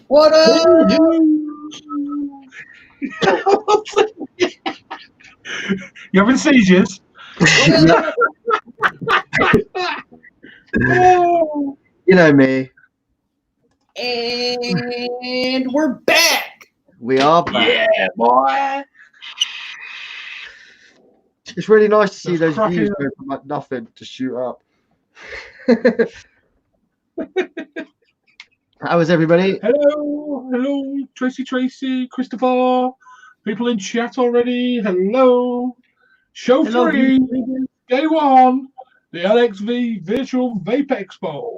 What up? You having seizures? Oh, You know me. and we're back. We are back. Yeah, boy. It's really nice to see Just those cracking views up. go from like nothing to shoot up. How is everybody? Hello, Tracy, Christopher. People in chat already. Hello. Show Hello, 3, day 1, the LXV Virtual Vape Expo.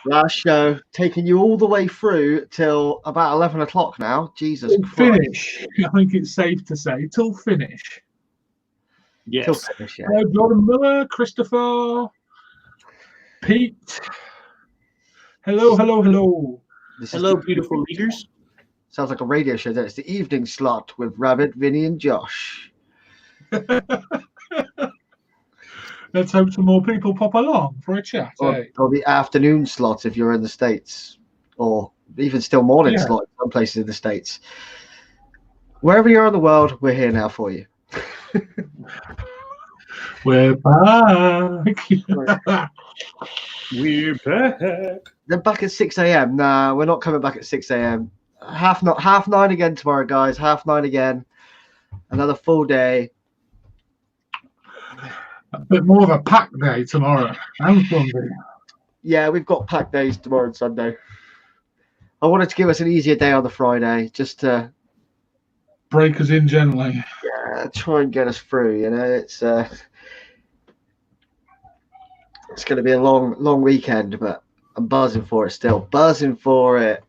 Last show, taking you all the way through till about 11 o'clock now. Jesus Till Christ. finish. I think it's safe to say till finish. Yes. Till finish, yeah. Hello, Jordan Miller, Christopher, Pete. Hello. This Hello, is beautiful leaders. sounds like a radio show. It's the evening slot with Rabbit, Vinny, and Josh. Let's hope some more people pop along for a chat. Or, Eh? or the afternoon slot if you're in the States. Or even still morning Yeah. slot in some places in the States. Wherever you are in the world, we're here now for you. We're back. We're back. They're back at 6 a.m. Nah, we're not coming back at 6 a.m. Half 9 again tomorrow, guys. 9:30 again. Another full day. A bit more of a pack day tomorrow and Sunday. Yeah, we've got packed days tomorrow and Sunday. I wanted to give us an easier day on the Friday, just to Break us in gently. try and get us through. You know, it's going to be a long weekend, but I'm buzzing for it still. Buzzing for it.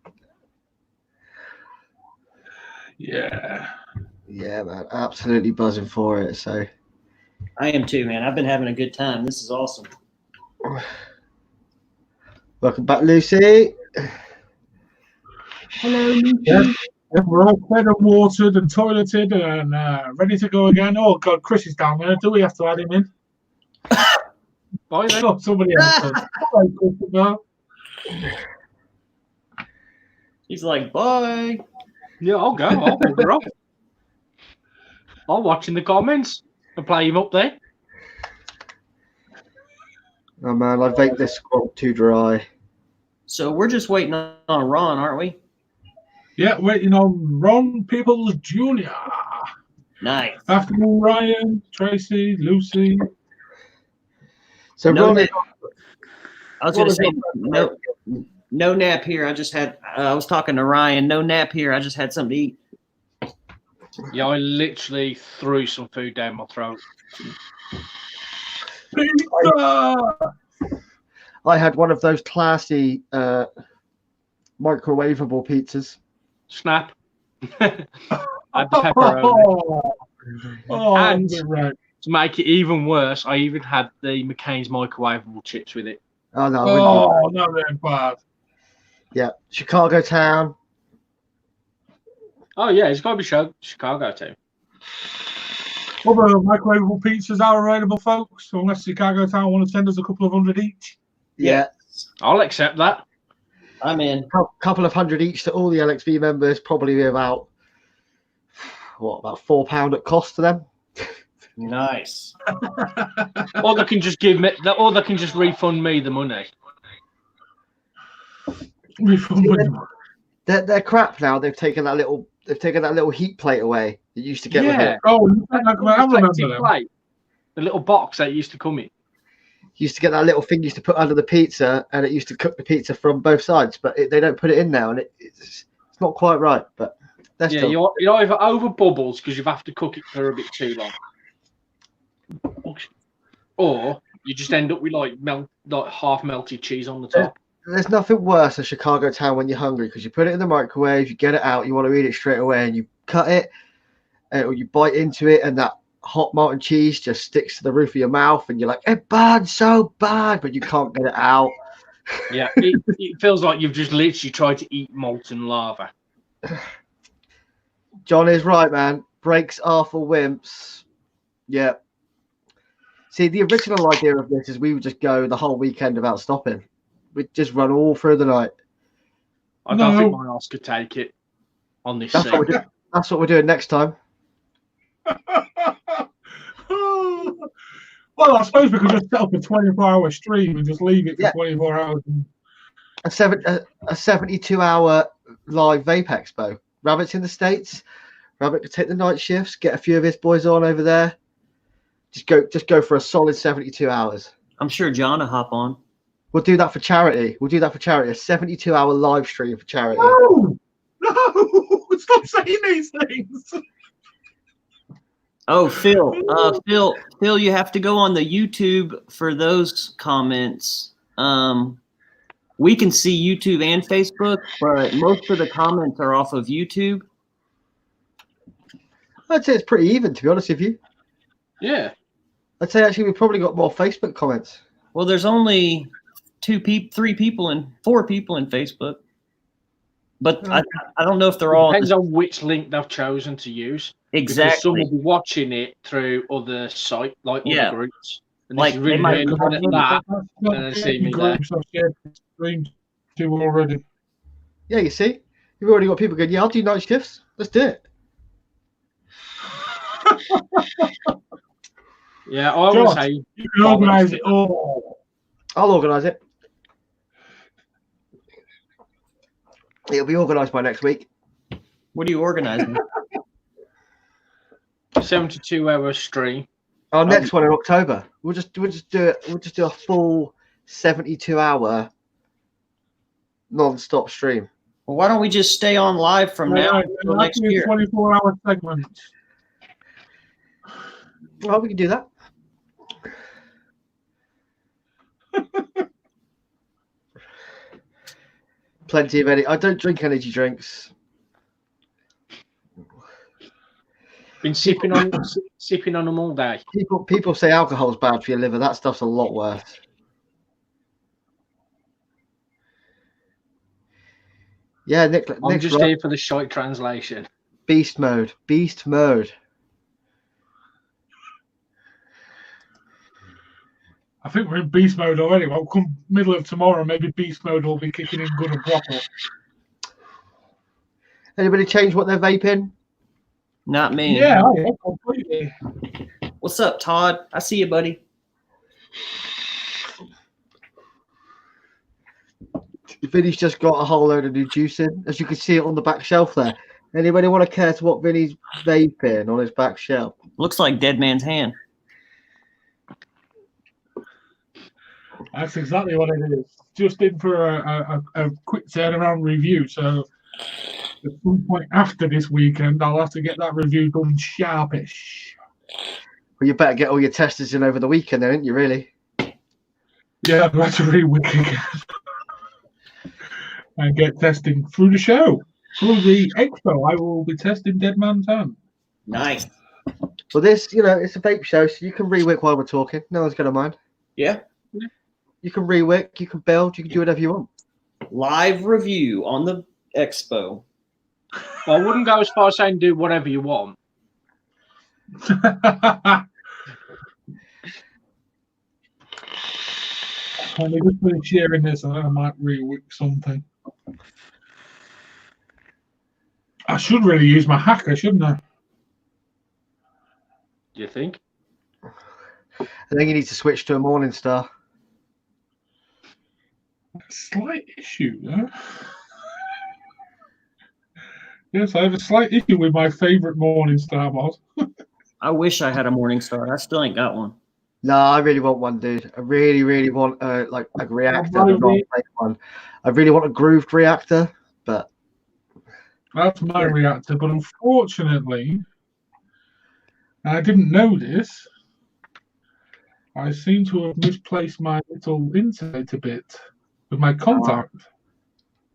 Yeah. Yeah, man, absolutely buzzing for it. So, I am too, man. I've been having a good time. This is awesome. welcome back, Lucy. Hello, Lucy. Yeah. We're all fed and watered and toileted and ready to go again. Oh, God, Chris is down there. Do we have to add him in? Bye then. Oh, somebody else does. Hello, Christopher. He's like, bye. Yeah, I'll go. I'll bugger off. I'll watch in the comments and play him up there. Oh man, I vape this squat too dry. So we're just waiting on Ron, aren't we? Yeah, waiting on Ron Peoples Jr. Nice. Afternoon, Ryan, Tracy, Lucy. So No Ron, nap. I was going to say, Ron- no nap here. I just had, I was talking to Ryan. No nap here. I just had something to eat. Yeah, I literally threw some food down my throat. Pizza! I had one of those classy microwavable pizzas. Snap. Add the pepperoni. Oh, And- right. To make it even worse, I even had the McCain's microwavable chips with it. Oh no, I wouldn't do that. Oh, no, they're bad. Yeah, Chicago town. Oh yeah, it's got to be Chicago too. Other microwavable pizzas are available, folks, unless Chicago Town want to send us a couple of hundred each. Yeah, I'll accept that. I'm in. couple of hundred each to all the LXV members. Probably about about £4 at cost to them. Nice. Or they can just give me, or they can just refund me the money. They're crap now. They've taken that little heat plate away. It used to get with Yeah. it. Oh, I remember Reflective them. plate. The little box that used to come in. Used to get that little thing used to put under the pizza, and it used to cook the pizza from both sides. But they don't put it in now, and it's not quite right. But that's Yeah, still. you're either over bubbles because you have to cook it for a bit too long, or you just end up with like half melted cheese on the top. There's nothing worse than Chicago town when you're hungry because you put it in the microwave, you get it out, you want to eat it straight away, and you cut it, or you bite into it, and that hot molten cheese just sticks to the roof of your mouth, and you're like, it burns so bad, but you can't get it out. Yeah, it feels like you've just literally tried to eat molten lava. John is right, man. Breaks are for wimps. Yeah. See, the original idea of this is we would just go the whole weekend without stopping. We'd just run all through the night. I don't No. think my ass could take it on this That's seat. what we're doing next time. Well, I suppose we could just set up a 24-hour stream and just leave it for Yeah. 24 hours. A 72-hour live Vape Expo. Rabbit's in the States. Rabbit could take the night shifts, get a few of his boys on over there. Just go for a solid 72 hours. I'm sure John will hop on. We'll do that for charity. A 72-hour live stream for charity. No! Stop saying these things! Oh, Phil, Phil, you have to go on the YouTube for those comments. We can see YouTube and Facebook, but most of the comments are off of YouTube. I'd say it's pretty even, to be honest with you. Yeah. I'd say actually we've probably got more Facebook comments. Well, there's only 4 people in Facebook, but I don't know if they're all Depends on which link they've chosen to use. Because some exactly. will be watching it through other sites, like Yeah. other groups. And Like, this is they really might weird looking at that. And then see me there. Groups I've shared the stream to already. Yeah, you see? You've already got people going, yeah, I'll do night shifts. Let's do it. Yeah, I always Josh, say you can organise it all. I'll organise it. It'll be organised by next week. What are you organizing? 72-hour stream. Our next one in October. We'll just do it. We'll just do a full 72-hour non-stop stream. Well, why don't we just stay on live from now until next year? 24-hour segment. Well, we can do that. Plenty of I don't drink energy drinks. Been sipping on them all day. People say alcohol's bad for your liver. That stuff's a lot worse. Yeah, Nick. I'm Nick's just right. here for the shite translation. Beast mode. Beast mode. I think we're in beast mode already. Well, come middle of tomorrow, maybe beast mode will be kicking in good and proper. Anybody change what they're vaping? Not me. Yeah, completely. What's up, Todd? I see you, buddy. Vinny's just got a whole load of new juice in. As you can see it on the back shelf there. Anybody want to care to what Vinny's vaping on his back shelf? Looks like Dead Man's Hand. That's exactly what it is. Just in for a quick turnaround review. So at some point after this weekend, I'll have to get that review done sharpish. Well, you better get all your testers in over the weekend, then, ain't you, really? Yeah, I'd like to reweek again. And get testing through the show. Through the expo, I will be testing Dead Man's Hand. Nice. Well, this, it's a vape show, so you can rewick while we're talking. No one's going to mind. Yeah. You can rewick, you can build, you can do whatever you want. Live review on the expo. Well, I wouldn't go as far as saying do whatever you want. I'm just been sharing this, and I might rewick something. I should really use my hacker, shouldn't I? Do you think? I think you need to switch to a Morningstar. Slight issue, though. Yes, I have a slight issue with my favorite Morningstar mod. I wish I had a Morningstar. I still ain't got one. No, I really want one, dude. I really, really want a reactor. One. I really want a grooved reactor, but That's my reactor, but unfortunately, I didn't know this. I seem to have misplaced my little insulator bit with my contact.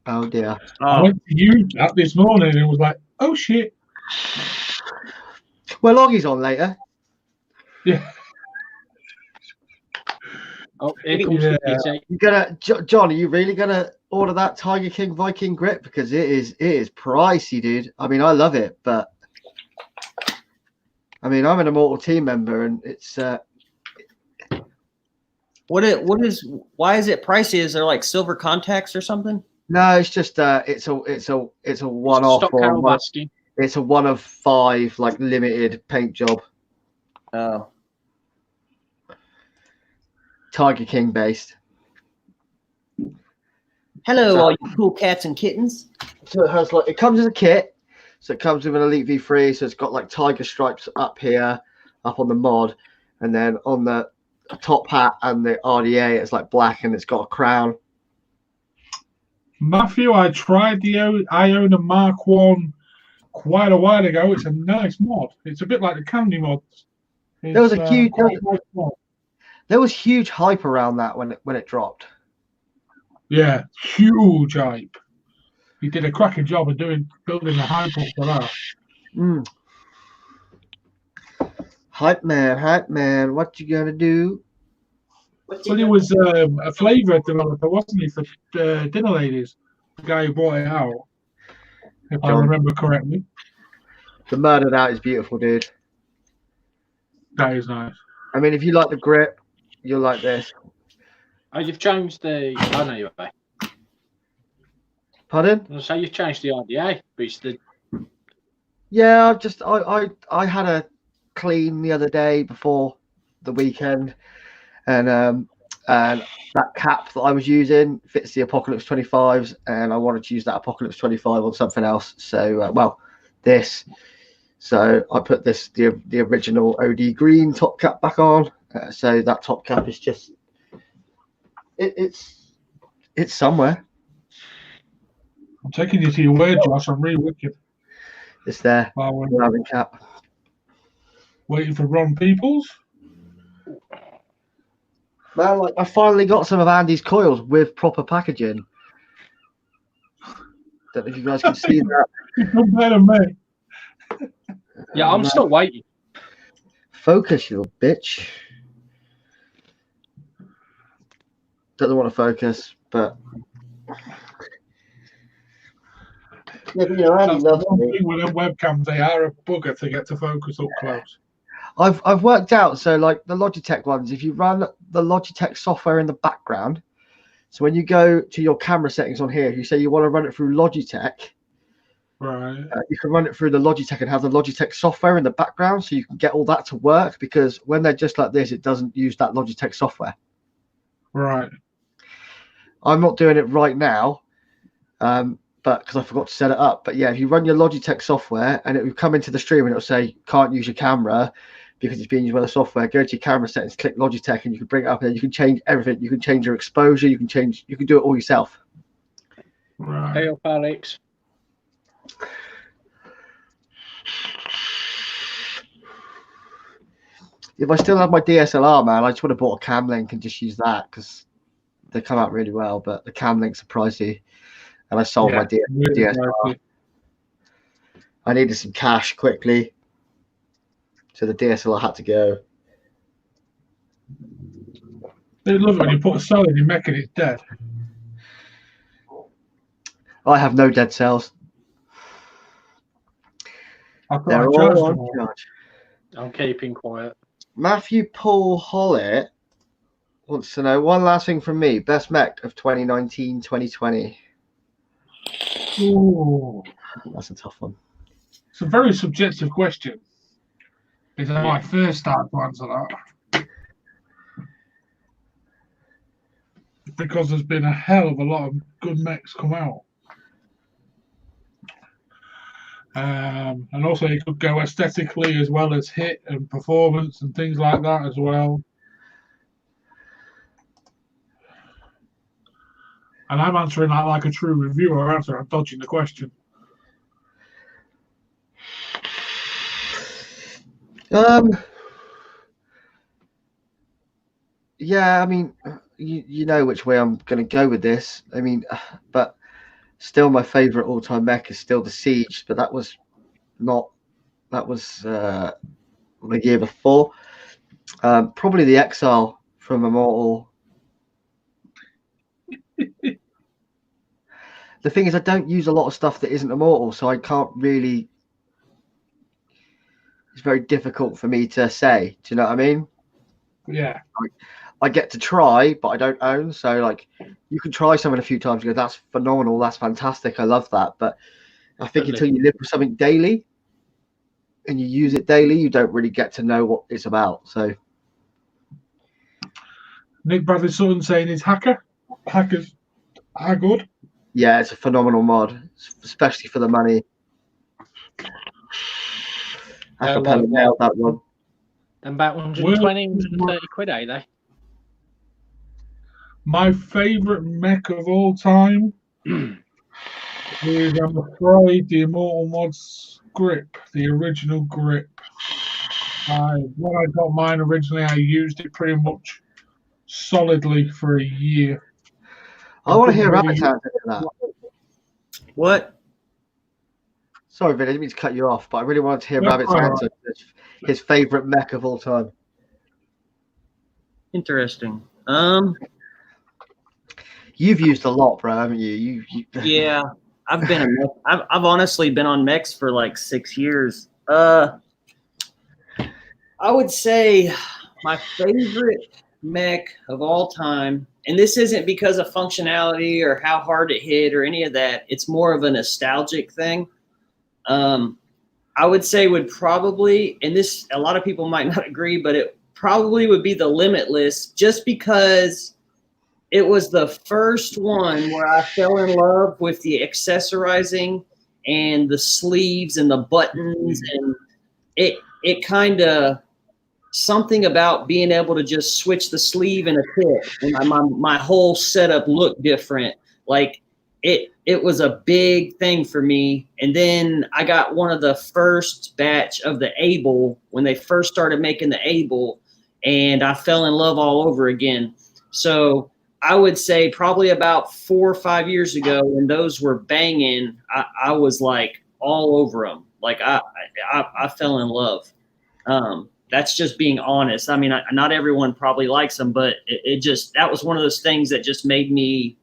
oh dear. I Oh, went to use that this morning and was like, oh shit. Well, Loggy's on later. Yeah. Oh, here comes Yeah. the pizza. You gonna, John? Are you really gonna order that Tiger King Viking grip? Because it is pricey, dude. I mean, I love it, but I mean, I'm an Immortal team member, and it's why is it pricey? Is there like silver contacts or something? No, it's just it's a one-off Stop or Carol Baskin. it's a one of 5 like limited paint job. Oh, Tiger King based. hello, So- all you cool cats and kittens. So it comes as a kit. So it comes with an Elite V3. So it's got like tiger stripes up here, up on the mod, and then on the top hat and the RDA, it's like black and it's got a crown. Matthew, I tried the Iona Mark 1 quite a while ago. It's a nice mod. It's a bit like the Candy mods. There was a huge quite a nice mod. there was huge hype around that when it dropped. Yeah, huge hype. He did a cracking job of building the hype up for that. Mm. Hype man, what you gonna do? But he was a flavour developer, wasn't he, for Dinner Ladies? The guy who brought it out, if I John. remember correctly. The murdered out is beautiful, dude. That is nice. I mean, if you like the grip, you'll like this. Oh, you've changed the. I know you are. Pardon? I say you've changed the RDA, but it's the. Yeah, I had a clean the other day before the weekend, and that cap that I was using fits the Apocalypse 25s, and I wanted to use that Apocalypse 25 on something else. So this. So I put the original OD green top cap back on. So that top cap is just it's somewhere. I'm taking you to your word, Josh. I'm really wicked. It's there. While we're Loving cap. waiting for Ron Peoples. Man, like I finally got some of Andy's coils with proper packaging. Don't know if you guys can see that. You've done better than me. Yeah, I'm still waiting. Focus, you little bitch. Doesn't want to focus, but yeah, but, you know, Andy That's the loves one me. thing with them webcams, they are a bugger to get to focus up close. I've worked out, so like the Logitech ones, if you run the Logitech software in the background, so when you go to your camera settings on here, if you say you want to run it through Logitech, Right. you can run it through the Logitech and have the Logitech software in the background, so you can get all that to work, because when they're just like this, it doesn't use that Logitech software. Right. I'm not doing it right now, but because I forgot to set it up. But yeah, if you run your Logitech software and it will come into the stream and it'll say can't use your camera because it's being used by the software, go to your camera settings, click Logitech, and you can bring it up, and then you can change everything. You can change your exposure. You can do it all yourself. Right. Hey up, Alex. If I still have my DSLR, man, I just would have bought a cam link and just use that because they come out really well. But the cam links are pricey, and I sold my Really DSLR. pricey. I needed some cash quickly, so the DSLR had to go. They love it when you put a cell in your mech and it's dead. I have no dead cells. I thought They're I charged all them on all. charge. I'm keeping quiet. Matthew Paul Hollett wants to know one last thing from me. Best mech of 2019-2020. Ooh. That's a tough one. It's a very subjective question. Is how I first start to answer that. Because there's been a hell of a lot of good mechs come out. And also it could go aesthetically as well as hit and performance and things like that as well. And I'm answering that like a true reviewer answer. I'm dodging the question. Yeah, I mean, you know which way I'm going to go with this. I mean, but still my favorite all-time mech is still the Siege, but that was the year before. Probably the Exile from Immortal. The thing is, I don't use a lot of stuff that isn't Immortal, so I can't really. It's very difficult for me to say. Do you know what I mean? Yeah. I get to try, but I don't own. So like, you can try something a few times. You go, that's phenomenal. That's fantastic. I love that. But I think until you live with something daily and you use it daily, you don't really get to know what it's about. So Nick Bradley's son saying he's hackers are good. yeah, it's a phenomenal mod, especially for the money. Acapella nailed that one. And about 120, 130 quid, eh? They? My favourite mech of all time is, I'm afraid, the Immortal Mods grip, the original grip. When I got mine originally, I used it pretty much solidly for a year. I want to hear Rabbit's answer to that. What? Sorry, Vin, I didn't mean to cut you off, but I really wanted to hear Rabbit's answer to his favourite mech of all time. Interesting. You've used a lot, bro, haven't you? Yeah, I've honestly been on mechs for like 6 years. I would say my favorite mech of all time, and this isn't because of functionality or how hard it hit or any of that. It's more of a nostalgic thing. I would say would probably, and this a lot of people might not agree, but it probably would be the Limitless, just because it was the first one where I fell in love with the accessorizing and the sleeves and the buttons, and it kind of something about being able to just switch the sleeve in a tip, and my whole setup looked different. Like it was a big thing for me. And then I got one of the first batch of the Able when they first started making the Able, and I fell in love all over again. So I would say probably about 4 or 5 years ago when those were banging, I was like all over them. Like I fell in love. That's just being honest. I mean, not everyone probably likes them, but it just, that was one of those things that just made me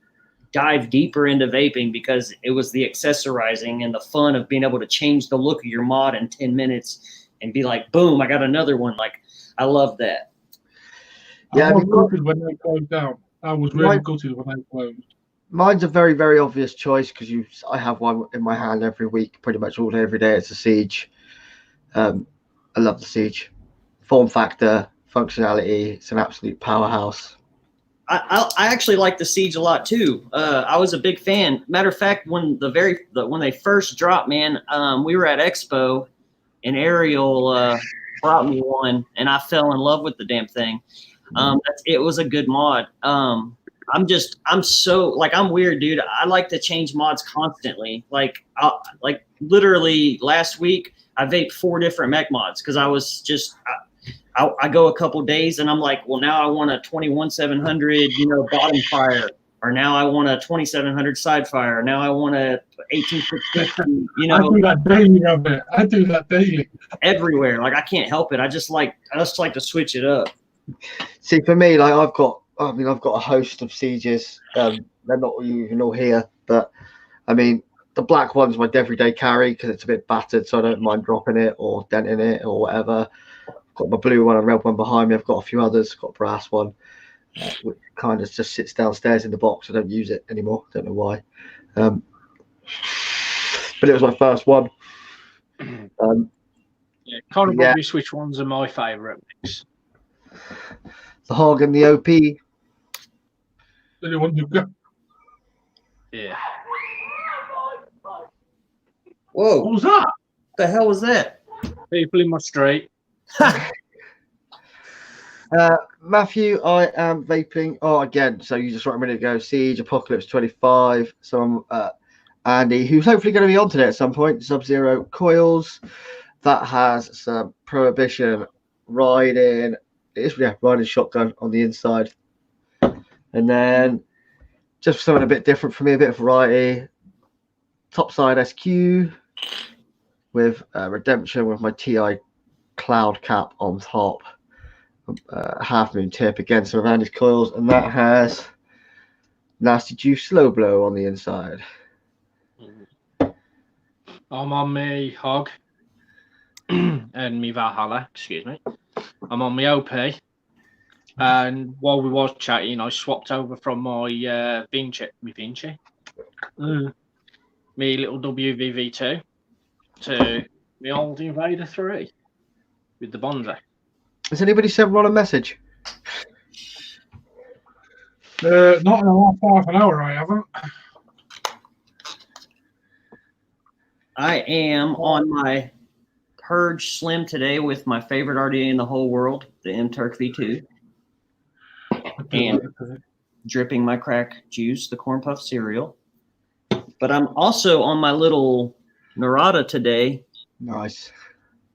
dive deeper into vaping, because it was the accessorizing and the fun of being able to change the look of your mod in 10 minutes and be like, boom, I got another one. Like, I love that. Yeah, I was gutted when they closed down. I was really gutted when they closed. Mine's a very, very obvious choice because I have one in my hand every week, pretty much all day, every day. It's a Siege. I love the Siege. Form factor, functionality, it's an absolute powerhouse. I actually like the Siege a lot too. I was a big fan. Matter of fact, when they first dropped, man, we were at Expo, and Ariel brought me one, and I fell in love with the damn thing. It was a good mod. I'm so, like, I'm weird, dude. I like to change mods constantly. Like literally last week, I vaped 4 different mech mods because I was just. I go a couple days and I'm like, well, now I want a 21700, bottom fire, or now I want a 2700 side fire. Now I want a 18650, I do that daily, I do that daily. Everywhere. Like, I can't help it. I just like to switch it up. See, for me, like I've got a host of Sieges. They're not even all here, but I mean, the black one's my everyday carry because it's a bit battered, so I don't mind dropping it or denting it or whatever. Got my blue one and red one behind me. I've got a few others. Got a brass one, which kind of just sits downstairs in the box. I don't use it anymore. Don't know why. But it was my first one. Can't remember which ones are my favourite mix. The Hog and the OP. Yeah. Whoa! What was that? What the hell was that? People in my street. Matthew, I am vaping. Oh, again, so you just right a minute ago. Siege, Apocalypse 25. Some Andy, who's hopefully going to be on today at some point. Sub-Zero coils. That has some Prohibition riding. Riding shotgun on the inside. And then just something a bit different for me, a bit of variety. Topside SQ with Redemption with my TI cloud cap on top. Half moon tip again, some of Andy's coils, and that has Nasty Juice Slow Blow on the inside. I'm on me Hog and me Valhalla, excuse me. I'm on my OP, And while we was chatting, I swapped over from my me little WVV2 to my old Invader 3 with the Bonza. Has anybody sent Ron a message? Not in the last half an hour, I haven't. I am on my Purge Slim today with my favorite RDA in the whole world, the M-Turk V2. And dripping my crack juice, the corn puff cereal. But I'm also on my little Narada today. Nice.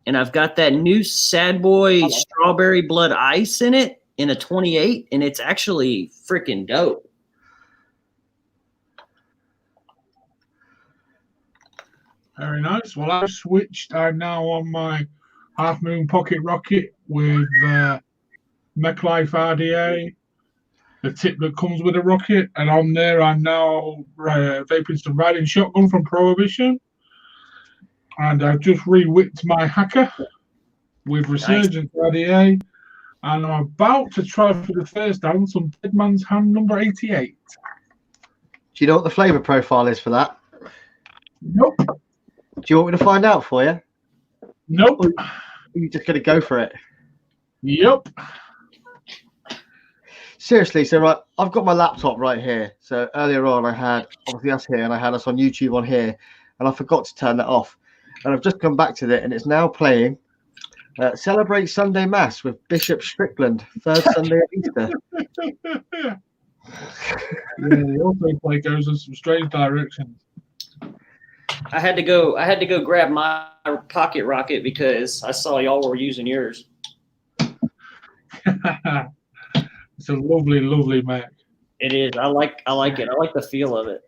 And I've got that new Sad Boy Strawberry Blood Ice in it in a 28, and it's actually freaking dope. Very nice. Well, I've switched. I'm now on my Half Moon Pocket Rocket with Mech Life RDA, the tip that comes with a rocket, and on there I'm now vaping some Riding Shotgun from Prohibition, and I've just re-whipped my Hacker with Resurgence RDA, and I'm about to try for the first time some Dead Man's Hand number 88. Do you know what the flavour profile is for that? Nope. Do you want me to find out for you? Nope. Or are you just going to go for it? Yep. Seriously, so right, I've got my laptop right here. So earlier on, I had obviously us here, and I had us on YouTube on here, and I forgot to turn that off. And I've just come back to it, and it's now playing Celebrate Sunday Mass with Bishop Strickland, third Sunday of Easter. Yeah, the autoplay goes in some strange directions. I had to go grab my pocket rocket because I saw y'all were using yours. It's a lovely, lovely Mac. It is. I like it. I like the feel of it.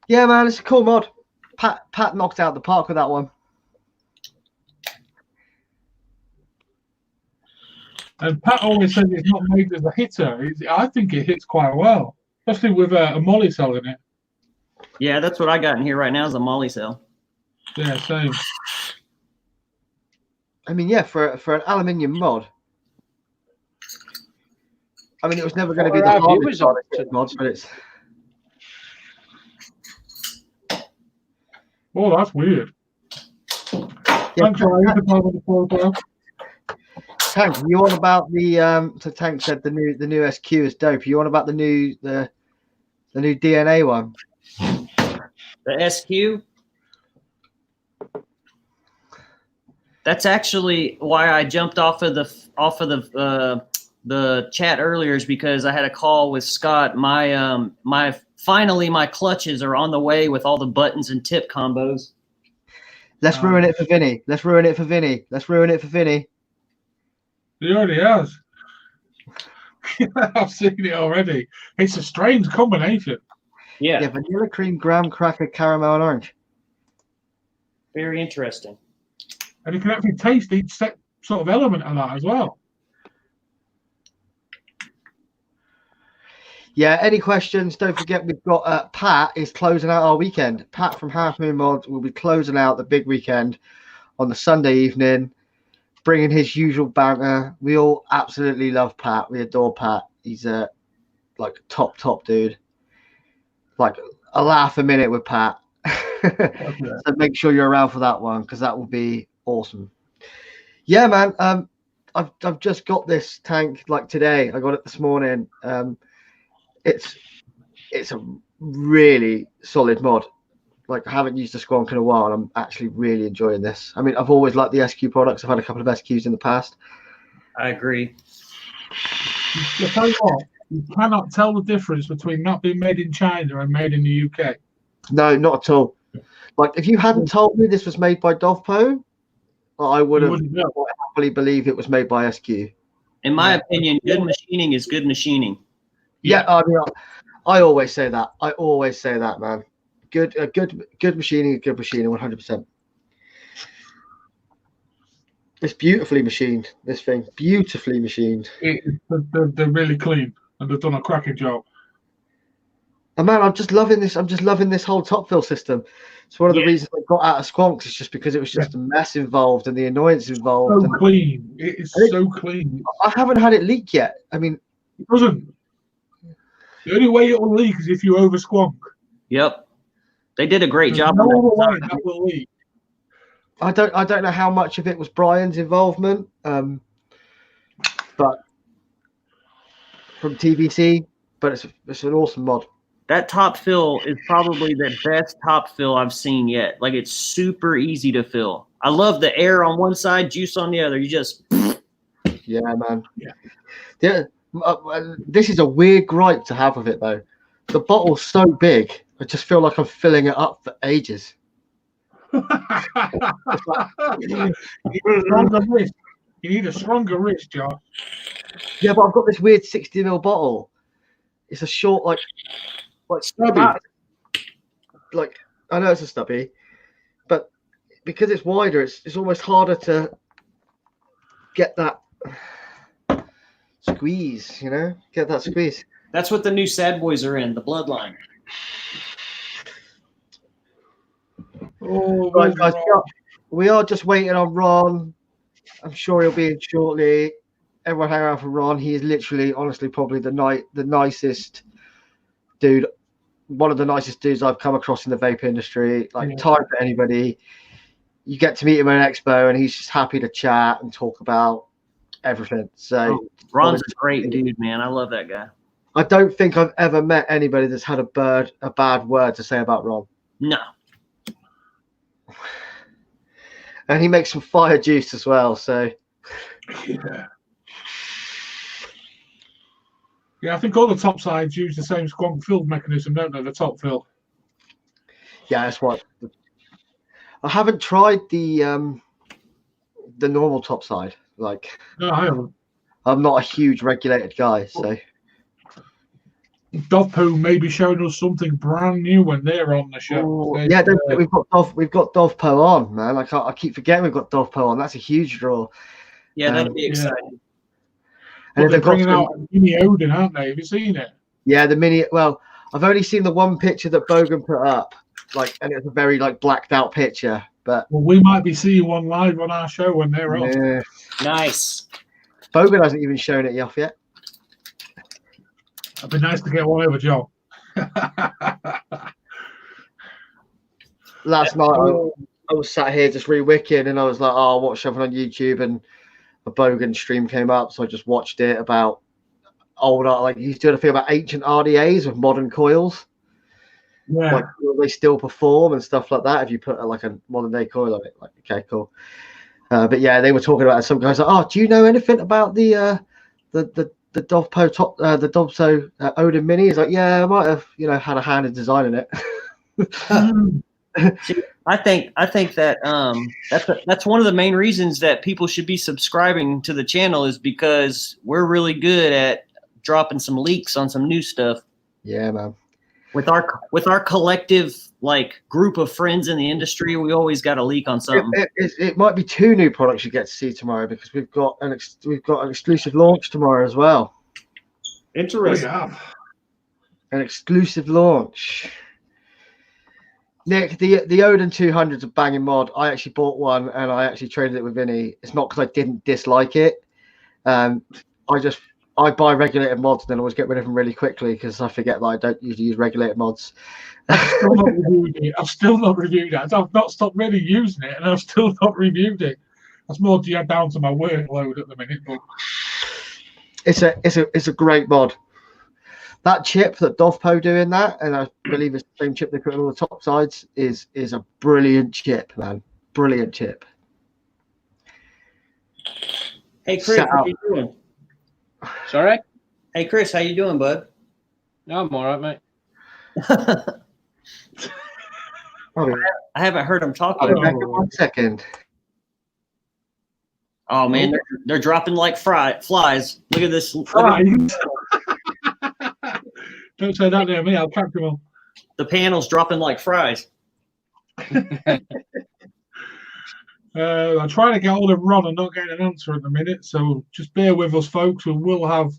Yeah, man, it's a cool mod. Pat knocked out the park with that one. And Pat always says it's not made as a hitter. I think it hits quite well, especially with a molly cell in it. Yeah, that's what I got in here right now is a molly cell. Yeah, same. I mean, yeah, for an aluminium mod. I mean, it was never going to be the hardest mod, but it's. Oh, that's weird. Yeah, Tank, you on about the so Tank said the new SQ is dope. You on about the new DNA one? The SQ. That's actually why I jumped off of the chat earlier, is because I had a call with Scott. Finally my clutches are on the way with all the buttons and tip combos. Let's ruin it for Vinny. Let's ruin it for Vinny. Let's ruin it for Vinny. He already has. I've seen it already. It's a strange combination. Yeah, vanilla cream, graham cracker, caramel, and orange. very interesting. And you can actually taste each sort of element of that as well. Yeah, any questions? Don't forget we've got Pat is closing out our weekend. Pat from Half Moon Mod will be closing out the big weekend on the Sunday evening, bringing his usual banter. We all absolutely love Pat. We adore Pat. He's a top dude. Like a laugh a minute with Pat. So make sure you're around for that one, because that will be awesome. Yeah, man. I've just got this Tank like today. I got it this morning. It's a really solid mod. Like, I haven't used a Squonk in a while, and I'm actually really enjoying this. I mean, I've always liked the SQ products. I've had a couple of SQs in the past. I agree. I'll tell you what, you cannot tell the difference between not being made in China and made in the UK. No, not at all. Like, if you hadn't told me this was made by Dovpo, I would have happily believed it was made by SQ. In my opinion, good machining is good machining. Yeah, I mean, I always say that. I always say that, man. Good machining, 100%. It's beautifully machined. This thing, beautifully machined. They're really clean, and they've done a cracking job. And man, I'm just loving this. I'm just loving this whole top fill system. It's one of the reasons I got out of Squonks. It's just because it was just a mess involved and the annoyance involved. So clean. It is so clean. I haven't had it leak yet. I mean, It doesn't. The only way it will leak is if you over squonk. Yep. They did a great There's job no on that other way design. that will leak. I don't know how much of it was Brian's involvement, but from TVC, but it's an awesome mod. That top fill is probably the best top fill I've seen yet. Like, it's super easy to fill. I love the air on one side, juice on the other. You just Yeah, man. Yeah. This is a weird gripe to have with it though. The bottle's so big, I just feel like I'm filling it up for ages. You need a stronger wrist. You need a stronger wrist, Josh. Yeah, but I've got this weird 60 ml bottle. It's a short, like stubby. like I know it's a stubby, but because it's wider, it's almost harder to get that squeeze. You know, get that squeeze. That's what the new Sad Boys are in, the Bloodline. Oh, Right, guys, we are just waiting on Ron. I'm sure he'll be in shortly. Everyone hang around for Ron. He is literally, honestly, probably the nicest dude. One of the nicest dudes I've come across in the vape industry. Like, time for anybody. You get to meet him at an expo, and he's just happy to chat and talk about everything. So Ron's a great dude, man. I love that guy. I don't think I've ever met anybody that's had a bad word to say about Ron. No. And he makes some fire juice as well. So yeah, I think all the top sides use the same squonk fill mechanism, don't they? The top fill. Yeah, that's what. I haven't tried the normal top side. Like, No, I haven't. I'm not a huge regulated guy, so. Dovpo may be showing us something brand new when they're on the show. Yeah, we've got Dovpo on, man. I keep forgetting we've got Dovpo on. That's a huge draw. Yeah, that'll be exciting. And they're bringing out a mini Odin, aren't they? Have you seen it? Yeah, the mini. Well, I've only seen the one picture that Bogan put up, and it's a very blacked out picture. But we might be seeing one live on our show when they're on. Nice. Bogan hasn't even shown it off yet. It'd be nice to get one over, Joe. Last night I was sat here just re-wicking, and I was like, "Oh, watch something on YouTube," and a Bogan stream came up, so I just watched it about older, he's doing a thing about ancient RDAs with modern coils. Yeah, will they still perform and stuff like that if you put a modern day coil on it? Okay, cool. But yeah, they were talking about it. Some guys like, "Oh, do you know anything about the Dovpo top, the Dovso Odin Mini?" He's like, "Yeah, I might have, had a hand in designing it." See, I think that that's one of the main reasons that people should be subscribing to the channel, is because we're really good at dropping some leaks on some new stuff. Yeah, man. With our collective group of friends in the industry, we always got a leak on something. It might be 2 new products you get to see tomorrow, because we've got an exclusive launch tomorrow as well. Interesting. An exclusive launch. Nick, the Odin 200's a banging mod. I actually bought one and I actually traded it with Vinny. It's not because I didn't dislike it. I buy regulated mods and then always get rid of them really quickly because I forget that I don't usually use regulated mods. I've still not reviewed it. I've not stopped really using it, and I've still not reviewed it. That's more down to my workload at the minute. But it's a great mod. That chip that Dovpo do in that, and I believe it's the same chip they put on all the top sides, is a brilliant chip, man. Brilliant chip. Hey Chris, how you doing? Sorry? Hey Chris, how you doing, bud? No, I'm all right, mate. I haven't heard him talk. One second. Oh man, they're dropping like flies. Look at this. Don't say that near me. I'll catch them all. The panel's dropping like fries. I'm trying to get hold of Ron and not getting an answer at the minute, so just bear with us, folks. We will have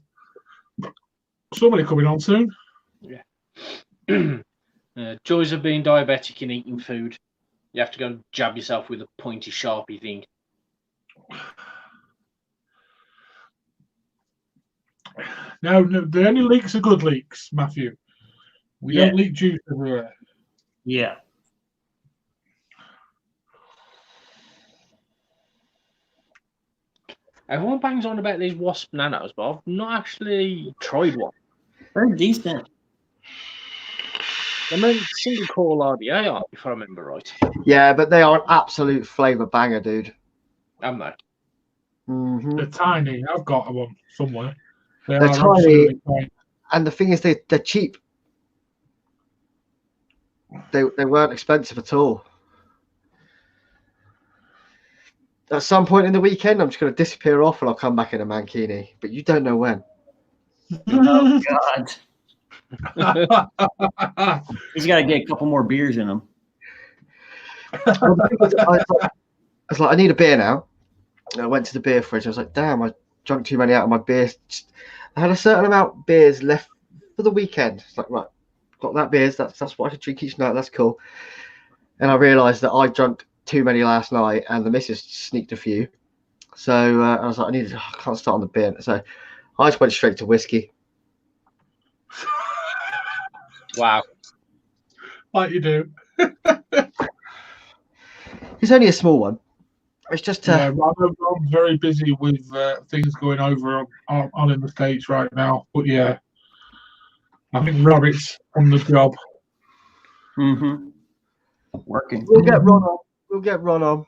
somebody coming on soon. Yeah. Joys of being diabetic and eating food. You have to go and jab yourself with a pointy, sharpie thing. No, the only leaks are good leaks, Matthew. We Yeah. don't leak juice everywhere. Yeah. Everyone bangs on about these wasp nanos, but I've not actually tried one. They're decent. I mean, single core RDA, if I remember right. Yeah, but they are an absolute flavour banger, dude. Am they? Mm-hmm. They're tiny. I've got one somewhere. They're They're tiny. absolutely tiny. And the thing is, they're cheap. They weren't expensive at all. At some point in the weekend, I'm just going to disappear off and I'll come back in a mankini. But you don't know when. Oh, God. He's got to get a couple more beers in him. I was like, I need a beer now. And I went to the beer fridge. I was like, damn, I drank too many out of my beers. I had a certain amount of beers left for the weekend. It's like, right, got that beers. That's what I could drink each night. That's cool. And I realised that I drank too many last night, and the missus sneaked a few. So I was like, I can't start on the beer. So I just went straight to whiskey. Wow. Like you do. It's only a small one. It's just Yeah, I'm very busy with things going over on in the States right now. But yeah, I think Robert's on the job. Mm-hmm. Working. We'll get Ron on. We'll get Ron on.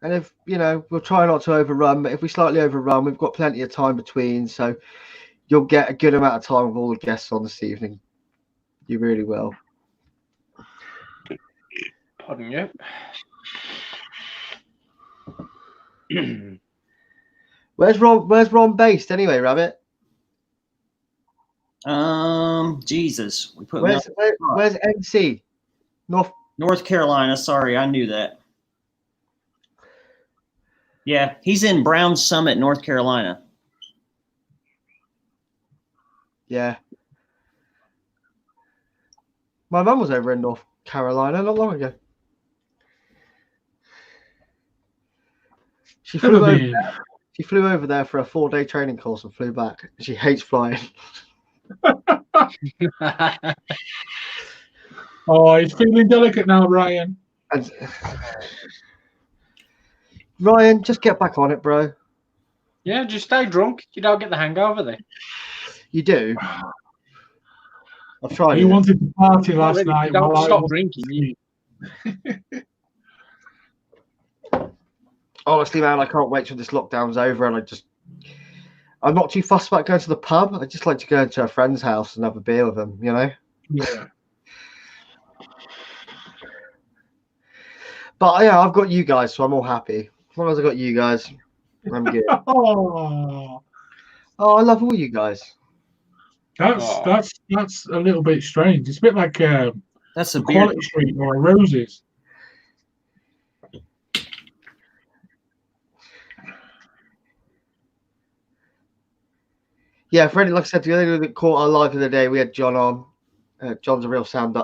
And if, we'll try not to overrun, but if we slightly overrun, we've got plenty of time between. So you'll get a good amount of time with all the guests on this evening. You really will. Pardon you. Where's Ron based anyway, Rabbit? Jesus. We put Where's NC? North Carolina. Sorry, I knew that. Yeah, he's in Brown Summit, North Carolina. Yeah. My mum was over in North Carolina not long ago. She flew over there for a 4-day training course and flew back. She hates flying. Oh, he's feeling delicate now, Ryan. And Ryan, just get back on it, bro. Yeah, just stay drunk. You don't get the hangover then. You do. I've tried. He wanted to party last night. Don't stop drinking. Honestly, man, I can't wait till this lockdown's over, and I'm not too fussed about going to the pub. I just like to go into a friend's house and have a beer with them, Yeah. But yeah, I've got you guys, so I'm all happy. As long as I got you guys, I'm good. Oh, I love all you guys. that's a little bit strange. It's a bit like That's a beer. Quality Street or a Roses. Yeah, Freddie, like I said, the other that caught our live of the day, we had John on. John's a real sound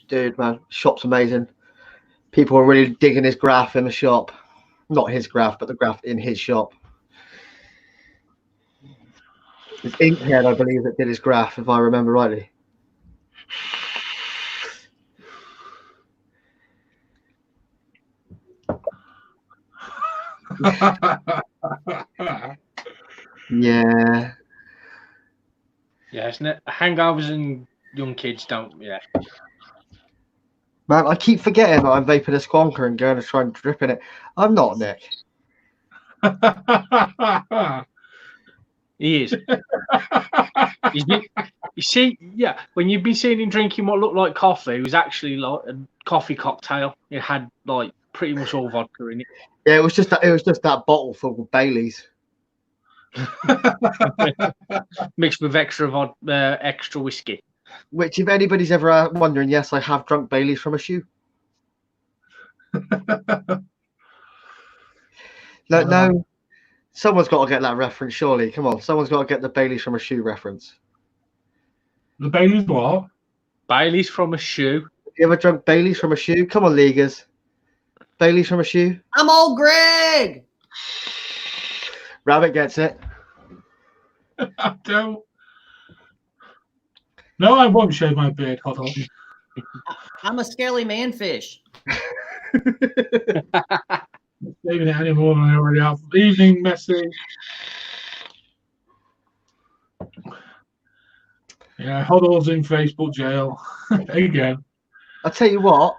dude, man. Shop's amazing. People are really digging his graph in the shop. Not his graph, but the graph in his shop. It's Inkhead, I believe, that did his graph, if I remember rightly. Yeah. Yeah, isn't it? Hangovers and young kids don't. Yeah. Man, I keep forgetting that I'm vaping a squonker and going to try and drip in it. I'm not, Nick. He is. You see, yeah, when you've been seeing him drinking what looked like coffee, it was actually like a coffee cocktail. It had like pretty much all vodka in it. Yeah, it was just that bottle full of Baileys. Mixed with extra whiskey. Which, if anybody's ever wondering, yes, I have drunk Baileys from a shoe. No, someone's got to get that reference, surely. Come on, someone's got to get the Baileys from a shoe reference. The Baileys what? Baileys from a shoe. Have you ever drunk Baileys from a shoe? Come on, leaguers. Baileys from a shoe? I'm old Greg. Rabbit gets it. I don't. No, I won't shave my beard, Hot Dog. I'm a scaly manfish. Not shaving it any more than I already have. Evening message. Yeah, Hoddle's in Facebook jail again. I'll tell you what.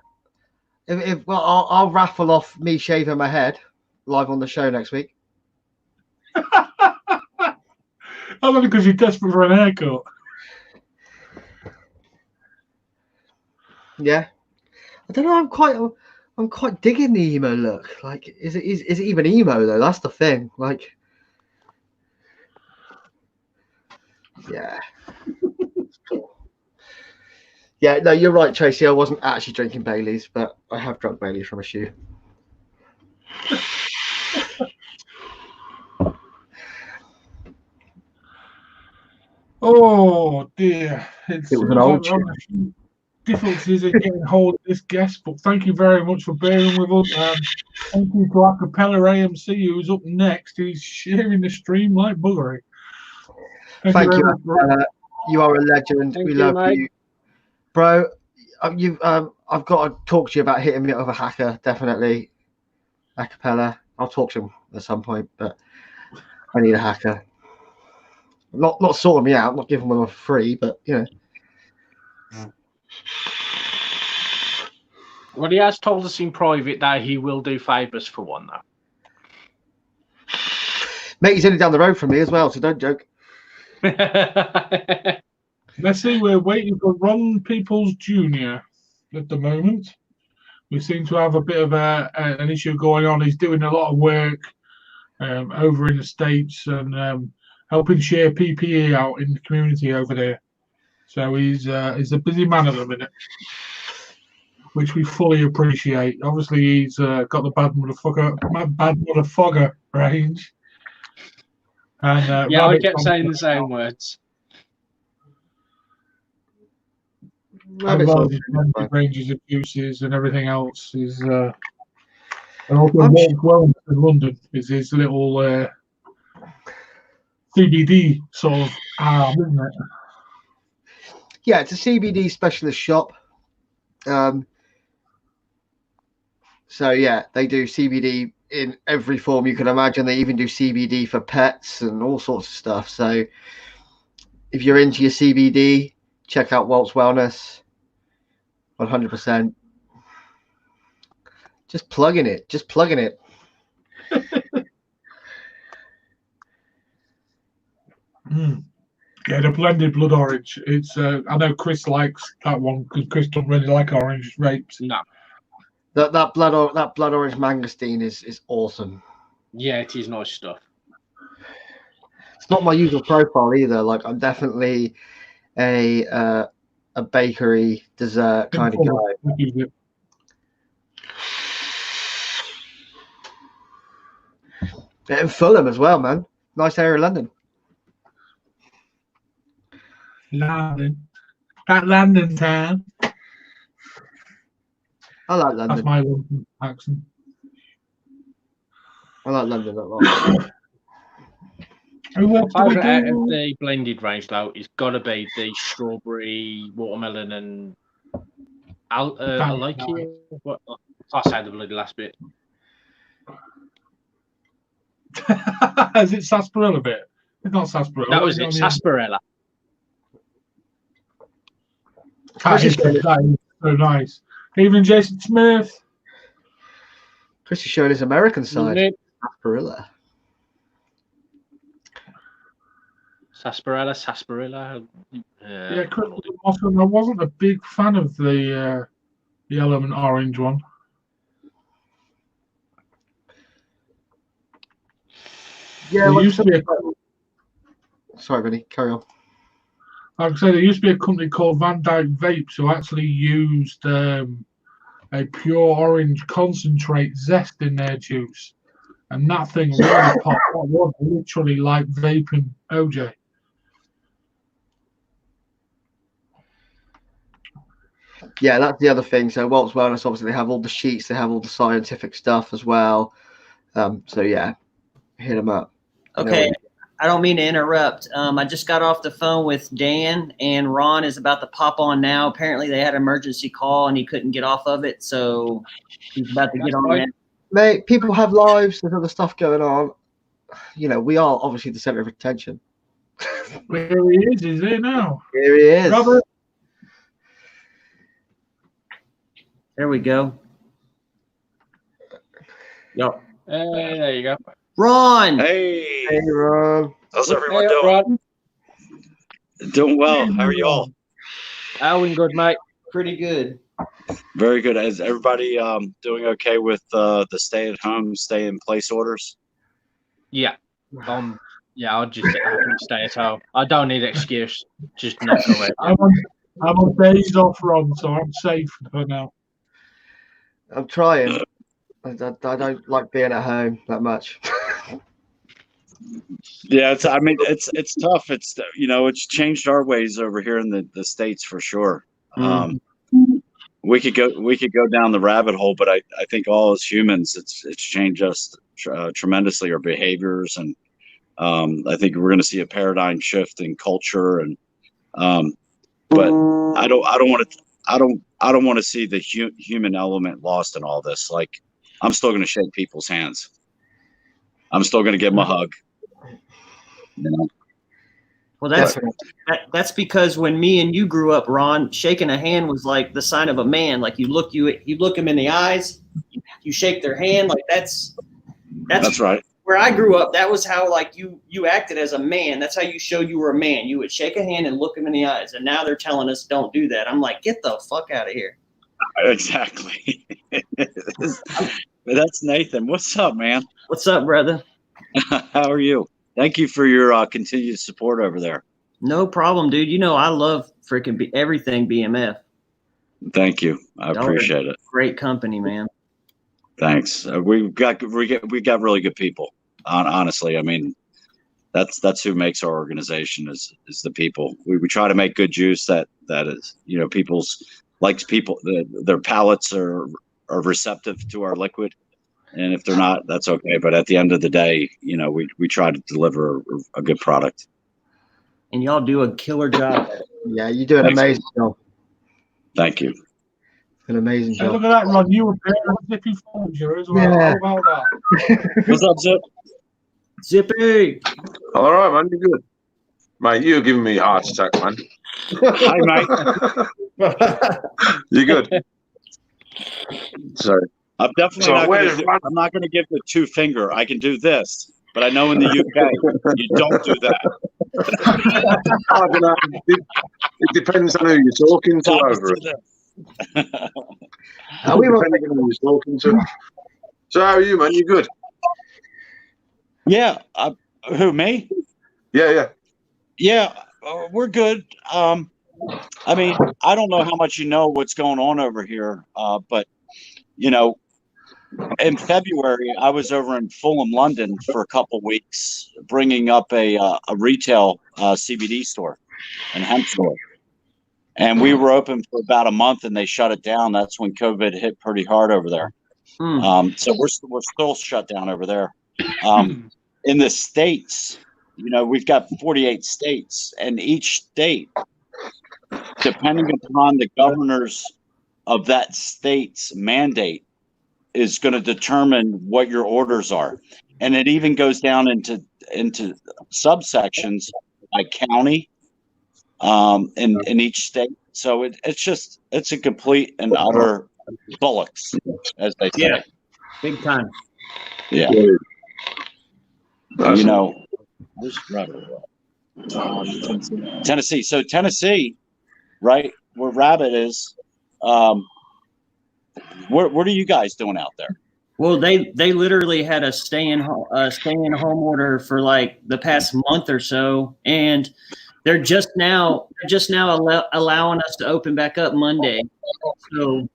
Well, I'll raffle off me shaving my head live on the show next week. Only because you're desperate for an haircut. Yeah, I don't know. I'm quite digging the emo look. Like, is it even emo though? That's the thing. Like, yeah, yeah. No, you're right, Tracy. I wasn't actually drinking Baileys, but I have drunk Baileys from a shoe. Oh dear. It was an old shoe. Difficulties in getting hold of this guest, but thank you very much for bearing with us. Thank you to Acapella AMC, who's up next. He's sharing the stream like buggery. Thank you. Much. You are a legend. We love you, bro. I've got to talk to you about hitting me up with a hacker. Definitely, Acapella. I'll talk to him at some point, but I need a hacker. Not sorting me out. Not giving them a free, but you know. Well, he has told us in private that he will do favours for one, though. Mate, he's only down the road from me as well, so don't joke. Let's see, we're waiting for Ron Peoples Jr. at the moment. We seem to have a bit of an issue going on. He's doing a lot of work over in the States and helping share PPE out in the community over there. So he's a busy man at the minute, which we fully appreciate. Obviously, he's got the bad motherfucker range. And yeah, I kept saying the same words. Ranges of juices and everything else is. And also, Wellness in London is his little CBD sort of arm, isn't it? Yeah, it's a CBD specialist shop. So yeah, they do CBD in every form you can imagine. They even do CBD for pets and all sorts of stuff. So if you're into your CBD, check out Walt's Wellness. 100%. Just plugging it. Yeah, the blended blood orange. It's I know Chris likes that one because Chris doesn't really like orange vapes. No. That blood orange mangosteen is awesome. Yeah, it is nice stuff. It's not my usual profile either. Like, I'm definitely a bakery dessert kind of guy. In Fulham as well, man. Nice area of London. London. That London town. I like London. That's my London accent. I like London a lot. My favourite out of the blended range, though, is got to be the strawberry, watermelon, and I like it. What? I say the bloody last bit. Is it sarsaparilla bit? It's not sarsaparilla. That was it, sarsaparilla. That is so nice. Even Jason Smith. Chris is showing his American side. Sarsaparilla. Yeah, Chris, I wasn't a big fan of the Element Orange one. Yeah, there used to be sorry, Benny, carry on. Like I said, there used to be a company called Van Dyke Vapes who actually used a pure orange concentrate zest in their juice. And that thing really popped. That was literally like vaping OJ. Yeah, that's the other thing. So Walt's Wellness, obviously, they have all the sheets. They have all the scientific stuff as well. So, yeah, hit them up. Okay. I don't mean to interrupt. I just got off the phone with Dan, and Ron is about to pop on now. Apparently, they had an emergency call, and he couldn't get off of it, so he's about to get on there. Mate, people have lives. There's other stuff going on. You know, we are obviously the center of attention. Here he is. He's here now. Here he is. Robert. There we go. Yep. Hey, there you go. Ron. Hey, Hey, Ron. how's everyone Hey, doing? Ron. Doing well. How are you all? Owen, good, mate. Pretty good. Very good. Is everybody doing okay with the stay-at-home, stay-in-place orders? Yeah. Yeah, I'll just happily stay at home. I don't need an excuse. Just not go away. I'm on days off, Ron, so I'm safe for now. I'm trying. I don't like being at home that much. Yeah, it's tough. It's it's changed our ways over here in the States for sure. We could go down the rabbit hole, but I think all as humans, it's changed us tremendously, our behaviors, and I think we're going to see a paradigm shift in culture, and but I don't want to see the human element lost in all this. Like, I'm still going to shake people's hands. I'm still going to give them a hug. You know? Well, that's because when me and you grew up, Ron, shaking a hand was like the sign of a man. Like you look them in the eyes, you shake their hand. Like that's right. Where I grew up, that was how like you acted as a man. That's how you showed you were a man. You would shake a hand and look them in the eyes. And now they're telling us don't do that. I'm like, get the fuck out of here. Exactly. That's Nathan. What's up, man? What's up, brother? How are you? Thank you for your continued support over there. No problem, dude. You know I love freaking everything BMF. Thank you. I appreciate it. Great company, man. Thanks. We got really good people. Honestly, I mean, that's who makes our organization is the people. We try to make good juice that is their palates are receptive to our liquid. And if they're not, that's okay. But at the end of the day, we try to deliver a good product. And y'all do a killer job. Yeah, you do an amazing job. Thank you. An amazing job. Hey, look at that, Ron. You were there with Zippy Folger as well. Yeah. How about that? What's up, Zip? Zippy. All right, man. You're good. Mate, you're giving me a heart attack, man. Hi, mate. You good? Sorry. I'm definitely I'm not going to give the two finger. I can do this, but I know in the UK you don't do that. I don't know. It depends on who you're talking to over it. Depending on who you're talking to. So how are you, man? You good? Yeah. Who, me? Yeah. Yeah, we're good. I mean, I don't know how much you know what's going on over here, but in February, I was over in Fulham, London for a couple of weeks, bringing up a retail CBD store and hemp store. And we were open for about a month, and they shut it down. That's when COVID hit pretty hard over there. So we're still shut down over there. In the States, we've got 48 states, and each state, depending upon the governors of that state's mandate, is going to determine what your orders are. And it even goes down into subsections by county in each state. So it's a complete and utter bullocks, as they say. Yeah, big time. Yeah. Tennessee. So Tennessee, right, where Rabbit is, what are you guys doing out there? Well, they literally had a stay in home order for like the past month or so, and they're just now allowing us to open back up Monday. So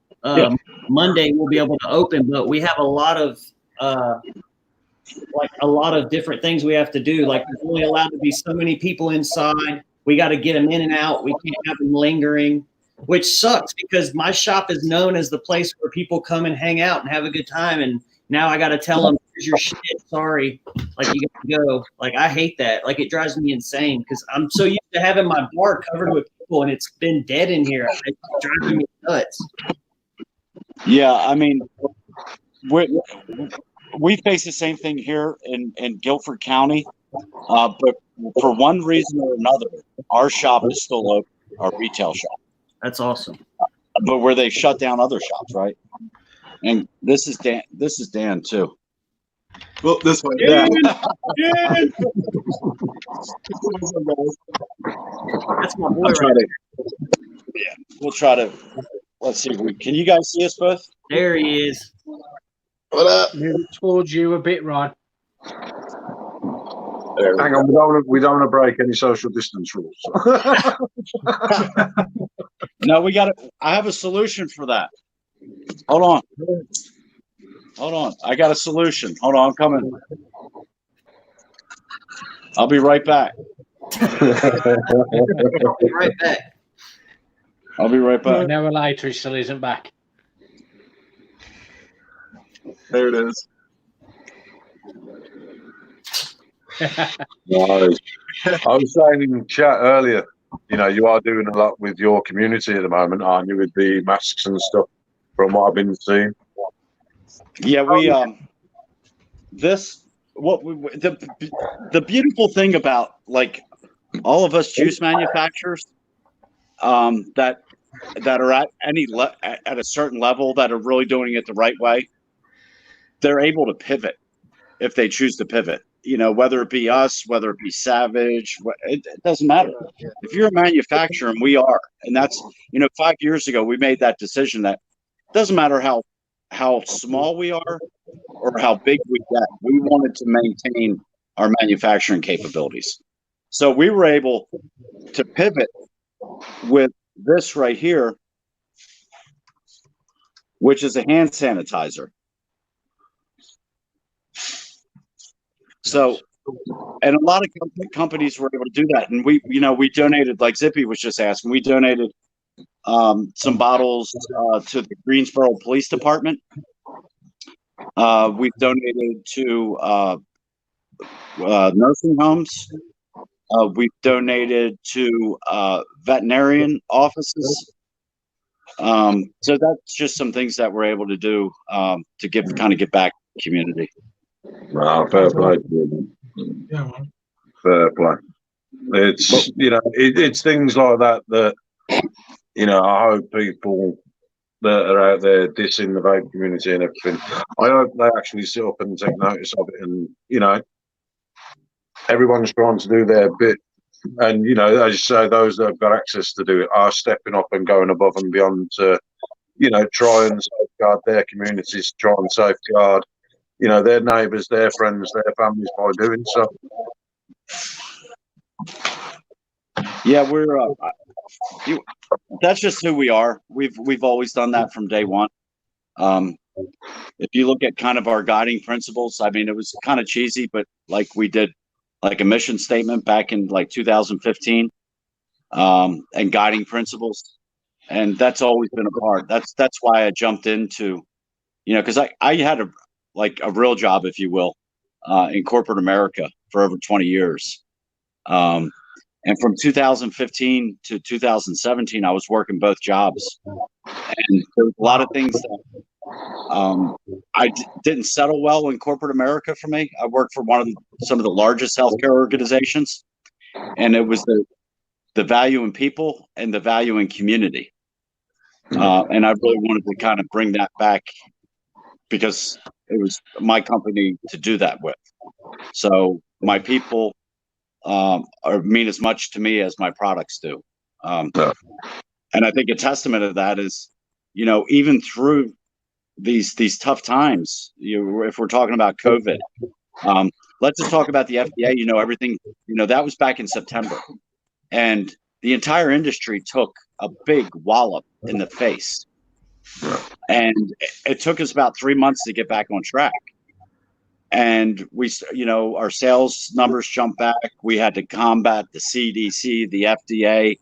Monday we'll be able to open, but we have a lot of different things we have to do. Like there's only allowed to be so many people inside. We got to get them in and out. We can't have them lingering, which sucks because my shop is known as the place where people come and hang out and have a good time. And now I got to tell them, here's your shit. sorry, like you got to go. Like I hate that. Like it drives me insane because I'm so used to having my bar covered with people and it's been dead in here. It's driving me nuts. Yeah, I mean, we face the same thing here in Guilford County, but for one reason or another, our shop is still open, our retail shop. That's awesome. But where they shut down other shops, right? And this is Dan. This is Dan too. Well, this way. Yeah. Yeah. That's my boy right Yeah, we'll try to. Let's see. Can you guys see us both? there. He is. What up? Move towards you a bit, Rod. Hang on, we don't want to break any social distance rules. No, we got it. I have a solution for that. Hold on. Hold on. I got a solution. Hold on, I'm coming. I'll be right back. Right back. I'll be right back. An hour later, he still isn't back. There it is. Nice. I was saying in chat earlier, you know, you are doing a lot with your community at the moment, aren't you, with the masks and stuff, from what I've been seeing? Yeah, we the beautiful thing about like all of us juice manufacturers that are at at a certain level that are really doing it the right way, they're able to pivot if they choose to pivot. You know, whether it be us, whether it be Savage, it doesn't matter. If you're a manufacturer, and we are, and that's, you know, 5 years ago we made that decision that it doesn't matter how small we are or how big we get, we wanted to maintain our manufacturing capabilities. So we were able to pivot with this right here, which is a hand sanitizer. So, and a lot of companies were able to do that. And we donated, like Zippy was just asking, we donated some bottles to the Greensboro Police Department. We've donated to nursing homes. We've donated to veterinarian offices. So that's just some things that we're able to do to get back to the community. Well, fair play. Yeah, man. Fair play. It's, you know, it's things like that, you know, I hope people that are out there dissing the vape community and everything, I hope they actually sit up and take notice of it. And, you know, everyone's trying to do their bit. And, you know, as you say, those that have got access to do it are stepping up and going above and beyond to, you know, try and safeguard their communities, try and safeguard, you know, their neighbours, their friends, their families by doing so. Yeah, that's just who we are. We've always done that from day one. If you look at kind of our guiding principles, I mean, it was kind of cheesy, but like we did like a mission statement back in like 2015, and guiding principles. And that's always been a part. That's why I jumped into, you know, because I had a real job, if you will, in corporate America for over 20 years. And from 2015 to 2017, I was working both jobs. And there was a lot of things that didn't settle well in corporate America for me. I worked for some of the largest healthcare organizations, and it was the value in people and the value in community. And I really wanted to kind of bring that back because it was my company to do that with. So my people mean as much to me as my products do. And I think a testament of that is, you know, even through these tough times, if we're talking about COVID, let's just talk about the FDA. You know, everything, you know, that was back in September, and the entire industry took a big wallop in the face. And it took us about 3 months to get back on track. And we, you know, our sales numbers jumped back. We had to combat the CDC, the FDA,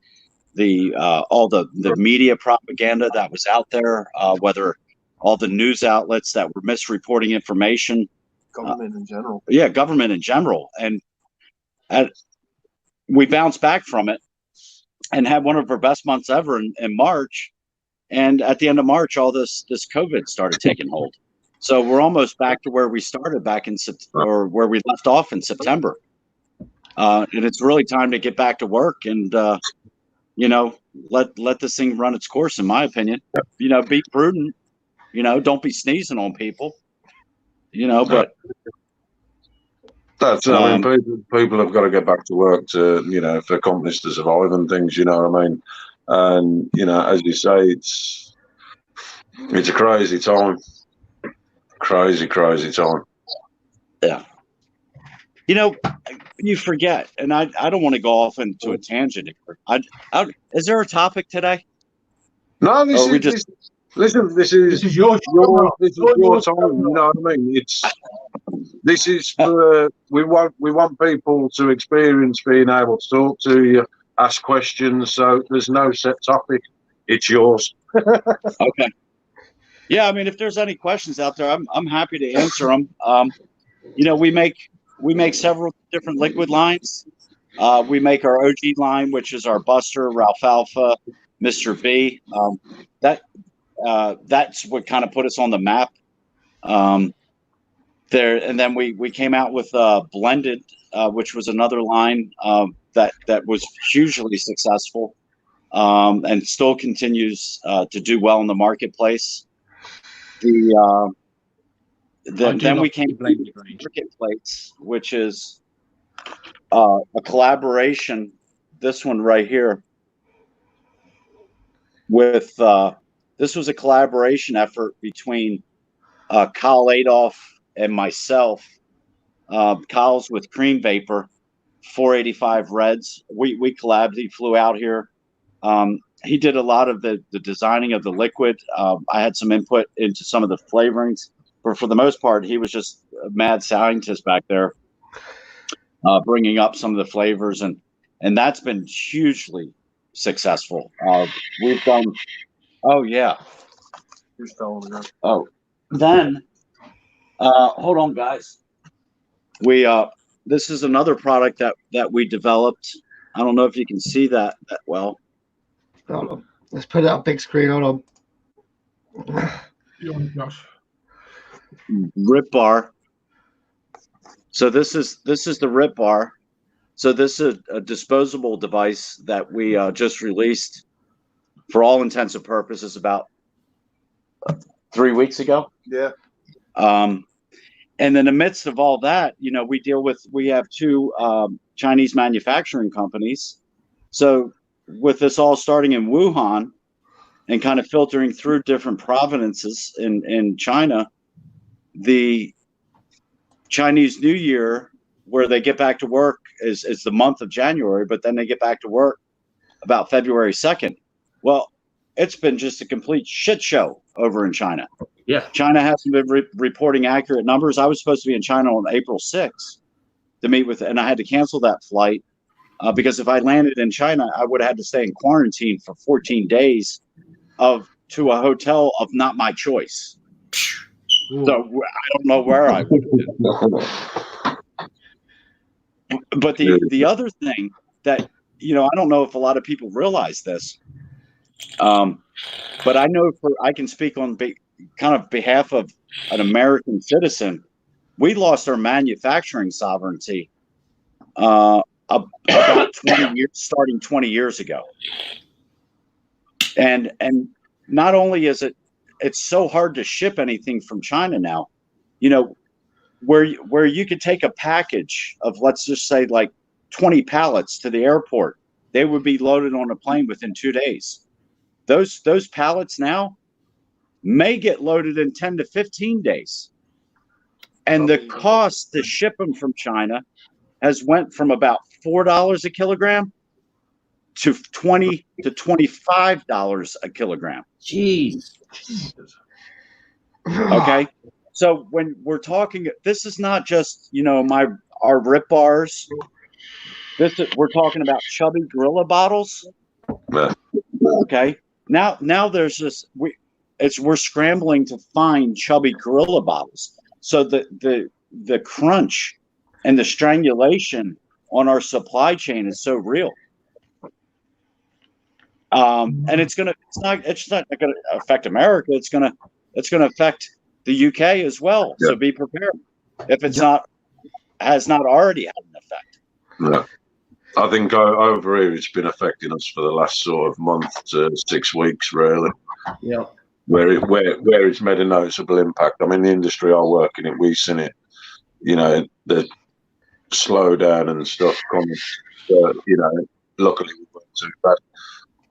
all the media propaganda that was out there, whether all the news outlets that were misreporting information. Government in general. Yeah, government in general. And we bounced back from it and had one of our best months ever in March. And at the end of March, all this COVID started taking hold. So we're almost back to where we started back in or where we left off in September. And it's really time to get back to work and, let this thing run its course, in my opinion. Be prudent, don't be sneezing on people, but. That's, I mean, people have got to get back to work to, for companies to survive and things, you know what I mean? And, as you say, it's a crazy time. Crazy time. Yeah. You forget, and I don't want to go off into a tangent here. Is there a topic today? No, this is your time. You know what I mean? This is for we want people to experience being able to talk to you, ask questions. So there's no set topic. It's yours. Okay. Yeah, I mean, if there's any questions out there, I'm happy to answer them. We make several different liquid lines. We make our OG line, which is our Buster, Ralph-Alpha, Mr. B. That's what kind of put us on the map. And then we came out with Blended, which was another line that was hugely successful and still continues to do well in the marketplace. Then we came to Marketplace, which is a collaboration. This one right here with this was a collaboration effort between Kyle Adolph and myself. Kyle's with Cream Vapor, 485 Reds. We collabed. He flew out here. He did a lot of the designing of the liquid. I had some input into some of the flavorings, but for the most part, he was just a mad scientist back there, bringing up some of the flavors, and that's been hugely successful. We've done. Oh yeah. Oh, then. Hold on, guys. This is another product that we developed. I don't know if you can see that well. Hold on. Let's put it on big screen. Hold on. Rip bar. So this is the Rip bar. So this is a disposable device that we just released, for all intents and purposes, about 3 weeks ago. Yeah. And in the midst of all that, we have two Chinese manufacturing companies. So with this all starting in Wuhan and kind of filtering through different provinces in China, the Chinese New Year, where they get back to work, is the month of January, but then they get back to work about February 2nd. Well, it's been just a complete shit show over in China. Yeah. China hasn't been reporting accurate numbers. I was supposed to be in China on April 6th to meet with, and I had to cancel that flight because if I landed in China, I would have had to stay in quarantine for 14 days to a hotel of not my choice. Ooh. So I don't know where I would have been. But the other thing that, I don't know if a lot of people realize this, but I know I can speak on kind of behalf of an American citizen. We lost our manufacturing sovereignty about 20 years, starting 20 years ago. And not only is it's so hard to ship anything from China now, where you could take a package of, let's just say, like 20 pallets to the airport, they would be loaded on a plane within 2 days. Those pallets now may get loaded in 10 to 15 days. And the cost to ship them from China has went from about $4 a kilogram to $20 to $25 a kilogram. Jeez. Okay. So when we're talking, this is not just, our Rip bars. We're talking about chubby Gorilla bottles. Yeah. Okay. Now there's this, we're scrambling to find chubby Gorilla bottles. So the crunch and the strangulation on our supply chain is so real. And it's not going to affect America. It's going to affect the UK as well. Yeah. So be prepared if it's has not already had an effect. Yeah. I think over here it's been affecting us for the last sort of month to 6 weeks, really. Yeah. Where it's made a noticeable impact. I mean, the industry I work in, we've seen it. You know, the slowdown and stuff coming. But, you know, luckily we weren't too bad.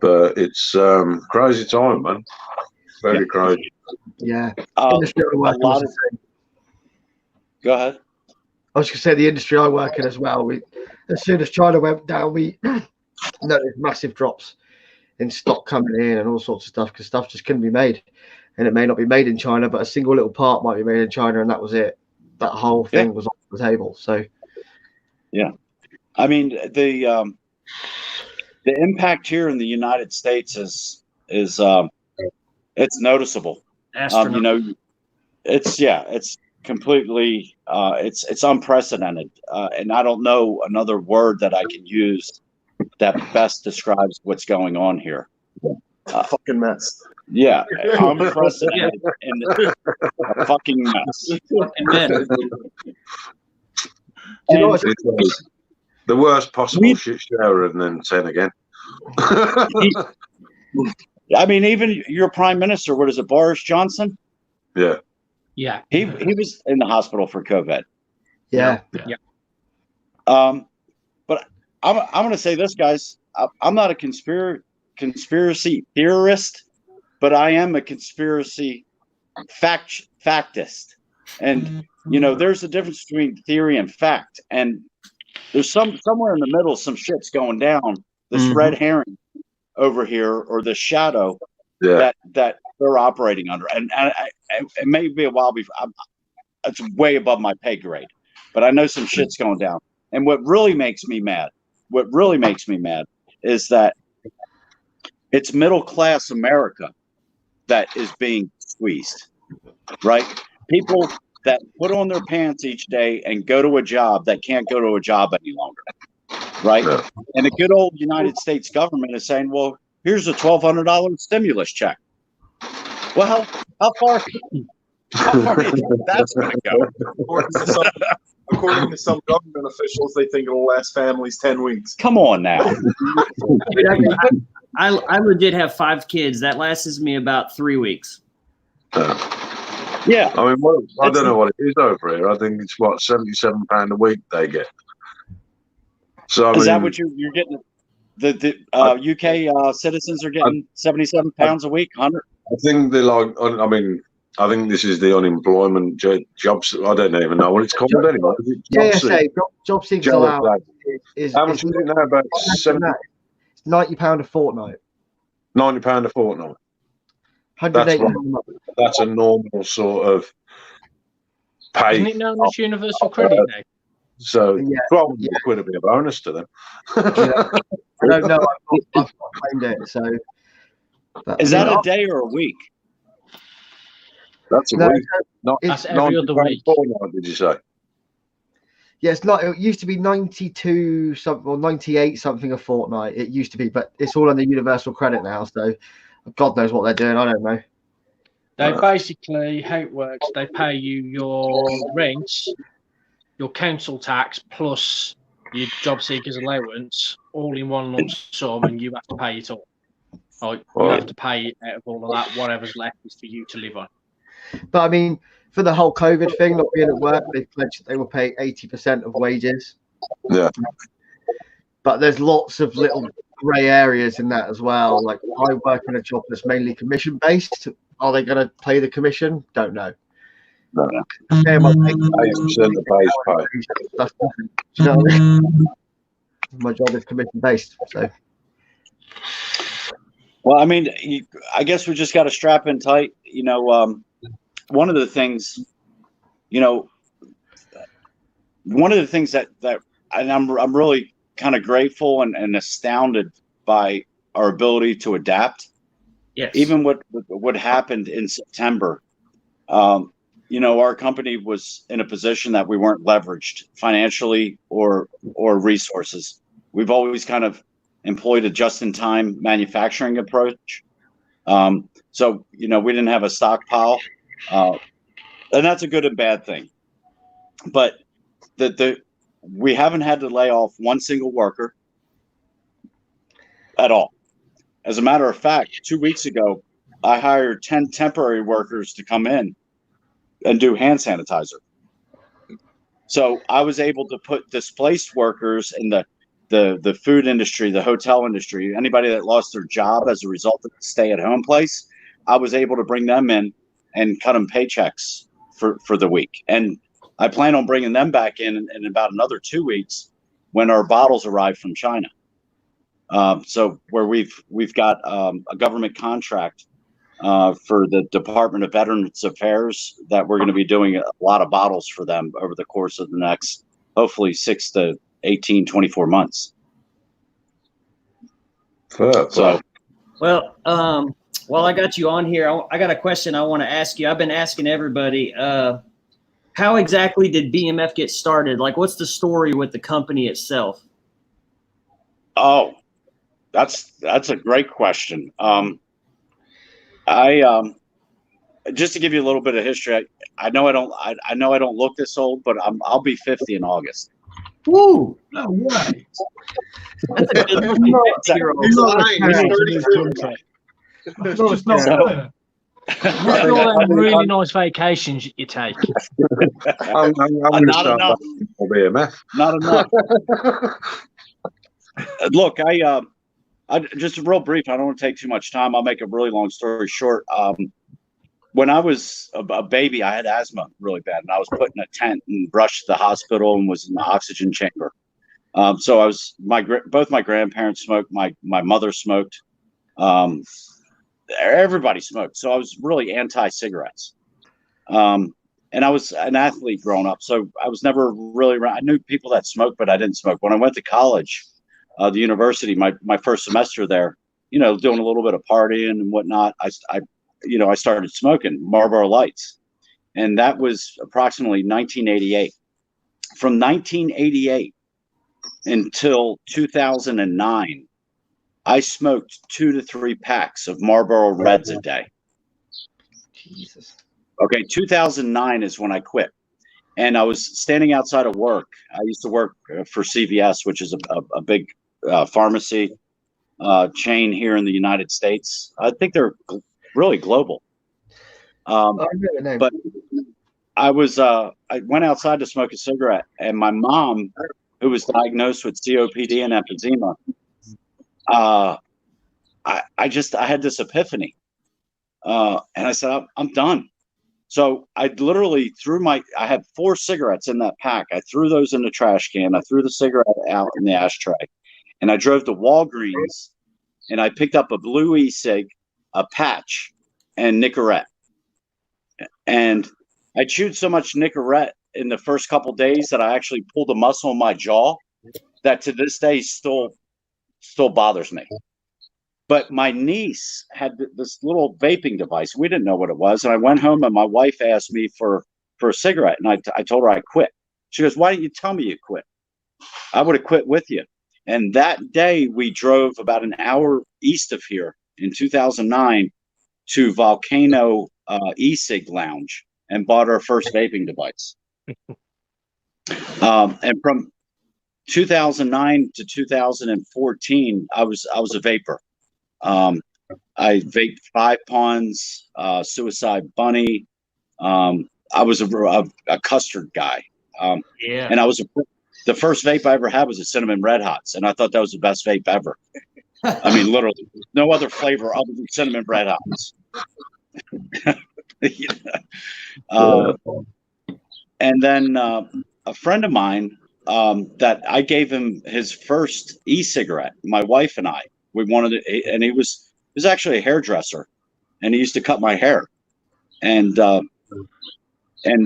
But it's crazy time, man. Very crazy. Yeah. A lot lot of. Go ahead. I was going to say the industry I work in as well. As soon as China went down, we noticed massive drops in stock coming in and all sorts of stuff because stuff just couldn't be made, and it may not be made in China, but a single little part might be made in China, and that was it. That whole thing was off the table. So, yeah, I mean the impact here in the United States is it's noticeable. You know, it's completely it's unprecedented, and I don't know another word that I can use that best describes what's going on here. Fucking mess. Yeah, unprecedented and a fucking mess. Fucking mess. And the worst possible shit shower, and then 10 again. I mean, even your prime minister, what is it, Boris Johnson? Yeah. Yeah. He was in the hospital for COVID. yeah. But I'm going to say this, guys. I'm not a conspiracy theorist, but I am a conspiracy factist. And you know, there's a difference between theory and fact. And there's somewhere in the middle, some shit's going down. This red herring over here, or the shadow that they're operating under. And it may be a while before. It's way above my pay grade, but I know some shit's going down. And what really makes me mad is that it's middle class America that is being squeezed, right? People that put on their pants each day and go to a job that can't go to a job any longer, right? Yeah. And the good old United States government is saying, well, here's a $1,200 stimulus check. Well, how far do you think that's going to go? According to some government officials, they think it'll last families 10 weeks. Come on now. I legit have 5 kids. That lasts me about 3 weeks. Yeah. I mean, I don't know what it is over here. I think it's what, £77 a week they get. So is that what you're getting? The UK citizens are getting £77 a week, 100. I think they're like. I mean, I think this is the unemployment jobs. I don't even know what it's called anyway. Job seekers allowance. How much is it now? About £90 a fortnight. £90 a fortnight. That's a normal sort of pay. Isn't it known as universal credit now? So £12 quid would be a bonus to them. I don't know. I've claimed it. So is that a day or a week? That's a week. That's every other week. Fortnight, did you say? Yeah, it's not. It used to be 92 something or 98 something a fortnight. It used to be, but it's all on the universal credit now. So God knows what they're doing. I don't know. They basically, how it works, they pay you your rent, your council tax, plus your job seekers allowance, all in one lump sum, and you have to pay it all. You have to pay it out of all of that. Whatever's left is for you to live on. But I mean, for the whole COVID thing, not being at work, they pledged that they will pay 80% of wages. Yeah. But there's lots of little grey areas in that as well. Like, I work in a job that's mainly commission based. Are they going to pay the commission? Don't know. No. Yeah, my 80% of base pay. That's different. You know what I mean? My job is commission based. So. Well, I mean, I guess we just got to strap in tight. You know, one of the things that and I'm really kind of grateful and astounded by our ability to adapt. Yes. Even what happened in September, our company was in a position that we weren't leveraged financially or resources. We've always kind of employed a just-in-time manufacturing approach. So, we didn't have a stockpile, and that's a good and bad thing. But we haven't had to lay off one single worker at all. As a matter of fact, 2 weeks ago, I hired 10 temporary workers to come in and do hand sanitizer. So I was able to put displaced workers in the food industry, the hotel industry, anybody that lost their job as a result of the stay-at-home place. I was able to bring them in and cut them paychecks for the week. And I plan on bringing them back in about another 2 weeks when our bottles arrive from China. So where we've got a government contract for the Department of Veterans Affairs that we're going to be doing a lot of bottles for them over the course of the next, hopefully 6 to 18, 24 months. So, well, while I got you on here, I got a question I want to ask you. I've been asking everybody, how exactly did BMF get started? Like, what's the story with the company itself? Oh, that's a great question. Just to give you a little bit of history, I know I don't look this old, but I'll be 50 in August. Woo! No way. That's a good looking 50-year-old. He's not lying. He's 33. No, it's not fair. Look at all them really nice vacations you take. I'm going to Not start enough. for BMF. Not enough. Look, I just real brief. I don't want to take too much time. I'll make a really long story short. When I was a baby, I had asthma really bad, and I was put in a tent and rushed to the hospital and was in the oxygen chamber. So I was both my grandparents smoked. My mother smoked. Everybody smoked. So I was really anti-cigarettes. And I was an athlete growing up, so I was never really around. I knew people that smoked, but I didn't smoke. When I went to college, the university, my first semester there, doing a little bit of partying and whatnot, I started smoking Marlboro Lights, and that was approximately 1988. From 1988 until 2009, I smoked 2 to 3 packs of Marlboro Reds a day. Jesus. Okay, 2009 is when I quit. And I was standing outside of work. I used to work for CVS, which is a big pharmacy chain here in the United States. I think they're really global. But I went outside to smoke a cigarette, and my mom, who was diagnosed with COPD and emphysema, I had this epiphany, and I said, I'm done. So I literally I had 4 cigarettes in that pack. I threw those in the trash can. I threw the cigarette out in the ashtray, and I drove to Walgreens, and I picked up a blue e-cig, a patch, and Nicorette. And I chewed so much Nicorette in the first couple of days that I actually pulled a muscle in my jaw that to this day still bothers me. But my niece had this little vaping device. We didn't know what it was. And I went home, and my wife asked me for a cigarette. And I told her I quit. She goes, "Why didn't you tell me you quit? I would have quit with you." And that day we drove about an hour east of here in 2009 to Volcano e-cig Lounge and bought our first vaping device. And from 2009 to 2014, I was a vapor. I vaped 5 Ponds, Suicide Bunny. I was a custard guy. Yeah. And the first vape I ever had was a Cinnamon Red Hots, and I thought that was the best vape ever. I mean, literally, no other flavor other than Cinnamon Red Hots. And then a friend of mine that I gave him his first e-cigarette. My wife and I, we wanted it, and he was actually a hairdresser, and he used to cut my hair, and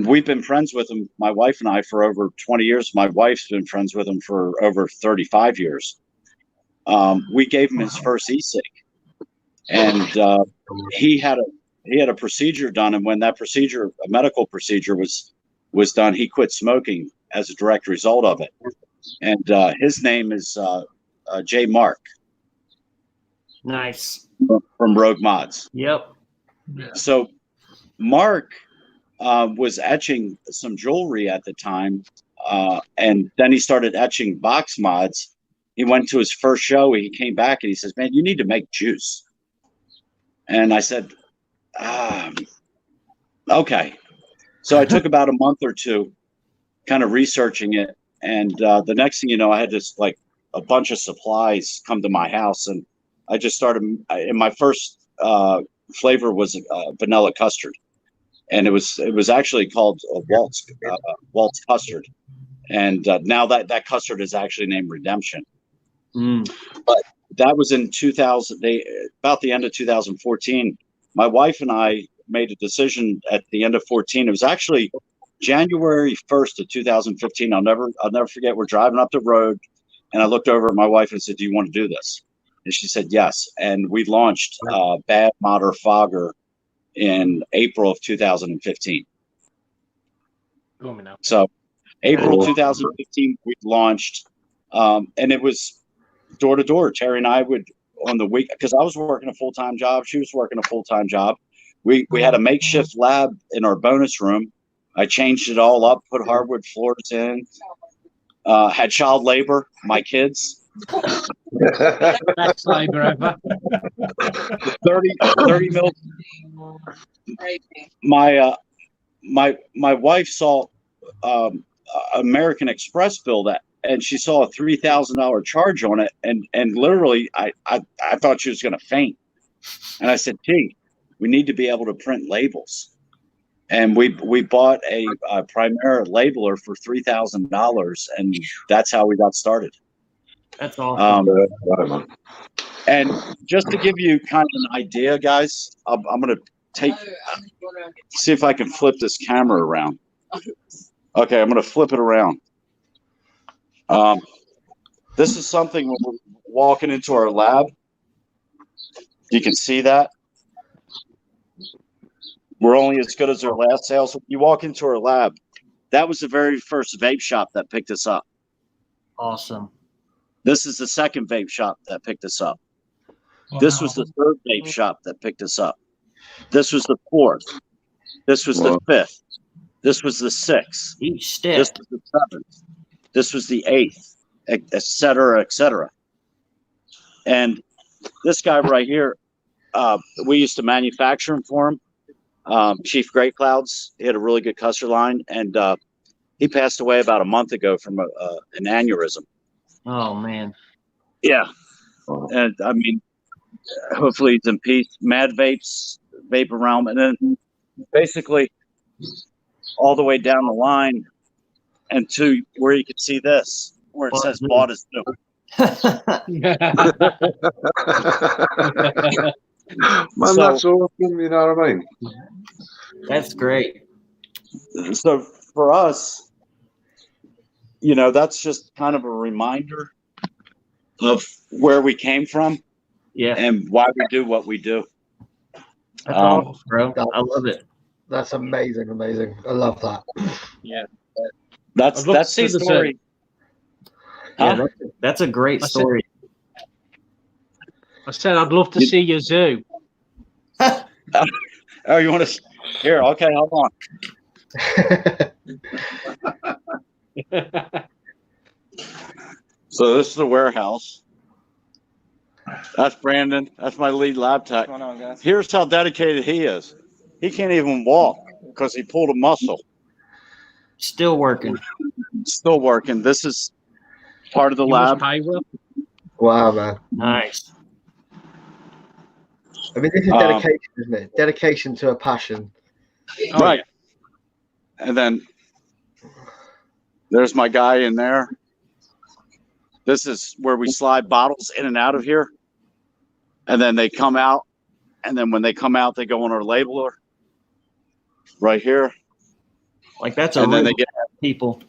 we've been friends with him, my wife and I, for over 20 years. My wife's been friends with him for over 35 years. We gave him his first e-cig, and he had he had a procedure done, and when that procedure, a medical procedure, was done, he quit smoking as a direct result of it. And his name is J. Mark Nice. from Rogue Mods. Yep. Yeah. So Mark was etching some jewelry at the time, and then he started etching box mods. He went to his first show. He came back and he says, "Man, you need to make juice." And I said, "Okay." So I took about a month or two, kind of researching it, and the next thing you know, I had just like a bunch of supplies come to my house, and I just started. And my first flavor was vanilla custard, and it was actually called Waltz custard, and now that custard is actually named Redemption. But that was in 2000. About the end of 2014. My wife and I made a decision at the end of 14. It was actually January 1st of 2015. I'll never forget. We're driving up the road, and I looked over at my wife and said, "Do you want to do this?" And she said yes. And we launched Bad Moder Fogger in April of 2015. So April 2015, we launched, and it was door to door. Terry and I would, on the week, because I was working a full-time job, she was working a full-time job. We had a makeshift lab in our bonus room. I changed it all up, put hardwood floors in, had child labor, my kids. Best labor ever. 30 mil. My wife saw American Express bill that, and she saw a $3,000 charge on it, and literally I thought she was going to faint. And I said, "Gee, we need to be able to print labels." And we bought a Primera labeler for $3,000, and that's how we got started. That's awesome. And just to give you kind of an idea, guys, I'm going to see if I can flip this camera around. Okay, I'm going to flip it around. This is something when we're walking into our lab. You can see that. We're only as good as our last sales. You walk into our lab. That was the very first vape shop that picked us up. Awesome. This is the second vape shop that picked us up. Wow. This was the third vape shop that picked us up. This was the fourth. This was the fifth. This was the sixth. Each step. This was the seventh. This was the eighth, et cetera, et cetera. And this guy right here, we used to manufacture him for him. Chief Great Clouds. He had a really good custard line, and he passed away about a month ago from an aneurysm. Oh man. Yeah, and I mean, hopefully he's in peace. Mad Vapes, Vapor Realm, and then basically all the way down the line, and to where you can see this, where it says "Bought is new." Man, that's awesome. You know what I mean? That's great. So for us, you know, that's just kind of a reminder of where we came from, and why we do what we do. That's awesome, bro. I love it. That's amazing, amazing. I love that. Yeah, that's the story. Yeah, that's a great story. I said I'd love to see your zoo. Oh, you want to? Here, okay, hold on. So this is the warehouse. That's Brandon. That's my lead lab tech. What's going on, guys? Here's how dedicated he is. He can't even walk because he pulled a muscle. Still working. Still working. This is part of the lab. Wow, man. Nice. I mean, this is dedication, isn't it? Dedication to a passion. Right. And then there's my guy in there. This is where we slide bottles in and out of here. And then they come out. And then when they come out, they go on our labeler right here. Like that's a and then they get people.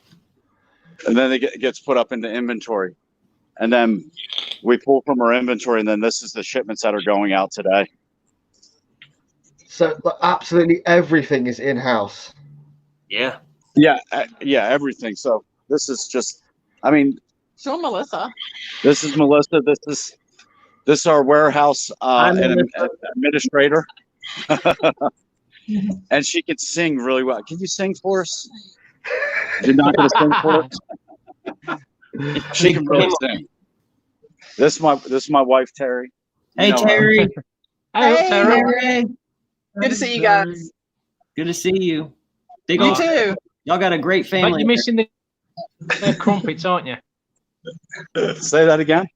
And then it gets put up into inventory. And then we pull from our inventory, and then this is the shipments that are going out today. So absolutely everything is in house. Yeah. Yeah, everything. So this is just, I mean, Show Melissa. this is Melissa. This is our warehouse Hi, and Melissa. administrator, and she can sing really well. Can you sing for us? You're not going to sing for us? She can really sing. This is my wife Terry. You Hey, know her. Terry. Hey, Terry. good to see you guys. Good to see you. Big You old, too. y'all got a great But family. you're missing the crumpets, aren't you? Say that again.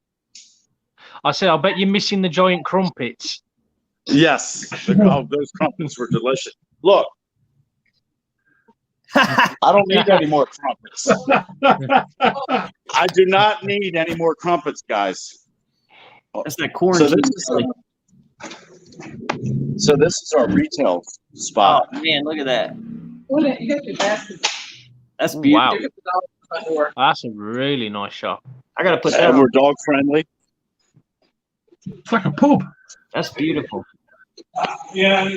I said, I bet you're missing the giant crumpets. Yes. Those crumpets were delicious. Look, I don't need any more crumpets. I do not need any more crumpets, guys. That's that quarantine. So this is our retail spot. Oh man, look at that. You got your basket. That's Ooh, beautiful. wow. That's a really nice shop. I gotta put that And on. we're dog friendly. It's like a pub. That's beautiful. Yeah.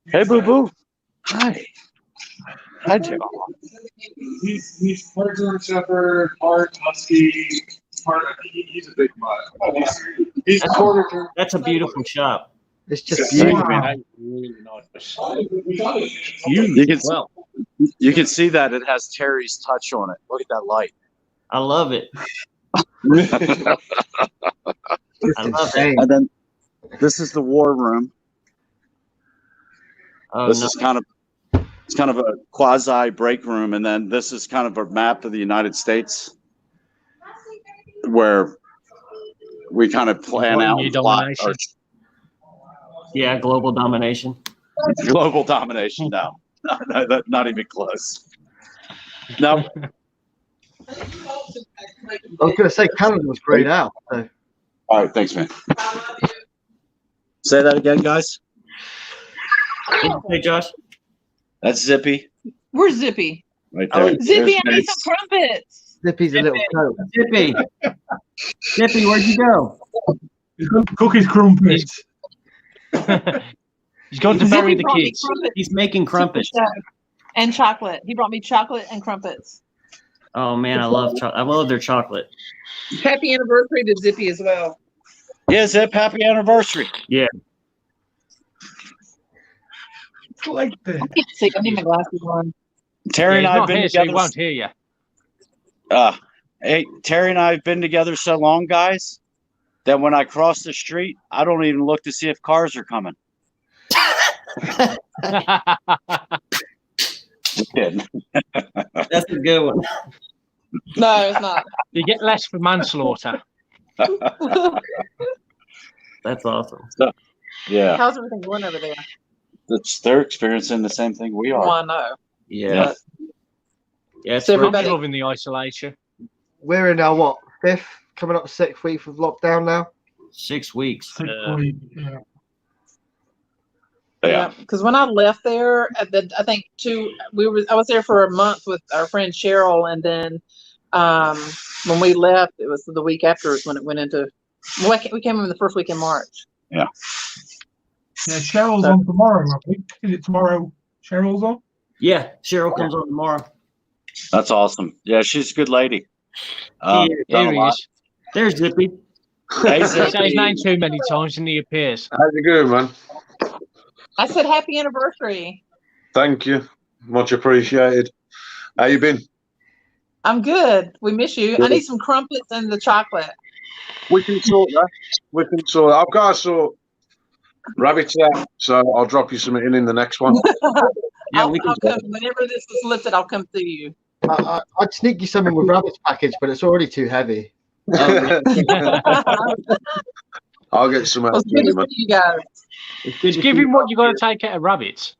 Hey, boo boo. Hi. Hi, Jim. He's part German Shepherd, part Husky, he's a big mutt. He's quarter. That's a beautiful shop. It's just Thank beautiful. you. That's really nice. You can see that it has Terry's touch on it. Look at that light. I love it. It's I love insane. And then this is the war room. Oh This no. is kind of a quasi break room, and then this is kind of a map of the United States where we kind of plan What, out new and plot domination? our Yeah, global domination. global domination. No, not even close. No, I was going to say Canada was grayed out. So. all right, thanks, man. Say that again, guys. Hey, Josh. That's Zippy Where's Zippy? right there. Oh, Zippy, I There's need some crumpets. Zippy's a little coat. Zippy. Zippy, where'd you go? He's got to cook his crumpets. He's gone to bury Zippy the brought me kids. crumpets He's making crumpets. and chocolate. He brought me chocolate and crumpets. Oh man, I love their chocolate. Happy anniversary to Zippy as well. Yeah, Zip, happy anniversary. Yeah. Like this. I can't see. I need my glasses on. Terry and Yeah, I he's have not been here, so he together. won't hear you. Hey, Terry and I have been together so long, guys, that when I cross the street, I don't even look to see if cars are coming. Just kidding. That's a good one. No, it's not. You get less for manslaughter. That's awesome. Yeah, How's everything going over there? they're experiencing the same thing we Oh, are. I know. Yeah. Yeah. It's So I'm everybody- loving the isolation. We're in our what, 5th, coming up 6th week of lockdown now. 6 weeks. Yeah. Yeah. Because when I left there, I think I was there for a month with our friend Cheryl, and then when we left, it was the week after when it went into. Well, we came in the first week in March. Yeah, Cheryl's on tomorrow, I think. Is it tomorrow Cheryl's on? Yeah, Cheryl comes on tomorrow. That's awesome. Yeah, she's a good lady. Here done a Here he lot. is. There's Zippy. Hey, You say his Zippy. name too many times and he appears. How's it going, man? I said happy anniversary. Thank you. Much appreciated. How you been? I'm good. We miss you. I need some crumpets and the chocolate. We can sort that. We can sort. I've got to sort rabbits out, so I'll drop you something in the next one. Yeah, I'll we can. come whenever this is lifted. I'll come see you. I'd sneak you something with rabbit's package, but it's already too heavy. I'll get some out It's to good you, to man. see you guys. It's good to Give see him what you got to take out of rabbits,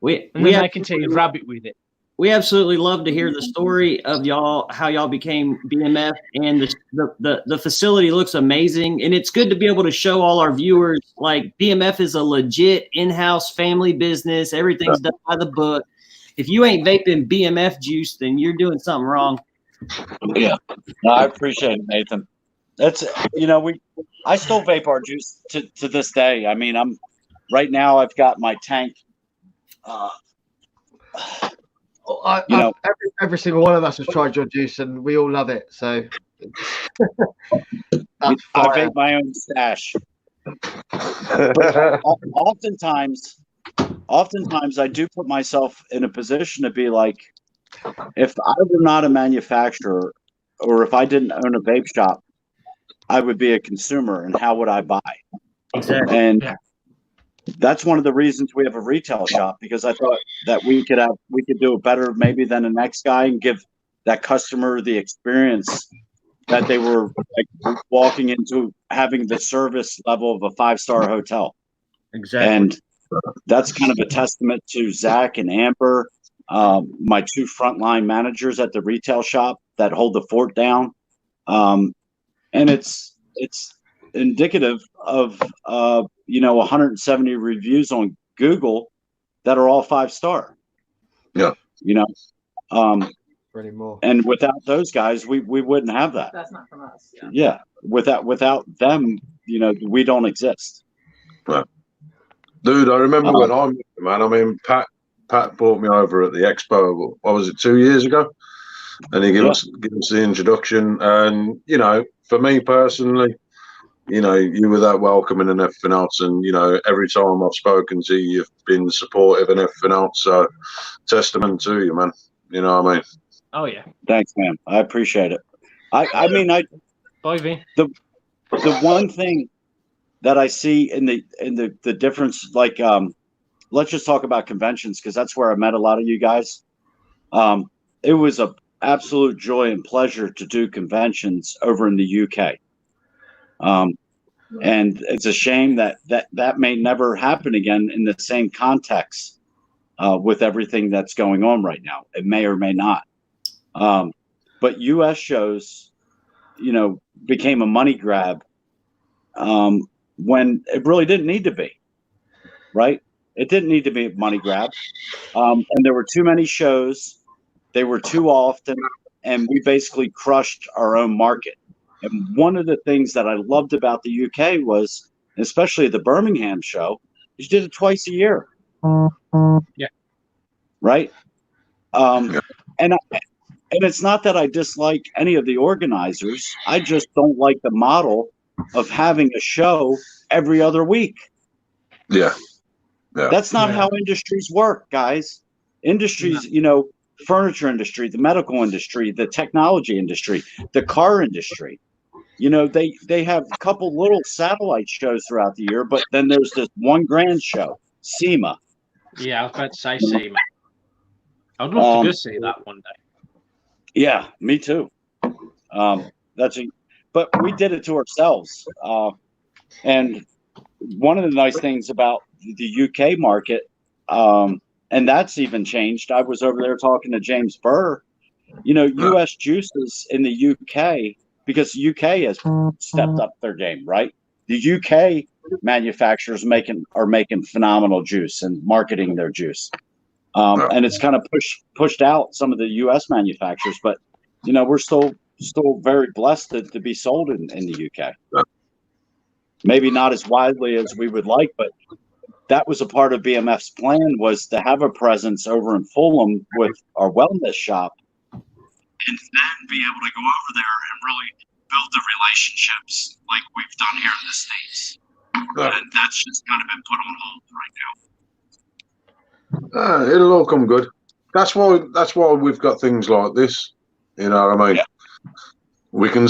we and we then they can take absolutely- a rabbit with it. we absolutely love to hear the story of y'all, how y'all became BMF, and the facility looks amazing, and it's good to be able to show all our viewers like BMF is a legit in-house family business. Everything's done by the book. If you ain't vaping BMF juice, then you're doing something wrong. Yeah, no, I appreciate it, Nathan. That's I still vape our juice to this day. I mean, right now I've got my tank. Every single one of us has tried your juice, and we all love it. So I vape my own stash. Oftentimes, I do put myself in a position to be like, if I were not a manufacturer, or if I didn't own a vape shop, I would be a consumer, and how would I buy? Exactly. And that's one of the reasons we have a retail shop, because I thought that we could do it better maybe than the next guy and give that customer the experience that they were like walking into, having the service level of a 5-star hotel. Exactly. And that's kind of a testament to Zach and Amber, my 2 frontline managers at the retail shop that hold the fort down. And it's indicative of 170 reviews on Google that are all 5-star. Yeah. Anymore. And without those guys, we wouldn't have that. That's not from us. Yeah. Without them, we don't exist. Right. Dude, I remember when I met you, man. I mean, Pat brought me over at the expo. What was it, 2 years ago? And he gave us the introduction. And for me personally, you were that welcoming and everything else. And every time I've spoken to you, you've been supportive and everything else. So, testament to you, man. You know what I mean? Oh yeah. Thanks, man. I appreciate it. Bye, V. The one thing that I see in the difference, like, let's just talk about conventions, because that's where I met a lot of you guys. It was a absolute joy and pleasure to do conventions over in the UK. And it's a shame that may never happen again in the same context with everything that's going on right now. It may or may not. But US shows, became a money grab when it really didn't need to be, right? It didn't need to be a money grab. And there were too many shows. They were too often, and we basically crushed our own market. And one of the things that I loved about the UK was, especially the Birmingham show, you did it twice a year. Yeah. Right? And it's not that I dislike any of the organizers. I just don't like the model of having a show every other week. Yeah. That's not how industries work, guys. Industries, furniture industry, the medical industry, the technology industry, the car industry. They have a couple little satellite shows throughout the year, but then there's this one grand show, SEMA. Yeah, I was about to say SEMA. I'd love to go see that one day. Yeah, me too. But we did it to ourselves. And one of the nice things about the UK market, and that's even changed. I was over there talking to James Burr. US juices in the UK, because the UK has stepped up their game, right? The UK manufacturers are making phenomenal juice and marketing their juice. And it's kind of pushed out some of the U.S. manufacturers, but we're still very blessed to be sold in the UK. Maybe not as widely as we would like, but that was a part of BMF's plan, was to have a presence over in Fulham with our wellness shop, and then be able to go over there and really build the relationships like we've done here in the States. And that's just kind of been put on hold right now. It'll all come good. That's why we've got things like this. You know what I mean? Yeah. We can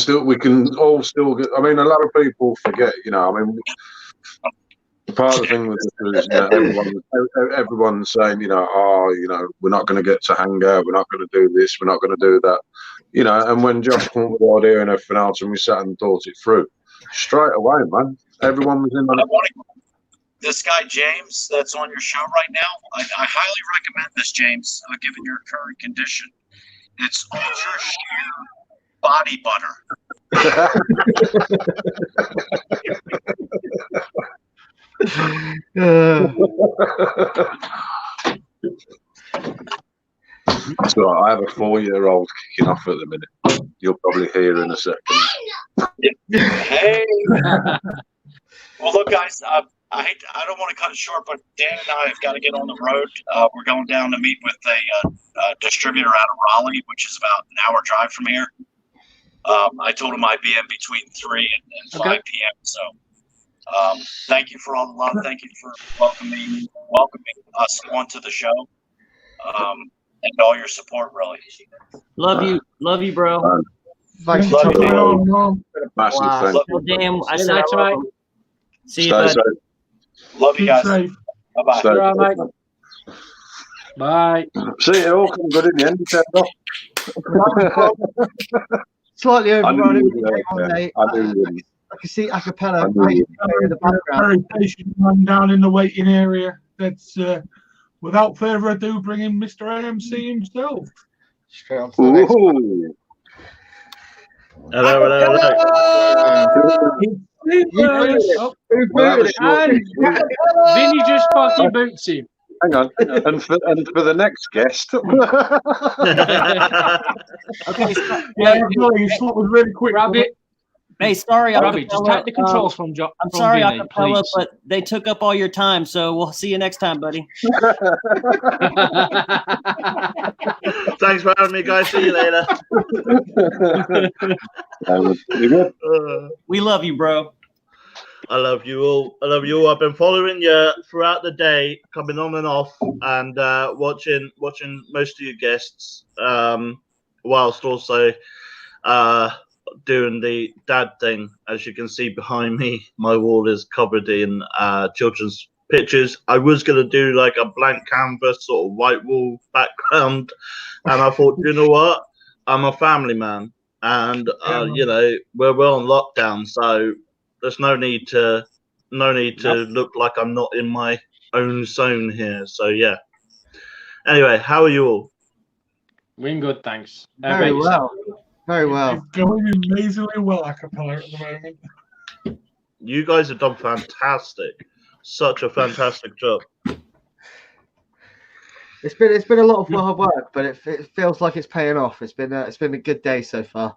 all still get. I mean, a lot of people forget. Part of the thing with this is, everyone's saying, we're not going to get to hang out. We're not going to do this. We're not going to do that. And when Josh came up with the idea and everything else, and we sat and thought it through, straight away, man, everyone was in on it. This guy, James, that's on your show right now, I highly recommend this, James, given your current condition. It's Ultra Sheer Body Butter. So I have a 4-year-old kicking off at the minute. You'll probably hear in a second. Hey. Well, look, guys, I don't want to cut it short, but Dan and I have got to get on the road. We're going down to meet with a distributor out of Raleigh, which is about an hour drive from here. I told him I'd be in between 3 and 5 p.m. So thank you for all the love. Thank you for welcoming us onto the show, and all your support, really. Love you, bro. Thanks for Love coming you. on. Massive Wow. thank Well, you. damn, I See you said I later, love mate. him. See you, Stay bud. safe. Love you Keep guys. safe. Bye bye. Stay You're all safe. right. Bye. See, it all come good in the end. He turned off. Slightly I knew overrunning. you would, yeah. I knew you wouldn't. I can see acapella I knew you in the background. Very patient man down in the waiting area. Let's, without further ado, bring in Mr. AMC himself. Straight on to the next one. Ooh. Hello. You booted it. Oh, Who Well, that booted was it? and Vinny just fucking boots him. Hang on. And for the next guest. Okay, Yeah, you sorted really quick. Rabbit, hey, sorry, Rabbit, just acapella, take the controls from Vinny, I'm sorry, please. acapella, but they took up all your time, so we'll see you next time, buddy. Thanks for having me, guys. See you later. Pretty good. We love you, bro. I love you all. I've been following you throughout the day, coming on and off, and watching most of your guests, whilst also doing the dad thing. As you can see behind me, my wall is covered in children's pictures. I was gonna do like a blank canvas, sort of white wall background, and I thought, you know what? I'm a family man, and you know we're on lockdown, so there's no need to look like I'm not in my own zone here. So yeah. Anyway, how are you all? We're good, thanks. Very well. Very well. It's going amazingly well, acapella, at the moment. You guys have done fantastic. Such a fantastic job. It's been a lot of hard work, but it feels like it's paying off. It's been a good day so far.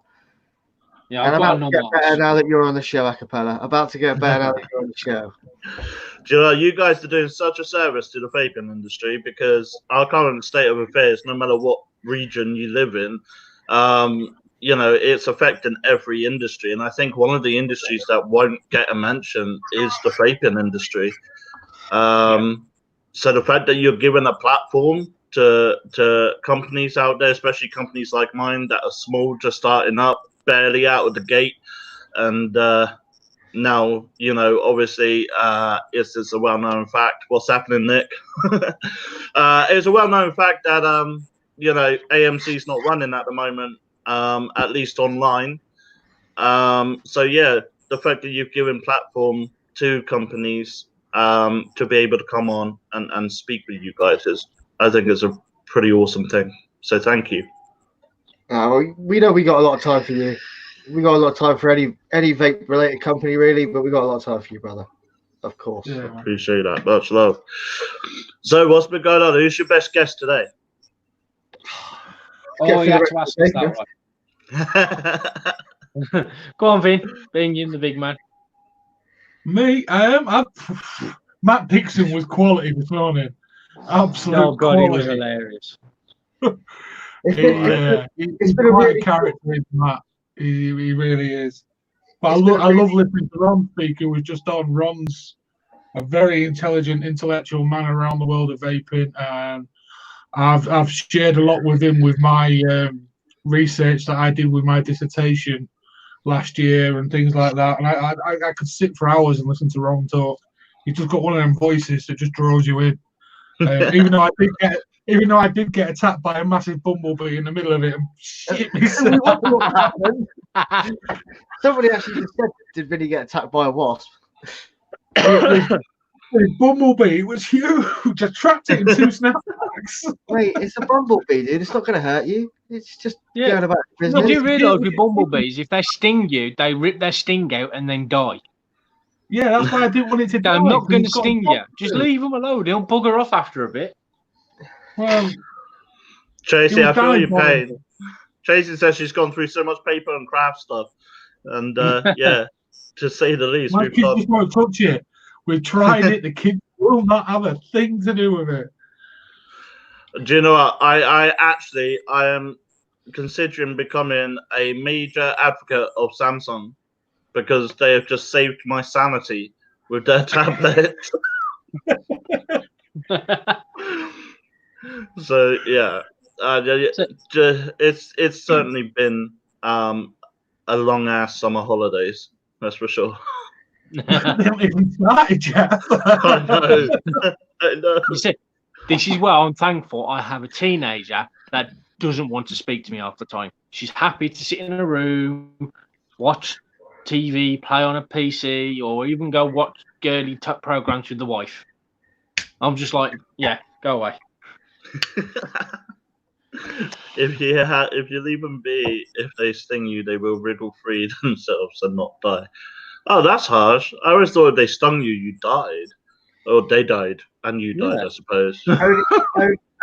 Yeah, And I've got about a to get better number. now that you're on the show, acapella. About to get better now that you're on the show. Do you know, you guys are doing such a service to the vaping industry, because our current state of affairs, no matter what region you live in, you know, it's affecting every industry. And I think one of the industries that won't get a mention is the vaping industry. So the fact that you're giving a platform to companies out there, especially companies like mine that are small, just starting up, barely out of the gate, and now, you know, obviously it's a well-known fact. What's happening, Nick? It's a well-known fact that you know, AMC's not running at the moment, at least online. So yeah, the fact that you've given platform to companies to be able to come on and speak with you guys I think is a pretty awesome thing. So thank you. We know we got a lot of time for you. We got a lot of time for any vape related company really, but we got a lot of time for you, brother. Of course. Yeah. Appreciate that. Much love. So what's been going on? Who's your best guest today? Oh, you had to ask us that one. Go on, Vin. Being in the big man. Me, Matt Dixon was quality this morning. Absolute Oh God, quality. he was hilarious. It's been, He's been a quite really a character, is Matt. He really is. But It's been I a love listening to Ron speak, who was just on. Ron's a very intelligent, intellectual man around the world of vaping, and I've shared a lot with him with my research that I did with my dissertation last year and things like that. And I could sit for hours and listen to Ron talk. He's just got one of them voices that just draws you in. Even though I did get attacked by a massive bumblebee in the middle of it and shit myself. what happened. Somebody actually just said, did Vinny get attacked by a wasp? The bumblebee was huge. I trapped it in 2 snapbacks. Wait, it's a bumblebee, dude. It's not going to hurt you. It's just Yeah. going about business. Did you realise with bumblebees, if they sting you, they rip their sting out and then die? Yeah, that's why I didn't want it to die. They're not going to It's got sting a you. Just leave them alone. They'll bugger off after a bit. Well, Tracy, It I was feel dying your for pain. Tracy says she's gone through so much paper and craft stuff, and yeah, to say the least, my we've kids got. just won't touch it. We've tried it. The kids will not have a thing to do with it. Do you know what? I am considering becoming a major advocate of Samsung because they have just saved my sanity with their tablet. So yeah, it's certainly been a long ass summer holidays. That's for sure. They haven't even started yet. I know. I know. You see, this is where I'm thankful I have a teenager that doesn't want to speak to me half the time. She's happy to sit in a room, watch TV, play on a PC, or even go watch girly programs with the wife. I'm just like, yeah, go away. If you leave them be, if they sting you, they will wriggle free themselves and not die. Oh, that's harsh. I always thought if they stung you, you died, or they died and you died. I suppose.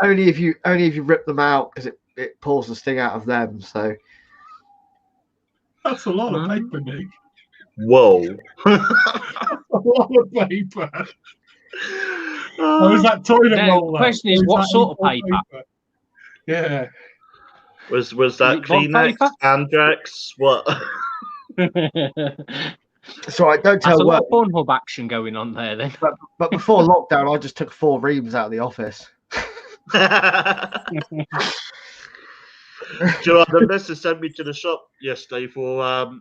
only if you rip them out, because it pulls the sting out of them. So that's a lot of paper, Nick. Whoa. A lot of paper. Was that toilet roller? The question is, what sort of paper? Yeah. Was that Kleenex, Andrex? What? So I don't tell That's a lot work. of Pornhub action going on there then. But before lockdown, I just took 4 reams out of the office. Do you know, the missus sent me to the shop yesterday for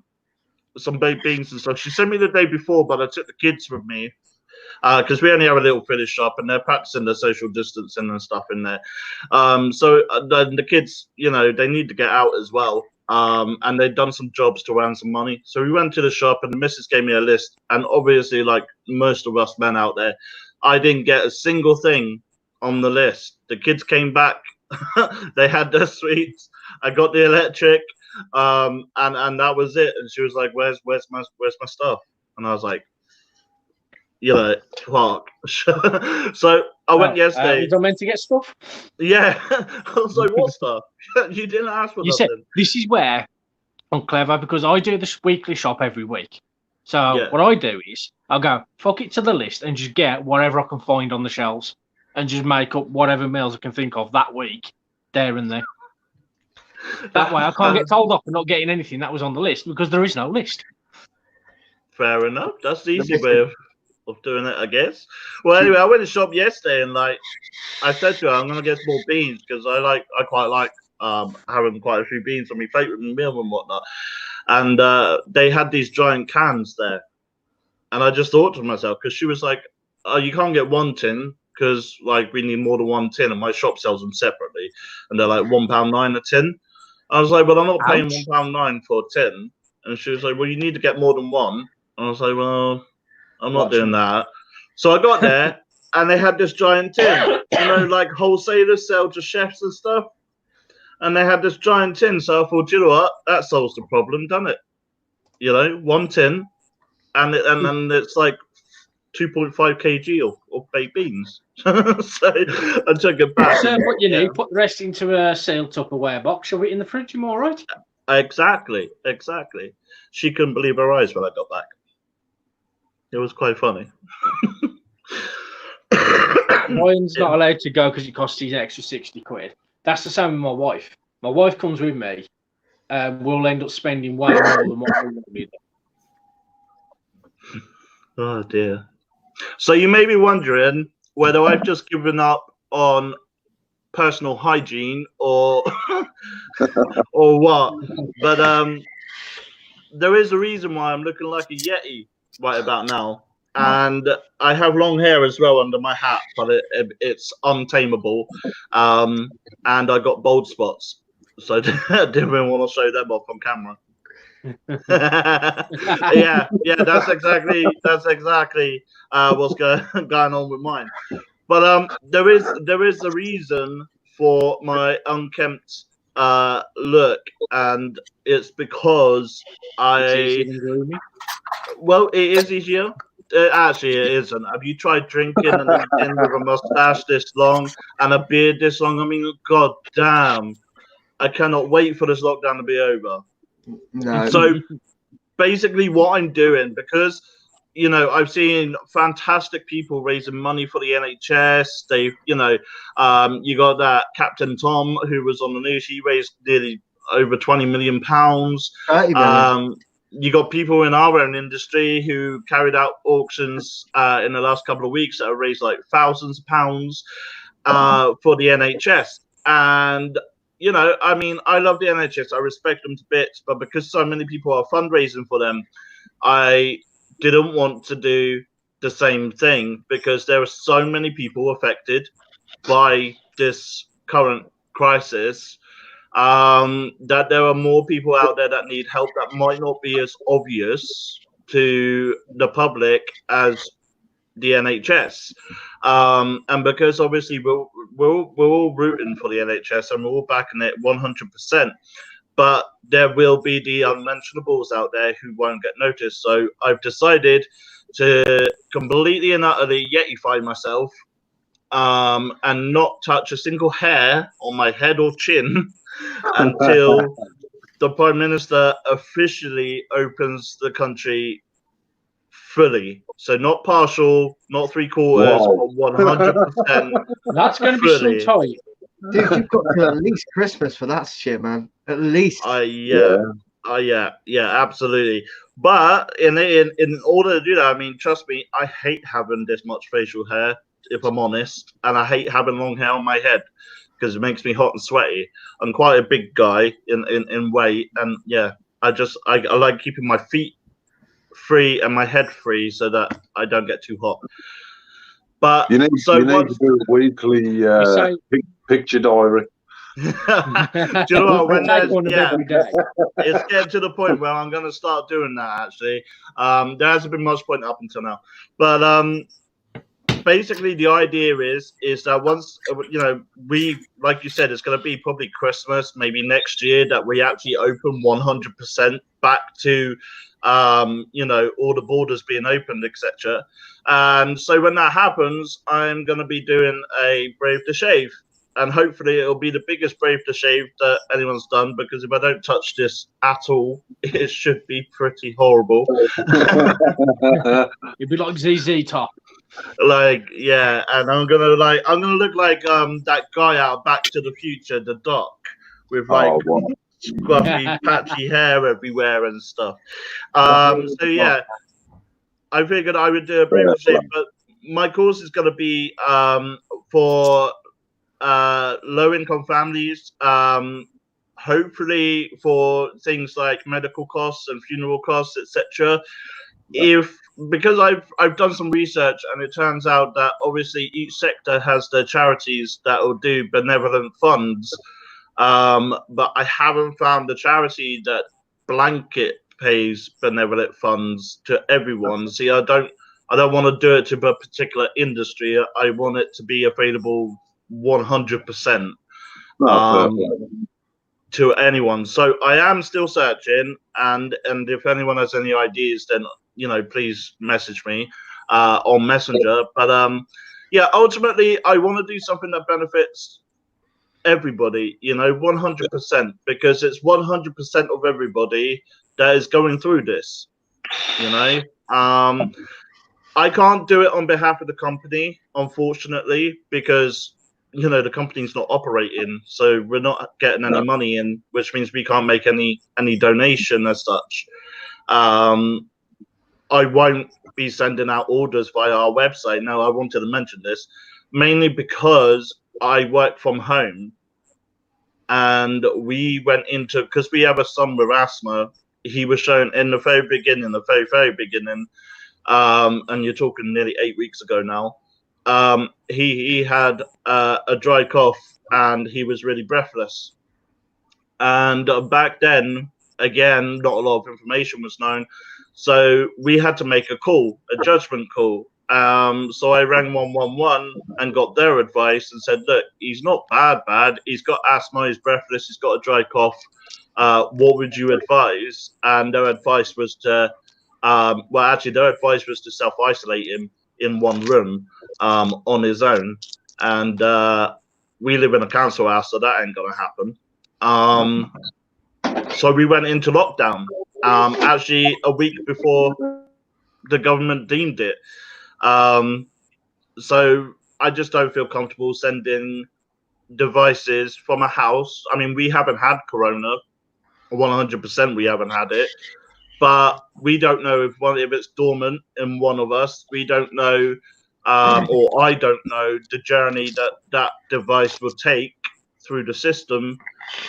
some baked beans and stuff. She sent me the day before, but I took the kids with me because we only have a little finish shop and they're practicing the social distancing and stuff in there. So the kids, you know, they need to get out as well. And they'd done some jobs to earn some money. So we went to the shop and the missus gave me a list. And obviously, like most of us men out there, I didn't get a single thing on the list. The kids came back. They had their sweets. I got the electric. And that was it. And she was like, where's my stuff? And I was like, you know, fuck. So I went yesterday. Was I meant to get stuff? Yeah. I was like, what stuff? You didn't ask for You nothing. said, this is where I'm clever because I do this weekly shop every week. So what I do is I'll go, fuck it to the list and just get whatever I can find on the shelves and just make up whatever meals I can think of that week, there and there. That way I can't get told off for not getting anything that was on the list because there is no list. Fair enough. That's the easy way of doing it, I guess. Well, anyway, I went to shop yesterday and like I said to her, I'm gonna get more beans because I quite like having quite a few beans on my favourite meal and whatnot. And they had these giant cans there, and I just thought to myself because she was like, "Oh, you can't get one tin because like we need more than one tin, and my shop sells them separately, and they're like £1.9 a tin." I was like, "Well, I'm not paying £1.9 for a tin," and she was like, "Well, you need to get more than one." And I was like, "Well, I'm not doing that." So I got there and they had this giant tin, you know, like wholesalers sell to chefs and stuff. And they had this giant tin. So I thought, you know what? That solves the problem, doesn't it? You know, one tin and then it's like 2.5 kg of baked beans. So I took it back. Serve what you need, put the rest into a sealed Tupperware box, shove it in the fridge, you're all right. Exactly. She couldn't believe her eyes when I got back. It was quite funny. Mine's not allowed to go because it costs these extra 60 quid. That's the same with my wife. My wife comes with me. We'll end up spending way more than what we need. Oh dear. So you may be wondering whether I've just given up on personal hygiene or or what. But there is a reason why I'm looking like a Yeti right about now. And I have long hair as well under my hat, but it's untamable. And I got bald spots. So I didn't really want to show them off on camera. yeah, that's exactly what's going on with mine. But there is a reason for my unkempt look, and it's because well, it is easier. Actually, it isn't. Have you tried drinking and eating with a mustache this long and a beard this long? I mean, god damn. I cannot wait for this lockdown to be over. No. So basically what I'm doing, because you know, I've seen fantastic people raising money for the NHS. They've, you know, you got that Captain Tom who was on the news. He raised nearly over £20 million. 30 million. You got people in our own industry who carried out auctions in the last couple of weeks that have raised like thousands of pounds for the NHS. And, you know, I mean, I love the NHS. I respect them to bits. But because so many people are fundraising for them, I didn't want to do the same thing because there are so many people affected by this current crisis that there are more people out there that need help that might not be as obvious to the public as the NHS. And because obviously we're all rooting for the NHS and we're all backing it 100%. But there will be the unmentionables out there who won't get noticed. So I've decided to completely and utterly Yetify myself and not touch a single hair on my head or chin until the Prime Minister officially opens the country fully. So not partial, not 3/4, but 100%. That's going to be some tight. Dude, you've got to at least Christmas for that shit, man. At least. Yeah, absolutely. But in order to do that, I mean, trust me, I hate having this much facial hair, if I'm honest, and I hate having long hair on my head because it makes me hot and sweaty. I'm quite a big guy in weight, and yeah, I like keeping my feet free and my head free so that I don't get too hot. But you need to do a weekly picture diary. Do you know what? It's getting to the point where I'm going to start doing that. Actually, there hasn't been much point up until now, but basically the idea is that once we, like you said, it's going to be probably Christmas, maybe next year, that we actually open 100% back to all the borders being opened, etc. And so when that happens, I'm going to be doing a Brave to Shave. And hopefully it'll be the biggest Brave to Shave that anyone's done, because if I don't touch this at all, it should be pretty horrible. It'd be like ZZ Top. Like, yeah, and I'm gonna look like that guy out of Back to the Future, the Doc, with like scruffy, patchy hair everywhere and stuff. So yeah, I figured I would do a Brave to Shave, but my course is gonna be for low-income families, hopefully for things like medical costs and funeral costs, etc. Because I've done some research, and it turns out that obviously each sector has their charities that will do benevolent funds, but I haven't found the charity that blanket pays benevolent funds to everyone. See, I don't want to do it to a particular industry. I want it to be available 100% to anyone. So I am still searching, and if anyone has any ideas, then please message me on Messenger. But yeah, ultimately I want to do something that benefits everybody, 100%, because it's 100% of everybody that is going through this. I can't do it on behalf of the company, unfortunately, because the company's not operating, so we're not getting any money in, which means we can't make any donation as such. I won't be sending out orders via our website. Now, I wanted to mention this mainly because I work from home, and we went into, because we have a son with asthma. He was shown in the very beginning, and you're talking nearly 8 weeks ago now. He had a dry cough, and he was really breathless. And back then, again, not a lot of information was known, so we had to make a judgment call. So I rang 111 and got their advice and said, look, he's not bad. He's got asthma, he's breathless, he's got a dry cough. What would you advise? And their advice was to self-isolate him in one room on his own. And we live in a council house, so that ain't gonna happen. So we went into lockdown. Actually, a week before the government deemed it. So I just don't feel comfortable sending devices from a house. I mean, we haven't had corona, 100% we haven't had it, but we don't know if it's dormant in one of us. We don't know, or I don't know the journey that device will take through the system.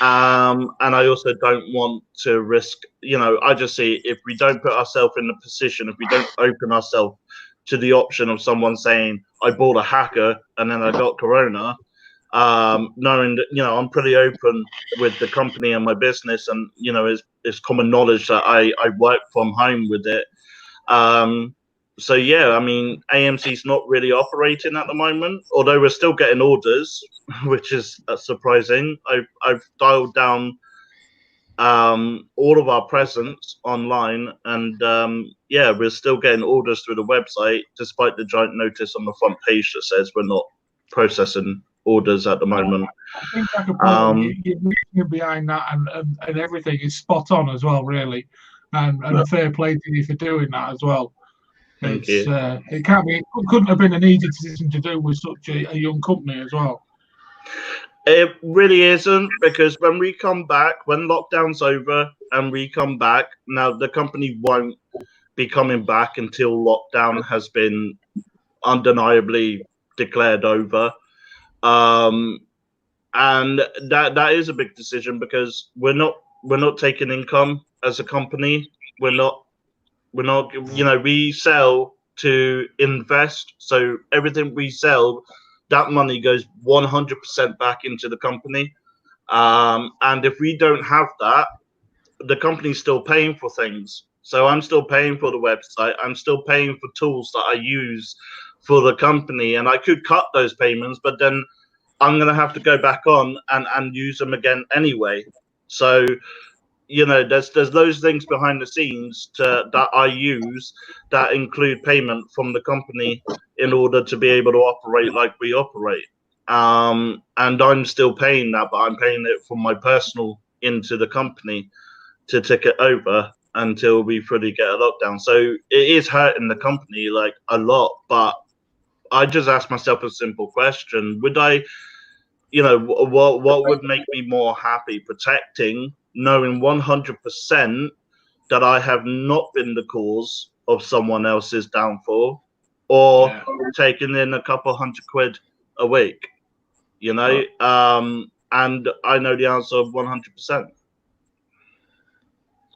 And I also don't want to risk, I just see if we don't put ourselves in the position, if we don't open ourselves to the option of someone saying, I bought a hacker and then I got corona, knowing that, I'm pretty open with the company and my business, and, it's common knowledge that I work from home with it. So yeah, I mean, AMC's not really operating at the moment, although we're still getting orders, which is surprising. I've dialed down all of our presence online, and yeah, we're still getting orders through the website, despite the giant notice on the front page that says we're not processing orders at the moment. I think I could probably your reasoning behind that and everything is spot on as well, really, and fair play to you for doing that as well. Thank you. It couldn't have been an easy decision to do with such a young company as well. It really isn't, because when we come back, when lockdown's over and we come back, now the company won't be coming back until lockdown has been undeniably declared over. And that is a big decision, because we're not taking income as a company. We're not, we sell to invest. So everything we sell, that money goes 100% back into the company. And if we don't have that, the company's still paying for things. So I'm still paying for the website. I'm still paying for tools that I use for the company. And I could cut those payments, but then I'm going to have to go back on and use them again anyway. So, there's those things behind the scenes that I use that include payment from the company in order to be able to operate like we operate. And I'm still paying that, but I'm paying it from my personal into the company to take it over until we fully get a lockdown. So it is hurting the company like a lot, but I just asked myself a simple question. Would I, what would make me more happy? Protecting, knowing 100% that I have not been the cause of someone else's downfall, or taking in a couple £100 a week, and I know the answer of 100%.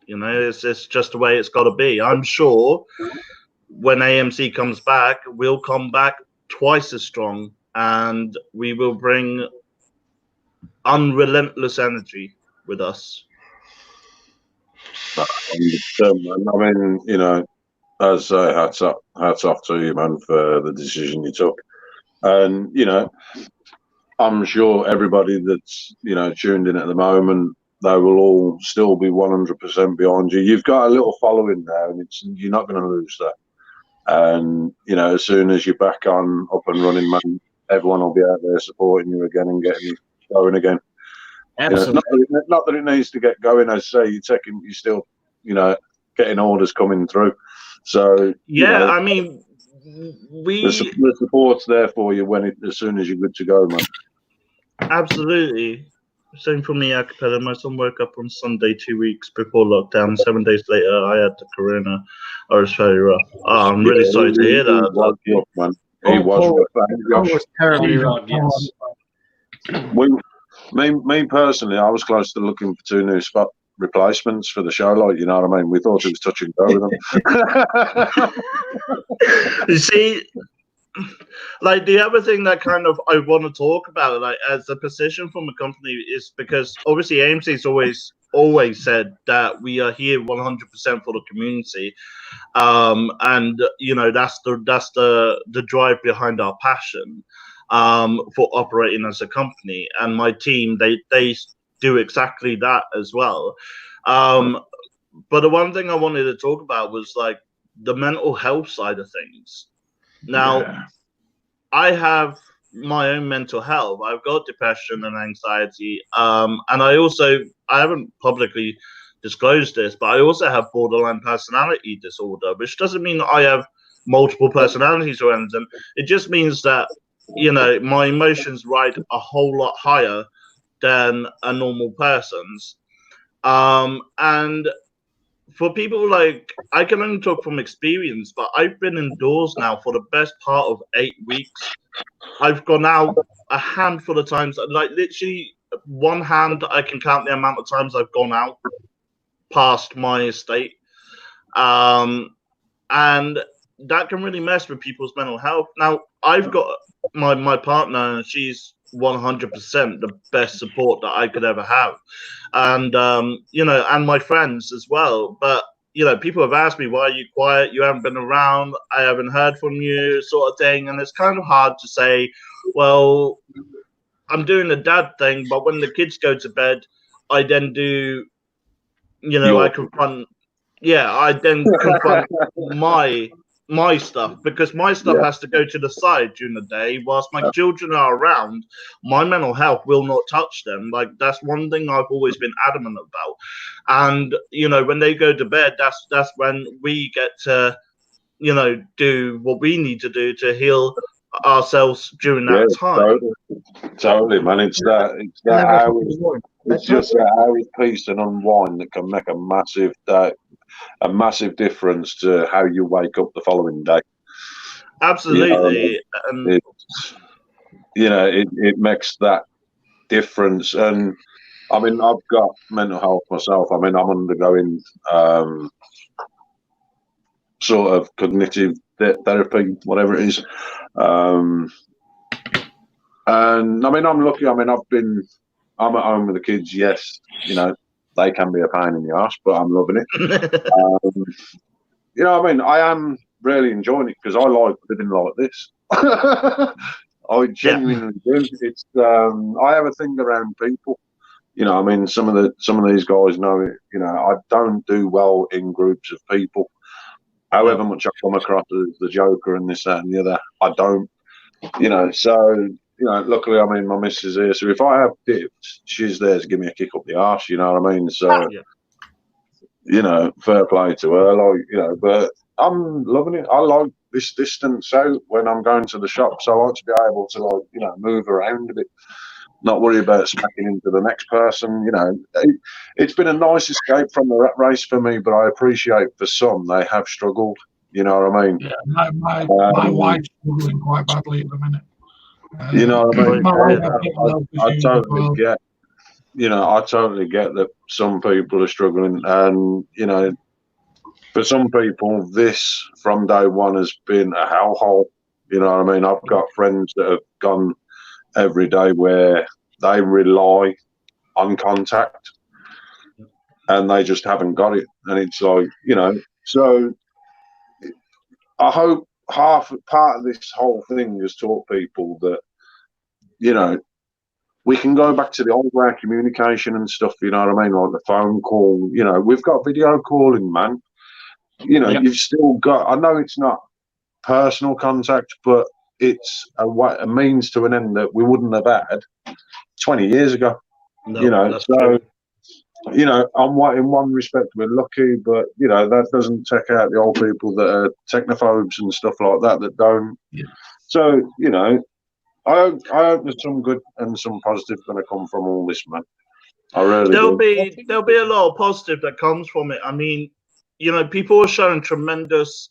It's just the way it's got to be. I'm sure when AMC comes back, we'll come back twice as strong, and we will bring unrelentless energy with us. I mean, as I say, hats off to you, man, for the decision you took. And, I'm sure everybody that's, tuned in at the moment, they will all still be 100% behind you. You've got a little following there, and you're not going to lose that. And, as soon as you're back on, up and running, man, everyone will be out there supporting you again and getting you going again. Absolutely. Not that it needs to get going. As I say, you're still, getting orders coming through. So yeah, I mean, the support's there for you as soon as you're good to go, man. Absolutely. Same for me, Acapella. My son woke up on Sunday 2 weeks before lockdown. 7 days later, I had the corona. I was very rough. Oh, I'm really sorry to hear that. Was rough, man. He was rough. Was terribly rough. Yes. Me personally, I was close to looking for 2 new spot replacements for the show. Like, you know what I mean? We thought it was touch and go with them. You see, like, the other thing that kind of I want to talk about, like, as a position from a company, is because obviously AMC's always said that we are here 100% for the community, and that's the drive behind our passion for operating as a company. And my team, they do exactly that as well. But the one thing I wanted to talk about was like the mental health side of things. Now, I have my own mental health. I've got depression and anxiety, and I haven't publicly disclose this, but I also have borderline personality disorder, which doesn't mean that I have multiple personalities or anything. It just means that, you know, my emotions ride a whole lot higher than a normal person's. And for people like, I can only talk from experience, but I've been indoors now for the best part of 8 weeks. I've gone out a handful of times, like literally one hand I can count the amount of times I've gone out past my estate. And that can really mess with people's mental health. Now, I've got my partner, and she's 100% the best support that I could ever have. And, you know, and my friends as well. But, you know, people have asked me, why are you quiet? You haven't been around. I haven't heard from you, sort of thing. And it's kind of hard to say, well, I'm doing the dad thing, but when the kids go to bed, I then do, you know, I confront my stuff, because my stuff has to go to the side during the day whilst my children are around. My mental health will not touch them. Like, that's one thing I've always been adamant about. And, you know, when they go to bed, that's when we get to, you know, do what we need to do to heal ourselves during that time. Totally, man. It's just that hour's peace and unwind that can make a massive difference to how you wake up the following day. Absolutely. It makes that difference. And I mean, I've got mental health myself. I mean, I'm undergoing sort of cognitive therapy, whatever it is. And I mean, I'm lucky. I mean, I'm at home with the kids. Yes, you know, they can be a pain in the arse, but I'm loving it. You know, I mean, I am really enjoying it because I like living like this. I genuinely do. It's I have a thing around people. You know, I mean, some of these guys know it. You know, I don't do well in groups of people. However much I come across as the joker and this, that, and the other, I don't. You know, so. You know, luckily, I mean, my missus here, so if I have dips, she's there to give me a kick up the arse, you know what I mean? So, you know, fair play to her, like, you know, but I'm loving it. I like this distance out when I'm going to the shops. I like to be able to, like, you know, move around a bit, not worry about smacking into the next person, you know. It's been a nice escape from the rat race for me, but I appreciate for some, they have struggled, you know what I mean? Yeah, my wife's struggling quite badly at the minute. You know what I mean? I totally well. get. You know, I totally get that some people are struggling, and you know, for some people, this from day one has been a hellhole. You know what I mean? I've got friends that have gone every day where they rely on contact, and they just haven't got it, and it's like, you know. So I hope part of this whole thing is taught people that, you know, we can go back to the old way of communication and stuff, you know what I mean? Like the phone call, you know, we've got video calling, man. You know, you've still got, I know it's not personal contact, but it's a means to an end that we wouldn't have had 20 years ago. No, you know, so, true. you know, in one respect, we're lucky, but, you know, that doesn't take out the old people that are technophobes and stuff like that don't. Yeah. So, you know, I hope there's some good and some positive going to come from all this, man. I really There'll do. be a lot of positive that comes from it. I mean, you know, people are showing tremendous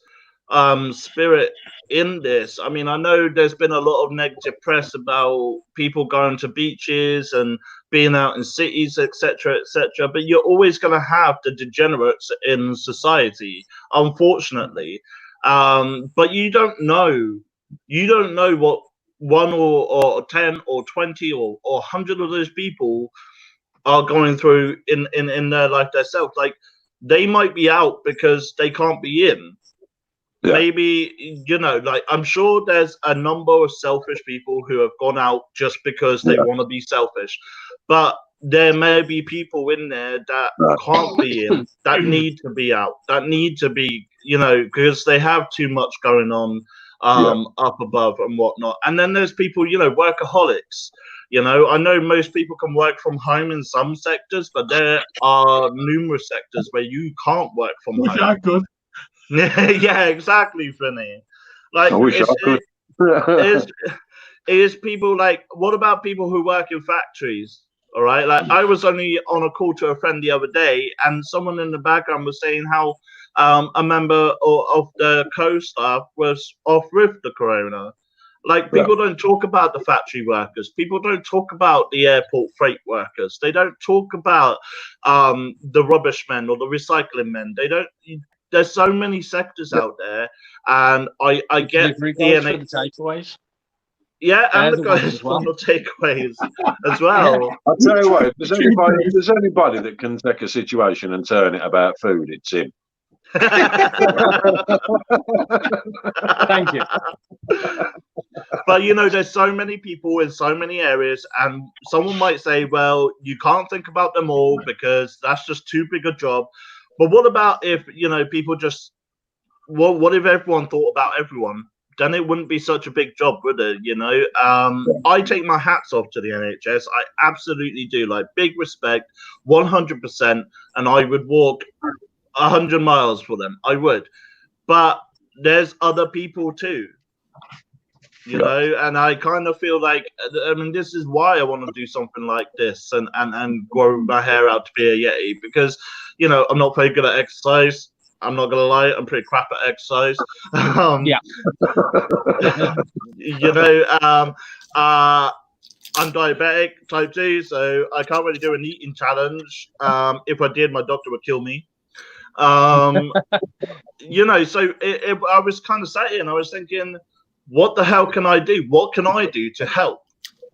spirit in this. I mean, I know there's been a lot of negative press about people going to beaches and being out in cities, etc., etc. But you're always going to have the degenerates in society, unfortunately. But you don't know what one or 10 or 20 or 100 of those people are going through in their life themselves. Like, they might be out because they can't be in. Yeah. Maybe, you know, like, I'm sure there's a number of selfish people who have gone out just because they want to be selfish. But there may be people in there that can't be in, that need to be out, that need to be, you know, because they have too much going on. up above and whatnot. And then there's people, workaholics. I know most people can work from home in some sectors, but there are numerous sectors where you can't work from home. I could. Yeah, exactly, Vinny. Like, I wish I could. is people like, what about people who work in factories? All right. Like, I was only on a call to a friend the other day, and someone in the background was saying how a member of the co-staff was off with the corona. Like, people don't talk about the factory workers. People don't talk about the airport freight workers. They don't talk about the rubbish men or the recycling men. They don't. There's so many sectors out there, and I get the takeaways. Yeah, and the guys from the takeaways as well. I'll tell you what, if there's anybody that can take a situation and turn it about food, it's him. Thank you. But there's so many people in so many areas, and someone might say, well, you can't think about them all because that's just too big a job. But what about if people just what if everyone thought about everyone? Then it wouldn't be such a big job, would it? I take my hats off to the NHS. I absolutely do. Like, big respect, 100%, and I would walk 100 miles for them. I would. But there's other people too, and I kind of feel like, this is why I want to do something like this and grow my hair out to be a Yeti, because, I'm not very good at exercise. I'm not gonna lie, I'm pretty crap at exercise. I'm diabetic, type 2, so I can't really do an eating challenge. If I did, my doctor would kill me. So I was kind of sat here and I was thinking, what the hell can I do? What can I do to help?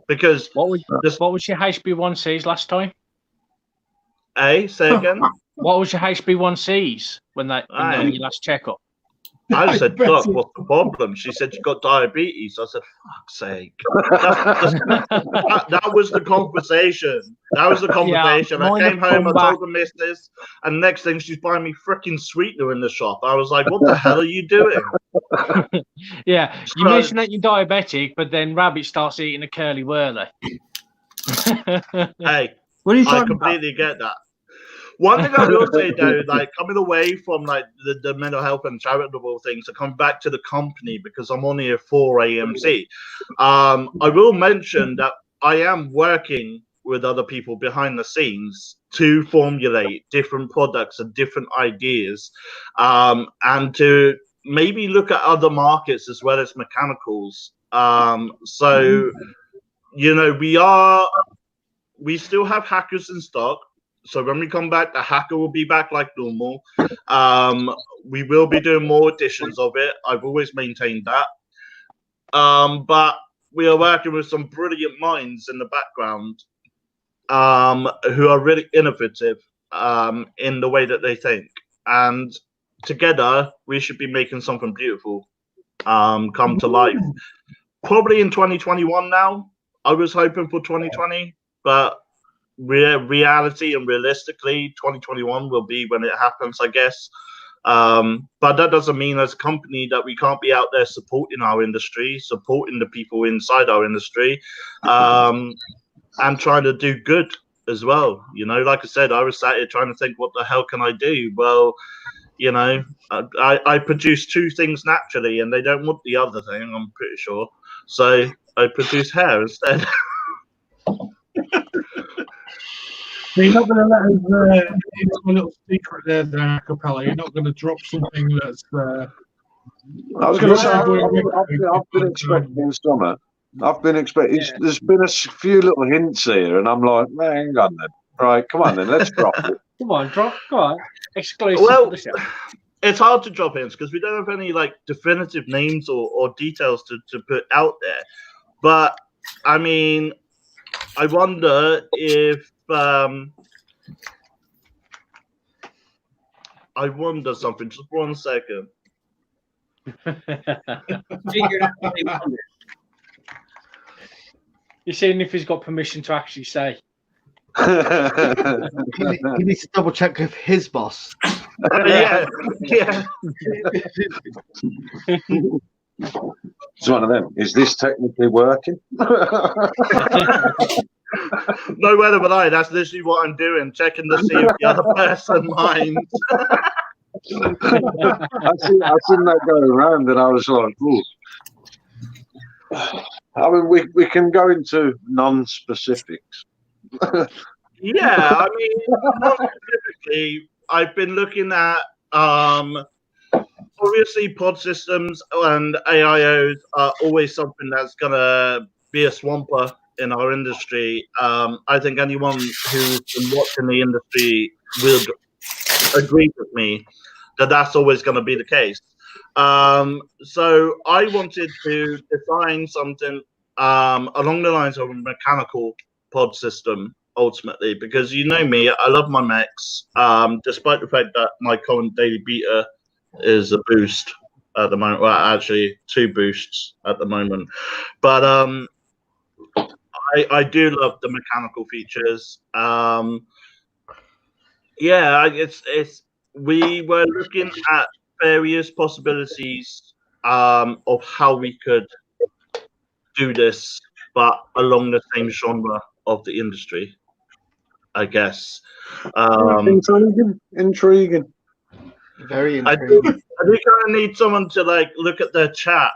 Because what was your HB1Cs last time? Say again. What was your HB1Cs when you last checkup? I said, Doc, what's the problem? She said, you got diabetes. I said, fuck's sake. That was the conversation. That was the conversation. I came home, I told the missus, and next thing she's buying me freaking sweetener in the shop. I was like, what the hell are you doing? Yeah, you mentioned that you're diabetic, but then Rabbit starts eating a curly whirly. Hey, what are you talking I completely get that. One thing I will say though, like, coming away from like the mental health and charitable things, to come back to the company, because I'm on here for AMC. I will mention that I am working with other people behind the scenes to formulate different products and different ideas, and to maybe look at other markets as well as mechanicals. So we still have hackers in stock. So when we come back, the hacker will be back like normal. We will be doing more editions of it. I've always maintained that. But we are working with some brilliant minds in the background, who are really innovative in the way that they think. And together, we should be making something beautiful come to life. Probably in 2021 now. I was hoping for 2020, but reality and realistically 2021 will be when it happens, I guess. But that doesn't mean as a company that we can't be out there supporting our industry, supporting the people inside our industry, and trying to do good as well. Like I said, I was sat here trying to think, what the hell can I do? Well, I produce two things naturally, and they don't want the other thing, I'm pretty sure. So I produce hair instead. So you're not going to let us into a little secret there, Dan Capella. You're not going to drop something that's. I was going to say, I've been expecting summer. I've been expecting. Yeah. There's been a few little hints here, and I'm like, man, hang on then. Right, come on then, let's drop it. Come on. Exclusive for the show. It's hard to drop hints because we don't have any like definitive names or details to put out there. But I mean, I wonder if. I wonder something. Just 1 second. You're seeing if he's got permission to actually say. He needs to double check with his boss. Yeah. It's one of them. Is this technically working? No whether but I. That's literally what I'm doing, checking to see if the other person minds. I seen that going around, and I was like, ooh. I mean, we can go into non-specifics. Yeah, I mean, more specifically, I've been looking at obviously pod systems and AIOs are always something that's gonna be a swamper in our industry. I think anyone who's been watching the industry would agree with me that that's always going to be the case. So I wanted to design something along the lines of a mechanical pod system ultimately, because you know me, I love my mechs, despite the fact that my current daily beta is a boost at the moment. Well, actually 2 boosts at the moment, but I do love the mechanical features. Yeah, it's we were looking at various possibilities of how we could do this, but along the same genre of the industry, I guess. Intriguing. Very I intriguing. do kind of need someone to like look at their chat.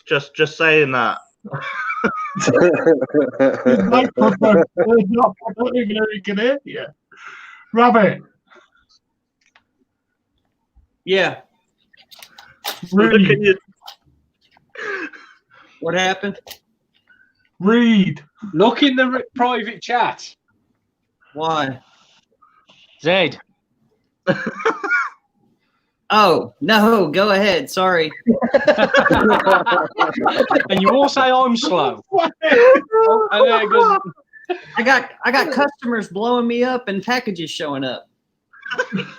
Just saying that. Microphone is not very can hear you. Rabbit. Yeah. Read. What happened? Read. Look in the private chat. Why? Zed. Oh, no, go ahead. Sorry. And you all say I'm slow. And there goes, I got customers blowing me up and packages showing up.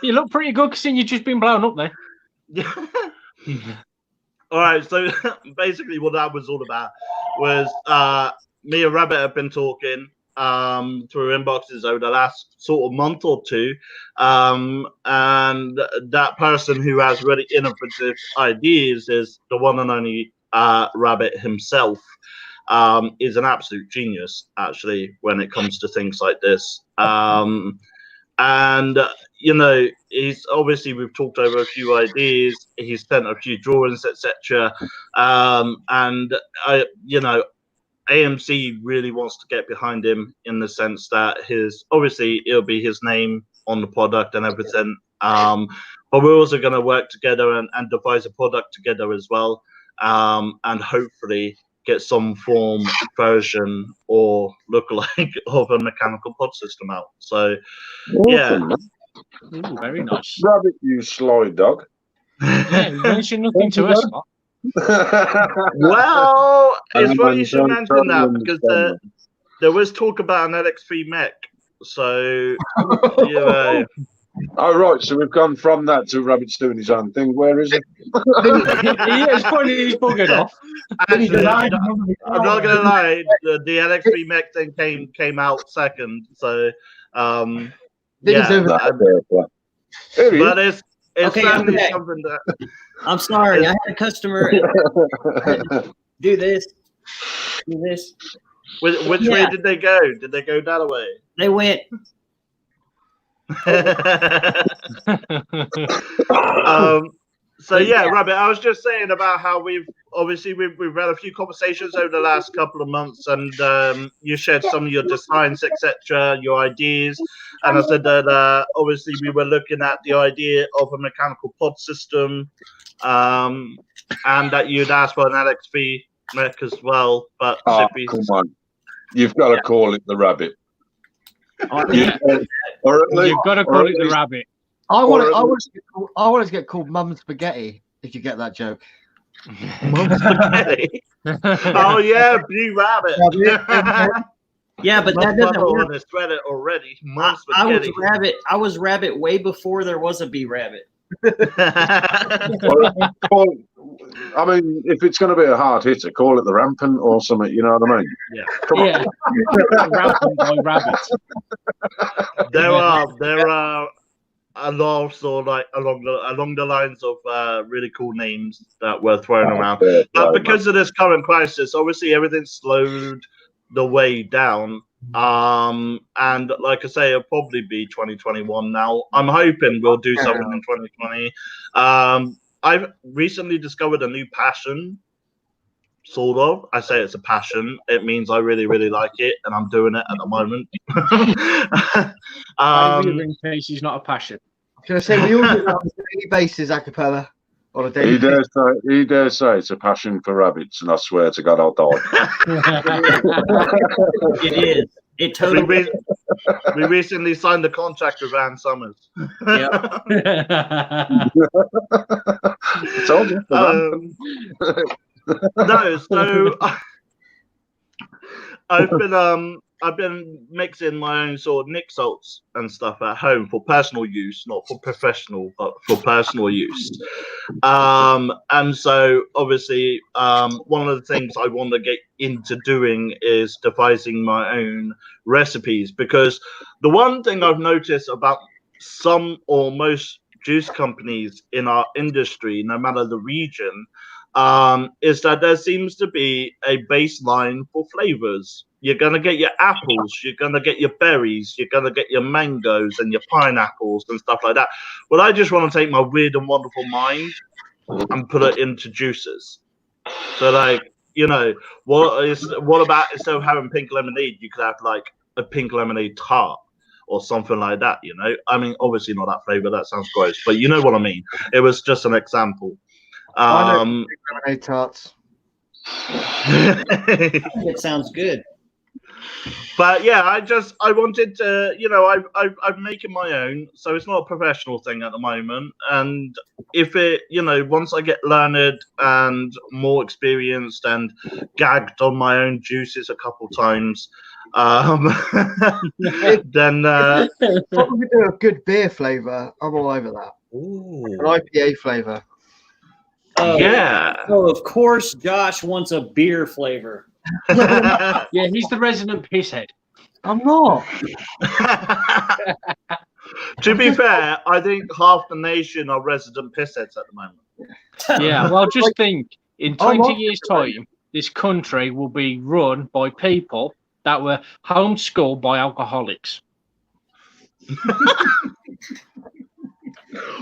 you look pretty good considering you've just been blown up there. All right, so basically what that was all about was me and Rabbit have been talking through inboxes over the last sort of month or two, and that person who has really innovative ideas is the one and only Rabbit himself. Is an absolute genius, actually, when it comes to things like this. And you know, he's obviously, we've talked over a few ideas, he's sent a few drawings, etc. And I, you know, AMC really wants to get behind him in the sense that obviously it'll be his name on the product and everything. But we're also going to work together and devise a product together as well, and hopefully get some form, version, or lookalike of a mechanical pod system out. So, Awesome, yeah. Ooh, very nice. Rabbit, you sly dog. Yeah, you mentioned nothing to us. Well, it's funny you should mention that, because there was talk about an LX3 mech. So, you know. Oh, right. So we've gone from that to Rabbit's doing his own thing. Where is it? It's funny he's buggered off. Actually, I'm not going to lie. The LX3 mech thing came out second. So, yeah. But it's Okay, certainly okay. something that... I'm sorry. I had a customer do this. Which way did they go? Did they go that way? They went. So yeah, Rabbit, I was just saying about how we've had a few conversations over the last couple of months, and you shared some of your designs, etc., your ideas, and I said that obviously we were looking at the idea of a mechanical pod system, and that you'd asked for an LX3 mech as well. But come on, you've got to call it the Rabbit. Or at least, You've got to call it the Rabbit. I want to get called Mum Spaghetti, if you get that joke. Mum Spaghetti. Oh yeah, Blue Rabbit. Yeah, but that doesn't work. On this Reddit already. I was Rabbit way before there was a B Rabbit. Well, I mean, if it's going to be a hard hitter, call it the Rampant or something. You know what I mean? Yeah. Come on. Rampant by Rabbit. There are and also like along the lines of really cool names that were thrown around. But because of this current crisis, obviously everything's slowed the way down. And like I say, it'll probably be 2021 now. I'm hoping we'll do something in 2020. I've recently discovered a new passion. Sort of. I say it's a passion. It means I really, really like it, and I'm doing it at the moment. In case he's not a passion. I was going to say, we all do that on a daily basis, a cappella. On a daily basis. He dares say it's a passion for rabbits, and I swear to God, I'll die. It is. It totally. We recently signed a contract with Ann Summers. Yep. I told you. No, so I've been mixing my own sort of Nick salts and stuff at home for personal use, not for professional, but for personal use. And so obviously one of the things I want to get into doing is devising my own recipes, because the one thing I've noticed about some or most juice companies in our industry, no matter the region, is that there seems to be a baseline for flavors. You're going to get your apples, you're going to get your berries, you're going to get your mangoes and your pineapples and stuff like that. Well, I just want to take my weird and wonderful mind and put it into juices. So, like, you know, what about instead of having pink lemonade, you could have like a pink lemonade tart or something like that, you know? I mean, obviously not that flavor, that sounds gross, but you know what I mean. It was just an example. Lemonade tarts. It sounds good. But yeah, I wanted to, you know, I'm making my own, so it's not a professional thing at the moment. And if it, you know, once I get learned and more experienced and gagged on my own juices a couple times, then probably do a good beer flavor. I'm all over that. Ooh. An IPA flavor. Oh, yeah. So of course Josh wants a beer flavor. Yeah, he's the resident pisshead. I'm not. To be fair, I think half the nation are resident pissheads at the moment. Yeah, well, just think, in 20 years' time, this country will be run by people that were homeschooled by alcoholics.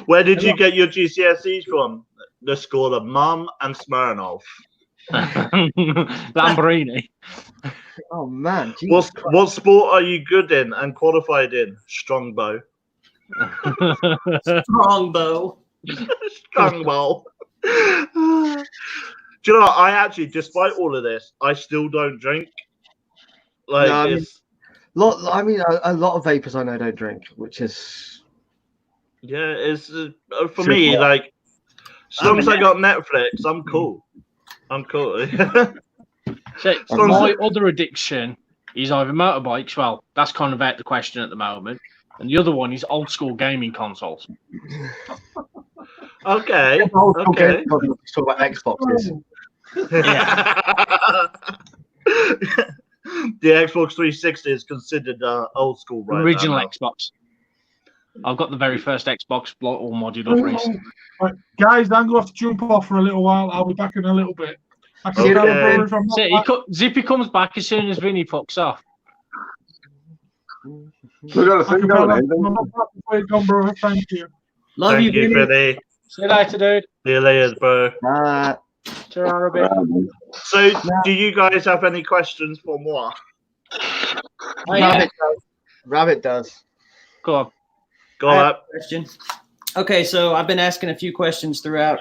Where did you get your GCSEs from? The school of Mum and Smirnoff. Lamborghini. Oh man. What sport are you good in and qualified in? Strongbow. Strongbow. Strongbow. Do you know what? I actually, despite all of this, I still don't drink. Like, No, it's I mean, a lot of vapors I know don't drink, which is yeah, it's for me like as long as I got Netflix, I'm cool. I'm cool. So my other addiction is either motorbikes. Well, that's kind of out the question at the moment, and the other one is old school gaming consoles. Okay. Okay. Let's talk about Xboxes. The Xbox 360 is considered old school, right? Original Xbox. I've got the very first Xbox, all modded up recently. Right, guys, I'm going to have to jump off for a little while. I'll be back in a little bit. Zippy comes back as soon as Vinny fucks off. We've got a thing going on. Thank you. Love Thank you, Vinny. Vinny. See you later, dude. See you later, bro. So, do you guys have any questions for moi? Rabbit does. Go on. Go on. Question. Okay, so I've been asking a few questions throughout.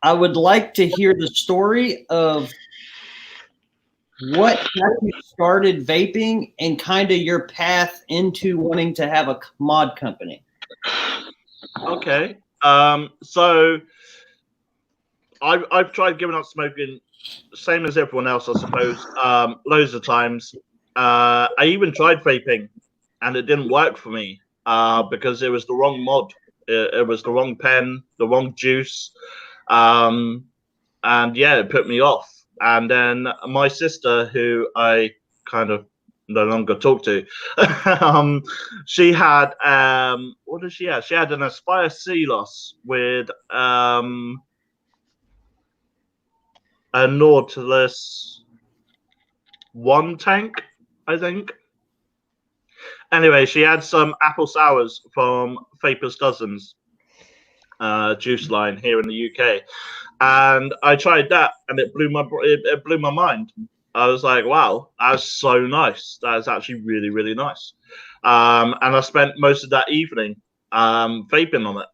I would like to hear the story of what got you started vaping and kind of your path into wanting to have a mod company. Okay. So I've tried giving up smoking, same as everyone else, I suppose, loads of times. I even tried vaping, and it didn't work for me because it was the wrong mod. It was the wrong pen, the wrong juice, and yeah, it put me off. And then my sister, who I kind of no longer talk to. She had what did she have? She had an Aspire Celos with a Nautilus 1 tank, I think. Anyway, she had some apple sours from Vaper's Dozens juice line here in the UK, and I tried that, and it blew my mind. I was like, wow, that's so nice. That is actually really, really nice. And I spent most of that evening vaping on it.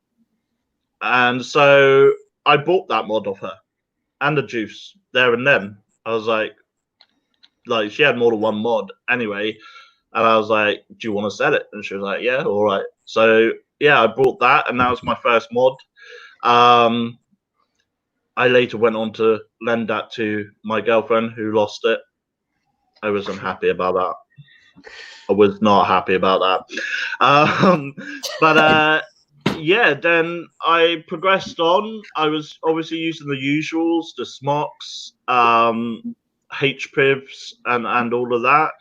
And so I bought that mod of her and the juice there and then. I was like she had more than one mod anyway. And I was like, do you want to sell it? And she was like, yeah, all right. So yeah, I bought that, and that was my first mod. I later went on to lend that to my girlfriend, who lost it. I was unhappy about that. I was not happy about that. But yeah, then I progressed on. I was obviously using the usuals, the smocks, HPIVs, and all of that.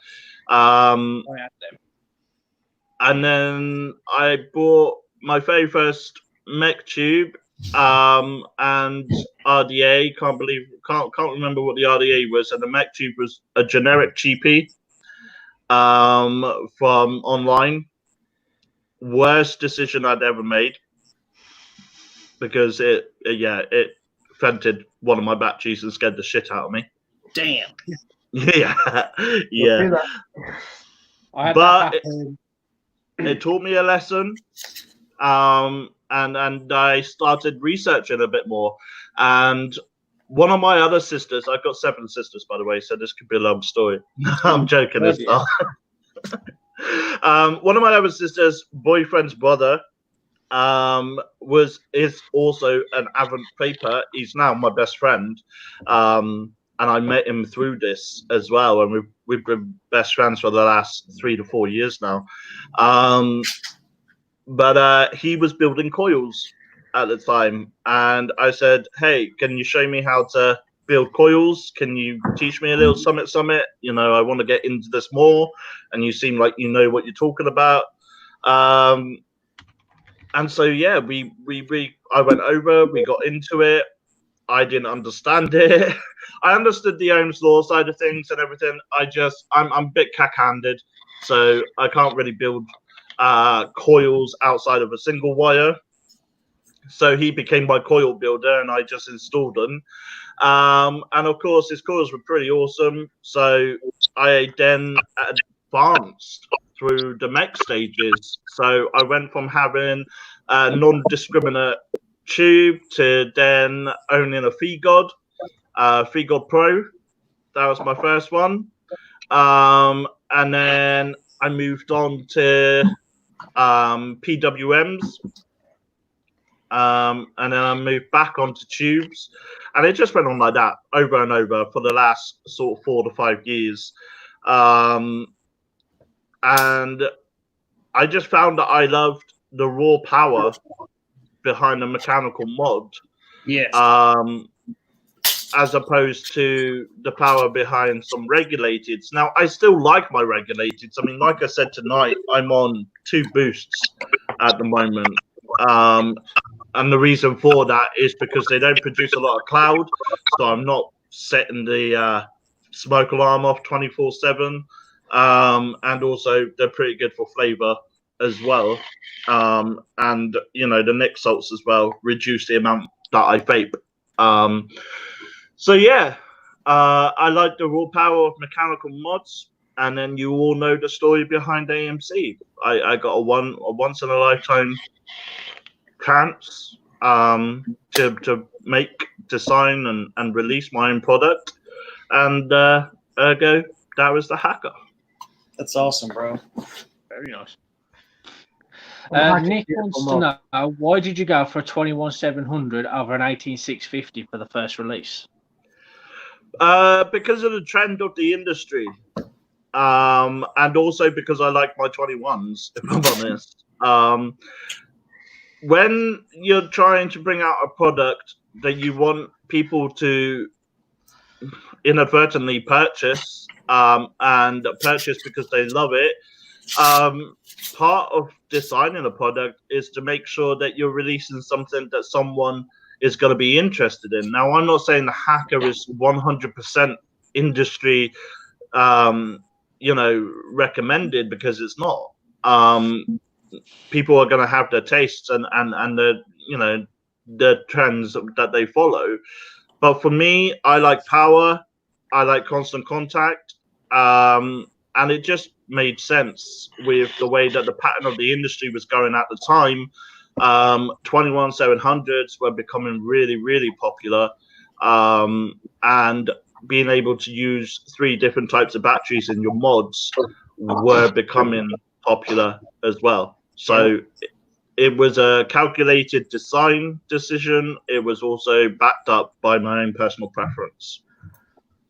And then I bought my very first mech tube and RDA. Can't remember what the RDA was. And the mech tube was a generic cheapie from online. Worst decision I'd ever made, because it vented one of my batteries and scared the shit out of me. Damn. Yeah. But it taught me a lesson. And I started researching a bit more. And one of my other sisters, I've got 7 sisters, by the way, so this could be a long story. I'm joking. It's not. One of my other sisters' boyfriend's brother is also an avid vapor. He's now my best friend. And I met him through this as well. And we've been best friends for the last 3 to 4 years now. But he was building coils at the time, and I said, hey, can you show me how to build coils? Can you teach me a little summit? You know, I want to get into this more, and you seem like you know what you're talking about. And so yeah, I went over, we got into it. I didn't understand it. I understood the Ohm's law side of things and everything. I'm a bit cack-handed, so I can't really build coils outside of a single wire. So he became my coil builder, and I just installed them. And of course, his coils were pretty awesome. So I then advanced through the mech stages. So I went from having a non-discriminate tube to then owning a FeeGod Pro. That was my first one. And then I moved on to PWMs. And then I moved back onto tubes, and it just went on like that over and over for the last sort of 4 to 5 years. And I just found that I loved the raw power behind the mechanical mod. Yes. As opposed to the power behind some regulateds. Now, I still like my regulateds. I mean, like I said tonight, I'm on 2 boosts at the moment. And the reason for that is because they don't produce a lot of cloud, so I'm not setting the smoke alarm off 24/7. And also, they're pretty good for flavor as well. And, you know, the Nick salts as well reduce the amount that I vape. So yeah, I like the raw power of mechanical mods, and then you all know the story behind AMC. I got a once in a lifetime chance to make, design, and release my own product, and ergo that was the hacker. That's awesome, bro. Very nice. Nick wants to know, why did you go for a 21700 over an 18650 for the first release? Because of the trend of the industry, and also because I like my 21s, if I'm honest. When you're trying to bring out a product that you want people to inadvertently purchase and purchase because they love it. Part of designing a product is to make sure that you're releasing something that someone is going to be interested in. Now, I'm not saying the hacker is 100% industry, recommended, because it's not. People are going to have their tastes and the trends that they follow. But for me, I like power. I like constant contact. And it just made sense with the way that the pattern of the industry was going at the time. 21700s were becoming really, really popular. And being able to use 3 different types of batteries in your mods were becoming popular as well. So it was a calculated design decision. It was also backed up by my own personal preference.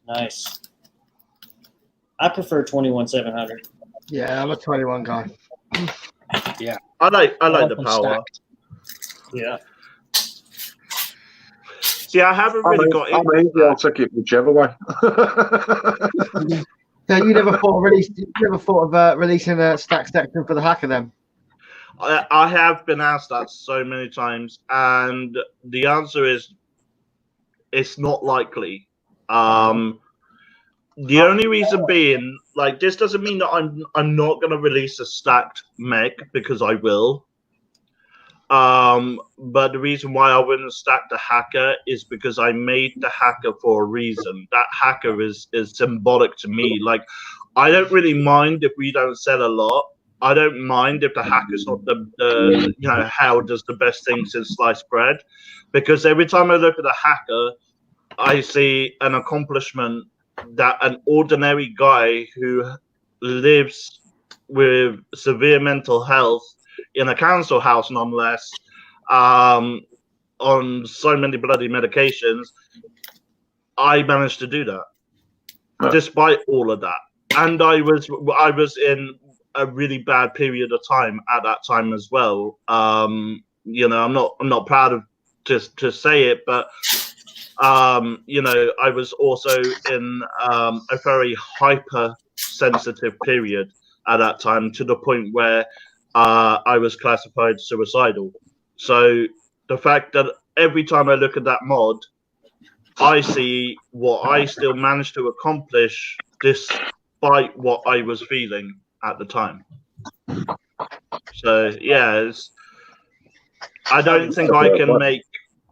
Nice. I prefer 21700. Yeah, I'm a 21 guy. Yeah, I like the them power. stacked. Yeah. See, I haven't really got into easy. I'll take it whichever way. So you never thought of releasing a stack section for the hacker then? I have been asked that so many times, and the answer is it's not likely. The only reason being, like, this doesn't mean that I'm not going to release a stacked mech, because I will. But the reason why I wouldn't stack the hacker is because I made the hacker for a reason. That hacker is symbolic to me. Like, I don't really mind if we don't sell a lot. I don't mind if the hacker's not the how does the best thing since sliced bread, because every time I look at a hacker, I see an accomplishment that an ordinary guy who lives with severe mental health in a council house, nonetheless, on so many bloody medications, I managed to do that despite all of that. And I was in a really bad period of time at that time as well. I'm not proud of to say it, but I was also in a very hypersensitive period at that time, to the point where I was classified suicidal. So the fact that every time I look at that mod, I see what I still managed to accomplish despite what I was feeling at the time. So yeah, I don't think I can make.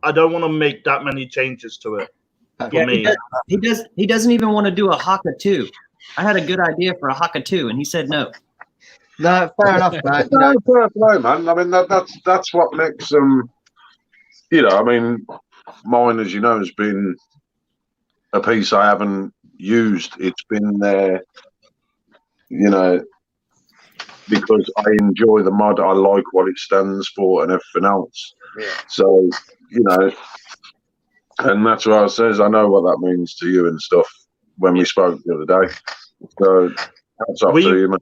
I don't want to make that many changes to it. For me, he doesn't even want to do a Haka 2. I had a good idea for a Haka 2, and he said no. No, fair enough, man. No, fair play, man. I mean, that's what makes them. I mean, mine, as you know, has been a piece I haven't used. It's been there, because I enjoy the mod. I like what it stands for and everything else. Yeah. So, and that's what I says. I know what that means to you and stuff when we spoke the other day. So that's up to you, man.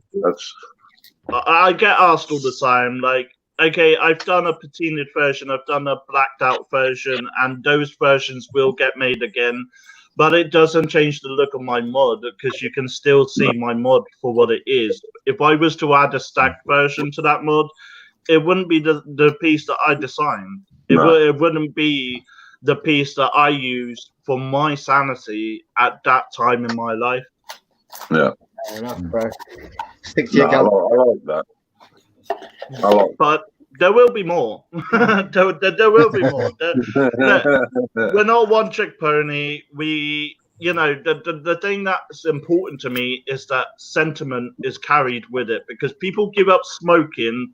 I get asked all the time, like, okay, I've done a patinaed version, I've done a blacked out version, and those versions will get made again. But it doesn't change the look of my mod, because you can still see my mod for what it is. If I was to add a stacked version to that mod, it wouldn't be the piece that I designed. It wouldn't be the piece that I used for my sanity at that time in my life. Yeah. Fair enough, bro. Stick to your gun. I like that. But there will be more. there will be more. We're not one trick pony. The thing that's important to me is that sentiment is carried with it, because people give up smoking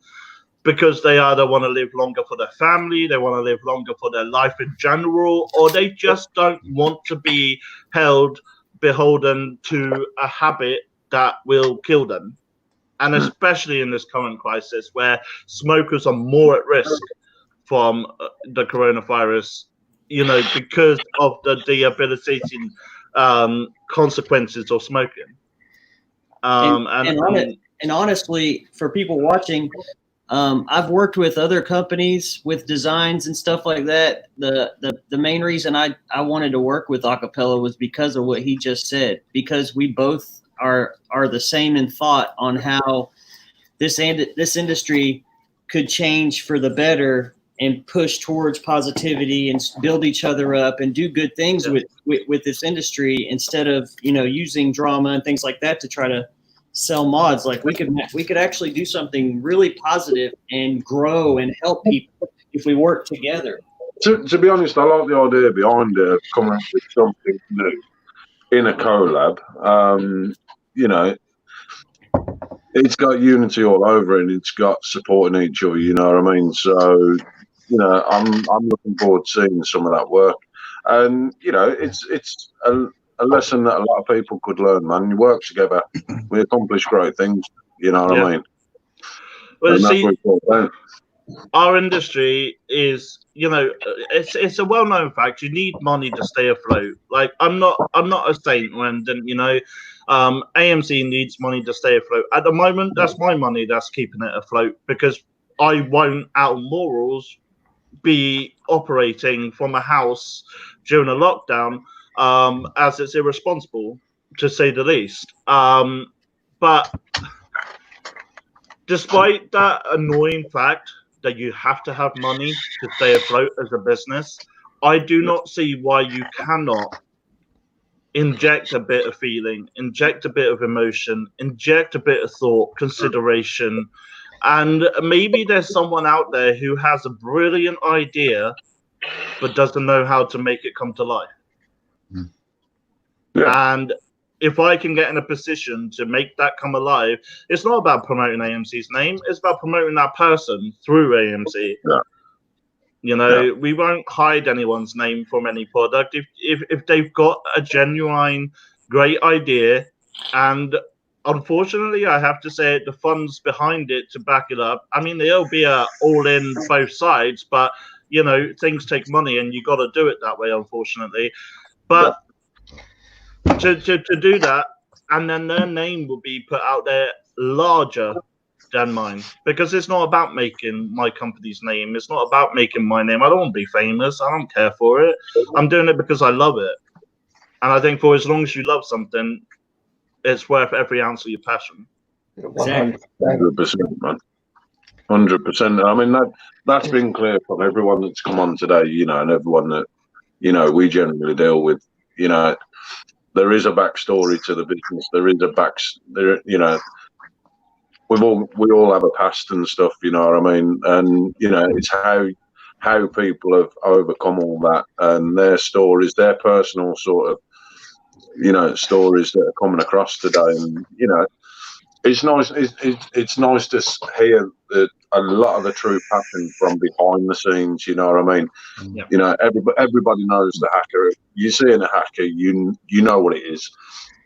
because they either want to live longer for their family, they want to live longer for their life in general, or they just don't want to be held beholden to a habit that will kill them. And especially in this current crisis, where smokers are more at risk from the coronavirus, because of the debilitating consequences of smoking. And honestly, for people watching, I've worked with other companies with designs and stuff like that. The main reason I wanted to work with Acapella was because of what he just said, because we both are the same in thought on how this industry could change for the better and push towards positivity and build each other up and do good things with this industry, instead of, using drama and things like that to try to sell mods. Like we could actually do something really positive and grow and help people if we work together. To be honest, I like the idea behind it, coming up with something new in a collab. It's got unity all over it, and it's got supporting each other. You know what I mean? So, I'm looking forward to seeing some of that work, and it's a lesson that a lot of people could learn. Man, you work together, we accomplish great things. You know what I mean? Well, and see, that's what it's all about. our industry is, it's a well-known fact. You need money to stay afloat. Like I'm not a saint, Rendon. AMC needs money to stay afloat. At the moment, that's my money that's keeping it afloat, because I won't, out of morals, be operating from a house during a lockdown, as it's irresponsible, to say the least. But despite that annoying fact that you have to have money to stay afloat as a business, I do not see why you cannot inject a bit of feeling, inject a bit of emotion, inject a bit of thought, consideration, and maybe there's someone out there who has a brilliant idea but doesn't know how to make it come to life. Yeah. And if I can get in a position to make that come alive, it's not about promoting AMC's name, it's about promoting that person through AMC. Yeah. We won't hide anyone's name from any product. If they've got a genuine great idea, and unfortunately I have to say it, the funds behind it to back it up, I mean, they'll be all in both sides, but things take money and you got to do it that way, unfortunately. But to do that, and then their name will be put out there larger than mine, because it's not about making my company's name. It's not about making my name. I don't want to be famous. I don't care for it. I'm doing it because I love it. And I think for as long as you love something, it's worth every ounce of your passion. 100%, man. 100%. I mean, that's been clear from everyone that's come on today, and everyone that, we generally deal with. There is a backstory to the business. There is we all have a past and stuff, you know what I mean? And, it's how people have overcome all that, and their stories, their personal sort of, stories that are coming across today. And, it's nice. It's nice to hear that a lot of the true passion from behind the scenes. You know what I mean? Yeah. Everybody knows the hacker. You see in a hacker, you know what it is.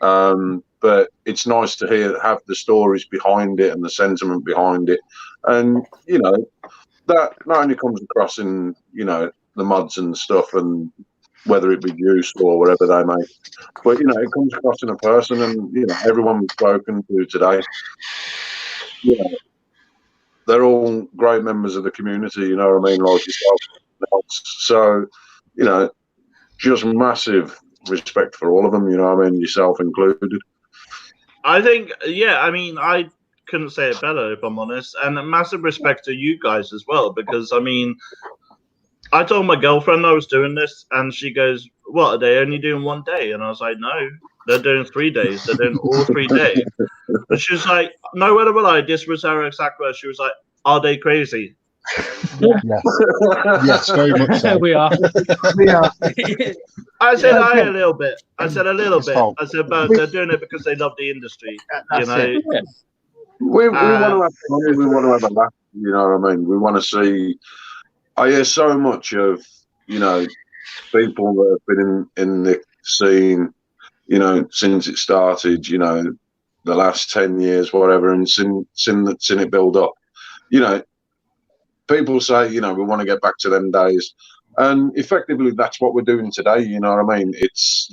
But it's nice to have the stories behind it and the sentiment behind it, and that not only comes across in the mods and stuff, and whether it be juice or whatever they make, but it comes across in a person, and everyone we've spoken to today, they're all great members of the community. You know what I mean, like yourself. So just massive respect for all of them. You know what I mean, yourself included. I think, I couldn't say it better, if I'm honest, and a massive respect to you guys as well, because I told my girlfriend I was doing this, and she goes, "What, are they only doing one day?" And I was like, "No, they're doing 3 days. They're doing all 3 days." And she was like, "No, whether will I?" This was her exact words. She was like, "Are they crazy?" Yes. Yes, very much so. We are. I said, a little bit. I said, a little bit. Fault. I said, but they're doing it because they love the industry. That's it. We want to have fun. We want to have a laugh. You know what I mean? We want to see. I hear so much of people that have been in the scene, since it started. The last 10 years, whatever, and seen it build up. People say, we want to get back to them days. And effectively, that's what we're doing today. You know what I mean? It's,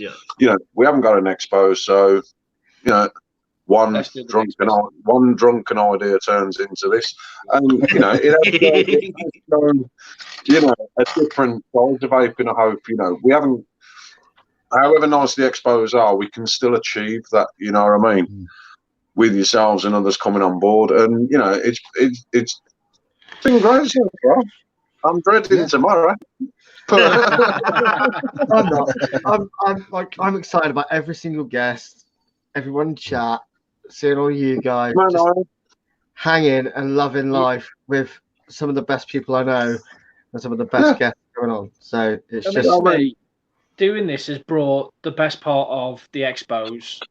we haven't got an expo. So, one drunken idea turns into this, and you know, it has shown, you know, a different side of vaping. I hope, you know, we haven't. However nice the expos are, we can still achieve that. You know what I mean? With yourselves and others coming on board, and you know, it's been great so far. I'm dreading tomorrow. I'm not. I'm excited about every single guest, everyone in chat, seeing all you guys just hanging and loving life with some of the best people I know and some of the best guests going on. So it's just me, doing this has brought the best part of the expos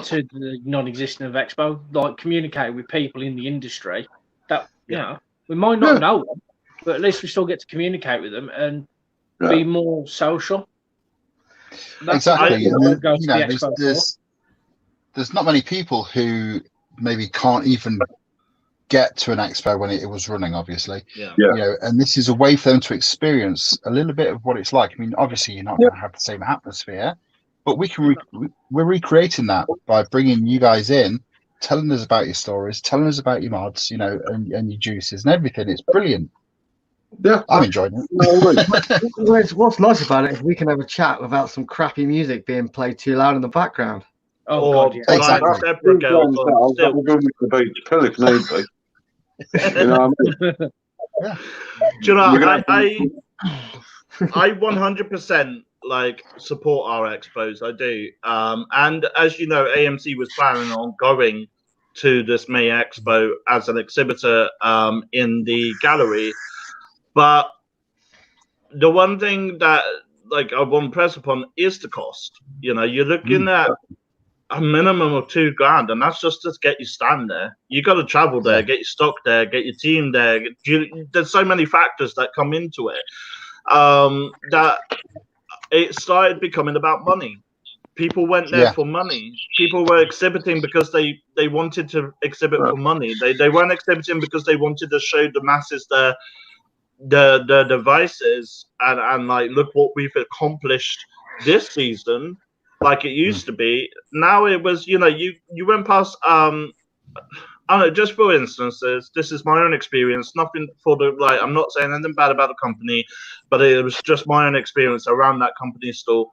to the non-existent of expo, like communicating with people in the industry that you know we might not know them, but at least we still get to communicate with them and be more social. That's exactly. you know, there's not many people who maybe can't even get to an expo when it was running, obviously. You know, and this is a way for them to experience a little bit of what it's like. I mean, obviously you're not going to have the same atmosphere, but we're recreating that by bringing you guys in, telling us about your stories, telling us about your mods, you know, and your juices and everything. It's brilliant. Yeah, I'm enjoying it. What's nice about it is we can have a chat without some crappy music being played too loud in the background. Oh God, yeah. Exactly. That will go with the beach pill if need be. You know what I mean? Yeah. Do you know, I 100% like support our expos. I do. And as you know, AMC was planning on going to this May Expo as an exhibitor in the gallery. But the one thing that like I want to press upon is the cost. You know, you're looking at a minimum of $2,000, and that's just to get you stand there. You got to travel there, get your stock there, get your team there. There's so many factors that come into it that it started becoming about money. People went there for money. People were exhibiting because they wanted to exhibit for money. They weren't exhibiting because they wanted to show the masses the devices and like, look what we've accomplished this season. Like it used to be. Now it was, you know, you went past I don't know, just for instances, this is my own experience, nothing for the like, I'm not saying anything bad about the company, but it was just my own experience around that company store.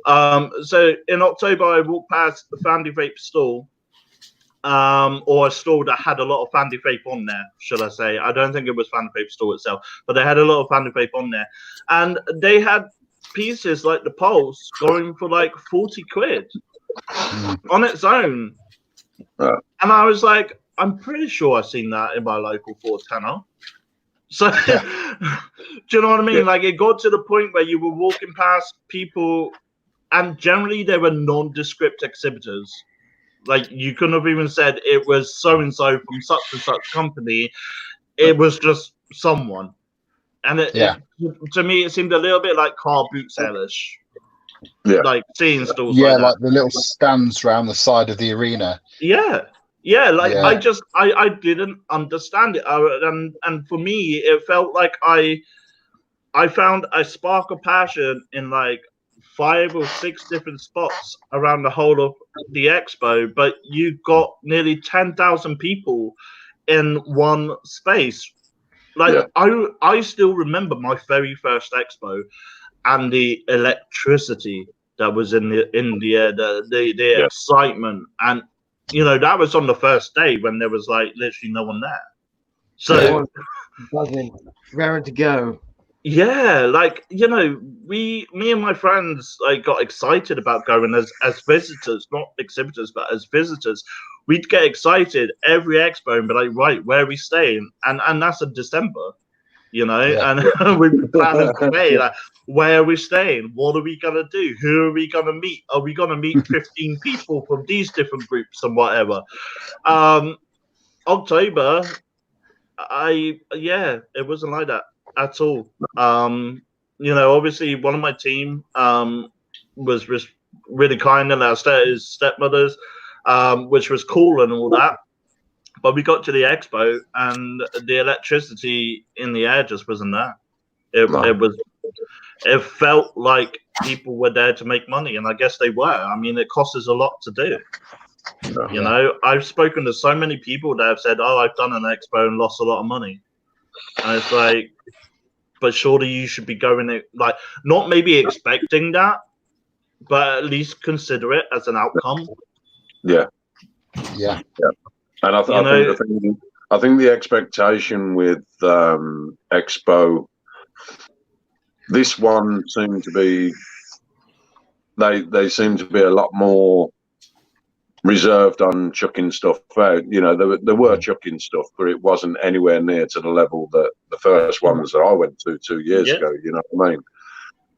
So in October I walked past the Family Vape store, or a store that had a lot of Family Vape on there, should I say. I don't think it was Family Vape store itself, but they had a lot of Family Vape on there. And they had pieces like the Pulse going for like 40 quid on its own. And I was like, I'm pretty sure I've seen that in my local 410er. So, do you know what I mean? Like, it got to the point where you were walking past people, and generally they were nondescript exhibitors. Like, you couldn't have even said it was so and so from such and such company. It was just someone. And to me, it seemed a little bit like car boot sellers. Like seeing stores like that. Like the little stands around the side of the arena. I didn't understand it. And for me, it felt like I found a spark of passion in like 5 or 6 different spots around the whole of the expo, but you got nearly 10,000 people in one space. Like I still remember my very first expo and the electricity that was in the air, the excitement, and you know, that was on the first day when there was like literally no one there. So buzzing, raring to go. Yeah, like, you know, me and my friends like got excited about going as visitors, not exhibitors, but as visitors. We'd get excited every expo and be like, right, where are we staying? And that's in December, you know, and we'd be planning for May, like, where are we staying? What are we gonna do? Who are we gonna meet? Are we gonna meet 15 people from these different groups and whatever? October, it wasn't like that at all. You know, obviously one of my team was really kind and our his stepmothers, which was cool and all that. But we got to the expo and the electricity in the air just wasn't there. It felt like people were there to make money, and I guess they were. I mean, it costs us a lot to do. You know, I've spoken to so many people that have said, "Oh, I've done an expo and lost a lot of money," and it's like, but surely you should be going it like not maybe expecting that, but at least consider it as an outcome. Yeah. And I think the expectation with Expo, this one seemed to be they seem to be a lot more reserved on chucking stuff out. You know, they were chucking stuff, but it wasn't anywhere near to the level that the first ones that I went to 2 years ago. You know what I mean?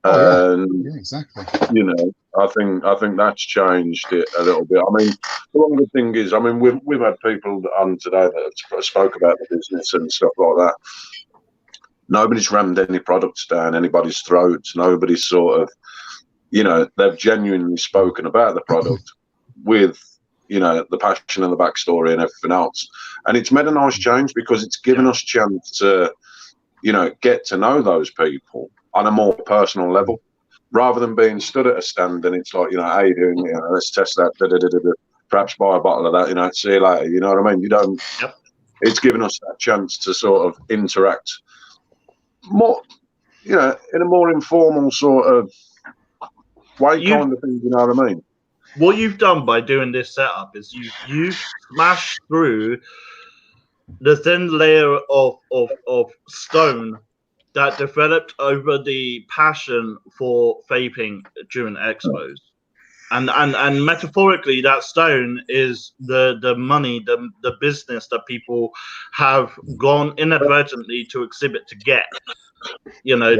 Yeah, exactly. You know, I think that's changed it a little bit. I mean, the one good thing is, I mean, we've had people on today that have spoke about the business and stuff like that. Nobody's rammed any products down anybody's throats. Nobody's sort of, you know, they've genuinely spoken about the product with, you know, the passion and the backstory and everything else. And it's made a nice change because it's given us chance to, you know, get to know those people on a more personal level, rather than being stood at a stand and it's like, you know, how you doing? You know, let's test that. Perhaps buy a bottle of that. You know, see you later. You know what I mean? You don't. Yep. It's given us that chance to sort of interact more, you know, in a more informal sort of way, kind of thing. You know what I mean? What you've done by doing this setup is you've smashed through the thin layer of stone that developed over the passion for vaping during expos. And metaphorically, that stone is the money, the business that people have gone inadvertently to exhibit to get. You know,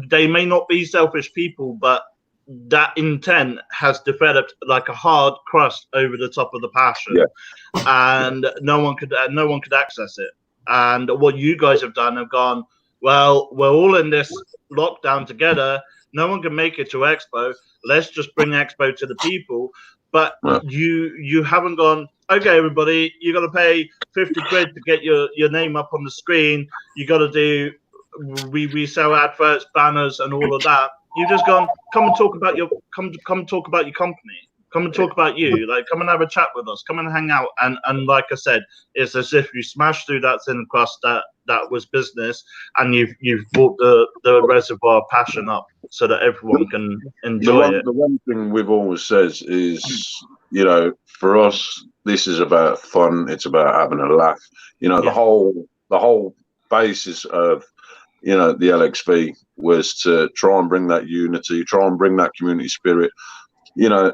they may not be selfish people, but that intent has developed like a hard crust over the top of the passion, and no one could access it. And what you guys have done have gone, well, we're all in this lockdown together. No one can make it to Expo. Let's just bring Expo to the people. But you haven't gone, okay, everybody, you got to pay 50 quid to get your name up on the screen. You got to do, we sell adverts, banners, and all of that. You've just gone, come and talk about your talk about your company. Come and talk about you. Like, come and have a chat with us. Come and hang out. And like I said, it's as if you smashed through that thin crust that was business, and you've brought the reservoir of passion up so that everyone can enjoy it. The one thing we've always says is, you know, for us, this is about fun. It's about having a laugh. You know, the whole basis of, you know, the LXV was to try and bring that unity, try and bring that community spirit. You know,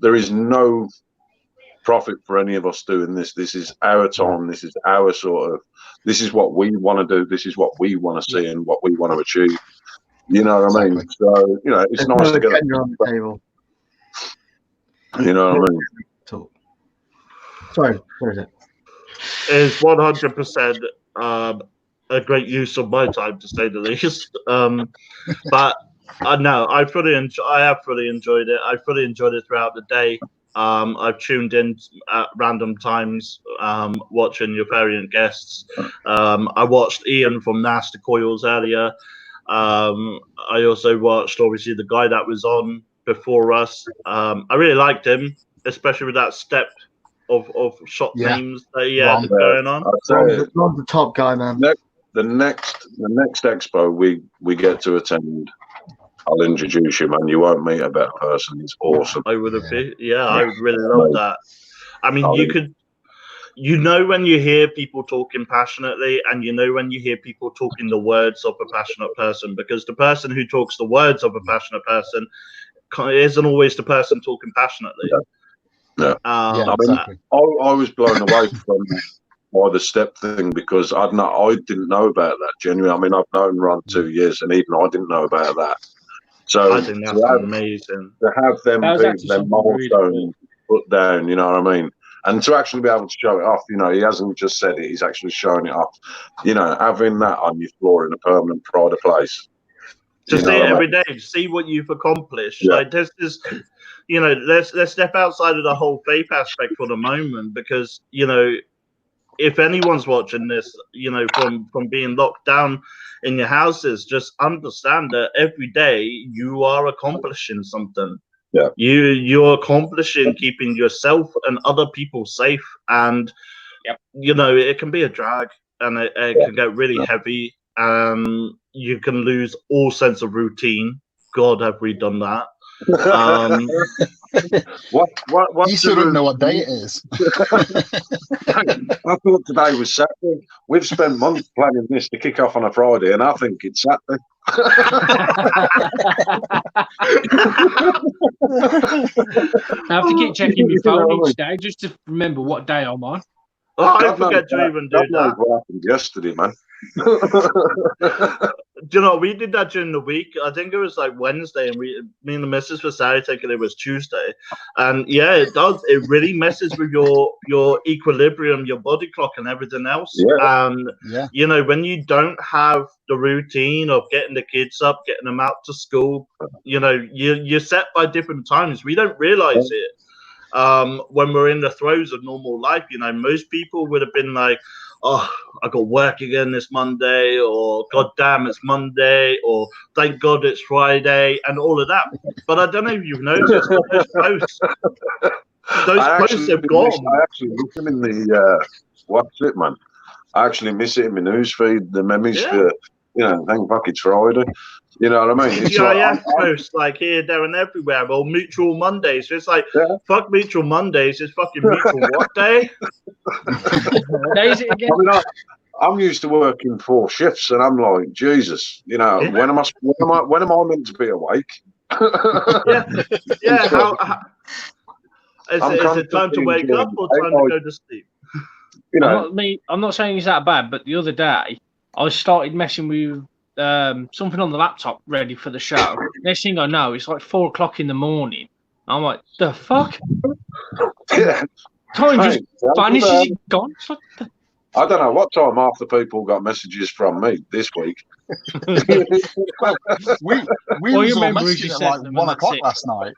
there is no profit for any of us doing this. This is our time. This is our this is what we want to do. This is what we want to see and what we want to achieve. You know what I mean? So, you know, it's nice to get on the table. You know what I mean? Sorry, where is it? It's 100% a great use of my time, to say the least. But no, I have fully enjoyed it. I fully enjoyed it throughout the day. I've tuned in at random times, watching your variant guests. I watched Ian from Nasty Coils earlier. I also watched, obviously, the guy that was on before us. I really liked him, especially with that step of shot names that he had going on. Ron's the top guy, man. The next expo we get to attend, I'll introduce you, man. You won't meet a better person. He's awesome. I would have been, I would really love that. I mean, you know when you hear people talking passionately, and you know when you hear people talking the words of a passionate person, because the person who talks the words of a passionate person isn't always the person talking passionately. Exactly. I was blown away by the step thing, because I didn't know about that genuinely. I mean, I've known Ron 2 years, and even I didn't know about that. So I think that's amazing to have them milestones put down. You know what I mean? And to actually be able to show it off, you know, he hasn't just said it; he's actually showing it off. You know, having that on your floor in a permanent pride of place. To see it every day, see what you've accomplished. Yeah. Like, this is, you know, let's step outside of the whole vape aspect for the moment, because, you know, if anyone's watching this, you know, from being locked down in your houses, just understand that every day you are accomplishing something. Yeah. You're accomplishing keeping yourself and other people safe, and you know, it can be a drag, and it can get really heavy. You can lose all sense of routine. God, have we done that? You still don't know what day it is. I thought today was Saturday. We've spent months planning this to kick off on a Friday, and I think it's Saturday. I have to keep checking my phone each day just to remember what day I'm on. Oh, I forget to even do God knows that. what happened yesterday, man. Do you know, we did that during the week. I think it was like Wednesday, and me and the missus were Saturday thinking it was Tuesday. And yeah, it does. It really messes with your equilibrium, your body clock, and everything else. Yeah. You know, when you don't have the routine of getting the kids up, getting them out to school, you know, you're set by different times. We don't realize it. When we're in the throes of normal life, you know, most people would have been like, oh, I got work again this Monday, or God damn, it's Monday, or thank God it's Friday, and all of that. But I don't know if you've noticed, but those posts have gone. I actually miss them in the what's it, man? I actually miss it in my newsfeed, the memes for, you know, thank fuck it's Friday. You know what I mean? It's GIF posts like here, there, and everywhere, or Mutual Mondays. So it's like, fuck Mutual Mondays, it's fucking Mutual what day? What day is it again? I mean, I'm used to working 4 shifts, and I'm like, Jesus, you know, when am I meant to be awake? Is it time to wake up or time to go to sleep? You know, I'm not saying it's that bad, but the other day I started messing with something on the laptop ready for the show. Next thing I know, it's like 4 o'clock in the morning. I'm like, the fuck? Time just vanishes, it's gone. It's like I don't know what time half the people got messages from me this week. we was all messaging at like 1 o'clock last night.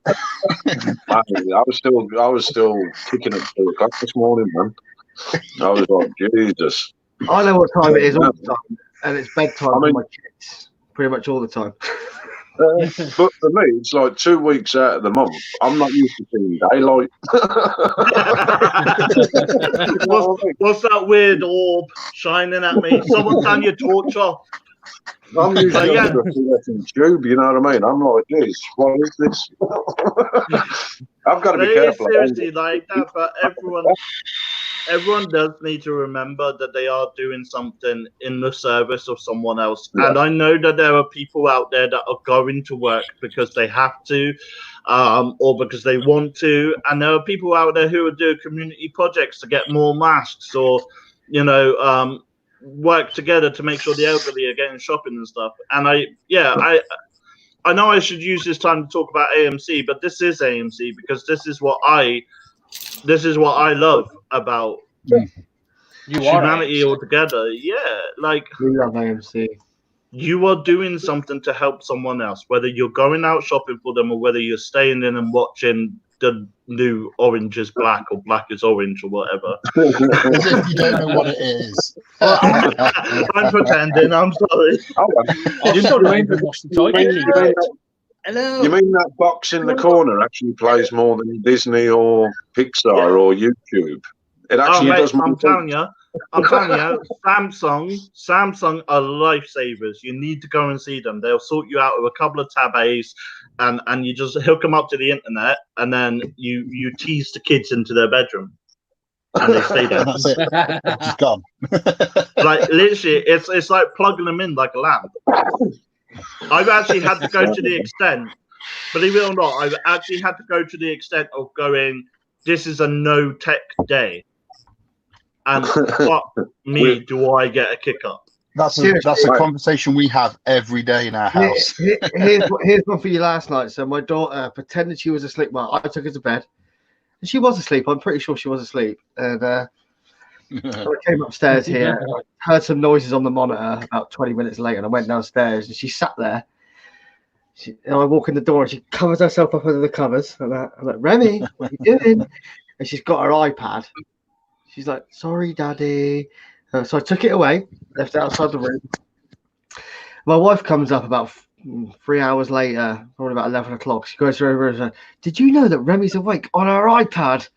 I was still kicking at 2 o'clock this morning, man. I was like, Jesus. I know what time it is all the time, and it's bedtime for my kids pretty much all the time. But for me, it's like 2 weeks out of the month. I'm not used to seeing daylight. What's that weird orb shining at me? Someone turn your torch off. I'm usually under a fluorescent tube, you know what I mean? I'm like, this, what is this? I've got to be careful. Seriously like that, but everyone does need to remember that they are doing something in the service of someone else. Yeah. And I know that there are people out there that are going to work because they have to, or because they want to. And there are people out there who are doing community projects to get more masks, or, you know, work together to make sure the elderly are getting shopping and stuff. And I know I should use this time to talk about AMC, but this is AMC because this is what I love about humanity altogether. Yeah, like we love AMC. You are doing something to help someone else, whether you're going out shopping for them or whether you're staying in and watching the new Orange is Black or Black is Orange or whatever. As if you don't know what it is. I'm pretending. I'm sorry. You don't even watch the title. Hello. You mean that box in the corner actually plays more than Disney or Pixar or YouTube? It actually does more. I'm telling you, Samsung are lifesavers. You need to go and see them. They'll sort you out with a couple of tab A's, and you just hook them up to the internet, and then you tease the kids into their bedroom, and they stay there. That's it. It's gone. Like literally, it's like plugging them in like a lamp. I've actually had to go to the extent, believe it or not, I've actually had to go to the extent of going, this is a no tech day. And fuck me, do I get a kick up? That's a conversation we have every day in our house. Here's one for you last night. So my daughter pretended she was asleep. Well, I took her to bed. And she was asleep. I'm pretty sure she was asleep. And I came upstairs here. I heard some noises on the monitor about 20 minutes later. And I went downstairs and she sat there. And I walk in the door and she covers herself up under the covers. And I'm like, Remy, what are you doing? And she's got her iPad. She's like, sorry, Daddy. So I took it away, left it outside the room. My wife comes up about 3 hours later, probably about 11 o'clock, she goes over and says, "Did you know that Remy's awake on her iPad?"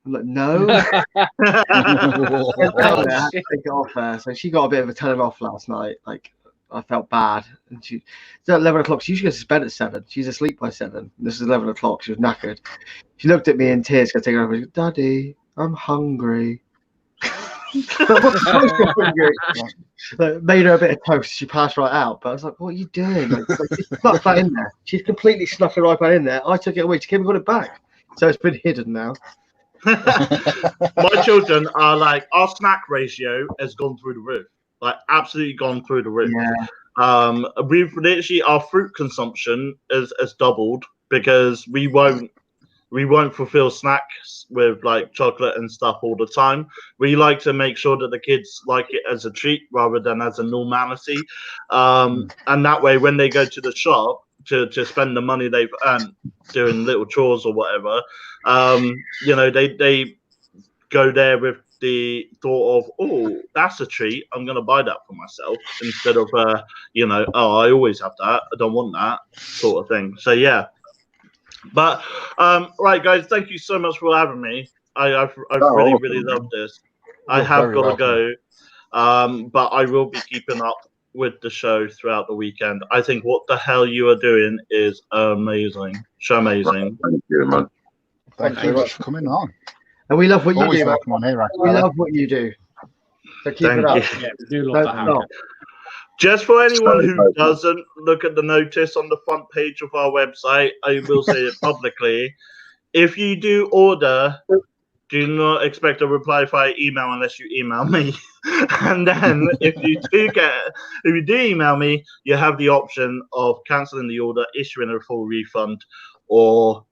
I'm like, "No." I had to take it off her. So she got a bit of a telling off last night. Like, I felt bad. And it's at 11 o'clock. She usually goes to bed at 7. She's asleep by 7. This is 11 o'clock. She was knackered. She looked at me in tears. I take her over. She goes, "Daddy, I'm hungry." Like, made her a bit of toast. She passed right out. But I was like, "What are you doing?" Like, she snuck that in there. She's completely snuck her iPad in there. I took it away. She came and got it back. So it's been hidden now. My children are like, our snack ratio has gone through the roof. Like, absolutely gone through the roof. Yeah. We've literally, our fruit consumption has doubled because we won't fulfill snacks with like chocolate and stuff all the time. We like to make sure that the kids like it as a treat rather than as a normality. And that way, when they go to the shop to spend the money they've earned doing little chores or whatever, you know, they go there with the thought of, oh, that's a treat, I'm going to buy that for myself, instead of, you know, oh, I always have that, I don't want that sort of thing. So, yeah. But right, guys, thank you so much for having me. I've really loved this. I have got to go, but I will be keeping up with the show throughout the weekend. I think what the hell you are doing is amazing. Amazing. Thank you, man. Thank you very much for coming on. And we love what you Always do. welcome on here. We love what you do. So keep it up. Yeah, we do love that. Just for anyone who doesn't look at the notice on the front page of our website, I will say it publicly. If you do order, do not expect a reply via email unless you email me. And then if you do email me, you have the option of cancelling the order, issuing a full refund, or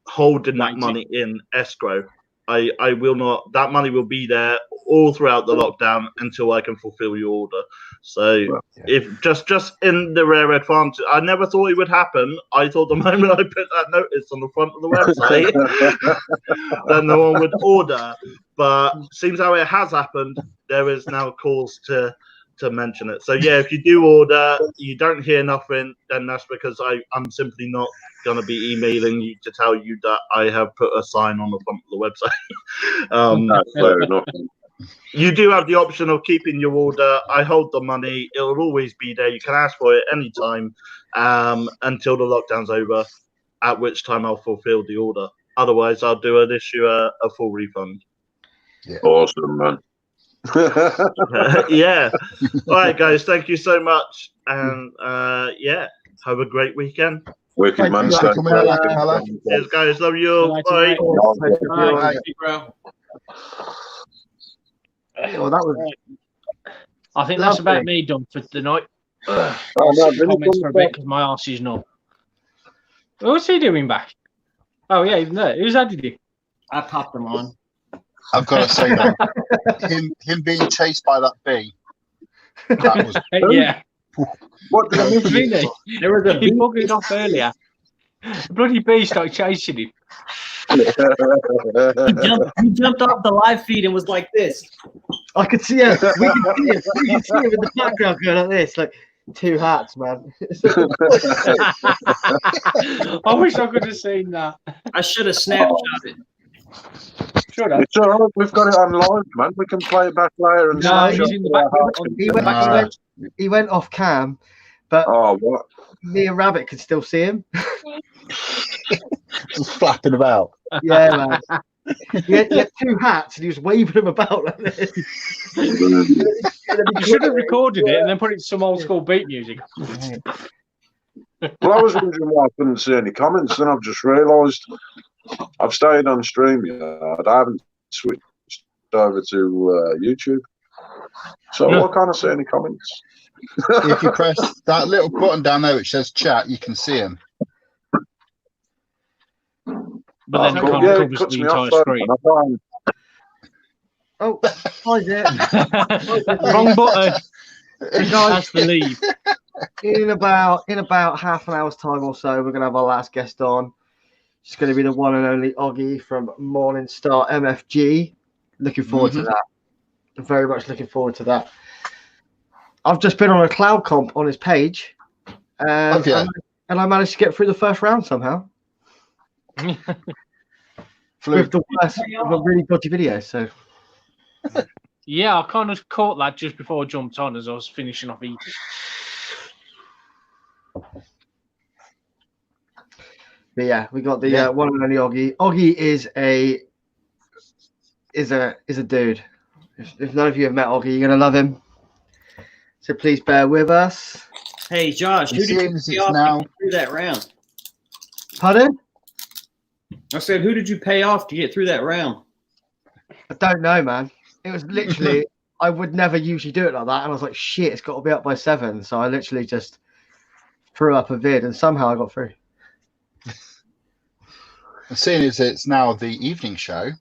holding that money in escrow. I will not. That money will be there all throughout the lockdown until I can fulfill your order. So if just in the rare advantage, I never thought it would happen. I thought the moment I put that notice on the front of the website, then no one would order. But seems how it has happened. There is now cause to mention it. So yeah, if you do order, you don't hear nothing, then that's because I'm simply not going to be emailing you to tell you that I have put a sign on the front of the website. That's fair enough. You do have the option of keeping your order. I hold the money. It'll always be there. You can ask for it anytime until the lockdown's over, at which time I'll fulfill the order. Otherwise, I'll issue a full refund. Yeah. Awesome, man. Yeah. All right, guys. Thank you so much. And yeah, have a great weekend. Wicked, man. Cheers, guys. Love you. Bye. Bye. Oh, that was. I think that's about me done for tonight. No, comments for a bit because my arse is not. What's he doing back? Oh yeah, he's there. Who's added you? I popped them on. I've got to say that him being chased by that bee. That was yeah. What did I miss? Really? There was a bee bugging off earlier. The bloody bee started chasing him. He jumped off the live feed and was like this. I could see it. We can see it. We can see him in the background going like this, like two hats, man. I wish I could have seen that. I should have Snapshot it. Should have. It's all right. We've got it on live, man. We can play it back later. And No, he's in the background. He went off cam, but what? me and Rabbit could still see him. just flapping about. Yeah, man. He had two hats and he was waving them about like this. You should have recorded it and then put it to some old school beat music. Well, I was wondering why I couldn't see any comments, and I've just realised I've stayed on StreamYard. I haven't switched over to YouTube, so I can't see any comments. If you press that little button down there which says chat, you can see him. But then it covers the entire screen. Oh, hi there. Wrong button. That's the leave. In about half an hour's time or so, we're gonna have our last guest on. It's gonna be the one and only Oggy from Morningstar MFG. Looking forward to that. Very much looking forward to that. I've just been on a cloud comp on his page, And, and I managed to get through the first round somehow. With the worst, with a really dodgy video. So yeah, I kind of caught that just before I jumped on as I was finishing off eating. But yeah, we got the one and only Oggy. Oggy is a dude. If none of you have met Oggy, you're gonna love him. So please bear with us. Hey Josh, who did you pay off to get through that round? Pardon? I said, who did you pay off to get through that round? I don't know, man. It was literally I would never usually do it like that, and I was like, shit, it's got to be up by 7. So I literally just threw up a vid, and somehow I got through. And seeing as it's now the evening show,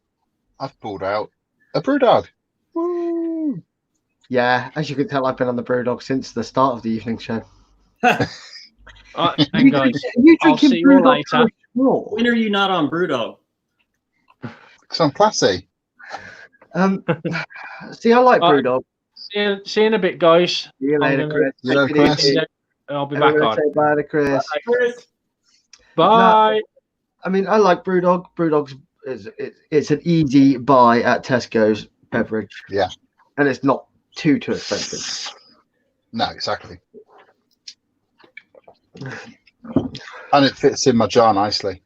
I've pulled out a Brewdog. Woo! Yeah, as you can tell, I've been on the Brewdog since the start of the evening show. And guys, I'll see you all later. When are you not on Brewdog? Because I'm classy. See, I like Brewdog. See you in a bit, guys. See you later, Chris. Hello, Chris. I'll be back on. Say bye to Chris. Bye, Chris. Bye. No, I mean, I like Brewdog. Brewdog's it's an easy buy at Tesco's beverage. Yeah. And it's not too expensive. No, exactly. And it fits in my jar nicely.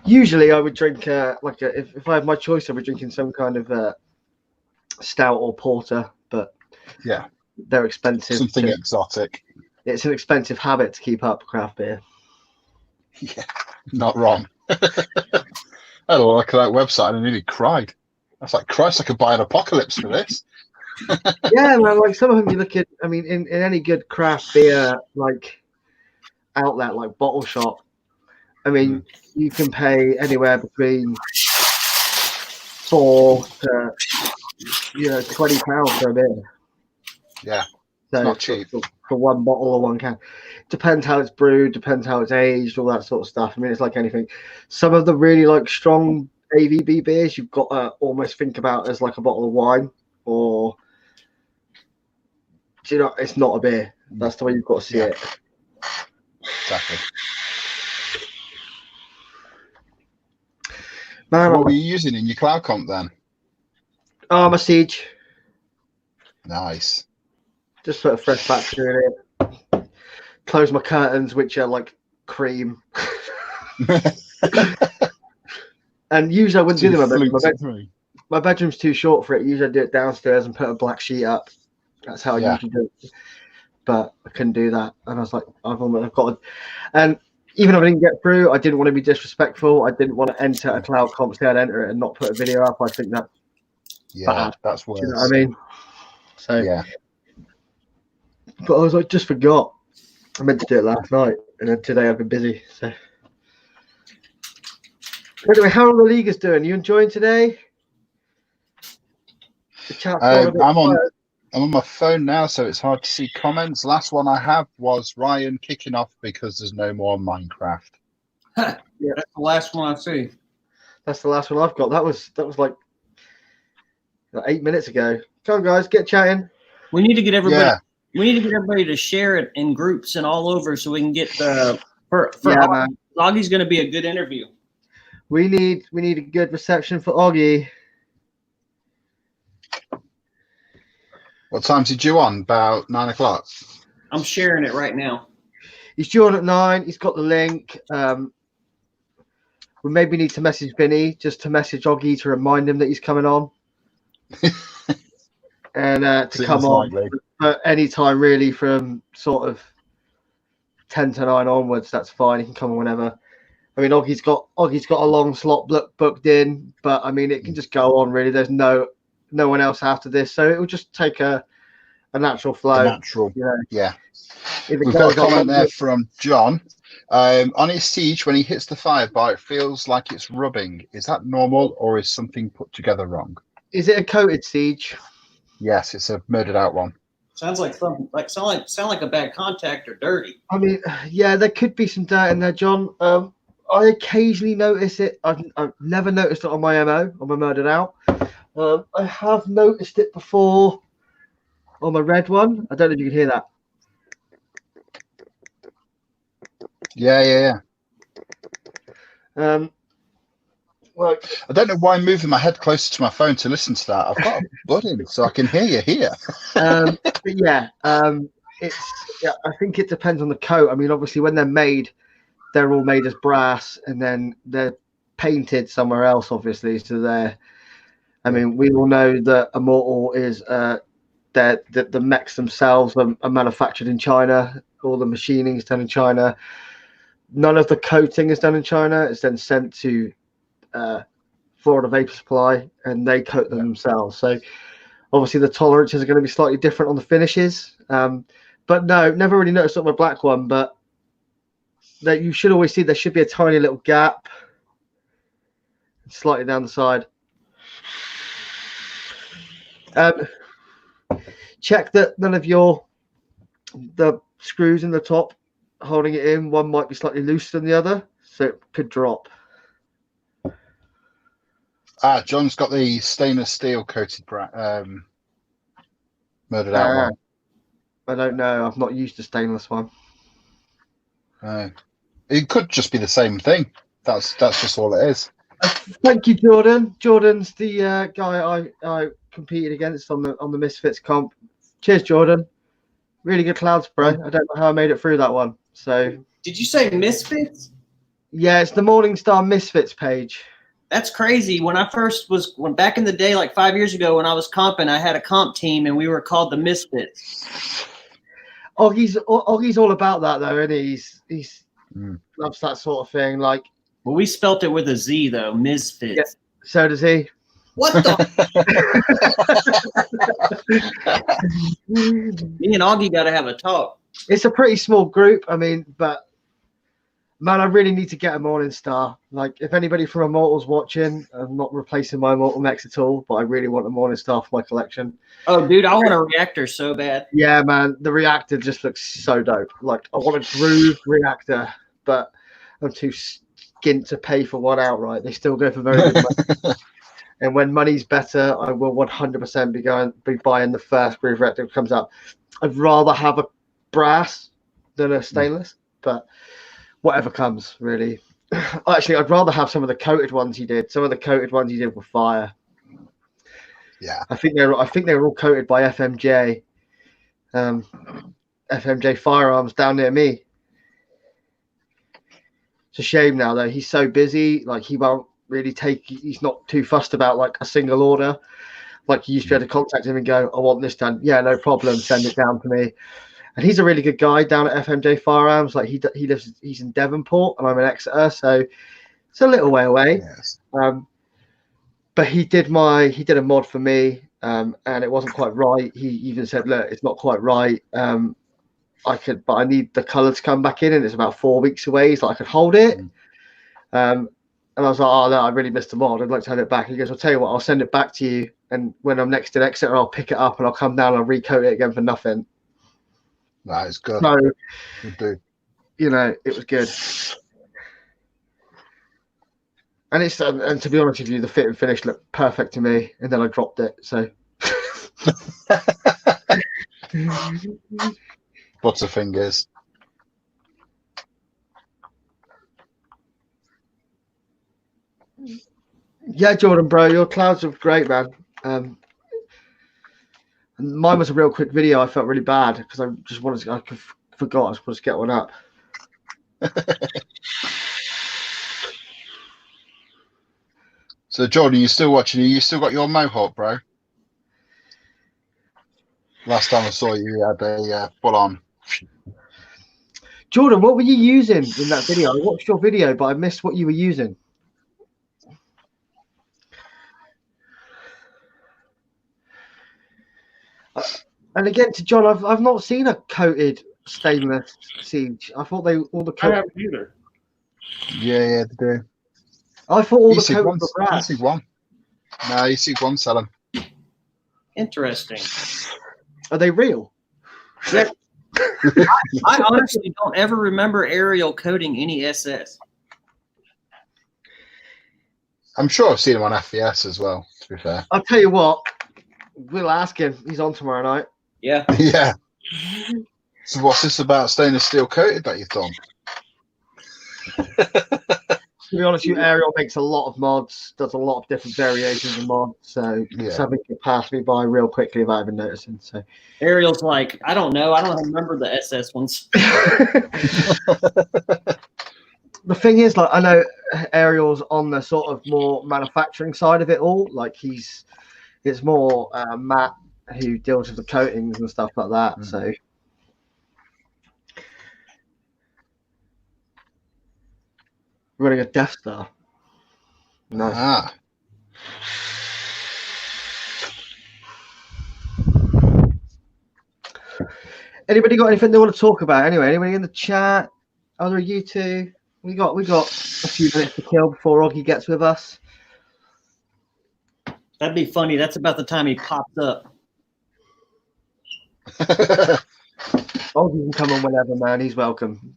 Usually I would drink if I had my choice, I would drink in some kind of stout or porter, but yeah, they're expensive. Something exotic. It's an expensive habit to keep up craft beer. Yeah, not wrong. I had a look at that website and I nearly cried. I was like, Christ, I could buy an Apocalypse for this. Yeah, well, like some of them you look at, I mean, in any good craft beer like outlet, like bottle shop, I mean, you can pay anywhere between £4 to £20 for a beer. Yeah, so it's not cheap for one bottle or one can. Depends how it's brewed, depends how it's aged, all that sort of stuff. I mean, it's like anything. Some of the really like strong AVB beers, you've got to almost think about as like a bottle of wine, or do you know, it's not a beer. That's the way you've got to see it. Exactly. Man, what were you using in your cloud comp then? Armor Siege. Nice. Just put a fresh battery in it. Close my curtains, which are like cream. And usually I wouldn't do them in my bedroom. My bedroom's too short for it. Usually I do it downstairs and put a black sheet up. That's how I usually do it. But I couldn't do that. And I was like, I've got to. And even if I didn't get through, I didn't want to be disrespectful. I didn't want to enter a cloud comp, say I'd enter it and not put a video up. I think that's bad. That's worse. Do you know what I mean? So yeah. But I was like, just forgot. I meant to do it last night, and then today I've been busy. So anyway, how are the leaguers doing? You enjoying today? The chat's I'm on my phone now, so it's hard to see comments. Last one I have was Ryan kicking off because there's no more Minecraft. Yeah, that's the last one I see. That's the last one I've got. That was like 8 minutes ago. Come on, guys, get chatting. We need to get everybody. Yeah. We need to get everybody to share it in groups and all over, so we can get the. Oggy's going to be a good interview. We need a good reception for Oggy. What time's he due on? About 9 o'clock. I'm sharing it right now. He's due on at 9. He's got the link. We maybe need to message Vinny just to message Oggy to remind him that he's coming on. And to come on at any time really from sort of 10 to 9 onwards. That's fine. He can come on whenever. I mean, Oggy's got a long slot booked in, but I mean, it can just go on really. There's no one else after this, so it will just take a natural flow. Yeah. We've got a comment there from John. On his Siege, when he hits the fire bar, it feels like it's rubbing. Is that normal, or is something put together wrong? Is it a coated Siege? Yes, it's a murdered out one. Sound like a bad contact or dirty. I mean, yeah, there could be some dirt in there, John. I occasionally notice it. I've never noticed it on my MO, on my murdered out. I have noticed it before on my red one. I don't know if you can hear that. Yeah. Well, I don't know why I'm moving my head closer to my phone to listen to that. I've got a bud in, so I can hear you here. but yeah, I think it depends on the coat. I mean, obviously, when they're made, they're all made as brass, and then they're painted somewhere else, obviously. So I mean, we all know that Immortal is the mechs themselves are manufactured in China. All the machining is done in China. None of the coating is done in China. It's then sent to Florida Vapor Supply, and they coat them themselves. So obviously the tolerances are going to be slightly different on the finishes. But no, never really noticed it on my black one. But that you should always see there should be a tiny little gap, slightly down the side. Check that none of the screws in the top holding it in, one might be slightly looser than the other, so it could drop. John's got the stainless steel coated murdered out one. I don't know. I've not used the stainless one. It could just be the same thing. That's just all it is. Thank you, Jordan. Jordan's the guy I competed against on the Misfits comp. Cheers, Jordan. Really good clouds, bro. I don't know how I made it through that one. So, did you say Misfits? Yeah, it's the Morningstar Misfits page. That's crazy. When I first when back in the day, like 5 years ago, when I was comping, I had a comp team and we were called the Misfits. Oggy's all about that though, and he's loves that sort of thing. Like, well, we spelt it with a Z though, Misfits. Yeah, so does he. What the? Me and Augie got to have a talk. It's a pretty small group. I mean, but man, I really need to get a Morningstar. Like, if anybody from Immortal's watching, I'm not replacing my Immortal mechs at all, but I really want a Morningstar for my collection. Oh, dude, I want a reactor so bad. Yeah, man, the reactor just looks so dope. Like, I want a groove reactor, but I'm too skint to pay for one outright. They still go for very good money. And when money's better, I will 100% be buying the first groove reactor that comes out. I'd rather have a brass than a stainless, but whatever comes, really. Actually, I'd rather have some of the coated ones he did. Some of the coated ones he did were fire. Yeah, I think they were all coated by FMJ. FMJ Firearms down near me. It's a shame now though. He's so busy. Like, he won't really he's not too fussed about like a single order. Like, you used to be able to contact him and go, I want this done. Yeah, no problem. Send it down to me. And he's a really good guy down at FMJ Firearms. Like, he's in Devonport and I'm in Exeter, so it's a little way away. Yes. But he did a mod for me, and it wasn't quite right. He even said, look, it's not quite right. But I need the color to come back in, and it's about 4 weeks away. He's like, I could hold it. And I was like, oh no, I really missed the mod. I'd like to have it back. He goes, I'll tell you what, I'll send it back to you. And when I'm next in Exeter, I'll pick it up and I'll come down and recoat it again for nothing. That is good. So, good dude. You know, it was good. And and to be honest with you, the fit and finish looked perfect to me. And then I dropped it. So. Butterfingers. Yeah, Jordan, bro, your clouds are great, man. And mine was a real quick video. I felt really bad because I just wanted to. I forgot I was supposed to get one up. So, Jordan, you still watching? You still got your mohawk, bro? Last time I saw you, you had a full on. Jordan, what were you using in that video? I watched your video, but I missed what you were using. And again, to John, I've not seen a coated stainless Siege. I thought all the I haven't either. Yeah, they do. I thought all the coated were brass. You see one. No, you see one selling. Interesting. Are they real? Yeah. I honestly don't ever remember Ariel coating any SS. I'm sure I've seen him on FVS as well, to be fair. I'll tell you what, we'll ask him. He's on tomorrow night. Yeah. Yeah. So what's this about stainless steel coated that you've done? To be honest, Ariel makes a lot of mods, does a lot of different variations of mods, so something could pass me by real quickly without even noticing. So Ariel's like, I don't know, I don't remember the SS ones. The thing is, like, I know Ariel's on the sort of more manufacturing side of it all. Like it's more Matt who deals with the coatings and stuff like that. So. Running a Death Star. Nice. Ah. Anybody got anything they want to talk about? Anyway, anybody in the chat? Other you two? We got a few minutes to kill before Oggy gets with us. That'd be funny. That's about the time he pops up. Oggy can come on whenever, man. He's welcome.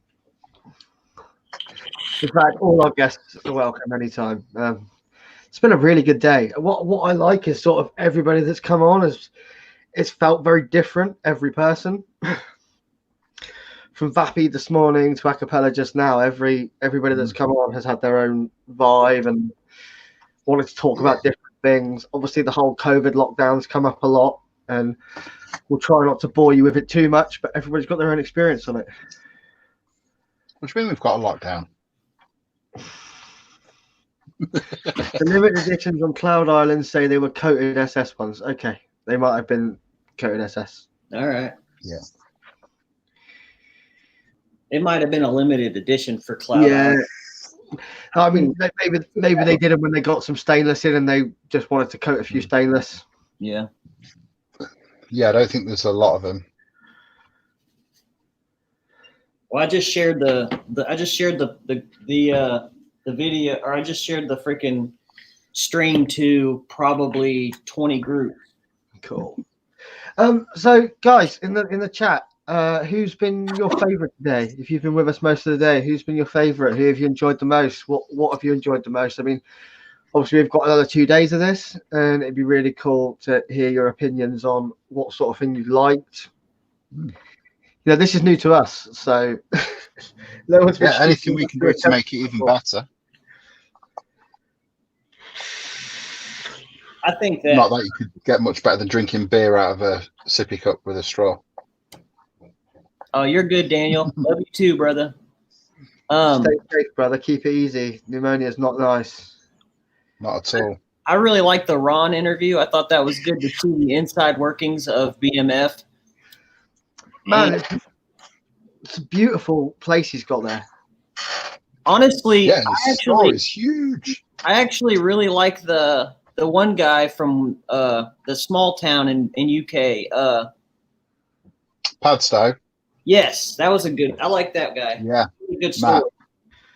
In fact, all our guests are welcome anytime. It's been a really good day. What I like is sort of everybody that's come on it's felt very different, every person. From Vappy this morning to Acapella just now, everybody that's come on has had their own vibe and wanted to talk about different things. Obviously, the whole COVID lockdown's come up a lot, and we'll try not to bore you with it too much, but everybody's got their own experience on it. What do you mean we've got a lockdown? The limited editions on Cloud Island say they were coated SS ones. Okay, they might have been coated SS. All right. Yeah. It might have been a limited edition for Cloud Island. I mean, maybe they did them when they got some stainless in and they just wanted to coat a few stainless. Yeah. Yeah, I don't think there's a lot of them. Well, I just shared the video, or I just shared the freaking stream to probably 20 groups. Cool. So guys, in the chat, who's been your favorite today? If you've been with us most of the day, who's been your favorite? Who have you enjoyed the most? What have you enjoyed the most? I mean, obviously we've got another 2 days of this, and it'd be really cool to hear your opinions on what sort of thing you liked. You know, this is new to us, so anything we can do to make it even better. I think that not that you could get much better than drinking beer out of a sippy cup with a straw. Oh, you're good, Daniel. Love you too, brother. Stay safe, brother. Keep it easy. Pneumonia is not nice. Not at all. I really liked the Ron interview. I thought that was good to see the inside workings of BMF. Man, it's a beautiful place he's got there. Honestly, yeah, the store is huge. I actually really like the one guy from the small town in UK. Padstow. Yes, that was a good. I like that guy. Yeah, really good story.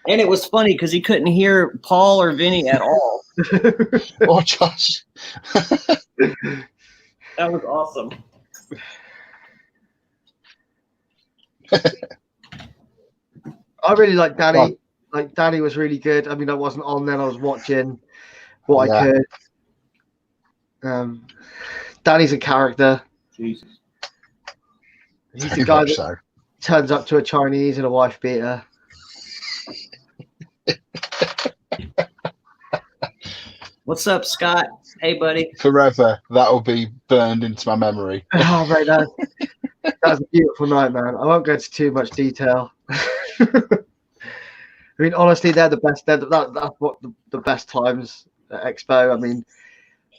And it was funny because he couldn't hear Paul or Vinny at all. Or Josh. That was awesome. I really like Danny. Like Danny was really good. I mean, I wasn't on then. I was watching what I could. Danny's a character. Jesus. He's the guy that turns up to a Chinese and a wife beater. What's up, Scott? Hey, buddy. Forever, that'll be burned into my memory. Oh, right, that was a beautiful night, man. I won't go into too much detail. I mean, honestly, they're the best. That's what the best times at Expo. I mean,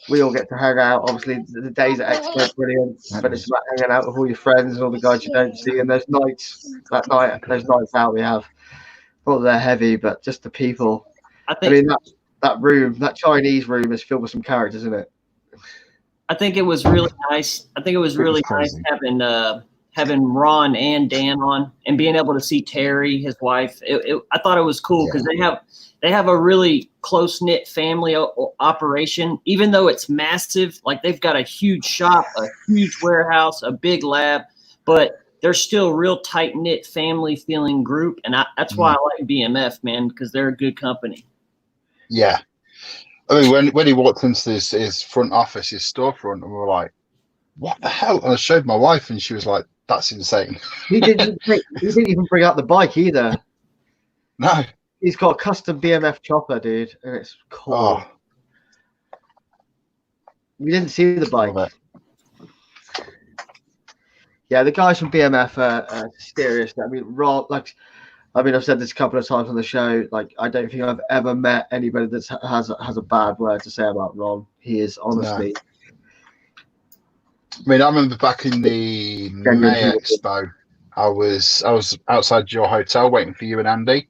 we all get to hang out. Obviously, the days at Expo are brilliant, but it's about hanging out with all your friends and all the guys you don't see. And those nights out we have, well, they're heavy, but just the people. I mean, that room, that Chinese room, is filled with some characters, isn't it? I think it was really nice. I think it was really nice having Ron and Dan on, and being able to see Terry, his wife. I thought it was cool because they have a really close knit family operation, even though it's massive. Like, they've got a huge shop, a huge warehouse, a big lab, but they're still real tight knit family feeling group, and that's why I like BMF, man, because they're a good company. Yeah. I mean, when he walked into his front office, his storefront, and we were like, what the hell? And I showed my wife, and she was like, that's insane. He didn't even bring out the bike either. No. He's got a custom BMF chopper, dude, and it's cool. Oh, We didn't see the bike. love it. Yeah, the guys from BMF are serious. I mean, Ron, I've said this a couple of times on the show. Like, I don't think I've ever met anybody that has a bad word to say about Ron. He is honestly. I mean, I remember back in the May Expo, I was outside your hotel waiting for you and Andy,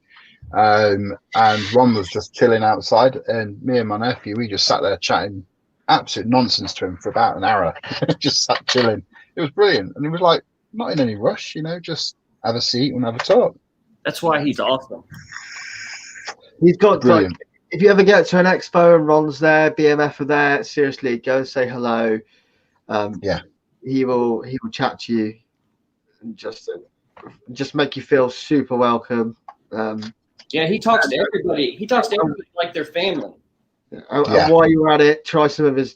and Ron was just chilling outside, and me and my nephew, we just sat there chatting absolute nonsense to him for about an hour, just sat chilling. It was brilliant, and he was like, not in any rush, just have a seat and have a talk. That's why he's awesome. He's got Brilliant. if you ever get to an expo and Ron's there, BMF are there, seriously, go and say hello. He will chat to you and just make you feel super welcome. Yeah, he talks to everybody. He talks to everybody like their family. And while you're at it, try some of his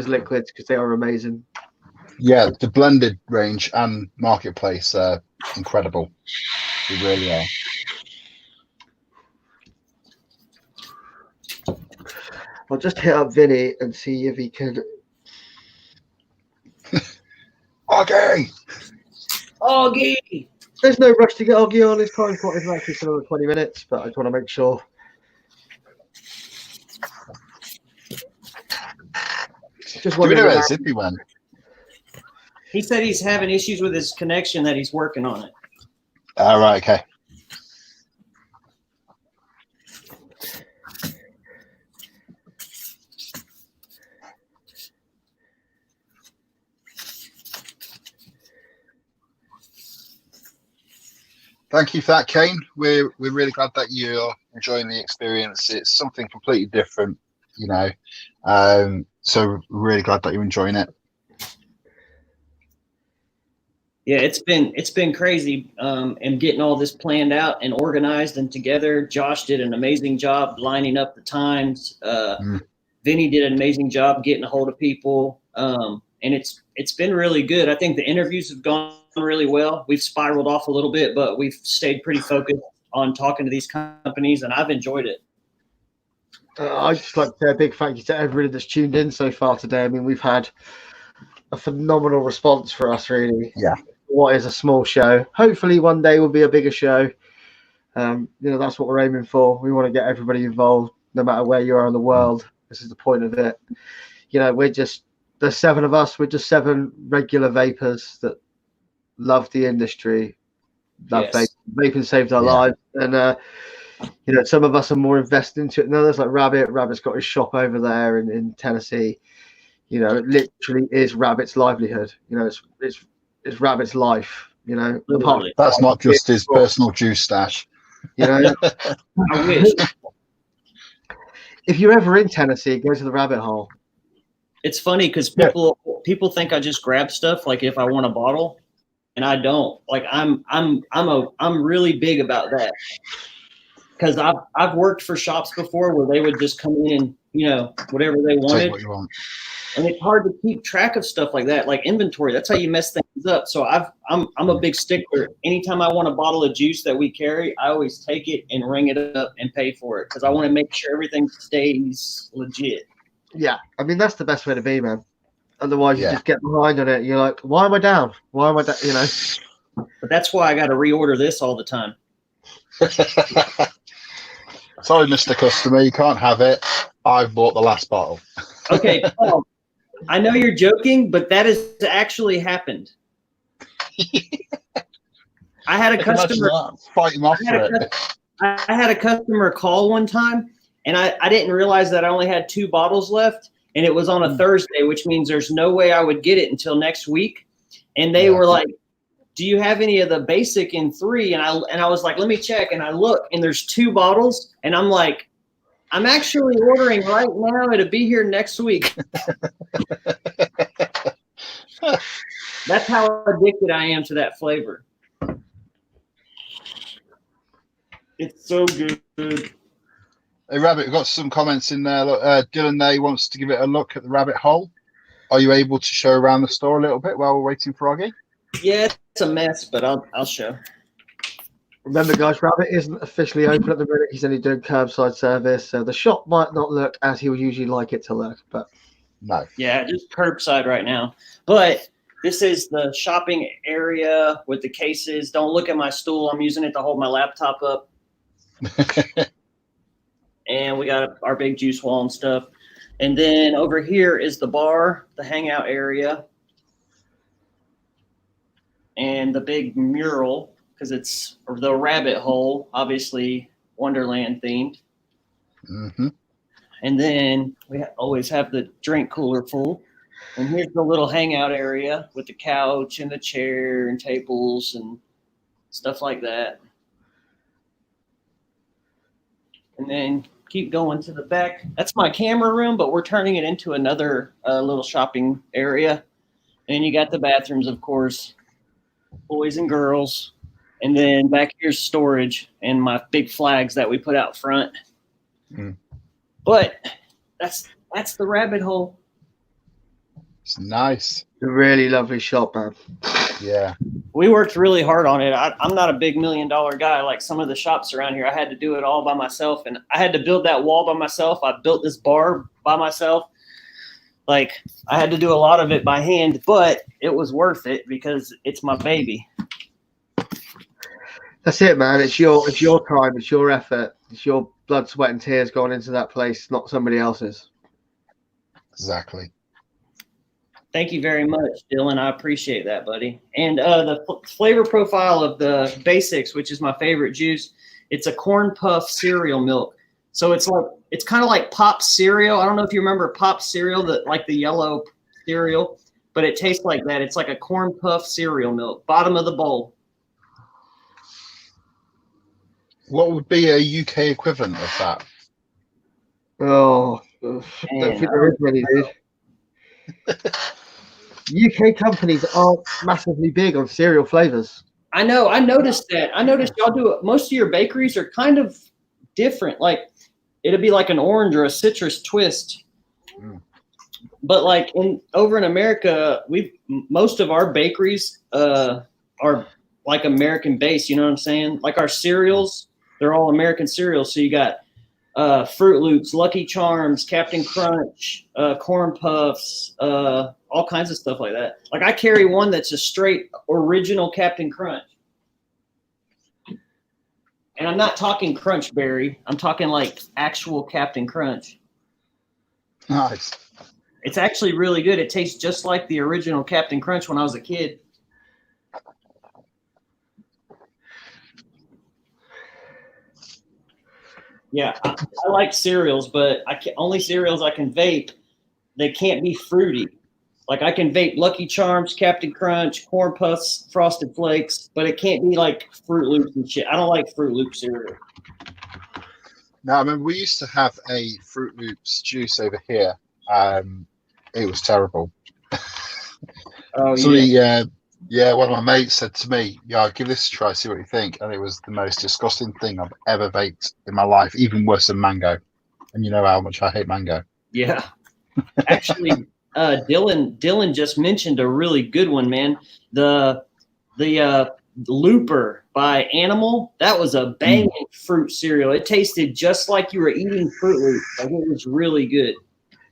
liquids because they are amazing. Yeah, the blended range and marketplace are incredible. They really are. I'll just hit up Vinny and see if he can. Augie! There's no rush to get Augie on. His time slot is actually for another 20 minutes, but I just want to make sure. Do we know where Zippy went? He said he's having issues with his connection, that he's working on it. All right, okay. Thank you for that, Kane. We're really glad that you're enjoying the experience. It's something completely different, so we're really glad that you're enjoying it. Yeah, it's been crazy, and getting all this planned out and organized and together. Josh did an amazing job lining up the times. Vinny did an amazing job getting a hold of people, and it's been really good. I think the interviews have gone really well. We've spiraled off a little bit, but we've stayed pretty focused on talking to these companies, and I've enjoyed it. I'd just like to say a big thank you to everybody that's tuned in so far today. I mean, we've had a phenomenal response for us, really. Yeah. What is a small show. Hopefully one day will be a bigger show. That's what we're aiming for. We want to get everybody involved, no matter where you are in the world. This is the point of it. There's 7 of us. We're just 7 regular vapors that love the industry. Love vaping. Vaping saved our lives. And, some of us are more invested into it than others, like Rabbit. Rabbit's got his shop over there in Tennessee. It literally is Rabbit's livelihood. It's Rabbit's life. That's not just his personal juice stash. I wish. If you're ever in Tennessee, go to the Rabbit Hole. It's funny because people think I just grab stuff like if I want a bottle, and I don't. Like I'm really big about that. Because I've worked for shops before where they would just come in and whatever they wanted. Take what you want. And it's hard to keep track of stuff like that, like inventory. That's how you mess things up. So I'm a big stickler. Anytime I want a bottle of juice that we carry, I always take it and ring it up and pay for it because I want to make sure everything stays legit. Yeah, I mean that's the best way to be, man. Otherwise, you just get behind on it. You're like, why am I down? Why am I down? But that's why I got to reorder this all the time. Sorry, Mr. Customer, you can't have it. I've bought the last bottle. Okay, Paul, I know you're joking, but that has actually happened. I had a customer fight him off for it. I had a customer call one time, and I didn't realize that I only had 2 bottles left, and it was on a Thursday, which means there's no way I would get it until next week. And they were like, do you have any of the basic in 3? And I was like, let me check. And I look, and there's 2 bottles. And I'm like, I'm actually ordering right now. It'll be here next week. That's how addicted I am to that flavor. It's so good. Hey, Rabbit, we've got some comments in there. Look, Dylan Nay wants to give it a look at the rabbit hole. Are you able to show around the store a little bit while we're waiting for Augie? Yeah, it's a mess, but I'll show. Remember, guys, Rabbit isn't officially open at the minute. He's only doing curbside service, so the shop might not look as he would usually like it to look. But no, yeah, just curbside right now. But this is the shopping area with the cases. Don't look at my stool. I'm using it to hold my laptop up. And we got our big juice wall and stuff. And then over here is the bar, the hangout area, and the big mural, because it's the rabbit hole, obviously Wonderland themed. Mm-hmm. And then we always have the drink cooler full. And here's the little hangout area with the couch and the chair and tables and stuff like that. And then keep going to the back. That's my camera room, but we're turning it into another little shopping area. And you got the bathrooms, of course, boys and girls. And then back here's storage and my big flags that we put out front. Mm. But that's the rabbit hole. It's nice. a really lovely shop, man. Yeah. We worked really hard on it. I'm not a big $1 million guy like some of the shops around here. I had to do it all by myself, and I had to build that wall by myself. I built this bar by myself. Like, I had to do a lot of it by hand, but it was worth it because it's my baby. That's it, man. It's your time. It's your effort. It's your blood, sweat, and tears going into that place, not somebody else's. Exactly. Thank you very much, Dylan. I appreciate that, buddy. And the flavor profile of the Basics, which is my favorite juice, it's a corn puff cereal milk. So it's kind of like Pop cereal. I don't know if you remember Pop cereal, like the yellow cereal, but it tastes like that. It's like a corn puff cereal milk, bottom of the bowl. What would be a UK equivalent of that? Oh, don't think there is many, dude. UK companies aren't massively big on cereal flavors. I know. I noticed that. I noticed y'all do it. Most of your bakeries are kind of different. Like, it'd be like an orange or a citrus twist. But like over in America, most of our bakeries are like American based. You know what I'm saying? Like our cereals, they're all American cereals. So you got Fruit Loops, Lucky Charms, Captain Crunch, Corn Puffs, all kinds of stuff like that. Like I carry one that's a straight original Captain Crunch. And I'm not talking Crunch Berry. I'm talking like actual Captain Crunch. Nice. It's actually really good. It tastes just like the original Captain Crunch when I was a kid. Yeah, I like cereals, but only cereals I can vape, they can't be fruity. Like I can vape Lucky Charms, Captain Crunch, Corn Puffs, Frosted Flakes, but it can't be like Fruit Loops and shit. I don't like Fruit Loop cereal. Now, I remember we used to have a Fruit Loops juice over here. It was terrible. Oh, so yeah. One of my mates said to me, "Yeah, give this a try, see what you think." And it was the most disgusting thing I've ever vaped in my life, even worse than mango. And you know how much I hate mango. Yeah. Actually, Dylan just mentioned a really good one, man. The Looper by Animal, that was a banging fruit cereal. It tasted just like you were eating Fruit Loops. Like it was really good.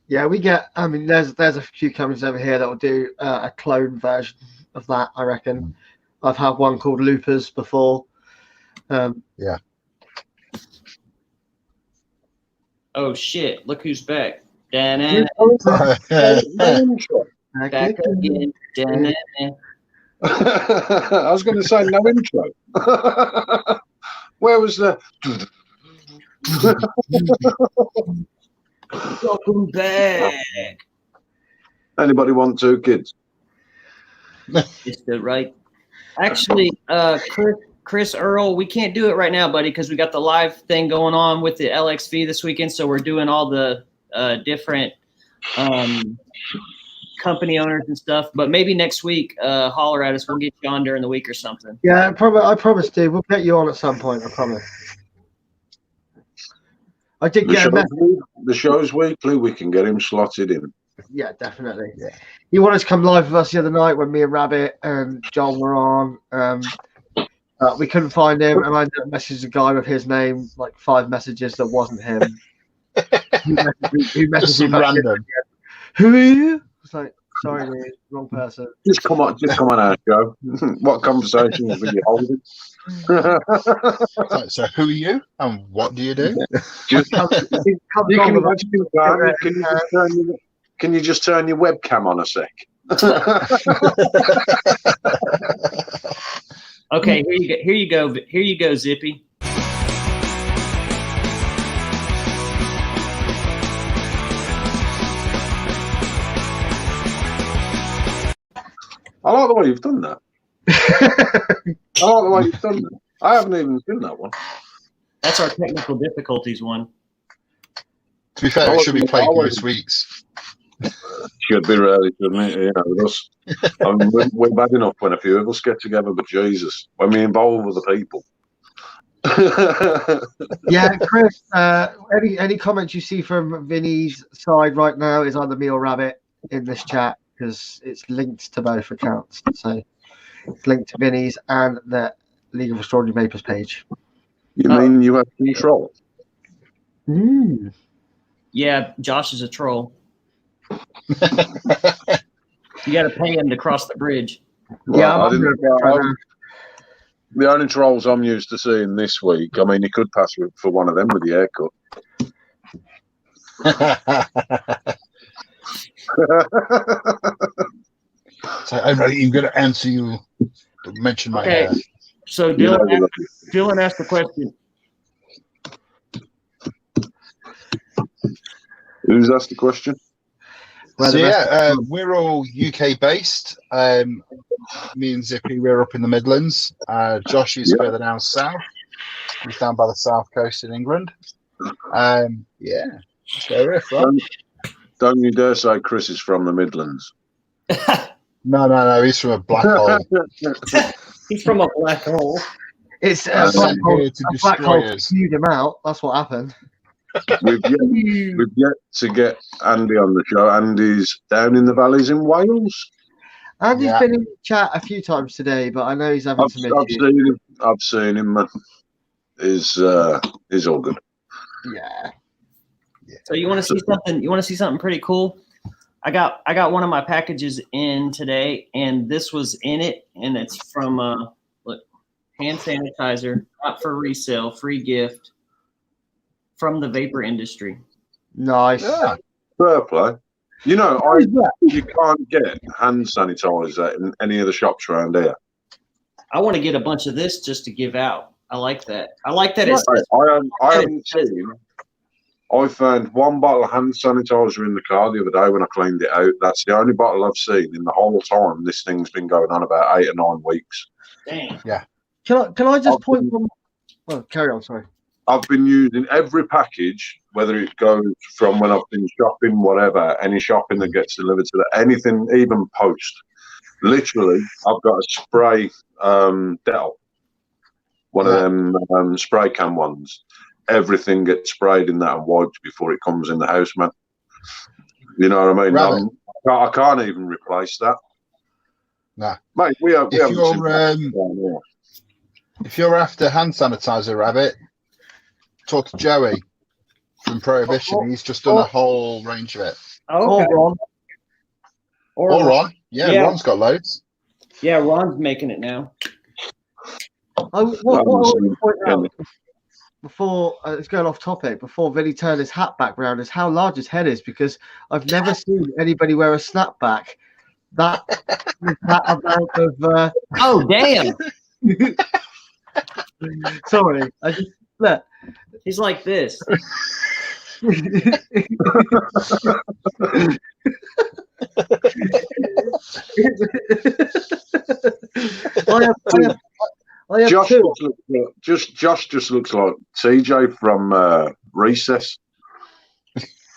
Yeah, we get. I mean, there's a few companies over here that will do a clone version of that. I reckon. I've had one called Loopers before. Yeah. Oh shit! Look who's back. Back again. I was going to say no intro. Where was the? Welcome back. Anybody want 2 kids? It's the right. Actually, Chris Earl, we can't do it right now, buddy, because we got the live thing going on with the LXV this weekend. So we're doing all the different company owners and stuff. But maybe next week, holler at us. We'll get you on during the week or something. Yeah, I promise, Steve. We'll get you on at some point. I promise. I did get a message. The show's weekly. We can get him slotted in. Yeah, definitely. Yeah. He wanted to come live with us the other night when me and Rabbit and John were on. We couldn't find him, and I messaged a guy with his name, like 5 messages that wasn't him. He messaged Just some me back random. Who are you? I was like, sorry, dude, wrong person. Just come on our show. What conversations were you holding? So who are you and what do you do? Just, can you just turn your webcam on a sec? Okay, here you go, Zippy. I like the way you've done that. I like the way you've done that. I haven't even seen that one. That's our technical difficulties one. To be fair, it should be played most weeks. Should be really, shouldn't it? You know, with us. I mean, we're bad enough when a few of us get together, but Jesus, when we involve other people. Yeah, Chris, any comments you see from Vinny's side right now is either me or Rabbit in this chat, because it's linked to both accounts. So it's linked to Vinny's and the League of Extraordinary Vapors page. You mean you have control? Yeah, Josh is a troll. You got to pay him to cross the bridge. Well, the only trolls I'm used to seeing this week, I mean, you could pass for one of them with the haircut. So I'm not even going to answer you. Mention my hair. So Dylan asked the question. Who's asked the question? So we're all UK based. Me and Zippy, we're up in the Midlands. Josh is further down south. He's down by the south coast in England. That's where we're from. Don't you dare say Chris is from the Midlands. No, he's from a black hole. He's from a black hole. It's a black hole spewed him out. That's what happened. We've yet to get Andy on the show. Andy's down in the valleys in Wales. Andy's been in the chat a few times today, but I know he's having some issues. I've seen him, man. He's all good. Yeah. So you want to see something? You want to see something pretty cool? I got one of my packages in today, and this was in it, and it's from look, hand sanitizer, not for resale, free gift from the vapor industry. Nice. Yeah. Fair play. You know, you can't get hand sanitizer in any of the shops around here. I want to get a bunch of this just to give out. I like that. I haven't seen. I found one bottle of hand sanitizer in the car the other day when I cleaned it out. That's the only bottle I've seen in the whole time this thing's been going on, about 8 or 9 weeks. Damn. Yeah. Can I just point from? Well, carry on. Sorry. I've been using every package, whether it goes from when I've been shopping, whatever, any shopping that gets delivered to anything, even post. Literally, I've got a spray Dettol, one of them spray can ones. Everything gets sprayed in that and wiped before it comes in the house, man. You know what I mean? I can't even replace that. Nah. Mate, if you're after hand sanitizer, Rabbit, talk to Joey from Prohibition. He's just done a whole range of it. Oh, okay. Or Ron. Yeah, Ron's got loads. Yeah, Ron's making it now. What I want to point out before it's going off topic, before Vinny turned his hat back round, is how large his head is, because I've never seen anybody wear a snapback that amount of. Oh, damn! Sorry, I just look. He's like this. Josh just looks like TJ from Recess.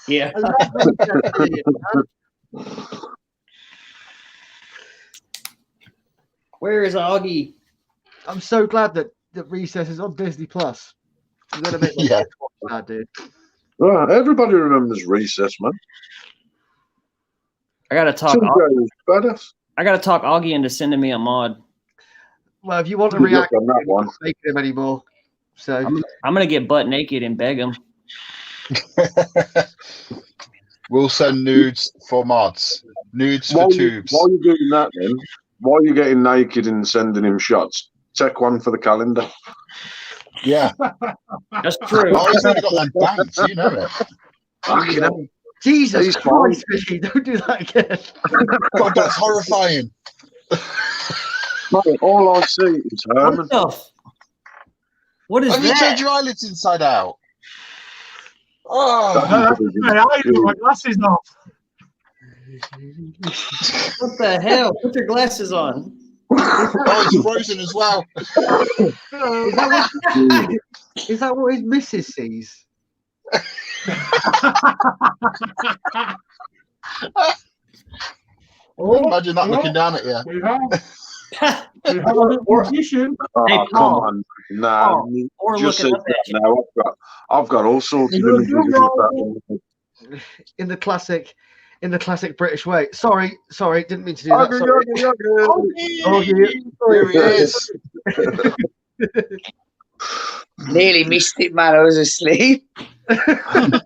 Yeah. Where is Augie? I'm so glad that Recess is on Disney Plus. I'm gonna make my kids watch that, dude. Well, everybody remembers Recess, man. I gotta talk. I gotta talk Augie into sending me a mod. Well, if you want to Good luck react, on that one. I'm not making him anymore. So I'm gonna get butt naked and beg him. We'll send nudes for mods. Nudes for tubes. While you're doing that, then, while you're getting naked and sending him shots, take one for the calendar. Yeah. That's true. Oh, he's already got them banked. You know it. Fucking hell. Jesus He's Christ, Vicky, don't do that again. God, that's horrifying. Mate, all I see is Herman. What is Have you that? turned your eyelids inside out? Oh, Hey, I got my glasses off. What the hell? Put your glasses on. oh, it's frozen as well. Is that what his missus sees? Imagine that looking down at you. We have a musician. Oh, Hey, come Paul. on. Nah, Paul, or just said looking up that at you. now. I've got all sorts of images of that. In the classic British way. Sorry, didn't mean to do that. Sorry. Here he is. Nearly missed it, man. I was asleep. Hang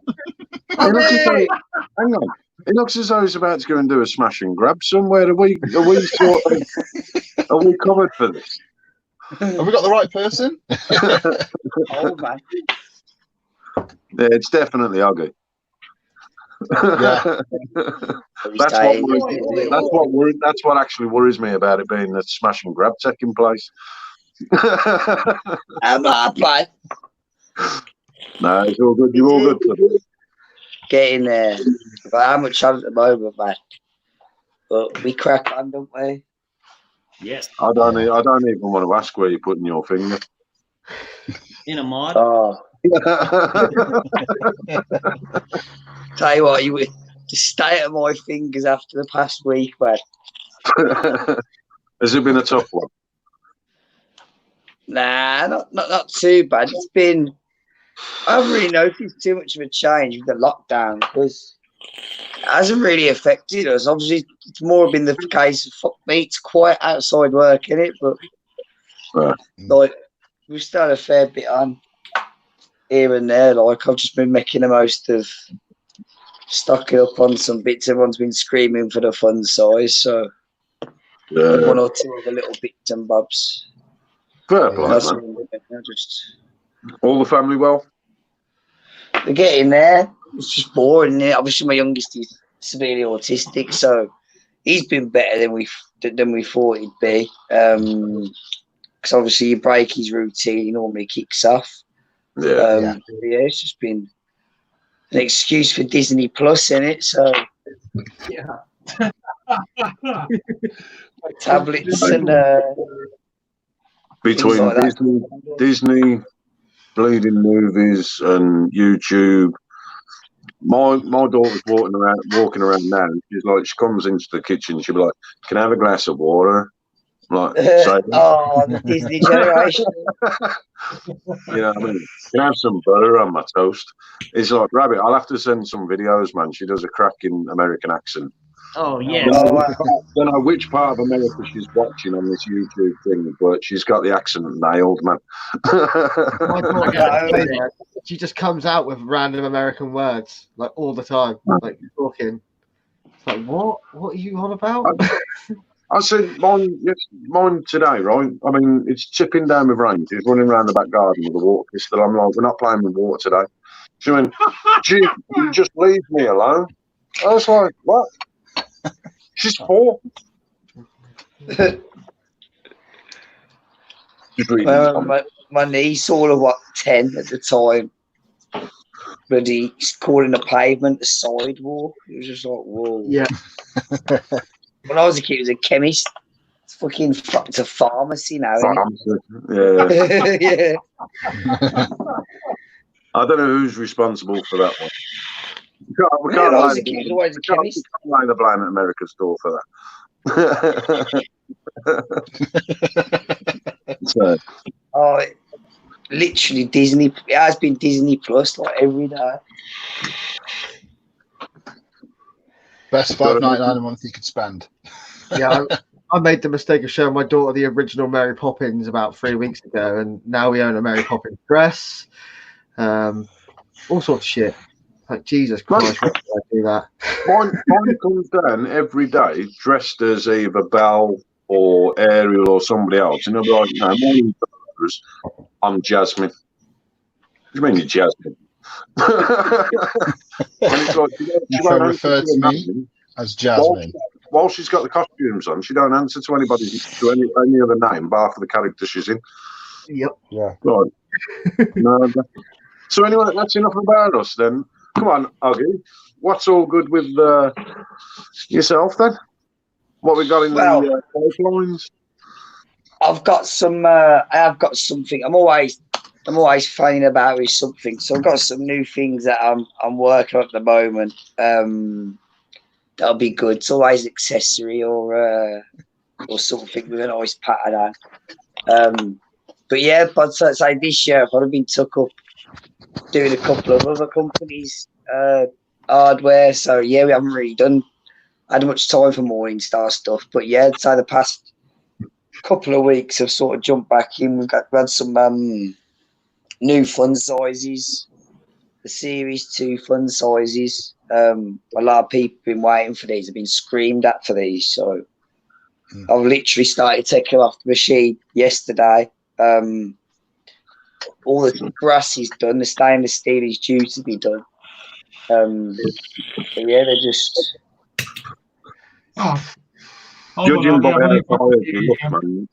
on. It looks as though he's about to go and do a smash and grab somewhere. Are we covered for this? Have we got the right person? Oh, man. Yeah, it's definitely ugly. Yeah. That's what actually worries me about it being a smash and grab taking place. I'm not playing. No, it's all good. You're all good. Getting there. But how much on at the moment, man? But we crack on, don't we? Yes. I don't even want to ask where you're putting your finger. In a mod. Oh. Tell you what, the state of my fingers after the past week, man. Has it been a tough one? Nah, not too bad. It's been. I haven't really noticed too much of a change with the lockdown because it hasn't really affected us. Obviously, it's more been the case of fuck me, it's quite outside work, innit? But like we've still had a fair bit on here and there. Like I've just been making the most of stocking up on some bits. Everyone's been screaming for the fun size, so one or two other little bits and bobs. Fair play, man. All the family well? They're getting there. It's just boring. Innit? Obviously, my youngest is severely autistic, so he's been better than we thought he'd be. Because obviously, you break his routine, he normally kicks off. Yeah, it's just been an excuse for Disney Plus, innit? So yeah, tablets and between like Disney bleeding movies and YouTube. My daughter's walking around now. And she's like, she comes into the kitchen. She'll be like, "Can I have a glass of water?" I'm like, the Disney generation. You know what I mean? Can I have some butter on my toast? It's like, Rabbit, I'll have to send some videos, man. She does a cracking American accent. Oh, yeah. I don't know which part of America she's watching on this YouTube thing, but she's got the accent nailed, man. She just comes out with random American words, like all the time, like talking. It's like, what? What are you on about? I said, mine today, right? I mean, it's tipping down with rain. She's running around the back garden with a water pistol. I'm like, we're not playing with water today. She went, "Gee, you just leave me alone." I was like, what? She's 4. My niece saw her, 10 at the time. But he's calling the pavement a sidewalk. It was just like, whoa. Yeah. When I was a kid, it was a chemist. It's a pharmacy now. Yeah. Yeah. I don't know who's responsible for that one. We can't lay the blame at America's door for that. So. Literally Disney. It has been Disney Plus like every day. Best $5.99 a month you could spend. Yeah, I made the mistake of showing my daughter the original Mary Poppins about 3 weeks ago, and now we own a Mary Poppins dress. All sorts of shit. Like, Jesus Christ, why did I do that? Mine comes down every day dressed as either Belle or Ariel or somebody else. And I'll be like, no, morning, I'm Jasmine. What do you mean you're Jasmine? And it's like, You can refer to me as Jasmine. While she's got the costumes on, she don't answer to anybody to any other name bar for the character she's in. Yep. Yeah. Right. No, so anyway, that's enough about us then. Come on, Augie. What's all good with yourself then? What we got in the pipelines? I've got some. I have got something. I'm always playing about with something. So I've got some new things that I'm working on at the moment. That'll be good. It's always accessory or something with a nice pattern on. But yeah, I'd say this year I've probably been took up doing a couple of other companies' hardware. So yeah, we haven't really had much time for Morningstar stuff. But yeah, I'd say the past couple of weeks I've sort of jumped back in. We had some new fun sizes, the Series 2 fun sizes. A lot of people have been waiting for these. I've been screamed at for these. So I've literally started taking off the machine yesterday. All the brass is done. The stainless steel is due to be done. But yeah, they're just. Judging by how tired you look, man.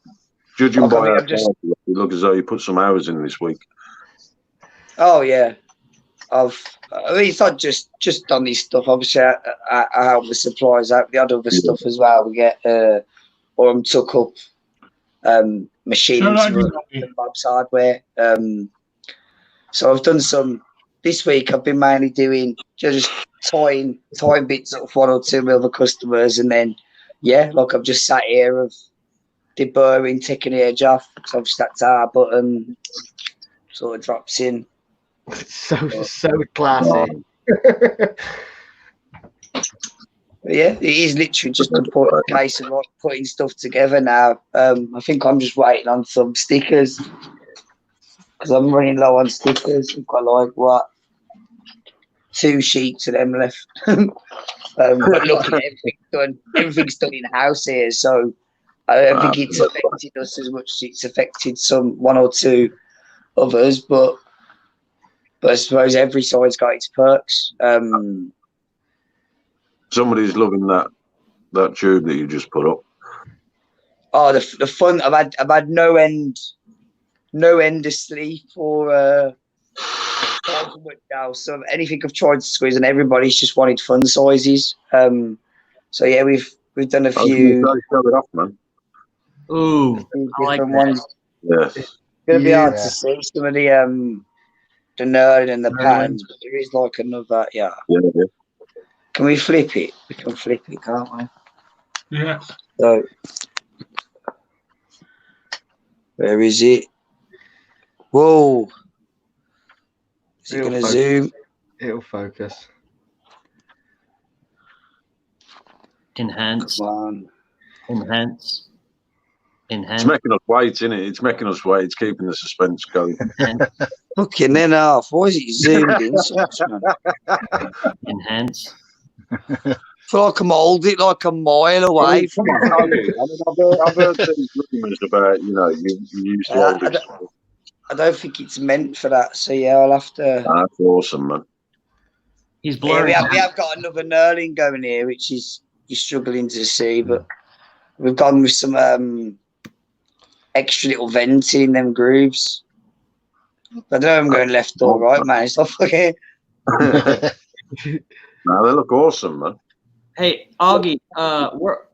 Judging by how tired you look as though you put some hours in this week. Oh yeah, I mean, it's not just done this stuff. Obviously, I help the suppliers out. The other stuff as well. We get or I'm took up machining some Bob's hardware. So I've done some this week. I've been mainly doing just tying bits up for one or two other customers, and then like I've just sat here of deburring, taking the edge off. So I've just that R button sort of drops in. So classy. Yeah, it is literally just a case of like putting stuff together now. I think I'm just waiting on some stickers because I'm running low on stickers. I've got like 2 sheets of them left. But look, everything's done in house here, so I don't think it's affected us as much as it's affected one or two others. But I suppose every side's got its perks. Somebody's loving that tube that you just put up. Oh, the fun! I've had no end of sleep for now. So anything I've tried to squeeze, and everybody's just wanted fun sizes. So yeah, we've done a few. Show it off, man. Ooh, I like that. Ones. Yeah, it's gonna be hard to see some of the nerd and the patterns, but there is like another. Yeah. Can we flip it? We can flip it, can't we? Yeah. So, where is it? Whoa. Is it going to zoom? It'll focus. Enhance. Come on. Enhance. It's making us wait, isn't it? It's making us wait. It's keeping the suspense going. Fucking then off. Why is it zoomed in so much, man? Enhance. I feel like I'm holding it like a mile away from it. I've heard these rumours about, you used to hold it. I don't think it's meant for that, so yeah, I'll have to. That's awesome, man. He's blurry. Yeah, we have got another knurling going here, which is you're struggling to see, but we've gone with some extra little venting in them grooves. I don't know if I'm going left or right, man. It's not fucking. No, they look awesome, man. Hey, Augie,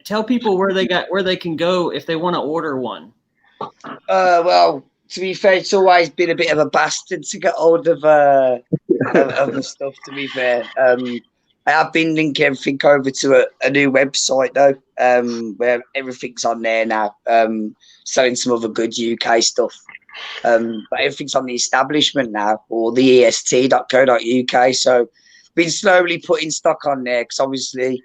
tell people where they can go if they want to order one. Well, to be fair, it's always been a bit of a bastard to get hold of the stuff. To be fair, I have been linking everything over to a new website though, where everything's on there now. Selling some other good UK stuff, but everything's on the establishment now, or the est.co.uk. So been slowly putting stock on there because obviously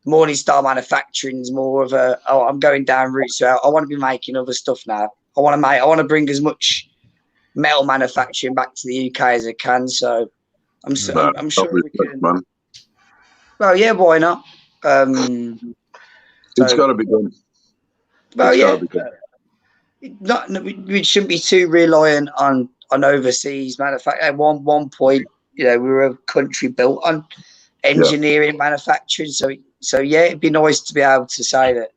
Morningstar Manufacturing is more of a, oh, I'm going down routes. So I want to be making other stuff now. I want to bring as much metal manufacturing back to the UK as I can. So I'm sure we can. Man. Well, yeah, why not? It's got to be done. Well, yeah. We shouldn't be too reliant on overseas manufacturing. At one point, we were a country built on engineering, manufacturing. So yeah, it'd be nice to be able to say that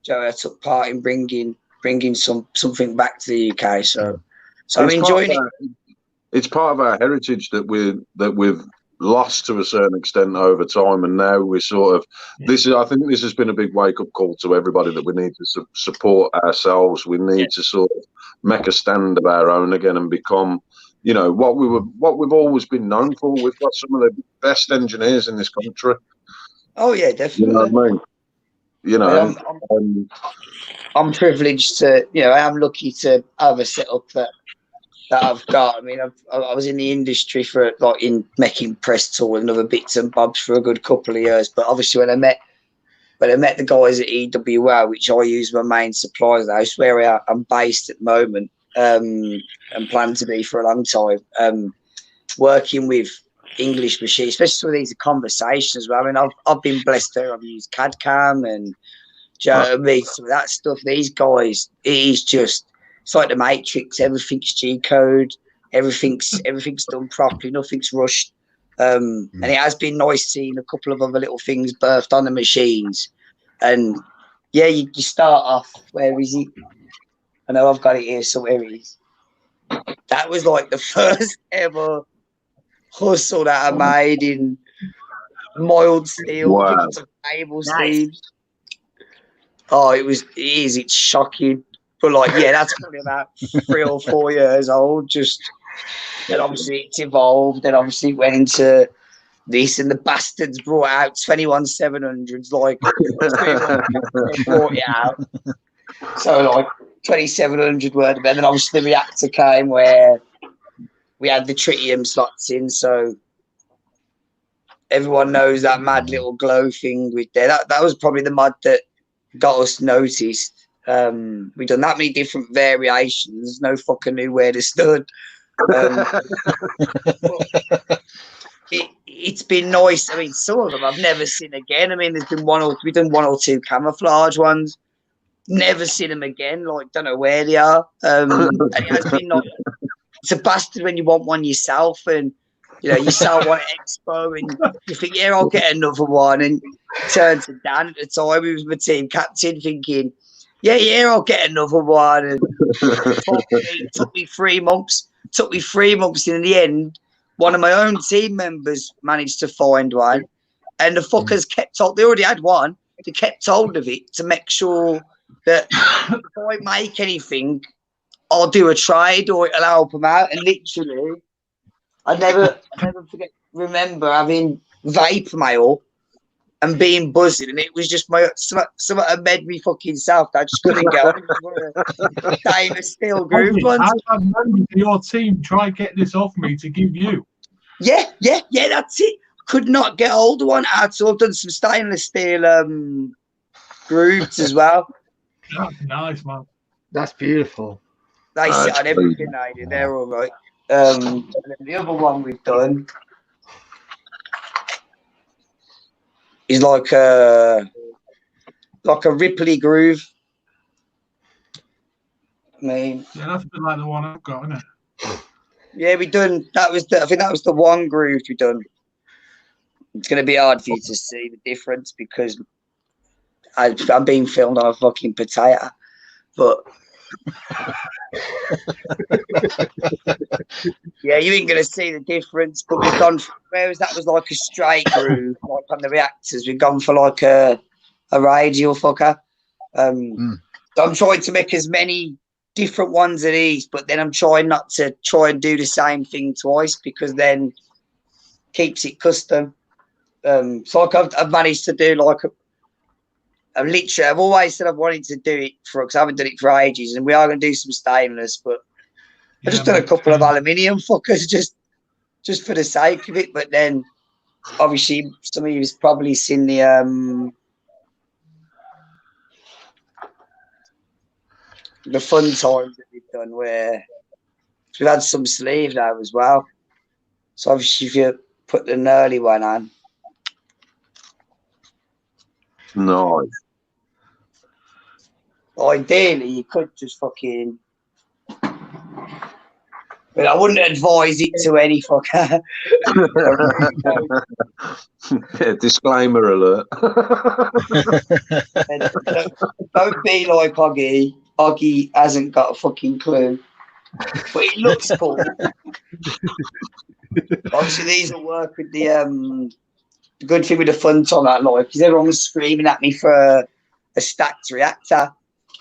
I took part in bringing something back to the UK. So I'm enjoying it. It's part of our heritage that we've lost to a certain extent over time, and now we're sort of I think this has been a big wake up call to everybody that we need to support ourselves. We need to sort of make a stand of our own again and become, what we've always been known for. We've got some of the best engineers in this country. Oh yeah, definitely. You know what I mean? I'm privileged to, I am lucky to have a setup that I've got. I mean, I was in the industry for in making press tool and other bits and bobs for a good couple of years. But obviously, when I met the guys at EWL, which I use my main suppliers, that's where I'm based at the moment, and plan to be for a long time. Working with English machines, especially with these conversations. I mean, I've been blessed there. I've used CAD/CAM and some of that stuff. These guys, it's like the Matrix. Everything's G code. Everything's done properly. Nothing's rushed. And it has been nice seeing a couple of other little things birthed on the machines. And yeah, you start off. Where is it? I know I've got it here. So where it is? That was like the first ever hustle that I made in mild steel. Wow. Cable sleeves. Oh, it's shocking. But that's probably about 3 or 4 years old. Then obviously it's evolved. Then obviously it went into this, and the bastards brought out 21700s. They brought it out. So 2700 word. And then obviously the reactor came where we had the tritium slots in. So everyone knows that mad little glow thing with there. That was probably the mod that got us noticed. We've done that many different variations. No fucking knew where to stood. It's been nice. I mean, some of them I've never seen again. I mean, we've done 1 or 2 camouflage ones. Never seen them again. Don't know where they are. And it has been nice. It's a bastard when you want one yourself, and you sell one at Expo, and you think, yeah, I'll get another one, and turn to Dan at the time, who was my team captain, thinking, yeah, I'll get another one. And it took me 3 months. Took me 3 months, and in the end, one of my own team members managed to find one, and the fuckers kept hold. They already had one. They kept hold of it to make sure that if I make anything, I'll do a trade or it'll help them out. And literally, I never remember having vape mail and being buzzing, and it was just something that made me fucking self. I just couldn't go. Stainless steel groove ones. I've known your team try get this off me to give you. Yeah, that's it. Could not get hold of one at all. I've done some stainless steel grooves as well. That's nice, man. That's beautiful. They sit on everything they do. They're all right. And then the other one we've done is like a Ripley groove. I mean, yeah, that's a bit like the one I've got, isn't it? Yeah, we done. I think that was the one groove we done. It's going to be hard for you to see the difference because I'm being filmed on a fucking potato, but yeah, you ain't going to see the difference. But we've gone. Whereas that was like a straight groove, like on the reactors, we've gone for like a radial fucker. So I'm trying to make as many different ones of these, but then I'm trying not to try and do the same thing twice because then keeps it custom. So like I've managed to do like I've always said I've wanted to do it because I haven't done it for ages, and we are going to do some stainless, but I've just done a couple of aluminium fuckers just for the sake of it. But then obviously some of you've probably seen the the fun times that we've done where we've had some sleeve now as well. So obviously, if you put the early one on, Nice. ideally you could just fucking. But I wouldn't advise it to any fucker. Yeah, disclaimer alert. Don't be like Oggy. Oggy hasn't got a fucking clue. But it looks cool. Obviously, these will work with the good thing with the fun time I like because everyone was screaming at me for a stacked reactor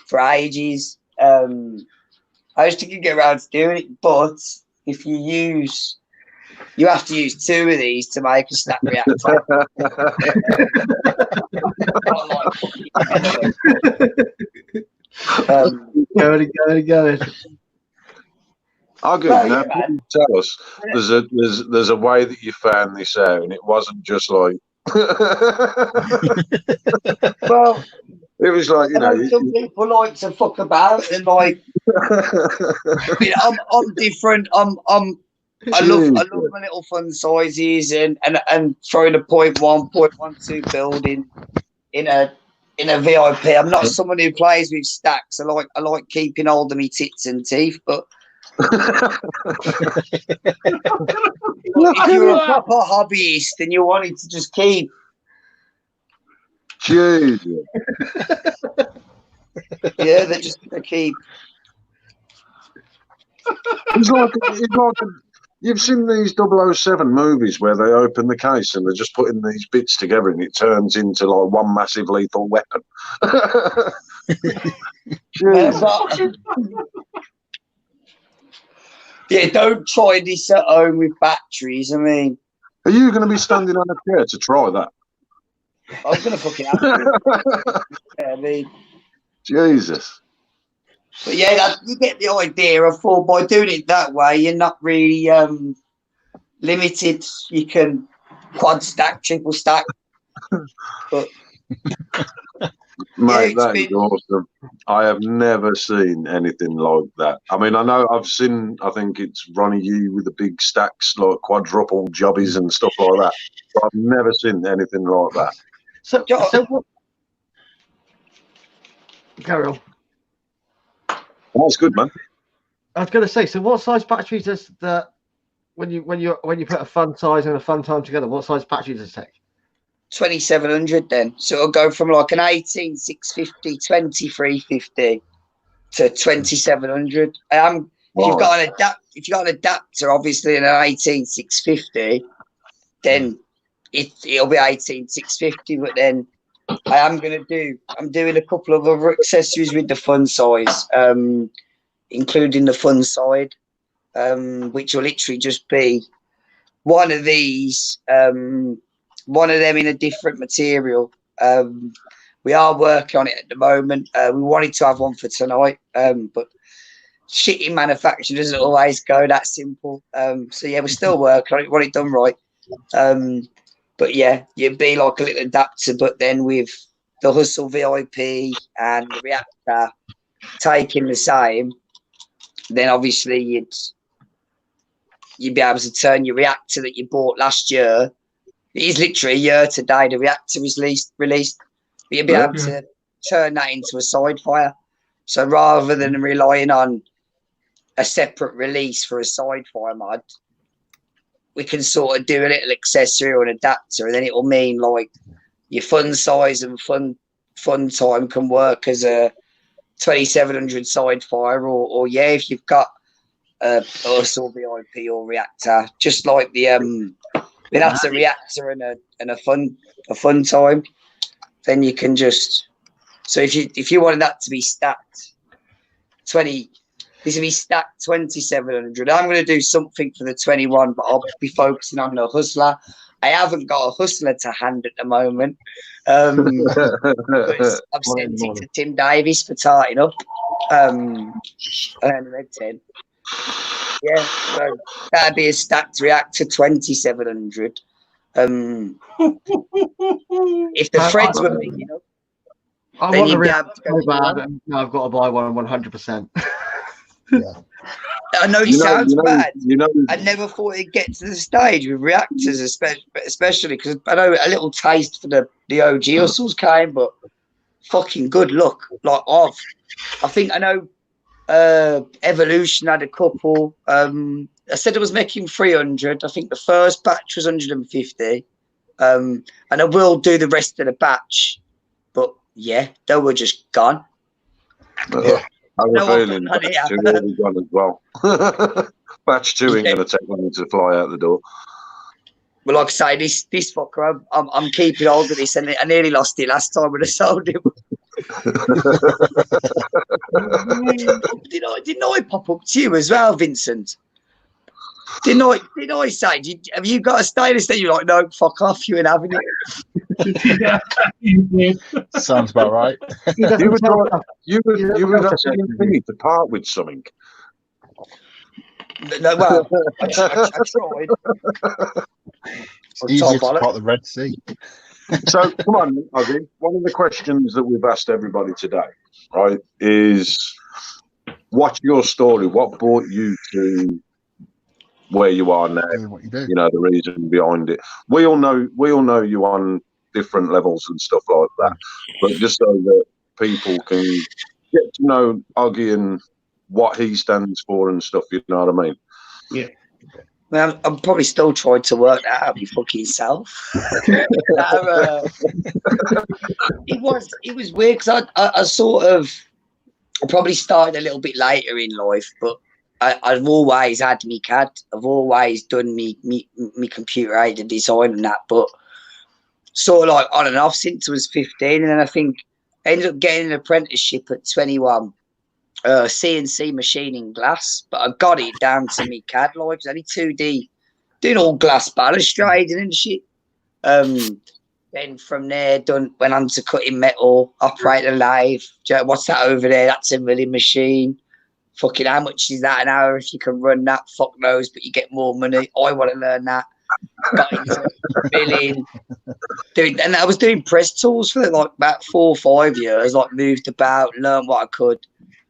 for ages. I just didn't get around to doing it, but if you have to use 2 of these to make a stacked reactor. Going. Oh, good. Now, please tell us. There's a way that you found this out, and it wasn't just like. Well, it was like some people like to fuck about and like. I mean, I'm different. I love my little fun sizes and throwing a 0.1, 0.12 building in a VIP. I'm not someone who plays with stacks. I like keeping hold of me tits and teeth, but. If you're a proper hobbyist and you wanted to just keep, Jesus. Yeah, they're just gonna keep. It's like you've seen these 007 movies where they open the case and they're just putting these bits together and it turns into like one massive lethal weapon. Yeah, don't try this at home with batteries. I mean, are you going to be standing on a chair to try that? I'm going to fucking have to. Yeah, I mean, Jesus. But yeah, you get the idea. I thought by doing it that way, you're not really limited. You can quad stack, triple stack. But mate, that is awesome. I have never seen anything like that. I mean, I know I've seen, I think it's Ronnie U with the big stacks, like quadruple jobbies and stuff like that. But I've never seen anything like that. So what? Carry on. That's good, man. I was going to say, so what size battery does the when you put a fun size and a fun time together? What size battery does it take? 2700 then, so it'll go from like an 18650, 2350 to 2700. If you've got an adapter, obviously, in an 18650, then it'll be 18650. But then I'm doing a couple of other accessories with the fun size, including the fun side, which will literally just be one of these. One of them in a different material. We are working on it at the moment. We wanted to have one for tonight, but shit in manufacture doesn't always go that simple. So yeah, we're still working on it. We want it done right. But yeah, you'd be like a little adapter, but then with the Hustle VIP and the reactor taking the same, then obviously you'd be able to turn your reactor that you bought last year. It is literally a year today. The reactor is released. But you'll be able to turn that into a side fire. So rather than relying on a separate release for a side fire mod, we can sort of do a little accessory or an adapter, and then it will mean like your fun size and fun time can work as a 2700 side fire, or yeah, if you've got a Ursal VIP or reactor, just like the that's a reactor and a fun time. Then you can just if you wanted that to be stacked 20, this will be stacked 2700. I'm going to do something for the 21, but I'll be focusing on the Hustler. I haven't got a Hustler to hand at the moment. I've sent it to Tim Davis for tarting up. And Red 10. Yeah, so that'd be a stacked reactor 2700. If the threads were big enough, I then want you'd to be react able to go so bad, on. and now I've got to buy one 100%. I know it sounds bad. You know, I never thought it'd get to the stage with reactors, especially because I know a little taste for the OG hustles came, but fucking good luck. Like I think I know Evolution had a couple. I said I was making 300. I think the first batch was 150. And I will do the rest of the batch, but yeah, they were just gone. I have a feeling I've batch 2 will be gone as well. Batch 2 ain't going to take long to fly out the door. Well, like I say, this fucker, I'm keeping hold of this, and I nearly lost it last time when I sold him. Didn't I pop up to you as well, Vincent? Didn't I say, have you got a status that you're like, no, fuck off, you ain't having it? Sounds about right. You would actually need to part with something. No, well, I tried. It's easier to part the Red Sea. So, come on, Ozzy. One of the questions that we've asked everybody today, right, is what's your story? What brought you to where you are now? What you do. You know, the reason behind it. We all know you on different levels and stuff like that. But just so that people can get to know Oggy and what he stands for and stuff, you know what I mean? Yeah. Well, I'm probably still trying to work that out my fucking self. It was weird because I sort of I probably started a little bit later in life, but I've always had me CAD. I've always done me computer aided design and that, but sort of like on and off since I was 15, and then I think I ended up getting an apprenticeship at 21. CNC machining glass, but I got it down to me CAD like it's only 2D, doing all glass balustrading and shit. Then from there, went on to cutting metal, operate a lathe. What's that over there? That's a milling machine. Fucking how much is that an hour if you can run that? Fuck knows, but you get more money. I want to learn that. Got into milling. And I was doing press tools for like about 4 or 5 years, like moved about, learned what I could.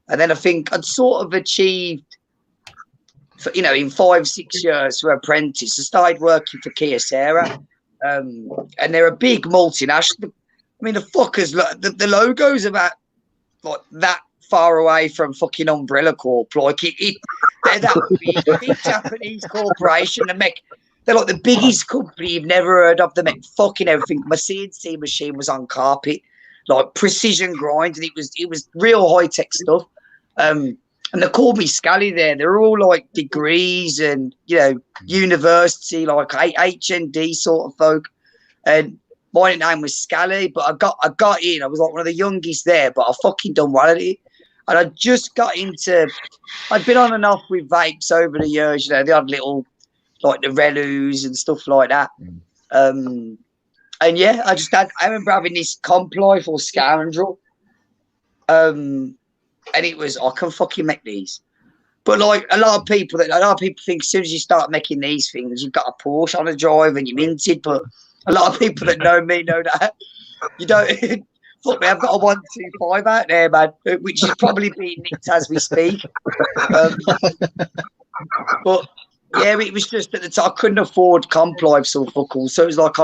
And then I think I'd sort of achieved, in 5-6 years for apprentice. I started working for Kyocera, and they're a big multinational. I mean, the fuckers, the logo's about like that far away from fucking Umbrella Corp. Like they're that big Japanese corporation. They're like the biggest company you've never heard of. They make fucking everything. My CNC machine was on carpet, like precision grind, and it was real high tech stuff. And they called me Scally there. They're all like degrees and, university, like HND sort of folk. And my name was Scally, but I got in. I was like one of the youngest there, but I fucking done well at it. And I just got into, I'd been on and off with vapes over the years, they had little, like the Relus and stuff like that. And yeah, I remember having this Comp Life or Scoundrel. And it was, I can fucking make these. But like a lot of people think as soon as you start making these things, you've got a Porsche on a drive and you're minted. But a lot of people that know me know that you don't. Fuck me, I've got a 125 out there, man, which is probably being nicked as we speak. But yeah, it was just at the time I couldn't afford Comp Life so fuck all. So it was like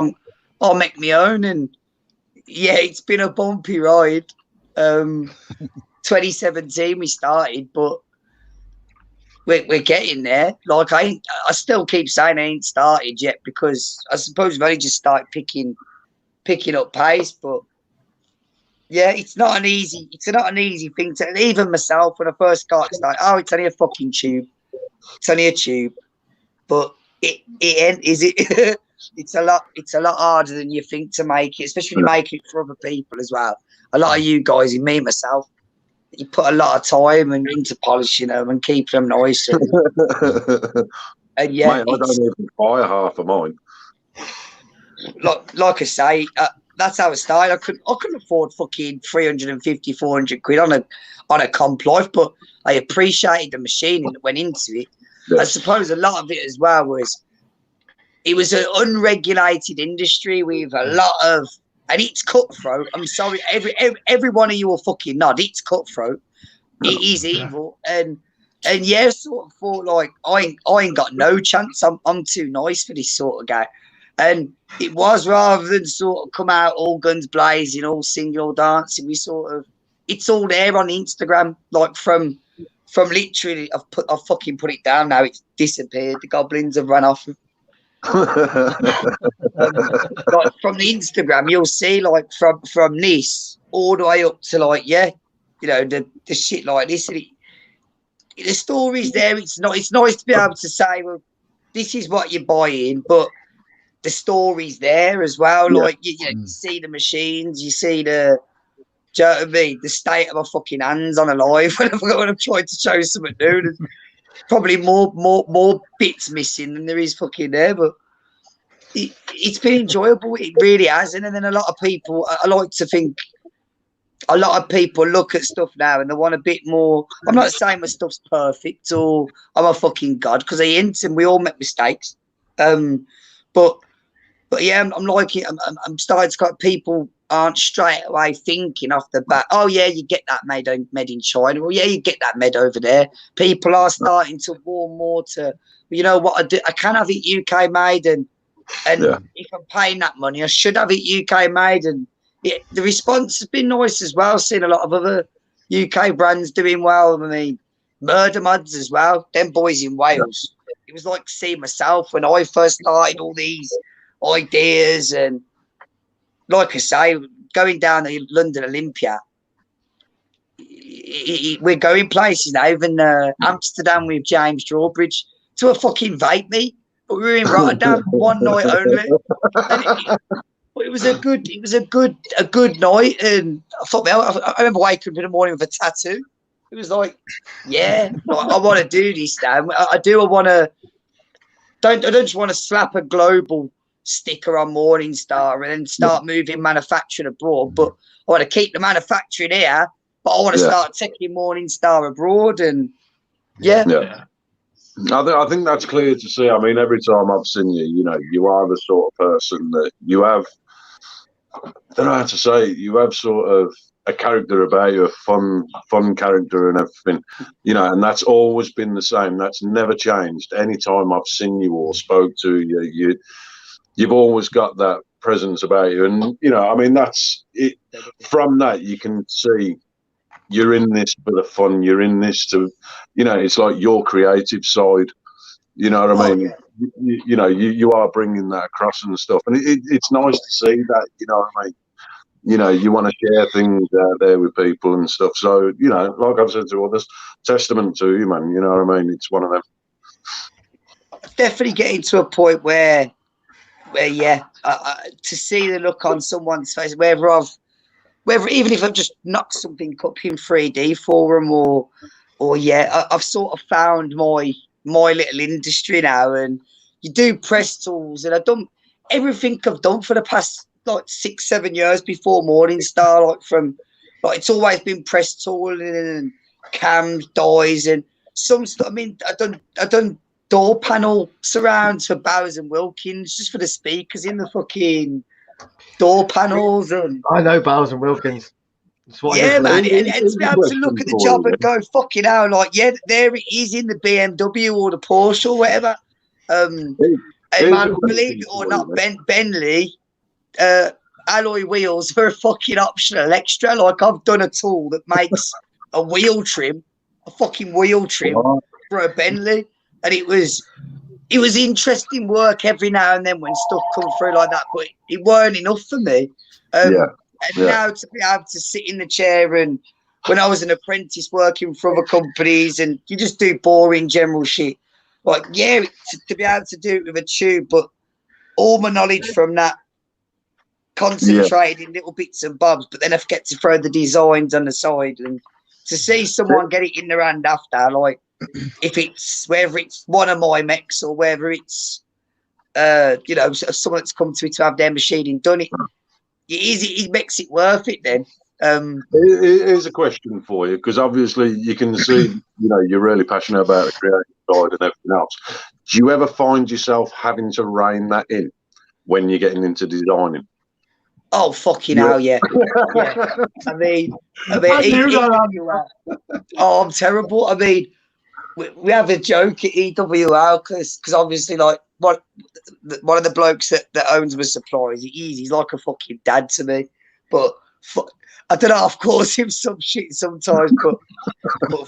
I'll make my own, and yeah, it's been a bumpy ride. 2017 we started, but we're getting there. Like I still keep saying I ain't started yet because I suppose we've only just started picking up pace. But yeah, it's not an easy thing to. Even myself when I first got started, it's only a fucking tube. It's only a tube, but it ain't, is it? It's a lot harder than you think to make it, especially when you make it for other people as well. A lot of you guys, and me myself, you put a lot of time into polishing them and keeping them nice. And yeah, mate, I don't even buy half of mine. Like I say, that's how I started. I couldn't afford fucking 350, 400 quid on a Comp Life, but I appreciated the machine that went into it. Yes. I suppose a lot of it as well was it was an unregulated industry with a lot of and it's cutthroat. I'm sorry, every one of you will fucking nod. It's cutthroat. It is evil, and yeah, sort of thought like I ain't got no chance. I'm too nice for this sort of guy, and it was rather than sort of come out all guns blazing, all singing, all dancing. We sort of it's all there on Instagram, like from literally I've fucking put it down now. It's disappeared. The goblins have run off. Like from the Instagram, you'll see like from this all the way up to like the shit like this. And the story's there. It's nice to be able to say, well, this is what you're buying, but the story's there as well. Like you see the machines, you see the. Do you know what I mean? The state of my fucking hands on a live when I'm trying to show something new. There's probably more bits missing than there is fucking there, but it's been enjoyable. It really has. And then a lot of people, I like to think, a lot of people look at stuff now and they want a bit more. I'm not saying my stuff's perfect or I'm a fucking god, because I ain't, and we all make mistakes. But yeah, I'm liking. I'm starting to got people aren't straight away thinking off the bat, oh yeah, you get that made in China, or yeah, you get that made over there. People are starting to warm more to, you know what, I can have it UK made, and if I'm paying that money, I should have it UK made. And the response has been nice as well. Seeing a lot of other UK brands doing well. I mean, Murder Mods as well. Them boys in Wales. It was like seeing myself when I first started all these ideas, and like I say, going down the London Olympia, we're going places now. Even Amsterdam with James Drawbridge to a fucking vape meet, but we were in Rotterdam one night only. But it was a good night, and I thought, I remember waking up in the morning with a tattoo. It was like, yeah, I want to do this now. I want to. I don't just want to slap a global sticker on Morningstar and then start moving manufacturing abroad, but I want to keep the manufacturing here, but I want to start taking Morningstar abroad. And I think that's clear to see. I mean, every time I've seen you, you are the sort of person that you have, I don't know how to say it, you have sort of a character about you, a fun character and everything, and that's always been the same. That's never changed. Any time I've seen you or spoke to you, you've always got that presence about you. And, I mean, that's it. From that, you can see you're in this for the fun. You're in this to, it's like your creative side. You know what I mean? You are bringing that across and stuff. And it's nice to see that, you know what I mean? You want to share things out there with people and stuff. So, like I've said to others, testament to you, man. You know what I mean? It's one of them. Definitely getting to a point where to see the look on someone's face, whether even if I've just knocked something up in 3D for them, or I've sort of found my little industry now. And you do press tools, and I've done everything I've done for the past like 6-7 years before Morningstar. Like it's always been press tooling and cams, dies, and some stuff. I mean, I done door panel surrounds for Bowers and Wilkins, just for the speakers in the fucking door panels. And I know Bowers and Wilkins. Yeah, man, and to be able to look at the job and go, fucking hell, like, yeah, there it is in the BMW or the Porsche or whatever. And man, believe it or not, Bentley, alloy wheels are a fucking optional extra. Like, I've done a tool that makes a wheel trim, a fucking wheel trim for a Bentley. And it was interesting work every now and then when stuff come through like that, but it weren't enough for me. Now to be able to sit in the chair, and when I was an apprentice working for other companies, and you just do boring general shit, like, to be able to do it with a tube, but all my knowledge from that concentrated in little bits and bobs, but then I forget to throw the designs on the side, and to see someone get it in their hand after, like, if it's whether it's one of my mechs or whether it's someone that's come to me to have their machining done, it makes it worth it then. Here's a question for you, because obviously you can see you're really passionate about the creative side and everything else. Do you ever find yourself having to rein that in when you're getting into designing? Oh fucking hell, yeah. I mean, oh, I'm terrible. I mean, we have a joke at EWL because obviously, like, one of the blokes that owns my supplies, he's like a fucking dad to me. But I don't know. I've caused him some shit sometimes, but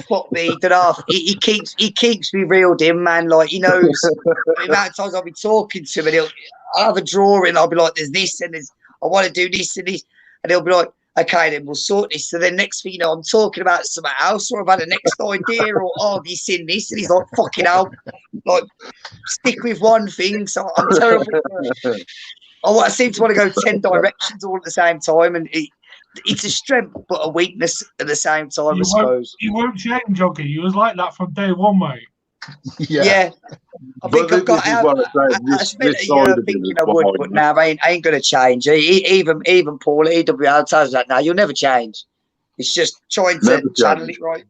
fuck me, don't know. He keeps me reeled in, man. Like, he knows the amount of times I'll be talking to him, and I'll have a drawing. I'll be like, "There's this and there's I want to do this and this," and he'll be like, "Okay, then we'll sort this." So then next thing you know, I'm talking about something else, or I've had a next idea, or have you seen this? And he's like, "Fucking hell, like stick with one thing." So I'm terrible. I seem to want to go 10 directions all at the same time, and it's a strength but a weakness at the same time, I suppose. You won't change, Joggy. You was like that from day one, mate. Yeah. I think I've got out. I spent a year thinking I would, but now I ain't going to change. Even Paul at EWL tells me that now you'll never change. It's just trying to channel it right.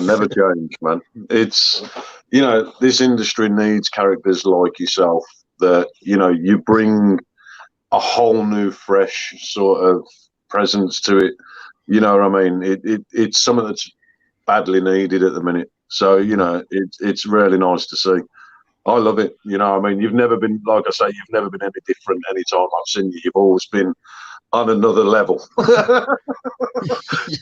Never change, man. It's, you know, this industry needs characters like yourself that, you know, you bring a whole new, fresh sort of presence to it. You know what I mean? It's something that's badly needed at the minute. So, you know, it's really nice to see. I love it. You know, I mean, you've never been, like I say, you've never been any different any time I've seen you. You've always been on another level.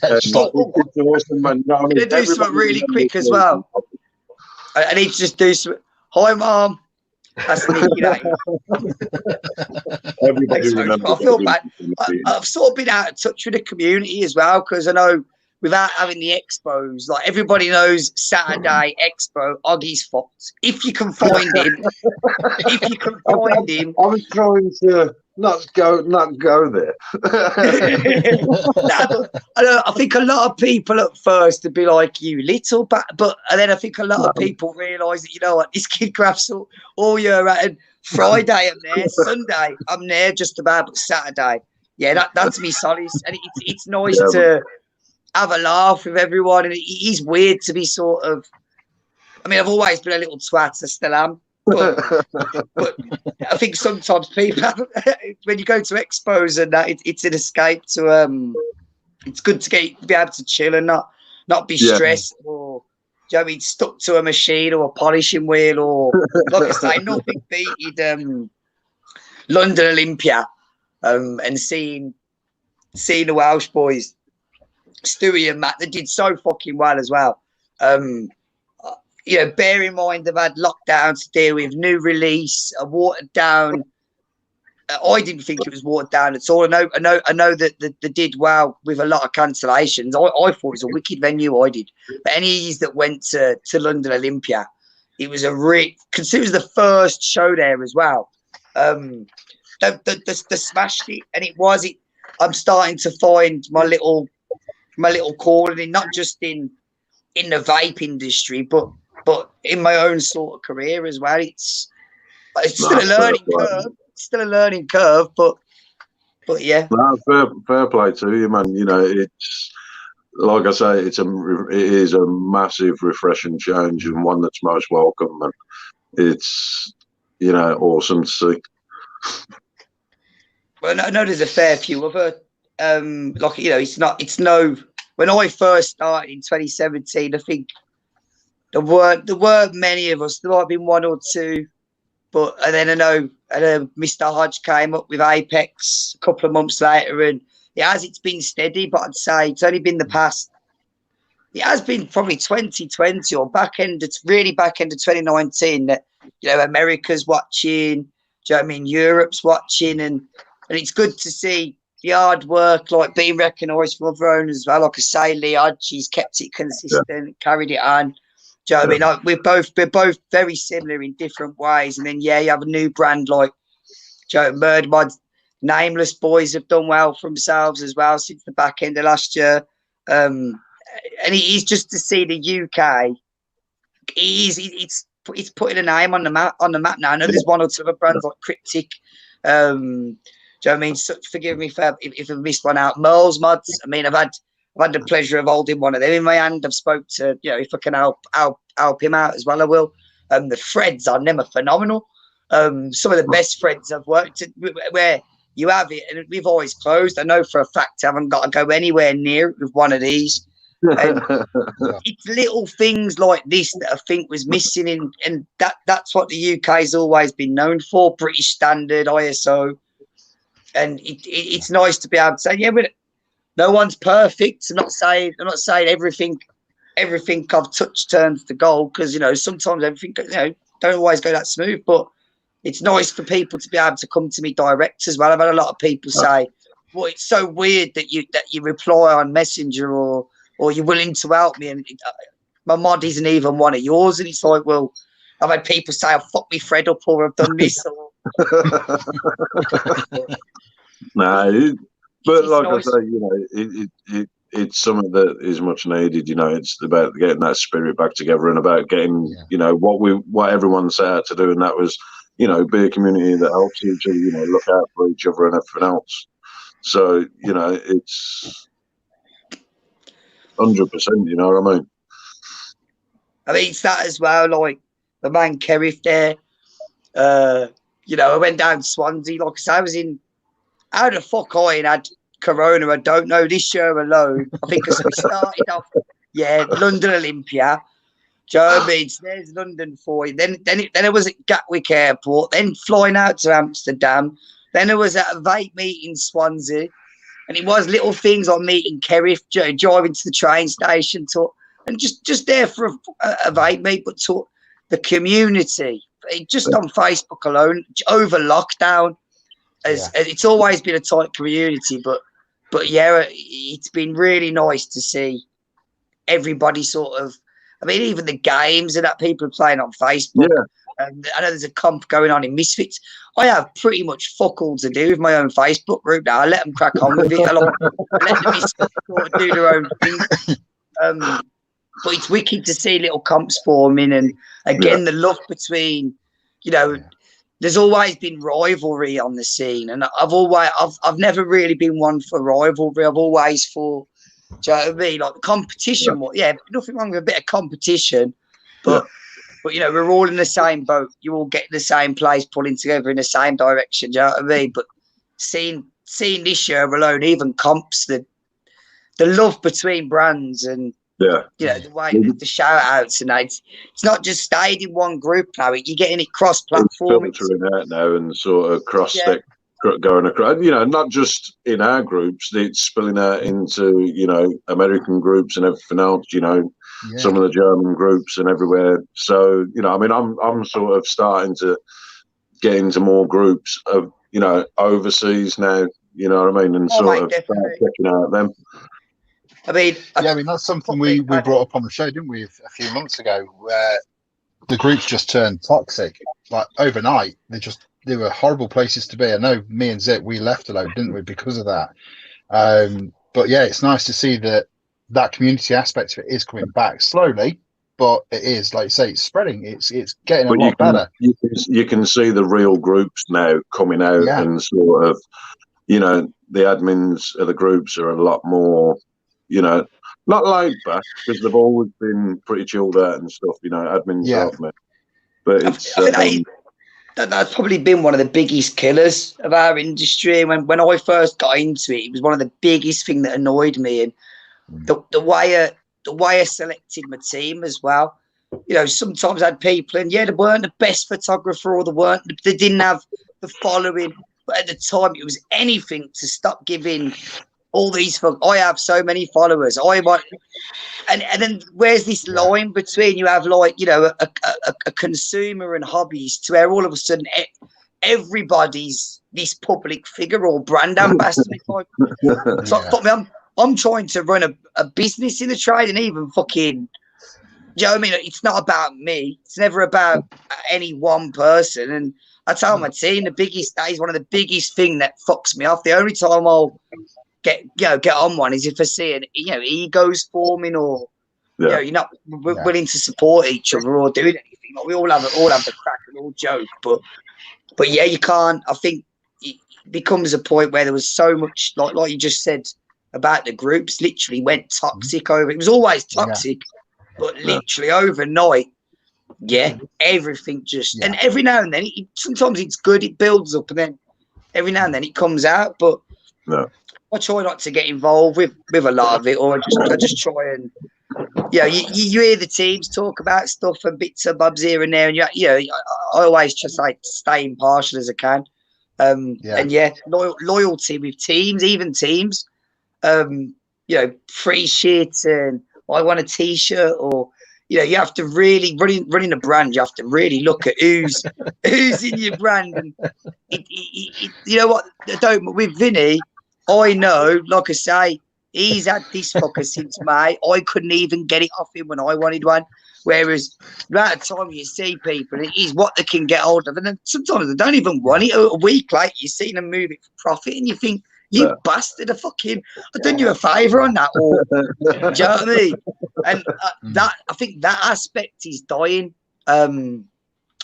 It's awesome, man. No, I mean, do something really quick as well. I need to just do some. Hi, Mom. That's you know. I feel bad. I've sort of been out of touch with the community as well, because I know without having the expos, like everybody knows Saturday Expo, Oggy's fucked. If you can find him, I was trying to not go there. I think a lot of people at first would be like, "You little," but and then I think a lot of people realise that, you know what, this kid grabs all year out. And Friday I'm there, Sunday I'm there just about, but Saturday, yeah, that's me solace, and it's nice to have a laugh with everyone. And it is weird to be sort of. I mean, I've always been a little twat. I still am. But I think sometimes people, when you go to expos and that, it's an escape to it's good to be able to chill and not be stressed or, do you know what I mean, stuck to a machine or a polishing wheel, or like I say, nothing beat London Olympia and seeing the Welsh boys, Stewie and Matt, they did so fucking well as well. You know, bear in mind they've had lockdown to deal with, new release, a watered down. I didn't think it was watered down at all. I know that they did well with a lot of cancellations. I thought it was a wicked venue. I did, but any that went to London Olympia, it was because it was the first show there as well. They smashed it, and I'm starting to find my little calling, not just in the vape industry, but in my own sort of career as well. It's still a learning curve. Still a learning curve, but yeah. No, fair play to you, man. You know, it's like I say, it is a massive, refreshing change, and one that's most welcome. And it's, you know, awesome to see. Well, I know there's a fair few other like, you know, when I first started in 2017, I think there weren't many of us. There might have been one or two, and then I know Mr. Hodge came up with Apex a couple of months later, and it's been steady, but I'd say it's only been it has been probably 2020 or back end of 2019 that, you know, America's watching, do you know what I mean, Europe's watching, and it's good to see the hard work, like, being recognised from other owners as well. Like I say, Lee Hodge, he's kept it consistent, carried it on. Do you know what I mean? Like, we're both very similar in different ways. And then, you have a new brand like Murder Mod, Nameless boys have done well for themselves as well since the back end of last year. And it is just to see the UK. It's putting a name on the map now. I know there's one or two other brands like Cryptic. Do you know what I mean? So, forgive me if I've missed one out. Merle's Mods. I mean, I've had the pleasure of holding one of them in my hand. I've spoke to, you know, if I can help him out as well, I will. The threads on them are phenomenal. Some of the best threads I've worked at, where you have it, and we've always closed. I know for a fact I haven't got to go anywhere near it with one of these. And it's little things like this that I think was missing and that's what the UK's always been known for, British standard, ISO. And it's nice to be able to say, yeah, but no one's perfect. I'm not saying everything I've touched turns to gold, because sometimes everything don't always go that smooth, but it's nice for people to be able to come to me direct as well. I've had a lot of people say, well, it's so weird that you reply on Messenger or you're willing to help me, and my mod isn't even one of yours. And it's like, well, I've had people say I've fucked me thread up or I've done this. No, but like nice. I say, it's something that is much needed. It's about getting that spirit back together and about getting, what everyone set out to do, and that was, be a community that helps each other, look out for each other and everything else. So, it's 100%, you know what I mean? I mean, it's that as well, like the man Kerriff there. I went down to Swansea, like I say, I was in, how the fuck I had Corona, I don't know, this year alone. I think we started off, London Olympia. Do you know what I mean? So there's London for you. Then it was at Gatwick Airport, then flying out to Amsterdam. Then it was at a vape meet in Swansea. And it was little things like meeting Kerriff, driving to the train station, and just there for a vape meet, but to the community, just on Facebook alone, over lockdown. It's always been a tight community, but it's been really nice to see everybody sort of, I mean, even the games and that people are playing on Facebook. Yeah. I know there's a comp going on in Misfits. I have pretty much fuck all to do with my own Facebook group now. I let them crack on with it. I let the Misfits sort of do their own thing. But it's wicked to see little comps forming, and again the love between, there's always been rivalry on the scene, and I've never really been one for rivalry. I've always thought, do you know what I mean? Like competition, nothing wrong with a bit of competition, but we're all in the same boat. You all get the same place, pulling together in the same direction. Do you know what I mean? But seeing this year alone, even comps, the love between brands and the way the shout outs, and it's not just stayed in one group now. You're getting it cross platform. It's filtering out now and sort of going across. Not just in our groups. It's spilling out into American groups and everything else. Some of the German groups and everywhere. So I mean, I'm sort of starting to get into more groups of overseas now. You know what I mean, and sort of start checking out them. I mean, that's something we brought up on the show, didn't we, a few months ago, where the groups just turned toxic, like overnight. They were horrible places to be. I know me and Zip, we left alone, didn't we, because of that. But it's nice to see that community aspect of it is coming back slowly, but it is, like you say, it's spreading. It's getting a lot better. You can see the real groups now coming out, and sort of, the admins of the groups are a lot more, not laid back, because they've always been pretty chilled out and stuff, admins off me. But it's that's probably been one of the biggest killers of our industry. When I first got into it, it was one of the biggest thing that annoyed me, and the way I selected my team as well. Sometimes I had people, and they weren't the best photographer, or they didn't have the following, but at the time it was anything to stop giving all these. I have so many followers. And then where's this line between you have a consumer and hobbies, to where all of a sudden everybody's this public figure or brand ambassador? I'm trying to run a business in the trade, and even fucking, do you know what I mean? It's not about me. It's never about any one person. And I tell my team, the biggest days, one of the biggest thing that fucks me off. The only time I'll get on one is if I see egos forming, or you're not willing to support each other or doing anything. Like, we all have the crack and all joke, but you can't. I think it becomes a point where there was so much, like you just said about the groups, literally went toxic over. It was always toxic, but literally overnight, everything just. And every now and then, sometimes it's good, it builds up, and then every now and then it comes out, but I try not to get involved with a lot of it, or I just try and you hear the teams talk about stuff and bits and bobs here and there, and I always just like stay impartial as I can. And loyalty with teams, even teams. Free shit, and I want a t-shirt, or you have to really running a brand. You have to really look at who's in your brand, and you know what? With Vinny, I know, like I say, he's had this fucker since May. I couldn't even get it off him when I wanted one. Whereas right the time you see people, it is what they can get hold of, and then sometimes they don't even want it. A week later, you see them move it for profit, and you think, you bastard, I've done you a favour on that. Or, do you know what I mean? And I think that aspect is dying. A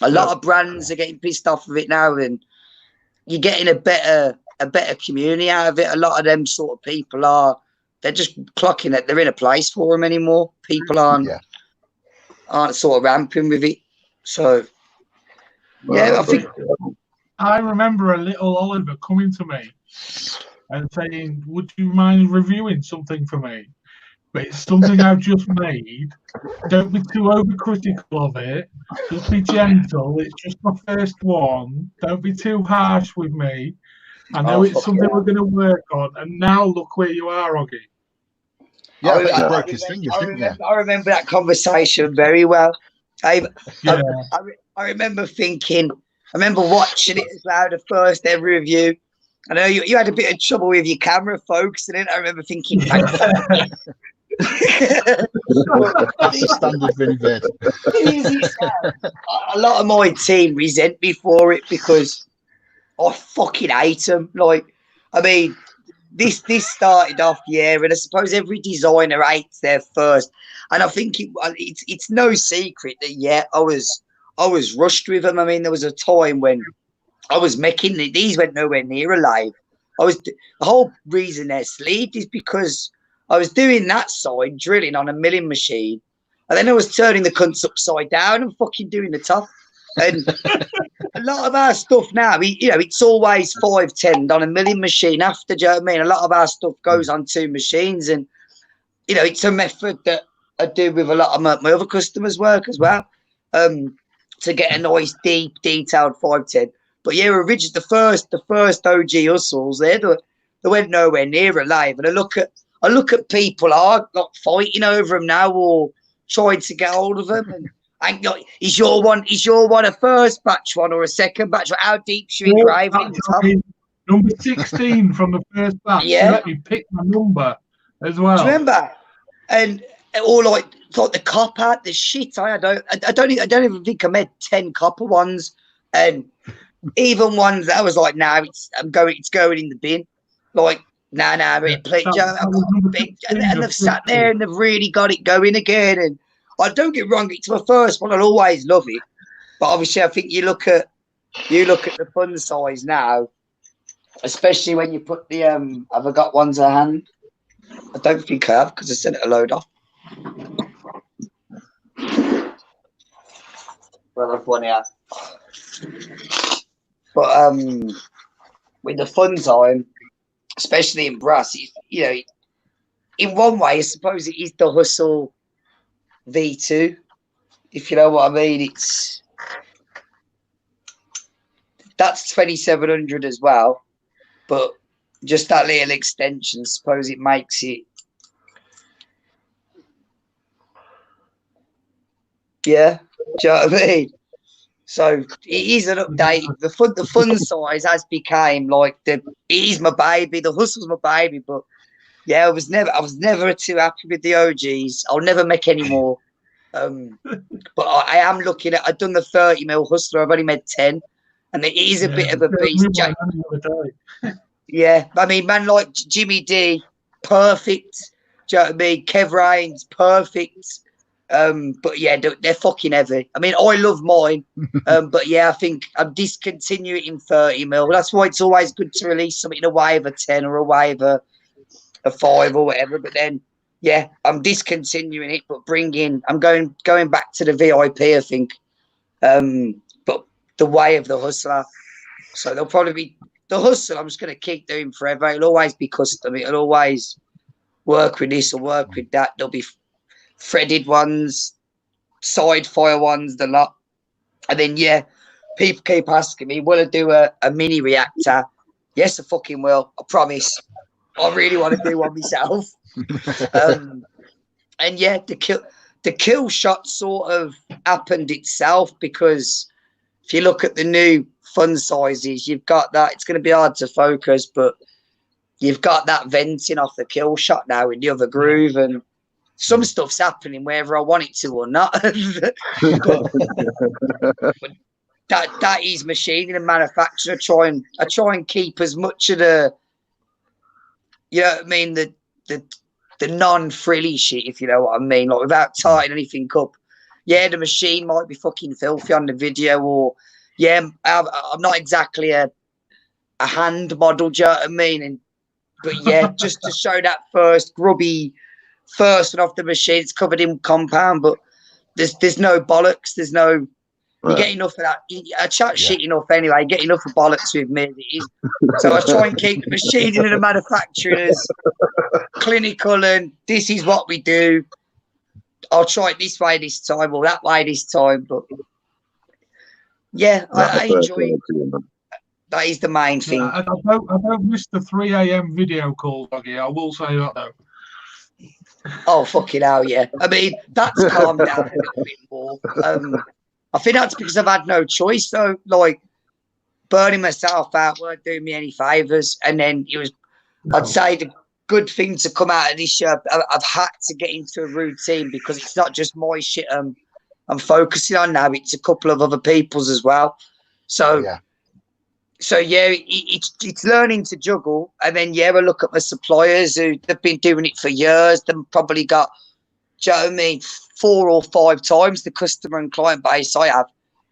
lot of brands are getting pissed off of it now, and you're getting a better community out of it. A lot of them sort of people they're just clocking that they're in a place for them anymore. People aren't sort of ramping with it. So, I think. I remember a little Oliver coming to me and saying, would you mind reviewing something for me? But it's something I've just made. Don't be too overcritical of it. Just be gentle. It's just my first one. Don't be too harsh with me. I know it's something we're going to work on. And now look where you are, Oggy. Yeah, I remember that conversation very well. I remember thinking, I remember watching it as well, the first ever review. I know you had a bit of trouble with your camera focusing it. I remember thinking, standard Vinny vid. A lot of my team resent me for it because I fucking hate them. Like, I mean, this started off, and I suppose every designer hates their first. And I think it's no secret that I was rushed with them. I mean, there was a time when I was making these went nowhere near alive. The whole reason they're sleeved is because I was doing that side, drilling on a milling machine, and then I was turning the cunts upside down and fucking doing the top. And a lot of our stuff now, it's always 510 on a milling machine after, do you know what I mean? A lot of our stuff goes on 2 machines, and, it's a method that I do with a lot of my other customers' work as well, to get a nice, deep, detailed 510. But originally, the first OG hustles, they went nowhere near alive. And I look at people are not fighting over them now or trying to get hold of them. And is your one a first batch one or a second batch? How deep should you drive in? Number 16 from the first batch. Yeah. Let me pick my number as well. Do you remember? And or like the copper, the shit. I don't even think I made 10 copper ones, and even ones that I was like, it's going in the bin. Like, and they've sat there and they've really got it going again. And I don't get wrong, it's my first one. I'll always love it, but obviously, I think you look at the fun size now, especially when you put the have I got ones at hand? I don't think I have because I sent it a load off. Well, I've one here. But with the fun time, especially in brass, in one way, I suppose it is the Hustle V2, if you know what I mean. That's 2700 as well, but just that little extension, I suppose it makes it. Yeah, do you know what I mean? So it is an update. The fun size has become like it is my baby. The Hustle's my baby, but I was never too happy with the OGs. I'll never make any more. But I am looking at. I've done the 30mm Hustler. I've only made 10, and it is a bit of a beast. Yeah, I mean, man like Jimmy D, perfect. Do you know what I mean? Kev Rains, perfect. But they're fucking heavy. I mean, I love mine, but I think I'm discontinuing in 30mm. That's why it's always good to release something in a wave of 10 or a wave of 5 or whatever. But then, I'm discontinuing it, but I'm going back to the VIP, I think. But the way of the Hustler. So there'll probably be the hustle, I'm just going to keep doing forever. It'll always be custom. It'll always work with this or work with that. There'll be threaded ones, side fire ones, the lot. And then, yeah, people keep asking me, will I do a mini reactor? Yes, I fucking will. I promise. I really want to do one myself. And yeah, the kill shot sort of happened itself, because if you look at the new fun sizes, you've got that. It's going to be hard to focus, but you've got that venting off the kill shot now in the other groove, and some stuff's happening whether I want it to or not. but that is machining and manufacturing. I try and keep as much of the, you know what I mean, the non-frilly shit, if you know what I mean, like without tightening anything up. Yeah, the machine might be fucking filthy on the video, or yeah, I'm not exactly a hand model, do you know what I mean? But yeah, just to show that first grubby first one off the machine, it's covered in compound, but there's no bollocks, there's no. You get enough of that. I chat shit enough anyway. You get enough of bollocks with me as it is. So I try and keep the machining and the manufacturing as clinical, and this is what we do. I'll try it this way this time or that way this time. But yeah, I enjoy it. That is the main thing. I don't miss the 3 a.m. video call, Doggy. I will say that though. Oh, fucking hell, yeah. I mean, that's calmed down a little bit more. I think that's because I've had no choice, though. Like, burning myself out weren't doing me any favours. And then it was, I'd say, the good thing to come out of this year, I've had to get into a routine, because it's not just my shit I'm focusing on now. It's a couple of other people's as well. So, yeah, it's learning to juggle. And then, yeah, I look at my suppliers who they've been doing it for years. They've probably got, do you know what I mean, 4 or 5 times the customer and client base I have.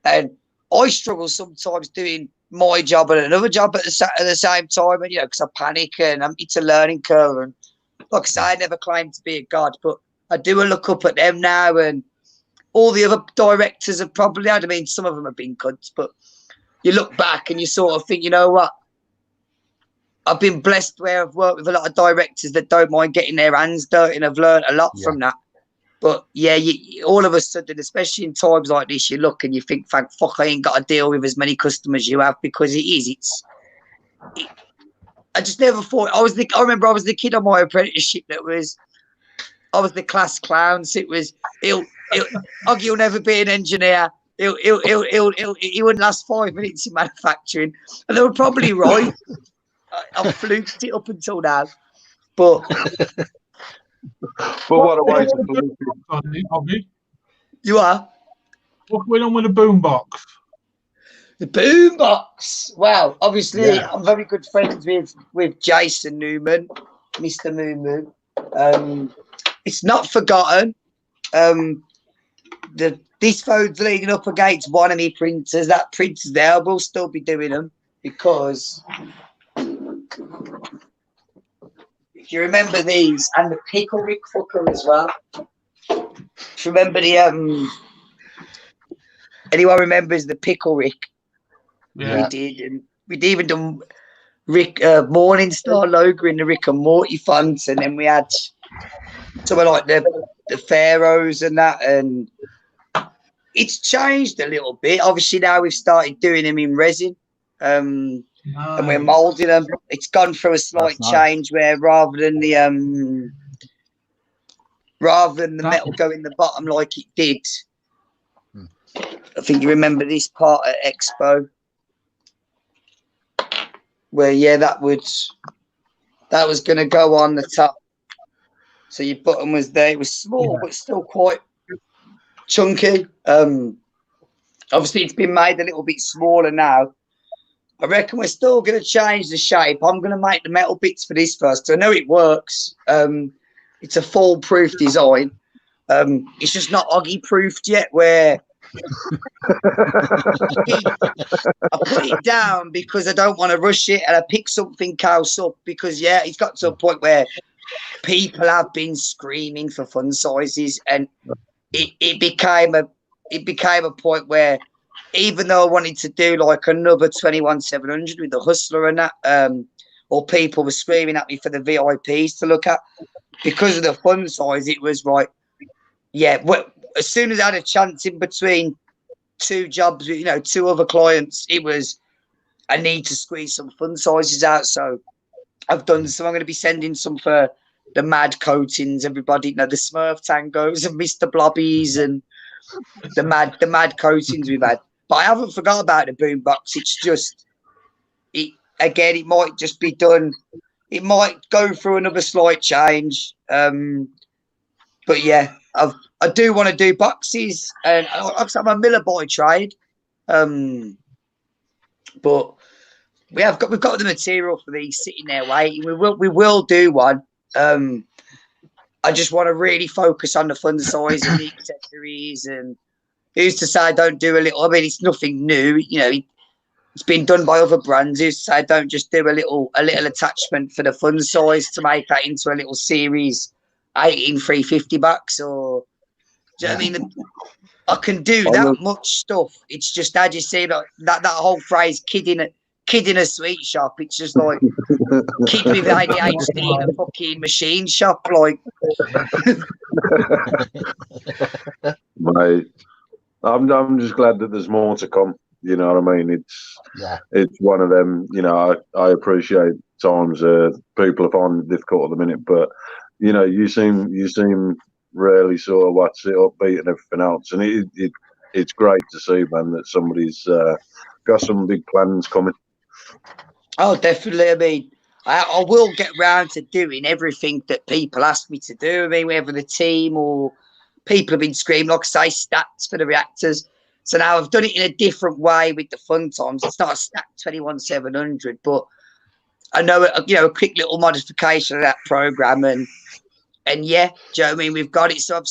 And I struggle sometimes doing my job and another job at the same time, and, you know, because I panic and it's a learning curve. And like I say, I never claimed to be a god, but I do look up at them now, and all the other directors have probably had, I mean, some of them have been cunts, but you look back and you sort of think, you know what? I've been blessed where I've worked with a lot of directors that don't mind getting their hands dirty, and I've learned a lot from that. But yeah, all of a sudden, especially in times like this, you look and you think, "Thank fuck, I ain't got to deal with as many customers you have," because I just never thought. I remember I was the kid on my apprenticeship I was the class clown. So it was, Oggy will never be an engineer. He wouldn't last 5 minutes in manufacturing, and they were probably right. I fluked it up until now, but. But what a way to You are? What's going on with the boombox? The boombox. Well, obviously, I'm very good friends with Jason Newman, Mr. Moon. It's not forgotten. This phone's leaning up against one of my printers. That printer's there. We'll still be doing them, because if you remember these, and the pickle Rick fucker as well. If you remember the anyone remembers the pickle Rick? Yeah. We did, and we'd even done Rick Morningstar logo in the Rick and Morty fonts, and then we had something like the Pharaohs and that, and it's changed a little bit. Obviously now we've started doing them in resin. And we're molding them. It's gone through a slight change where rather than the metal go in the bottom like it did. I think you remember this part at Expo, where that was going to go on the top. So your button was there. It was small, but still quite chunky. Obviously, it's been made a little bit smaller now. I reckon we're still going to change the shape. I'm going to make the metal bits for this first. I know it works. It's a foolproof design. It's just not Oggy-proofed yet, where I put it down because I don't want to rush it, and I pick something else up because, it's got to a point where people have been screaming for fun sizes, and it became a point where even though I wanted to do like another 21-700 with the Hustler and that, or people were screaming at me for the VIPs to look at, because of the fund size, it was like, yeah, as soon as I had a chance in between two jobs, you know, two other clients, it was, I need to squeeze some fund sizes out. So I've done some. I'm going to be sending some for the mad coatings, everybody, you know, the Smurf Tangos and Mr. Blobbies and the mad coatings we've had. But I haven't forgot about the boombox. It's just, it might just be done. It might go through another slight change. But yeah, I do want to do boxes, and I'm a miller by trade. But we've got the material for these sitting there waiting. We will do one. I just want to really focus on the fun size and the accessories, and who's to say I don't do a little. I mean, it's nothing new, you know. It's been done by other brands. Who's to say I don't just do a little attachment for the fun size to make that into a little series 18 350 bucks, or do you know what I mean? I can do that much stuff. It's just, as you say, that whole phrase, kid in a sweet shop. It's just like kid with ADHD in a fucking machine shop, like. Mate, I'm just glad that there's more to come. You know what I mean? It's one of them. You know, I appreciate times people are finding it difficult at the minute, but you know, you seem really sort of what's it upbeat and everything else, and it's great to see, man, that somebody's got some big plans coming. Oh, definitely. I mean, I will get round to doing everything that people ask me to do. I mean, whether the team or people have been screaming, like I say, stats for the reactors. So now I've done it in a different way with the fun times. It's not a stacked 21-700, but I know, you know, a quick little modification of that program, and yeah, do you know what I mean? We've got it. So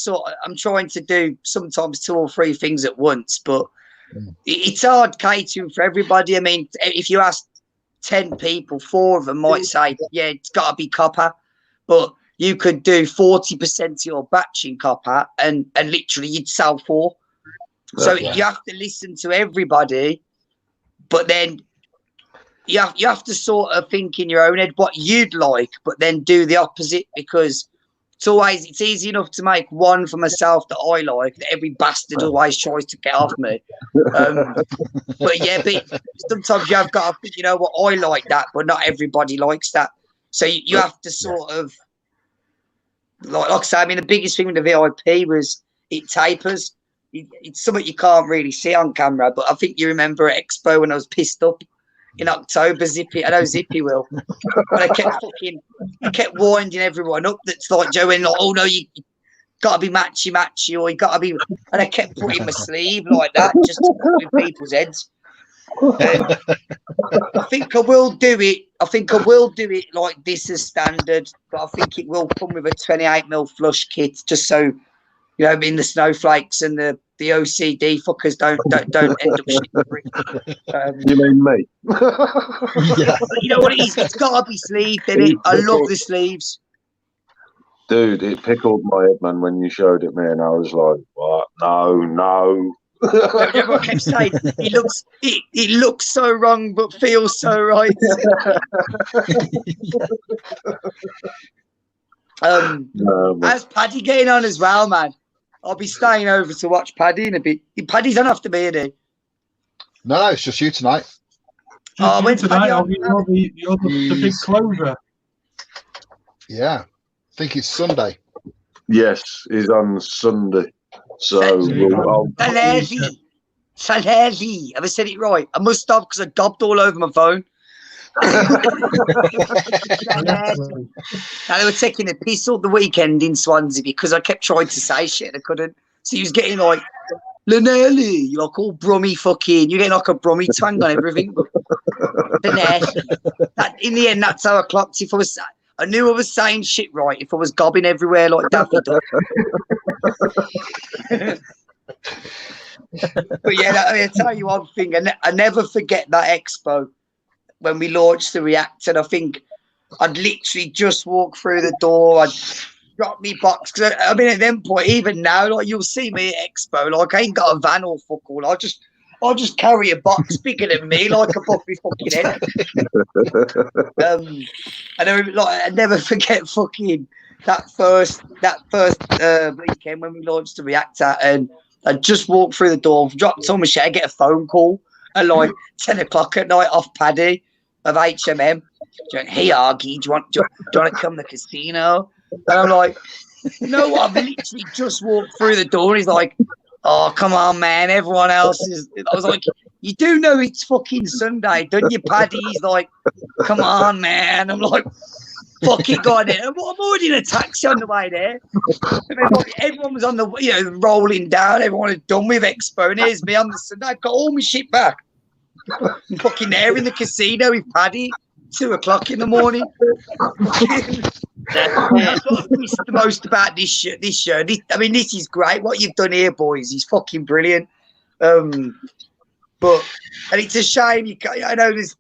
I'm trying to do sometimes 2 or 3 things at once, but it's hard catering for everybody. I mean, if you ask 10 people, 4 of them might say, yeah, it's got to be copper, but you could do 40% of your batch in copper, and literally you'd sell 4. So you have to listen to everybody, but then you have to sort of think in your own head what you'd like, but then do the opposite, because it's easy enough to make one for myself that I like, that every bastard always tries to get off me. But sometimes you have got to think, you know what, I like that, but not everybody likes that. So you have to sort of, like I say, I mean, the biggest thing with the VIP was it tapers. It's something you can't really see on camera, but I think you remember at Expo when I was pissed up in October. Zippy, I know Zippy will. But I kept winding everyone up. That's like Joe, and like, oh no, you got to be matchy, or you got to be. And I kept putting my sleeve like that just to put in people's heads. And I think I will do it. I think I will do it like this as standard, but I think it will come with a 28mm flush kit, just so. You know, I mean, the snowflakes and the OCD fuckers don't end up shitting. You mean me? Yeah. You know what it is? It's got to be sleeved, innit? I love the sleeves. Dude, it pickled my head, man, when you showed it me, and I was like, what? No. I kept saying, it looks so wrong, but feels so right. How's Paddy getting on as well, man? I'll be staying over to watch Paddy in a bit. Paddy's on after me, isn't he? No, it's just you tonight. When's tonight? Paddy on? You're the big clover. Yeah, I think it's Sunday. Yes, he's on Sunday. So Salerdi. Have I said it right? I must stop because I gobbed all over my phone. They were taking a piss all the weekend in Swansea because I kept trying to say shit and I couldn't. So he was getting like Lanelli, you're like all brummy fucking. You're getting like a brummy twang on everything. But in the end, that's how I clocked. I knew I was saying shit right if I was gobbing everywhere like Daffy Duck. But yeah, I tell you one thing. I never forget that expo. When we launched the React, and I think I'd literally just walk through the door, I'd drop me box. Cause I mean, at that point, even now, like you'll see me at Expo, like I ain't got a van or fuck all. I'll just carry a box bigger than me, like above my fucking head. And I never forget fucking that first weekend when we launched the reactor, and I just walked through the door, dropped on my shit, I get a phone call at like 10 o'clock at night off Paddy of HMM. Hey, Argy, do you want to come to the casino? And I'm like, no, I've literally just walked through the door. He's like, oh, come on, man. Everyone else is. I was like, you do know it's fucking Sunday, don't you, Paddy? He's like, come on, man. I'm like, fucking got it. I'm already in a taxi on the way there. And then, like, everyone was on the, rolling down. Everyone was done with Expo. And here's me on the Sunday. I got all my shit back. I'm fucking there in the casino with Paddy, 2 o'clock in the morning. That's what I've missed the most about this year. This is great. What you've done here, boys, is fucking brilliant. And it's a shame I know there's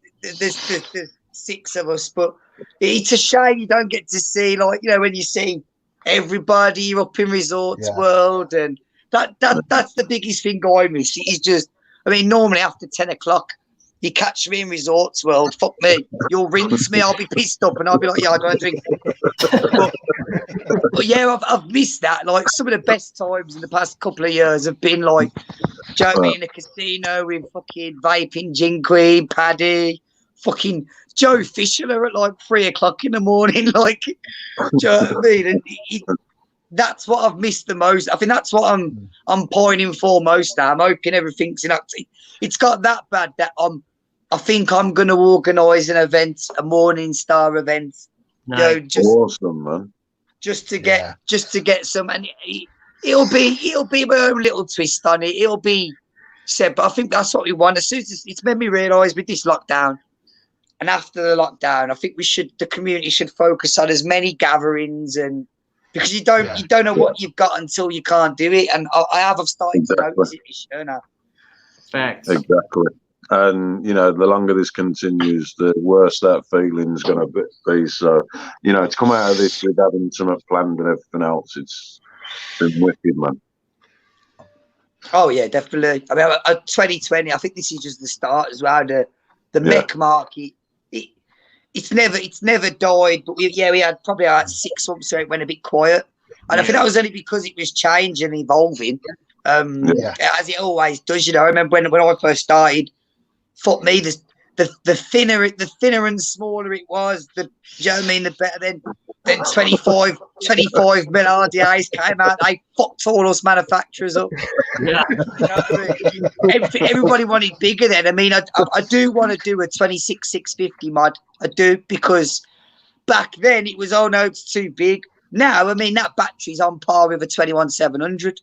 6 of us, but it's a shame you don't get to see, like, when you see everybody up in Resorts World, and that's the biggest thing I miss. It's just, normally after 10 o'clock, you catch me in Resorts World, fuck me, you'll rinse me, I'll be pissed up, and I'll be like, yeah, I don't drink. but yeah, I've missed that. Like, some of the best times in the past couple of years have been like, in a casino with fucking Vaping, Jinqueen, Paddy, fucking Joe Fisher at like 3 o'clock in the morning. Like, do you know what I mean? And that's what I've missed the most. I think that's what I'm pining for most now. I'm hoping everything's in active. It's got that bad that I think I'm going to organise an event, a Morning Star event. Nice. Awesome, man. Just to get some, and it'll be my own little twist on it. It'll be said, but I think that's what we want. As soon as it's made me realise with this lockdown, and after the lockdown, I think the community should focus on as many gatherings, and because you don't know what you've got until you can't do it, and I've started to notice it this year now. Facts. Exactly. And, the longer this continues, the worse that feeling's going to be. So, to come out of this with having something planned and everything else, it's been wicked, man. Oh, yeah, definitely. 2020, I think this is just the start as well. The mech market, it's never died, but we had probably like 6 months where it went a bit quiet. And I think that was only because it was changing and evolving, as it always does. I remember when I first started, fuck me, the thinner and smaller it was, the better. Then 25 mil RDAs came out. They fucked all us manufacturers up. Yeah. Everybody wanted bigger then. I do want to do a 26-650 mod. I do, because back then it was, oh no, it's too big. Now, that battery's on par with a 21-700.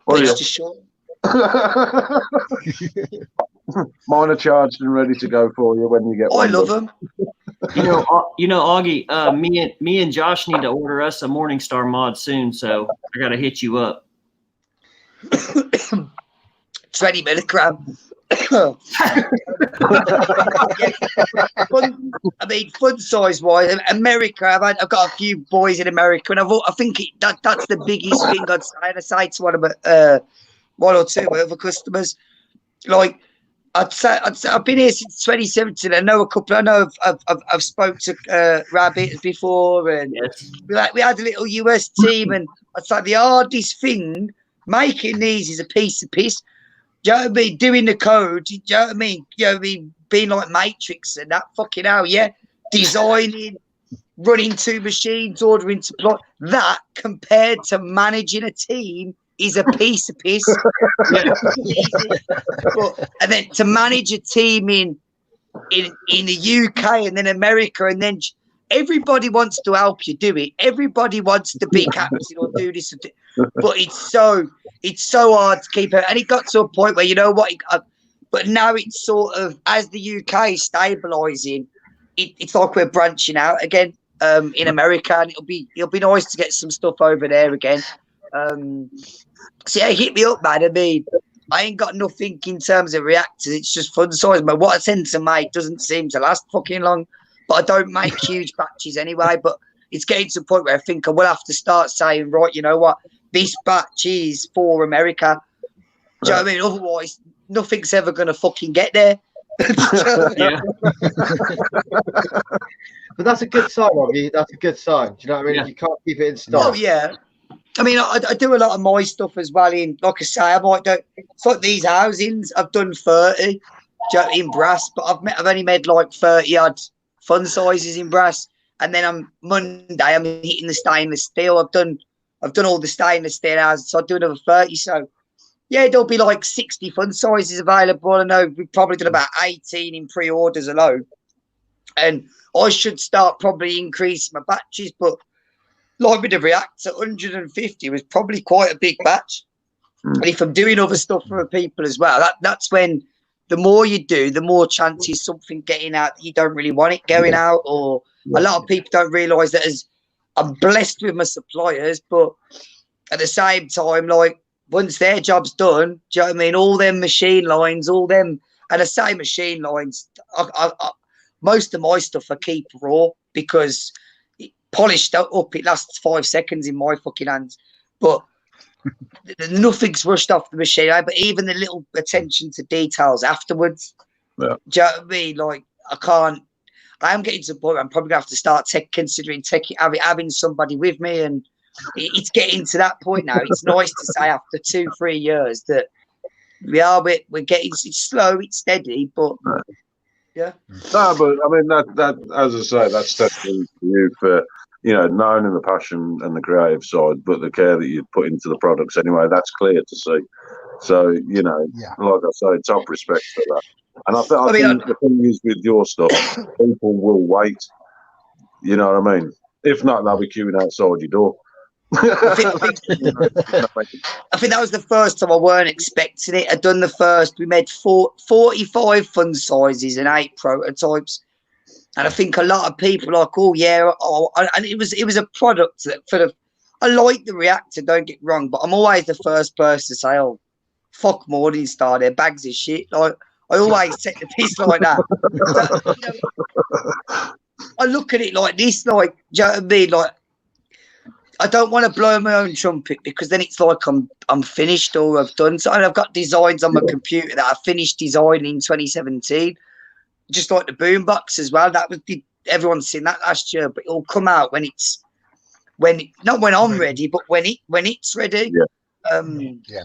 But it's just short. Mine are charged and ready to go for you when you get one. I love them. Augie, me and Josh need to order us a Morningstar mod soon, so I got to hit you up. 20 milligram. Fun size wise, America. I've got a few boys in America, and I think that's the biggest thing I'd say to one or two other customers. Like, I'd say I've been here since 2017. I know a couple. I know I've spoke to Rabbit before, and we had a little US team, and I'd say the hardest thing making these is a piece of piss. Do you know what I mean? Doing the code. Do you know what I mean? Being like Matrix and that, fucking hell, yeah. Designing, running 2 machines, ordering supply. That compared to managing a team is a piece of piss. And then to manage a team in the UK and then America, and then everybody wants to help you do it. Everybody wants to be captain or do this, but it's so hard to keep it. And it got to a point where, but now it's sort of, as the UK is stabilising, it's like we're branching out again in America, and it'll be nice to get some stuff over there again. So yeah, hit me up, man. I ain't got nothing in terms of reactors. It's just fun size. But what I tend to make doesn't seem to last fucking long. But I don't make huge batches anyway. But it's getting to the point where I think I will have to start saying, right, you know what? This batch is for America. Do you know what I mean? Otherwise, nothing's ever gonna fucking get there. Yeah. But that's a good sign, Robbie. That's a good sign. Do you know what I mean? Yeah. If you can't keep it in stock. Oh yeah. I mean, I do a lot of my stuff as well. In like I say, I might do. It's like these housings. I've done 30 in brass, but I've only made like 30 odd fun sizes in brass. And then on Monday, I'm hitting the stainless steel. I've done all the stainless steel houses, so I'll do another 30. So yeah, there'll be like 60 fun sizes available. I know we've probably done about 18 in pre-orders alone, and I should start probably increasing my batches, but. Like with the Reactor, 150 was probably quite a big batch. And if I'm doing other stuff for people as well, that's when the more you do, the more chances something getting out that you don't really want it going out. Or a lot of people don't realise that as I'm blessed with my suppliers, but at the same time, like once their job's done, do you know what I mean? All them machine lines, all them, and I say machine lines, most of my stuff I keep raw because polished up, it lasts 5 seconds in my fucking hands. But nothing's rushed off the machine. But even the little attention to details afterwards. Yeah. Do you know what I mean? Like I am getting to the point where I'm probably gonna have to start considering having somebody with me, and it's getting to that point now. It's nice to say after 2-3 years that we're getting, it's slow, it's steady, but yeah. No, but I mean that as I say, that's testimony to you for knowing the passion and the creative side, but the care that you put into the products anyway. That's clear to see. So like I say, top respect for that. And I think the thing is with your stuff, people will wait. You know what I mean? If not, they'll be queuing outside your door. I think that was the first time I weren't expecting it. I'd done the first. We made 45 fun sizes and 8 prototypes, and I think a lot of people are like, oh yeah, and it was a product that I like the Reactor. Don't get wrong, but I'm always the first person to say, oh, fuck Morningstar, their bags of shit. Like I always take the piece like that. So, I look at it like this, like, do you know what I mean? Like, I don't want to blow my own trumpet because then it's like I'm finished or I've done. So I've got designs on my computer that I finished designing in 2017, just like the boombox as well. That was everyone's seen that last year, but it'll come out not when I'm ready, but when it's ready. Yeah.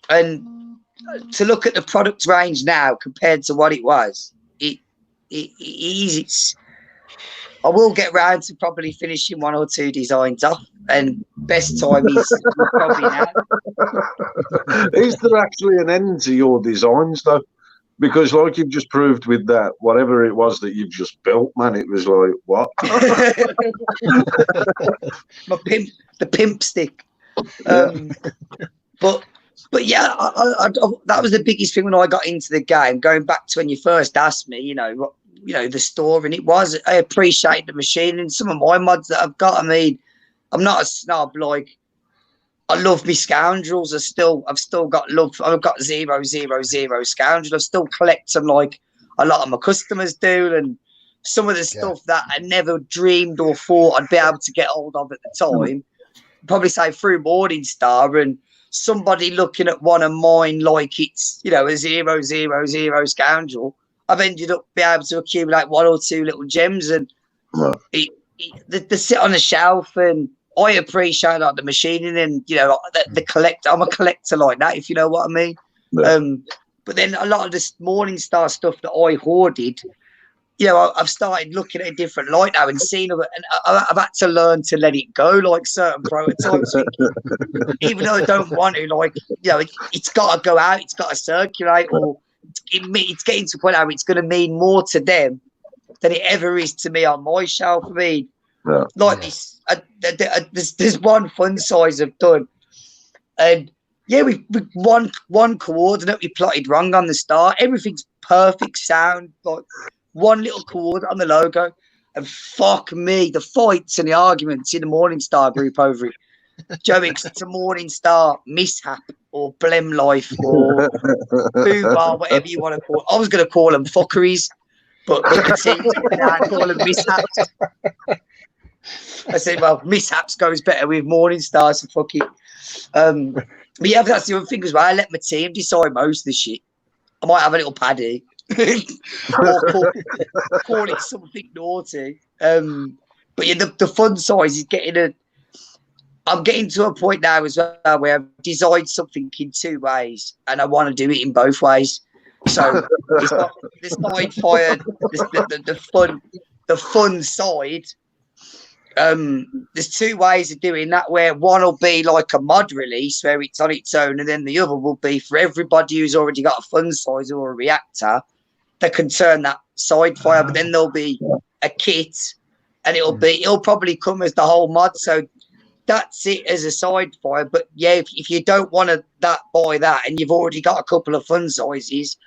And to look at the product range now compared to what it was, it's. I will get round to probably finishing 1 or 2 designs off, and best time is probably now. Is there actually an end to your designs though? Because like you've just proved with that, whatever it was that you've just built, man, it was like, what? the pimp stick. But yeah, that was the biggest thing when I got into the game. Going back to when you first asked me, the store, and I appreciate the machine and some of my mods that I've got. I mean, I'm not a snob. Like, I love me scoundrels. I've still got love. I've got 000 scoundrels. I still collect them like a lot of my customers do, and some of the stuff that I never dreamed or thought I'd be able to get hold of at the time. Probably say through Morningstar and somebody looking at one of mine like it's a 000 scoundrel. I've ended up being able to accumulate 1 or 2 little gems, and they sit on a shelf. And I appreciate like the machining and the collector. I'm a collector like that, if you know what I mean. Yeah. But then a lot of this Morningstar stuff that I hoarded, I've started looking at a different light now and seeing it, and I've had to learn to let it go, like certain prototypes. Even though I don't want to, like, it's got to go out, it's got to circulate, or it's getting to the point where it's going to mean more to them than it ever is to me on my shelf. I mean, this, there's one fun size I've done, and we one coordinate we plotted wrong on the start. Everything's perfect sound, like one little coordinate on the logo, and fuck me, the fights and the arguments in the Morningstar group over it. Joe, it's a Morningstar mishap or Blem Life or Boobar, whatever you want to call it. I was going to call them fuckeries, but you can see I call them mishaps. I said, well, mishaps goes better with Morningstar, so fuck it. But yeah, that's the other thing as well. I let my team decide most of the shit. I might have a little paddy, or call it something naughty. But yeah, the fun size is I'm getting to a point now as well where I've designed something in 2 ways, and I want to do it in both ways. So it's not the side fire, the fun side. There's 2 ways of doing that, where one will be like a mod release where it's on its own, and then the other will be for everybody who's already got a fun size or a reactor that can turn that side fire. But then there'll be a kit, and it'll probably come as the whole mod. So that's it as a side fire. But yeah, if you don't want to buy that, and you've already got a couple of fun sizes,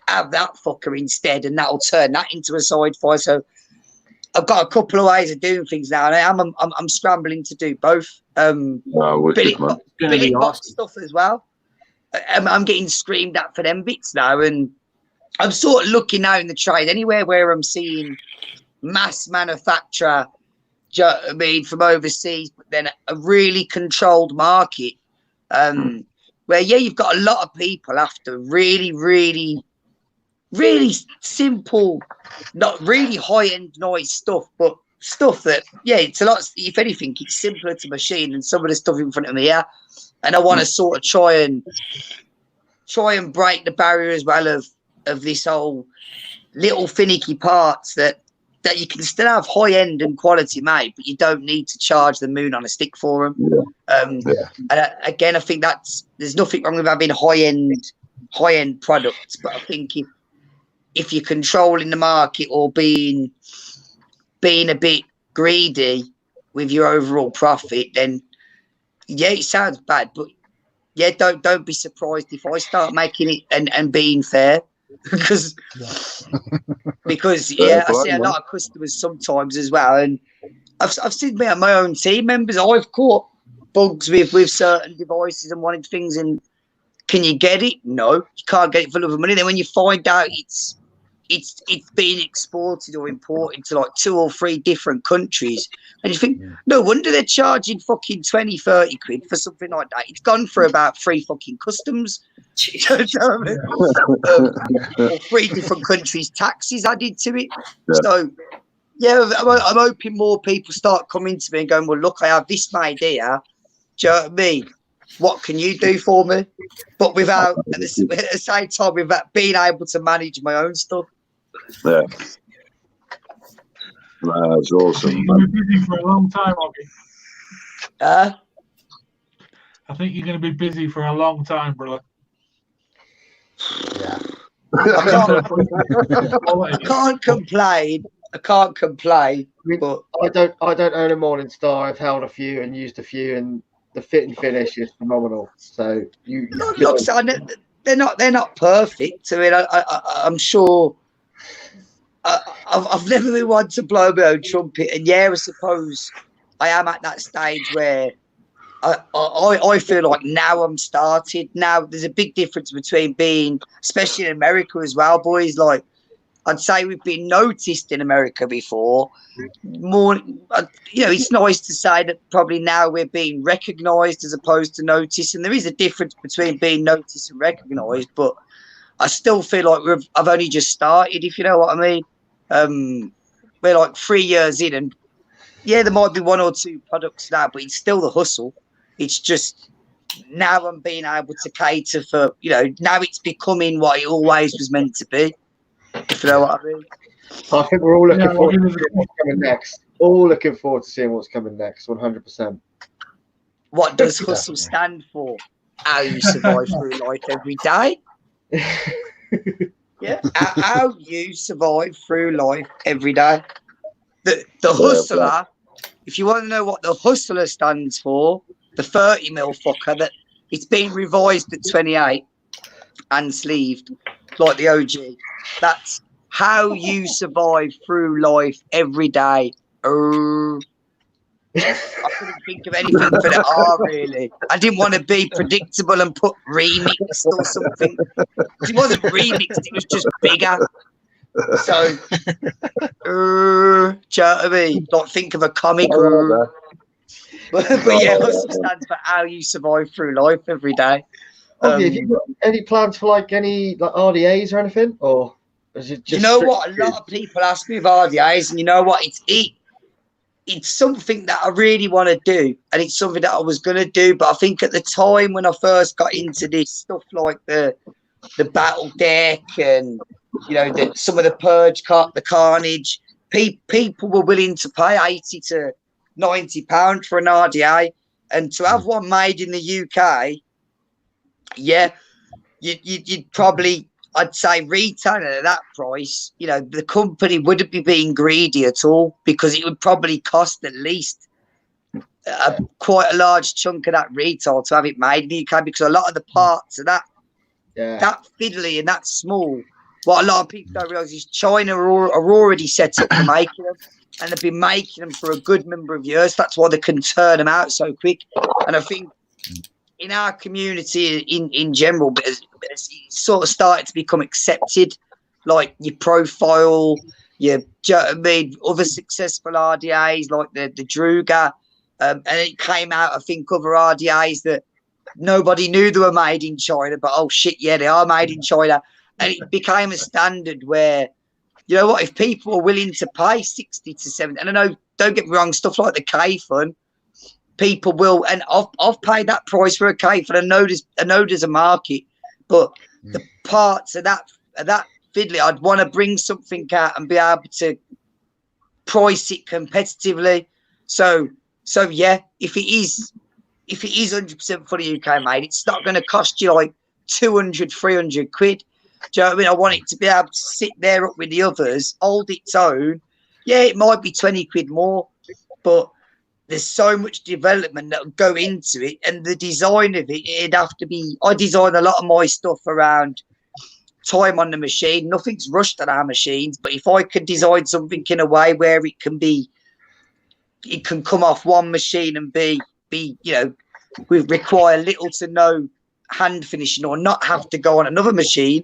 have that fucker instead, and that'll turn that into a side fire. So I've got a couple of ways of doing things now, and I'm scrambling to do both. Billet box stuff as well. I'm getting screamed at for them bits now, and I'm sort of looking now in the trade anywhere where I'm seeing mass manufacture. Do you know what I mean, from overseas, but then a really controlled market, where you've got a lot of people after really, really, really simple, not really high-end noise stuff, but stuff that it's a lot. If anything, it's simpler to machine than some of the stuff in front of me. Yeah, and I want to sort of try and break the barrier as well of this whole little finicky parts that you can still have high-end and quality made, but you don't need to charge the moon on a stick for them. And again, I think there's nothing wrong with having high-end products, but I think if you're controlling the market or being a bit greedy with your overall profit, then it sounds bad, but don't be surprised if I start making it and being fair. because I see a lot of customers sometimes as well, and I've seen my own team members. I've caught bugs with certain devices and wanted things, and can you get it? No, you can't get it for love of money. Then when you find out it's being exported or imported to like 2 or 3 different countries, and you think, no wonder they're charging fucking 20, 30 quid for something like that. It's gone for about 3 fucking customs. You know what I mean? Or 3 different countries' taxes added to it. So I'm hoping more people start coming to me and going, well, look, I have this made here. Do you know what I mean? What can you do for me? But without, at the same time, without being able to manage my own stuff. Yeah. That's awesome. You're going to be busy for a long time, Oggy. I think you're going to be busy for a long time, brother. Yeah. I can't complain. But I don't own a Morningstar. I've held a few and used a few, and the fit and finish is phenomenal. So they're not perfect. I mean, I'm sure. I've never been one to blow my own trumpet, and I suppose I am at that stage where I feel like now I'm started. Now there's a big difference between being, especially in America as well, boys. Like I'd say we've been noticed in America before. More, it's nice to say that probably now we're being recognised as opposed to noticed, and there is a difference between being noticed and recognised. But I still feel like I've only just started, if you know what I mean. We're like 3 years in, and there might be 1 or 2 products now, but it's still the hustle. It's just now I'm being able to cater for, now it's becoming what it always was meant to be, if you know what I mean. I think we're all looking forward to seeing what's coming next. All looking forward to seeing what's coming next, 100%. What does hustle stand for? How you survive through life every day. How you survive through life every day. The hustler, if you want to know what the hustler stands for, the 30 mil fucker, that it's been revised at 28 and sleeved like the OG. That's how you survive through life every day. I couldn't think of anything for the R, really. I didn't want to be predictable and put remixed or something. It wasn't remixed, it was just bigger. So, do you know what I mean? Like, think of a comic. But hustle stands for how you survive through life every day. Have you got any plans for like any like RDAs or anything, or is it just? You know what? A lot of people ask me about RDAs, and you know what? It's something that I really want to do, and it's something that I was going to do. But I think at the time when I first got into this stuff, like the battle deck and some of the purge the carnage, people were willing to pay £80 to £90 for an RDA, and to have one made in the UK, you'd probably, I'd say, retailing at that price. The company wouldn't be being greedy at all, because it would probably cost at least quite a large chunk of that retail to have it made in the UK, because a lot of the parts of that fiddly and that small, what a lot of people don't realise is China are already set up for making them, and they've been making them for a good number of years. That's why they can turn them out so quick. And I think in our community in general, it's sort of started to become accepted, like your Profile, other successful RDAs like the Druga, and it came out, I think, other RDAs that nobody knew they were made in China, but oh shit, yeah, they are made in China. And it became a standard where, you know what, if people are willing to pay 60 to 70, and I know, don't get me wrong, stuff like the K-Fun, people will, and I've paid that price for a K-Fun. I know there's a market, but the parts of that fiddly, I'd want to bring something out and be able to price it competitively. So yeah, if it is 100% fully UK made, it's not going to cost you like 200, 300 quid. Do you know what I mean? I want it to be able to sit there up with the others, hold its own. Yeah, it might be 20 quid more, but there's so much development that will go into it, and the design of it, it'd have to be. I design a lot of my stuff around time on the machine. Nothing's rushed on our machines, but if I could design something in a way where it can come off one machine and be we require little to no hand finishing, or not have to go on another machine,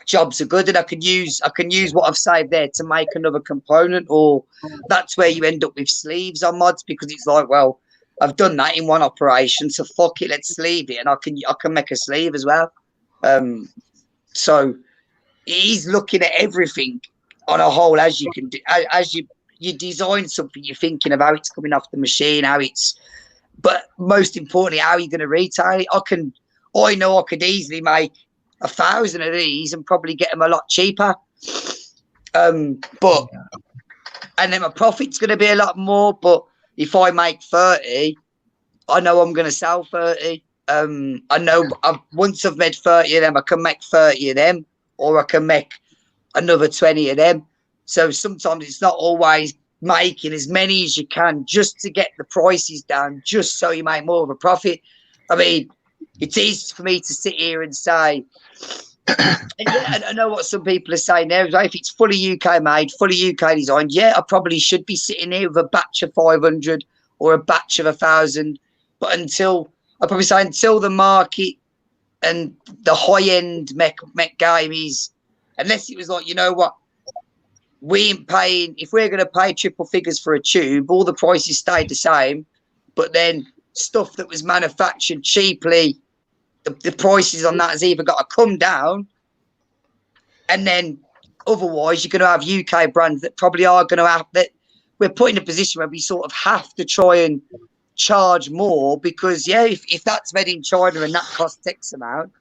jobs are good, and I can use what I've saved there to make another component. Or that's where you end up with sleeves on mods, because it's like, well, I've done that in one operation, so fuck it, let's sleeve it, and I can make a sleeve as well. So he's looking at everything on a whole. As you can do, as you design something, you're thinking of how it's coming off the machine, but most importantly, how are you going to retail it? I know I could easily make 1,000 of these and probably get them a lot cheaper. And then my profit's going to be a lot more. But if I make 30, I know I'm going to sell 30. I know once I've made 30 of them, I can make 30 of them, or I can make another 20 of them. So sometimes it's not always making as many as you can just to get the prices down, just so you make more of a profit. I mean, it's easy for me to sit here and say, and yeah, I know what some people are saying there. If it's fully UK made, fully UK designed, yeah, I probably should be sitting here with a batch of 500 or a batch of 1,000. But until the market and the high end mech game is, unless it was like, you know what, we ain't paying, if we're going to pay triple figures for a tube, all the prices stayed the same, but then stuff that was manufactured cheaply, the prices on that has either got to come down, and then otherwise you're going to have UK brands that probably are going to have that. We're put in a position where we sort of have to try and charge more, because yeah, if that's made in China and that costs X amount,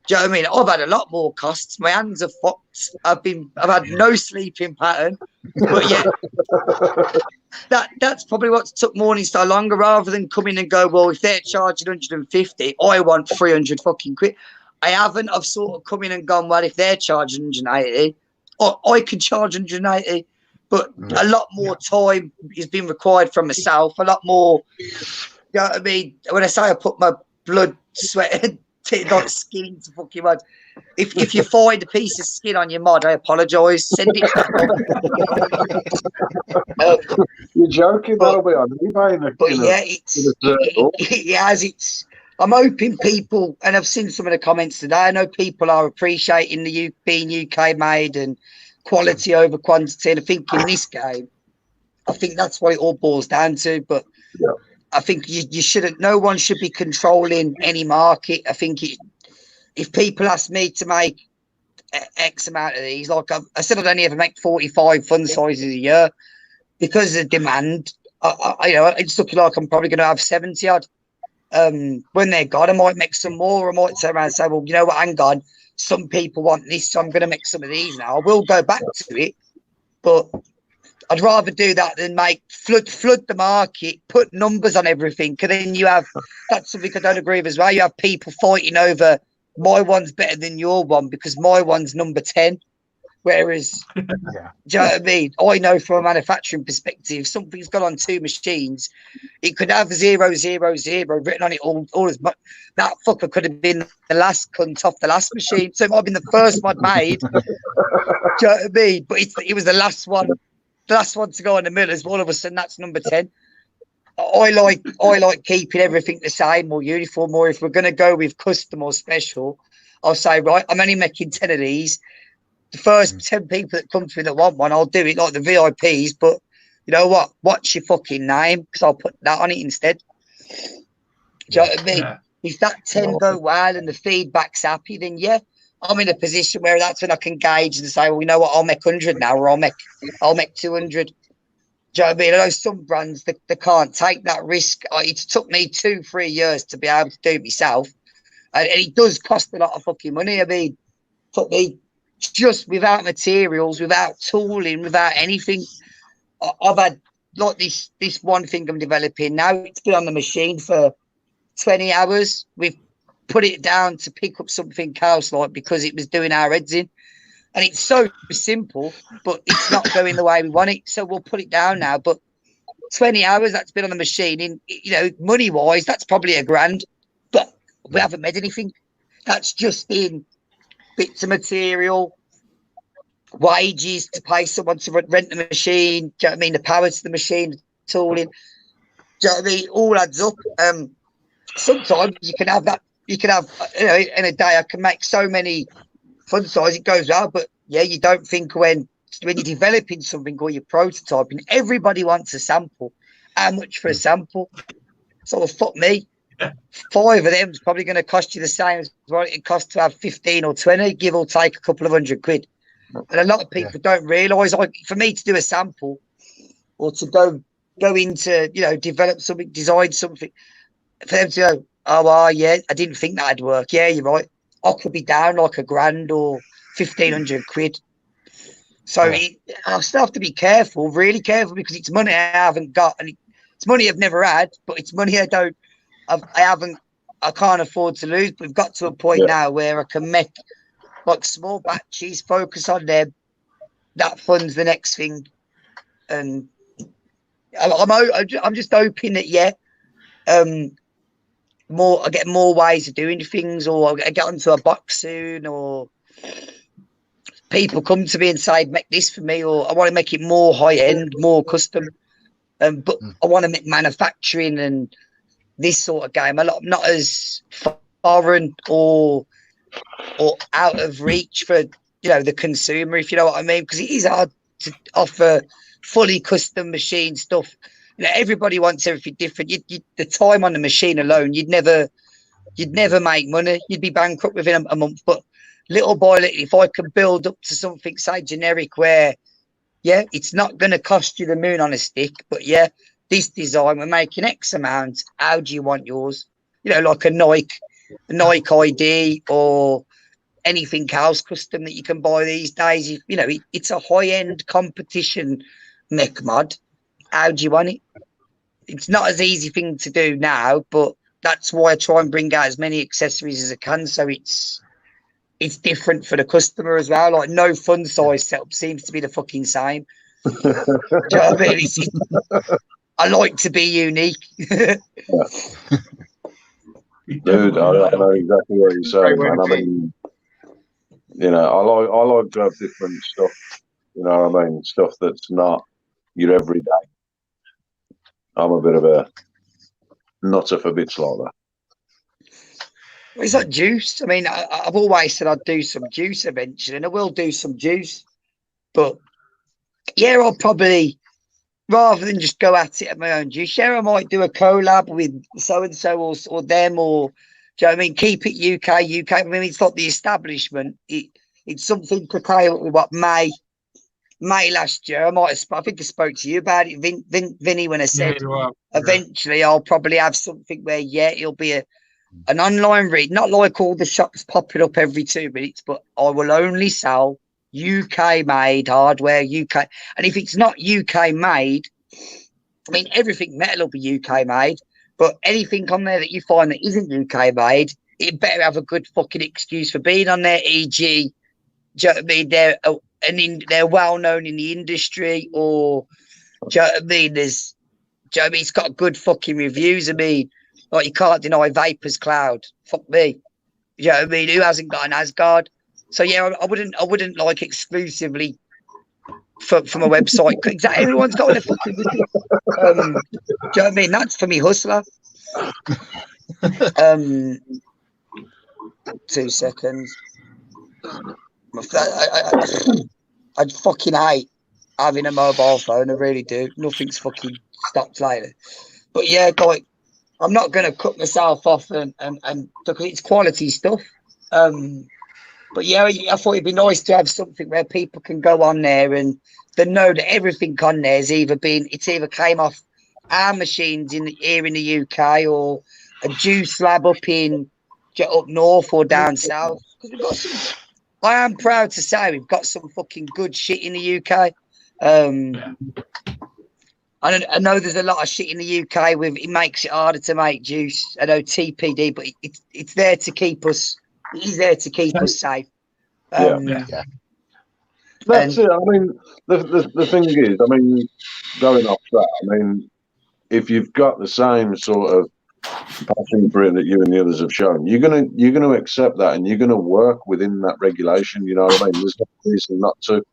do you know what I mean? I've had a lot more costs. My hands are fucked. I've had no sleeping pattern. But yeah, that's probably what's took Morningstar longer, rather than come in and go, well, if they're charging 150, I want 300 fucking quid. I haven't. I've sort of come in and gone, well, if they're charging 180, I can charge 180. But a lot more time has been required from myself. A lot more, you know what I mean? When I say I put my blood, sweat, not skin into fucking mod. If you find a piece of skin on your mod, I apologise. Send it back. You're joking, that'll be on eBay. But yeah, it's. I'm hoping people, and I've seen some of the comments today, I know people are appreciating the being UK made and quality over quantity. And I think in this game, I think that's what it all boils down to. But I think you shouldn't. No one should be controlling any market. I think if people ask me to make X amount of these, like I said, I'd only ever make 45 fun sizes a year because of demand. It's looking like I'm probably going to have 70 odd. When they're gone, I might make some more. I might turn around and say, well, you know what, hang on, some people want this, so I'm going to make some of these now. I will go back to it, but I'd rather do that than make flood the market, put numbers on everything. Because then you have, that's something I don't agree with as well. You have people fighting over my one's better than your one because my one's number 10. Whereas, do you know what I mean? I know from a manufacturing perspective, if something's got on 2 machines, it could have 000 written on it all as much. That fucker could have been the last cunt off the last machine. So it might have been the first one made. Do you know what I mean? But it was the last one to go on the millers. All of a sudden, that's number 10. I like keeping everything the same or uniform. Or if we're going to go with custom or special, I'll say, right, I'm only making 10 of these. The first 10 people that come to me that want one, I'll do it like the VIPs. But you know what? What's your fucking name? Because I'll put that on it instead. Do you know what I mean? Yeah. If that 10 go well and the feedback's happy, then yeah, I'm in a position where that's when I can gauge and say, well, you know what? I'll make 100 now, or I'll make 200. Do you know what I mean? I know some brands they can't take that risk. It took me 2-3 years to be able to do it myself, and it does cost a lot of fucking money. I mean, it took me just without materials, without tooling, without anything. I've had like this one thing I'm developing now. It's been on the machine for 20 hours. We've put it down to pick up something else, like because it was doing our heads in. And it's so simple, but it's not going the way we want it. So we'll put it down now. But 20 hours that's been on the machine, in money wise, that's probably $1,000. But we haven't made anything. That's just in bits of material, wages to pay someone to rent the machine. Do you know what I mean? The power to the machine, the tooling. Do you know what I mean? All adds up. Sometimes you can have that. You can have, in a day, I can make so many fun size, it goes well, but yeah, you don't think when you're developing something or you're prototyping, everybody wants a sample. How much for a sample? So fuck me. 5 of them is probably going to cost you the same as what it costs to have 15 or 20, give or take a couple of £100. And a lot of people don't realise, for me to do a sample or to go into, develop something, design something, for them to go, oh, yeah, I didn't think that'd work. Yeah, you're right. I could be down like £1,000 or £1,500. So I still have to be careful, really careful, because it's money I haven't got, and it's money I've never had, but it's money I can't afford to lose. But we've got to a point now where I can make like small batches, focus on them. That funds the next thing, and I'm just hoping that I get more ways of doing things, or I get onto a box soon, or people come to me and say, make this for me, or I want to make it more high end, more custom. But I want to make manufacturing and this sort of game a lot not as foreign or out of reach for the consumer, if you know what I mean, because it is hard to offer fully custom machine stuff. Everybody wants everything different. The time on the machine alone, you'd never make money. You'd be bankrupt within a month. But little by little, if I can build up to something, say, generic, where, it's not going to cost you the moon on a stick, but this design, we're making X amount. How do you want yours? Like a Nike ID or anything else custom that you can buy these days. It's a high-end competition mech mod. How do you want it? It's not as easy thing to do now, but that's why I try and bring out as many accessories as I can, so it's different for the customer as well. Like no fun size setup seems to be the fucking same. Do you know what I mean? I like to be unique. Dude, I know exactly what you're saying, man. I mean, I like to have different stuff. You know what I mean? Stuff that's not your everyday. I'm a bit of a nutter for bits like that. Well, it's like juice. I mean, I've always said I'd do some juice eventually, and I will do some juice. But I'll probably rather than just go at it at my own juice share, I might do a collab with so and so or them, or do you know what I mean? Keep it UK. I mean, it's not the establishment. It's something to play with what May last year. I think I spoke to you about it, Vinny, when I said eventually I'll probably have something where it'll be an online read, not like all the shops popping up every 2 minutes, but I will only sell UK made hardware, UK. And if it's not UK made, I mean, everything metal will be UK made, but anything on there that you find that isn't UK made, it better have a good fucking excuse for being on there. E.g., do you know what I mean? They're well known in the industry, or do you know what I mean? Do you know what I mean? It's got good fucking reviews. I mean, like, you can't deny Vapor's Cloud. Fuck me. Do you know what I mean? Who hasn't got an Asgard? So yeah, I wouldn't like exclusively from a website. Exactly, everyone's got their fucking do you know what I mean? That's for me, hustler. 2 seconds. I'd fucking hate having a mobile phone. I really do. Nothing's fucking stopped later. But yeah, like, I'm not going to cut myself off and because it's quality stuff. But yeah, I thought it'd be nice to have something where people can go on there and they know that everything on there is either came off our machines here in the UK, or a juice lab up north or down south. Because we've got some. I am proud to say we've got some fucking good shit in the UK. I know there's a lot of shit in the UK it makes it harder to make juice. I know TPD, but it's there to keep us. He's there to keep us safe. Yeah. That's it. I mean, the thing is, I mean, going off that, I mean, if you've got the same sort of passion for it that you and the others have shown, you're gonna accept that, and you're gonna work within that regulation. You know what I mean? There's no reason not to.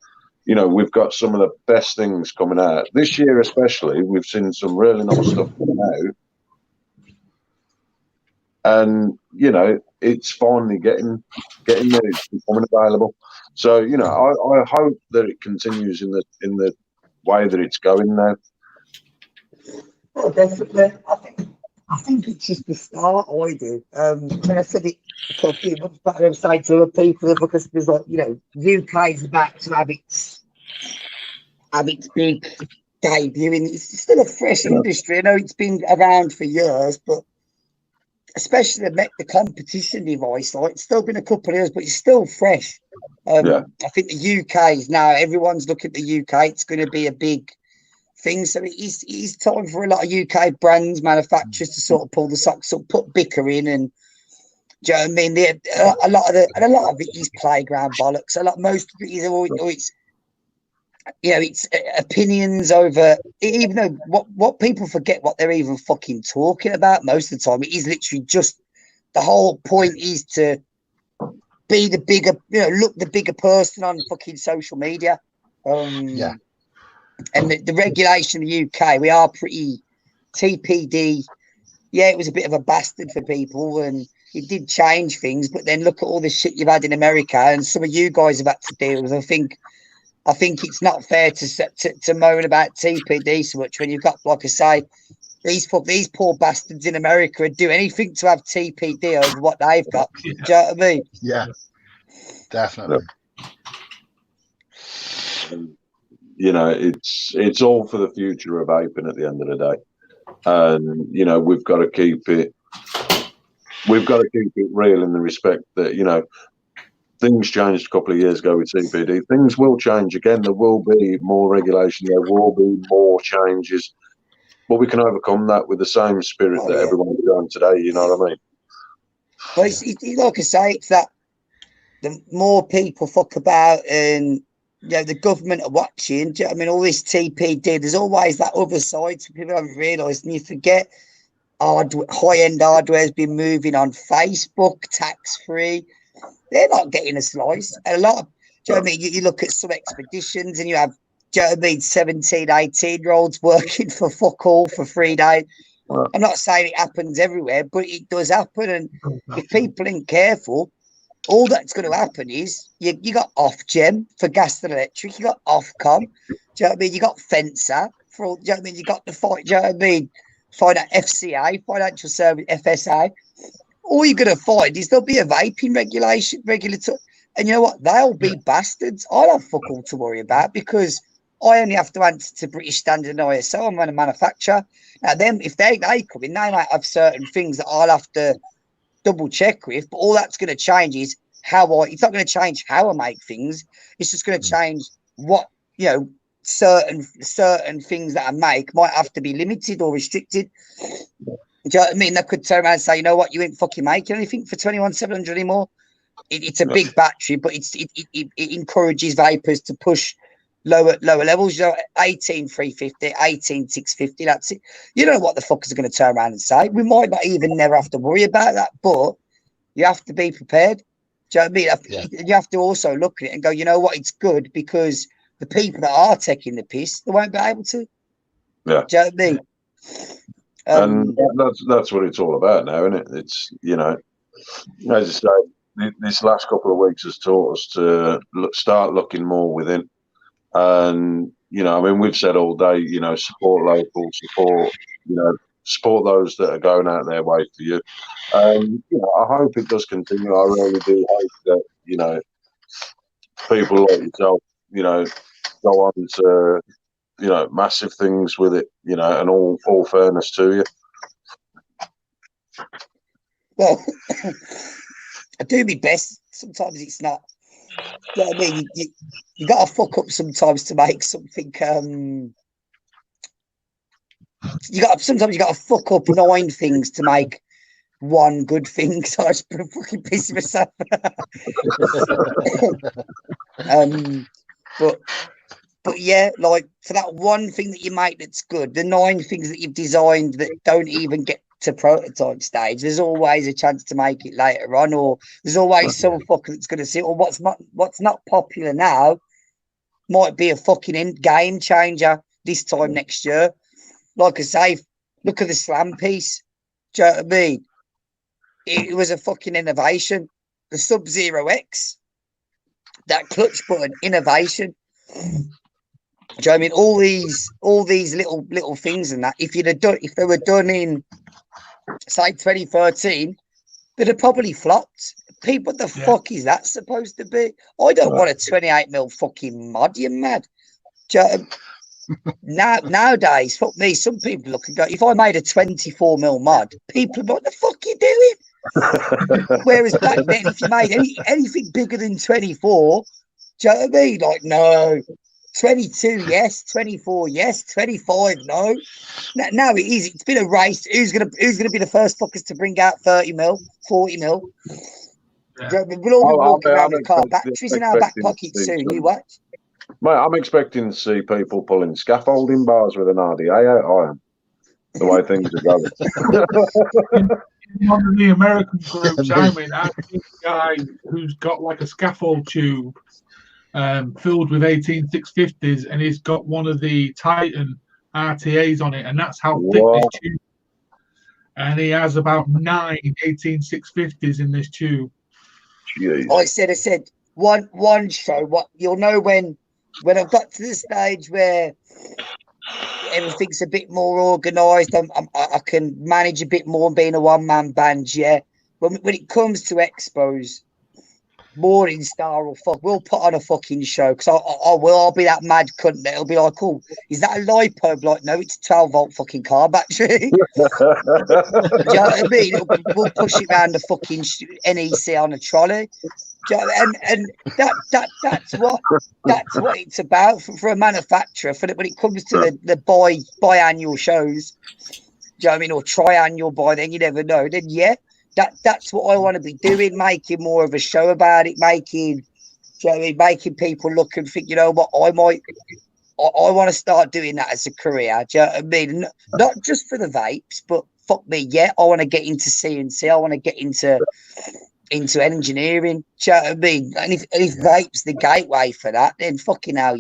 You know, we've got some of the best things coming out this year, especially. We've seen some really nice stuff coming out, and you know, it's finally getting there. It's becoming available. So you know, I hope that it continues in the way that it's going now. Oh, definitely. I think it's just the start. I do. When I said it a few months back, I was saying to other people, because there's like, you know, UK's about to have its big debut, and it's still a fresh industry. I know it's been around for years, but especially the competition device, like, it's still been a couple of years, but it's still fresh. I think the UK is now, everyone's looking at the UK. It's going to be a big thing. So it is time for a lot of UK brands, manufacturers to sort of pull the socks up, put Bicker in, and do you know what I mean? A lot of it is playground bollocks. Most of it is, or it's, you know, it's opinions over. Even though what people forget what they're even fucking talking about most of the time. It is literally just, the whole point is to be the bigger, you know, look the bigger person on fucking social media. And the regulation in the UK, we are pretty TPD. Yeah, it was a bit of a bastard for people, and it did change things. But then look at all the shit you've had in America, and some of you guys have had to deal with. I think it's not fair to moan about TPD so much when you've got, like I say, these poor bastards in America would do anything to have TPD over what they've got. Do you know what I mean? Yeah, definitely. You know, it's all for the future of vaping at the end of the day, and you know, we've got to keep it real in the respect that, you know, things changed a couple of years ago with CPD. Things will change again. There will be more regulation. There will be more changes, but we can overcome that with the same spirit that everyone's doing today. You know what I mean? Well, it's like I say, it's that the more people fuck about, and you know, the government are watching. Do you know what I mean? All this TPD, there's always that other side, so people haven't realised, and you forget high-end hardware has been moving on Facebook, tax-free. They're not getting a slice. And a lot of, do you know what I mean? You look at some expeditions and you have, do you know what I mean, 17, 18-year-olds working for fuck all for 3 days. I'm not saying it happens everywhere, but it does happen. And if people ain't careful, all that's going to happen is you got Ofgem for gas and electric, you got Ofcom, do you know what I mean? You got Fencer for all, do you know what I mean? You got the fight, do you know what I mean? FCA, Financial Service, FSA. All you're going to find is there'll be a vaping regulator, and you know what? They'll be bastards. I don't fuck all to worry about because I only have to answer to British Standard and ISO. I'm a manufacturer. Now, them if they come in, they might have certain things that I'll have to double check with, but all that's going to change is it's not going to change how I make things. It's just going to change what, you know, certain things that I make might have to be limited or restricted. Do you know what I mean? They could turn around and say, you know what, you ain't fucking making anything for 21,700 anymore. It's a big battery, but it encourages vapors to push lower levels. You know, 18,350, 18,650. That's it. You don't know what the fuckers are going to turn around and say. We might not even never have to worry about that, but you have to be prepared. Do you know what I mean? You have to also look at it and go, you know what, it's good because the people that are taking the piss, they won't be able to. Yeah. Do you know what I mean? And that's what it's all about now, isn't it? It's, you know, as I say, this last couple of weeks has taught us to start looking more within. And, you know, I mean, we've said all day, you know, support local, support those that are going out their way for you. You know, I hope it does continue. I really do hope that, you know, people like yourself, you know, go on to, you know, massive things with it, you know, and all fairness to you. Well, I do my best. Sometimes it's not. You know what I mean? You got to fuck up sometimes to make something. Sometimes you got to fuck up 9 things to make one good thing. So I just fucking piss myself. But yeah, like for that one thing that you make that's good, the 9 things that you've designed that don't even get to prototype stage, there's always a chance to make it later on, or there's always some fucker that's going to see, or what's not popular now might be a fucking game changer this time next year. Like I say, look at the slam piece. Do you know what I mean? It was a fucking innovation. The Sub-Zero X, that clutch button innovation. Do you know what I mean? All these little things and that. If they were done in, say, 2013, they'd have probably flopped. People, what the fuck is that supposed to be? I don't want a 28mm fucking mod. You mad? Do you know, nowadays, fuck me. Some people look and go, if I made a 24mm mod, people would be, what the fuck are you doing? Whereas back then, if you made anything bigger than 24, do you know what I mean? Like, no. 22, yes. 24, yes. 25, no. Now it is. It's been a race. Who's gonna be the first fuckers to bring out 30mm, 40mm? Yeah. We'll all be walking around with car batteries in our back pockets soon. You watch. Mate, I'm expecting to see people pulling scaffolding bars with an RDA out. I am. The way things are going. One of the American groups I'm in, I see a guy who's got like a scaffold tube filled with 18650s, and he's got one of the Titan RTAs on it, and that's how thick this tube. And he has about 9 18650s in this tube. Jeez. I said one show. What you'll know when I've got to the stage where everything's a bit more organised, I can manage a bit more being a one-man band. Yeah, when it comes to expos, Morning Star or fuck, we'll put on a fucking show because I'll be that mad cunt that'll be like, "Cool, is that a lipo?" No, it's a 12-volt fucking car battery. Do you know what I mean? We'll push it around the fucking NEC on a trolley. And that's what it's about for a manufacturer. When it comes to the biannual shows, do you know what I mean, or triannual by then, you never know. Then that's what I want to be doing, making more of a show about it, making people look and think, you know what, I want to start doing that as a career. Do you know what I mean? Not just for the vapes, but fuck me, I want to get into CNC. I want to get into engineering. Do you know what I mean? And if vape's the gateway for that, then fucking hell,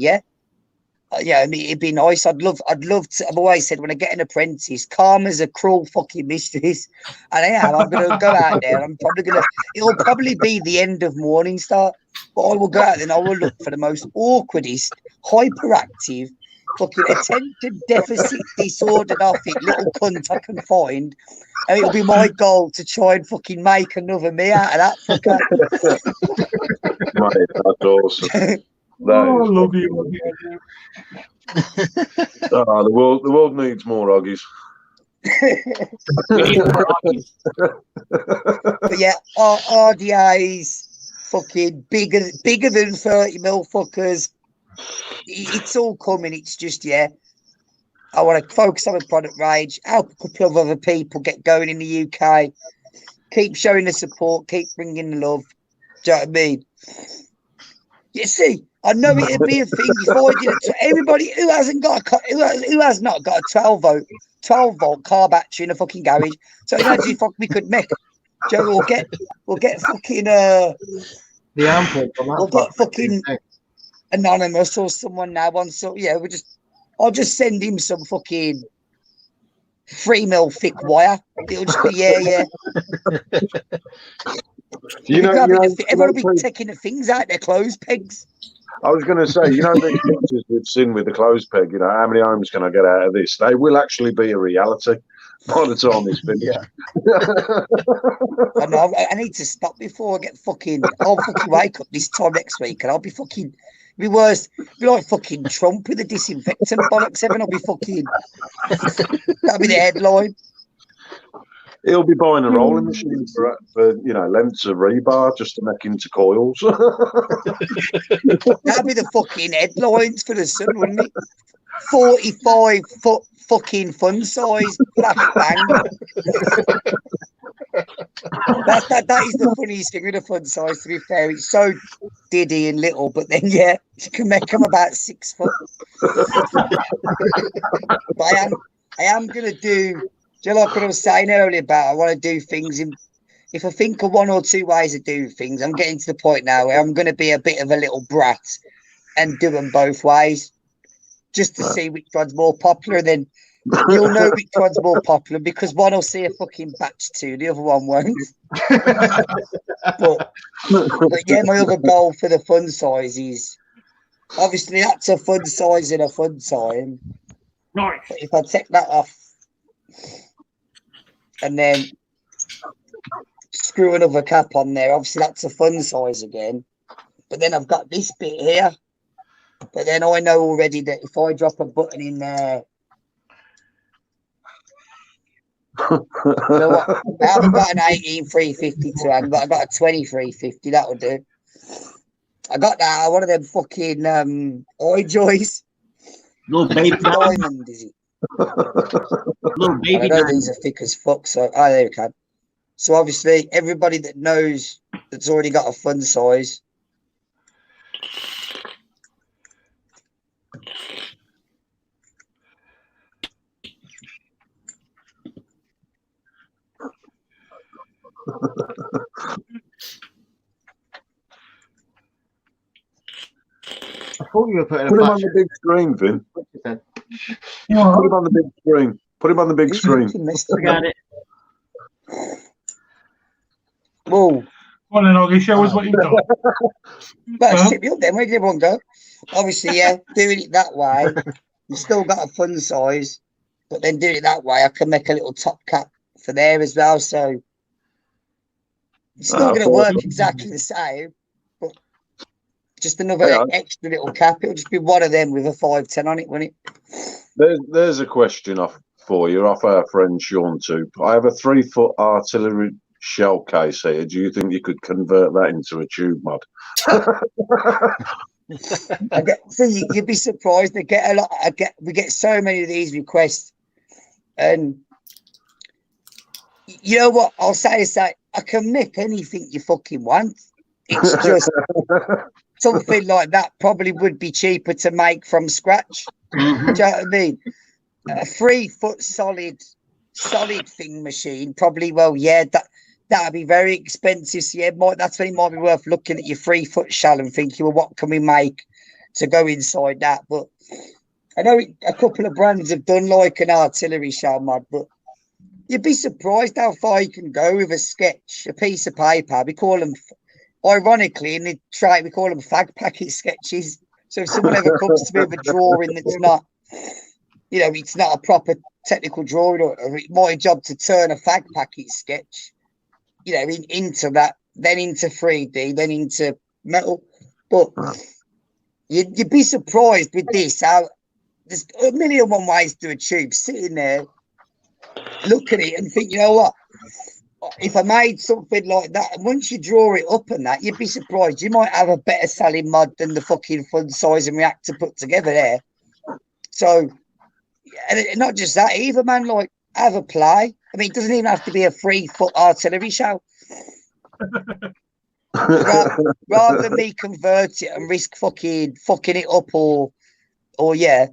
yeah, I mean, it'd be nice. I'd love to. I've always said when I get an apprentice, karma's a cruel fucking mistress, and I am. I'm gonna go out there. I'm probably gonna. It'll probably be the end of Morningstar, but I will go out there and I will look for the most awkwardest, hyperactive, fucking attention deficit disordered little cunt I can find, and it'll be my goal to try and fucking make another me out of that fucker. Mate, that's awesome. Oh, I love you. The world needs more Oggies. But yeah, RDAs, fucking bigger than 30 mil fuckers. It's all coming. It's just, yeah, I want to focus on the product range, help a couple of other people get going in the UK, keep showing the support, keep bringing the love. Do you know what I mean? You see, I know it'd be a thing if I did it. Everybody who hasn't got who has not got a 12 volt car battery in a fucking garage. So imagine if we could make, Joe, we'll get fucking the amp. We'll get fucking Anonymous or someone now on. So yeah, I'll just send him some fucking 3 mil thick wire. It'll just be yeah. Everyone will be taking the things out their clothes pegs. I was going to say, you know, the pictures we've seen with the clothes peg, you know, how many homes can I get out of this? They will actually be a reality by the time it's finished. I know, I need to stop before I get fucking. I'll fucking wake up this time next week and I'll be fucking. It'll be worse. It'll be like fucking Trump with the disinfectant bollocks. Everyone will be fucking. That'll be the headline. He'll be buying a rolling machine for you know, lengths of rebar just to make into coils. That'd be the fucking headlines for the Sun, wouldn't it? 45-foot fucking fun size, flash bang. That is the funniest thing with the fun size, to be fair. It's so diddy and little, but then yeah, you can make them about 6 foot. But I am gonna do. Do you like what I was saying earlier about I want to do things if I think of 1 or 2 ways of doing things, I'm getting to the point now where I'm going to be a bit of a little brat and do them both ways just to see which one's more popular. And then you'll know which one's more popular because one will see a fucking batch 2, the other one won't. but yeah, my other goal for the fun size is obviously that's a fun size in a fun time. Nice. But if I take that off, and then screw another cap on there. Obviously, that's a fun size again. But then I've got this bit here. But then I know already that if I drop a button in there, you know what? I haven't got an 18350 to hang, but I got a 2350. That'll do. I got that. One of them fucking iJoys. Little baby diamond, is it? Little baby. I know these are thick as fuck, so there we go. So obviously, everybody that knows that's already got a fun size. I thought you were putting Put him on the big screen, Vin. Put him on the big screen. Put him on the big screen. I got it. Whoa. Come on then, Oggy, show us what you've done. Well, sit me up then. Where did everyone go? Obviously, yeah, doing it that way, you've still got a fun size, but then doing it that way, I can make a little top cap for there as well. So it's still going to work exactly the same, but just another extra little cap. It'll just be one of them with a 510 on it, won't it? There's a question for you off our friend Sean too. I have a 3-foot artillery shell case here. Do you think you could convert that into a tube mod? See, you'd be surprised. We get so many of these requests, and you know what? I'll say I can make anything you fucking want. It's just something like that probably would be cheaper to make from scratch. Do you know what I mean? A 3-foot solid thing machine probably. Well, yeah, that'd be very expensive. So yeah, that's when it might be worth looking at your 3-foot shell and thinking, well, what can we make to go inside that? But I know a couple of brands have done like an artillery shell mod, but you'd be surprised how far you can go with a sketch, a piece of paper. We call them, ironically, in the trade, we call them fag packet sketches. So if someone ever comes to me with a drawing that's not, you know, it's not a proper technical drawing, or my job to turn a fag packet sketch, you know, into that, then into 3D, then into metal. But you'd be surprised with this, how there's a million and one ways to do a tube. Sitting there, look at it and think, you know what? If I made something like that, and once you draw it up and that, you'd be surprised. You might have a better selling mod than the fucking fun size and reactor put together there. So, and not just that either, man. Like, have a play. I mean, it doesn't even have to be a 3-foot artillery shell. Rather than me convert it and risk fucking it up, or yeah,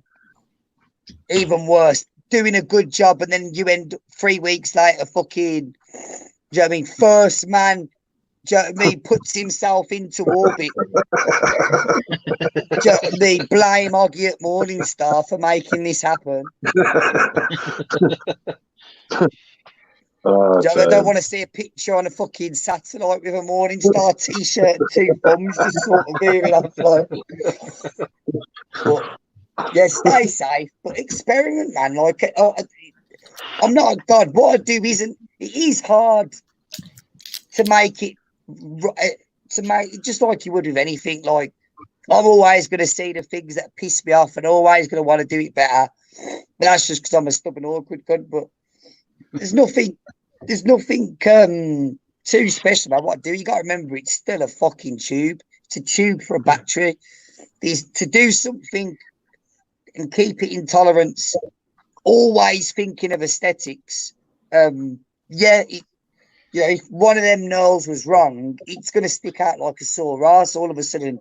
even worse, doing a good job and then you end 3 weeks later fucking, do you know what I mean, first man, do you know what I mean, puts himself into orbit. Do you know what I mean, blame Oggy at Morningstar for making this happen. I don't want to see a picture on a fucking satellite with a Morningstar t-shirt and 2 thumbs just sort of veering off like. But yeah, stay safe, but experiment, man. Like, I'm not a god. What I do it is hard to make it, just like you would with anything. Like, I'm always going to see the things that piss me off and always going to want to do it better. But that's just because I'm a stubborn, awkward cunt. But there's nothing too special about what I do. You got to remember, it's still a fucking tube. It's a tube for a battery. To do something and keep it in tolerance, always thinking of aesthetics. If one of them nails was wrong, it's going to stick out like a sore ass. All of a sudden,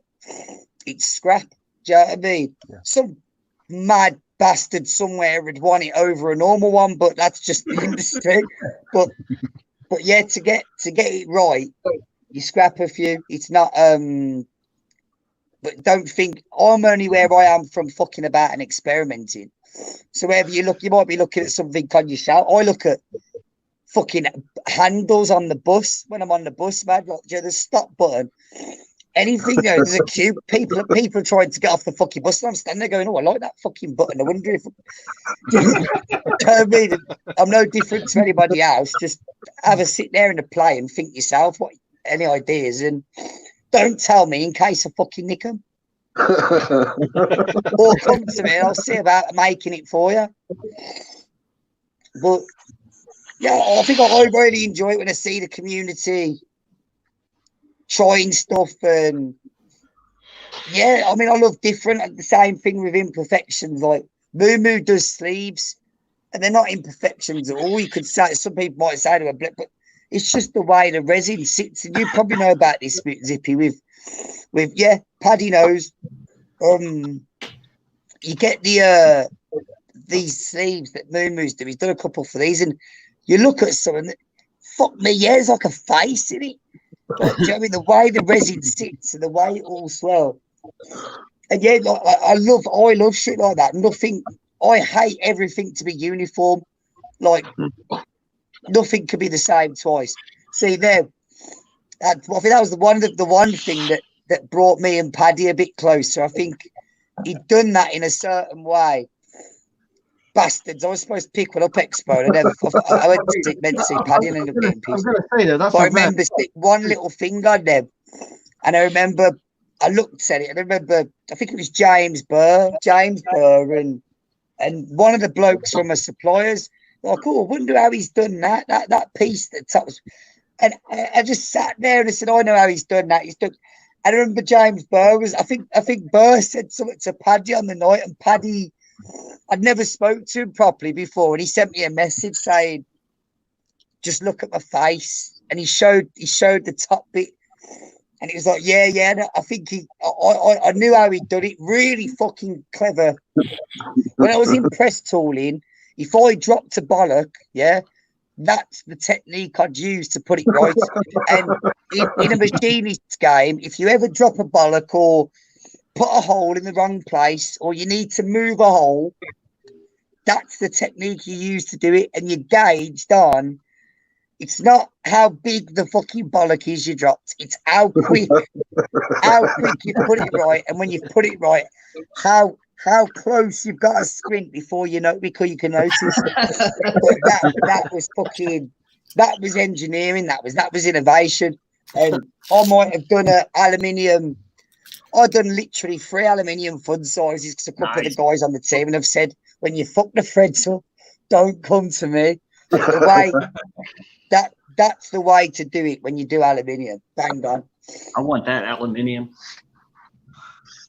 it's scrap. Do you know what I mean? Yeah. Some mad bastard somewhere would want it over a normal one, but that's just the industry. But yeah, to get it right, you scrap a few. It's not but don't think I'm only where I am from fucking about and experimenting. So wherever you look, you might be looking at something on your shelf. I look at fucking handles on the bus when I'm on the bus, man. Like, the stop button. Anything, you know, there's a queue. People are trying to get off the fucking bus, and I'm standing there going, "Oh, I like that fucking button. I wonder if." I mean, I'm no different to anybody else. Just have a sit there and a play and think yourself what any ideas, and don't tell me in case I fucking nick them. Or come to me and I'll see about making it for you. But yeah, I think I really enjoy it when I see the community trying stuff, and yeah, I mean, I love different. The same thing with imperfections. Like Moo does sleeves, and they're not imperfections at all. You could say, some people might say to a blip, but it's just the way the resin sits. And you probably know about this, Zippy, with Paddy knows. You get these sleeves that Moo's do. He's done a couple for these, and you look at some, and fuck me, yeah, there's like a face in it. Like, do you know what I mean? The way the resin sits and the way it all swells. And yeah, like, I love shit like that. Nothing. I hate everything to be uniform. Like, nothing could be the same twice. See there, I think that was the one thing that brought me and Paddy a bit closer. I think he'd done that in a certain way. Bastards! I was supposed to pick one up Expo. I went to see Paddy and ended up getting pissed. I remember one little thing on them, and I remember I looked at it. And I remember I think it was James Burr, and one of the blokes from a suppliers. Like, oh, I wonder how he's done that piece that was. And I just sat there and I said, I know how he's done that. He's done. And I remember James Burr was. I think Burr said something to Paddy on the night, and Paddy. I'd never spoke to him properly before, and he sent me a message saying, "Just look at my face." And he showed the top bit, and it was like, yeah. I think I knew how he'd done it. Really fucking clever. When I was in press tooling, if I dropped a bollock, yeah, that's the technique I'd use to put it right. And in a machinist game, if you ever drop a bollock or put a hole in the wrong place, or you need to move a hole. That's the technique you use to do it, and you're gauged on. It's not how big the fucking bollock is you dropped. It's how quick you put it right, and when you put it right, how close you've got to sprint before you can notice. But that was engineering. That was innovation. And I might have done I've done literally 3 aluminium fun sizes because a couple of the guys on the team and have said, when you fuck the threads up, don't come to me. The way that's the way to do it when you do aluminium. Bang on. I want that aluminium.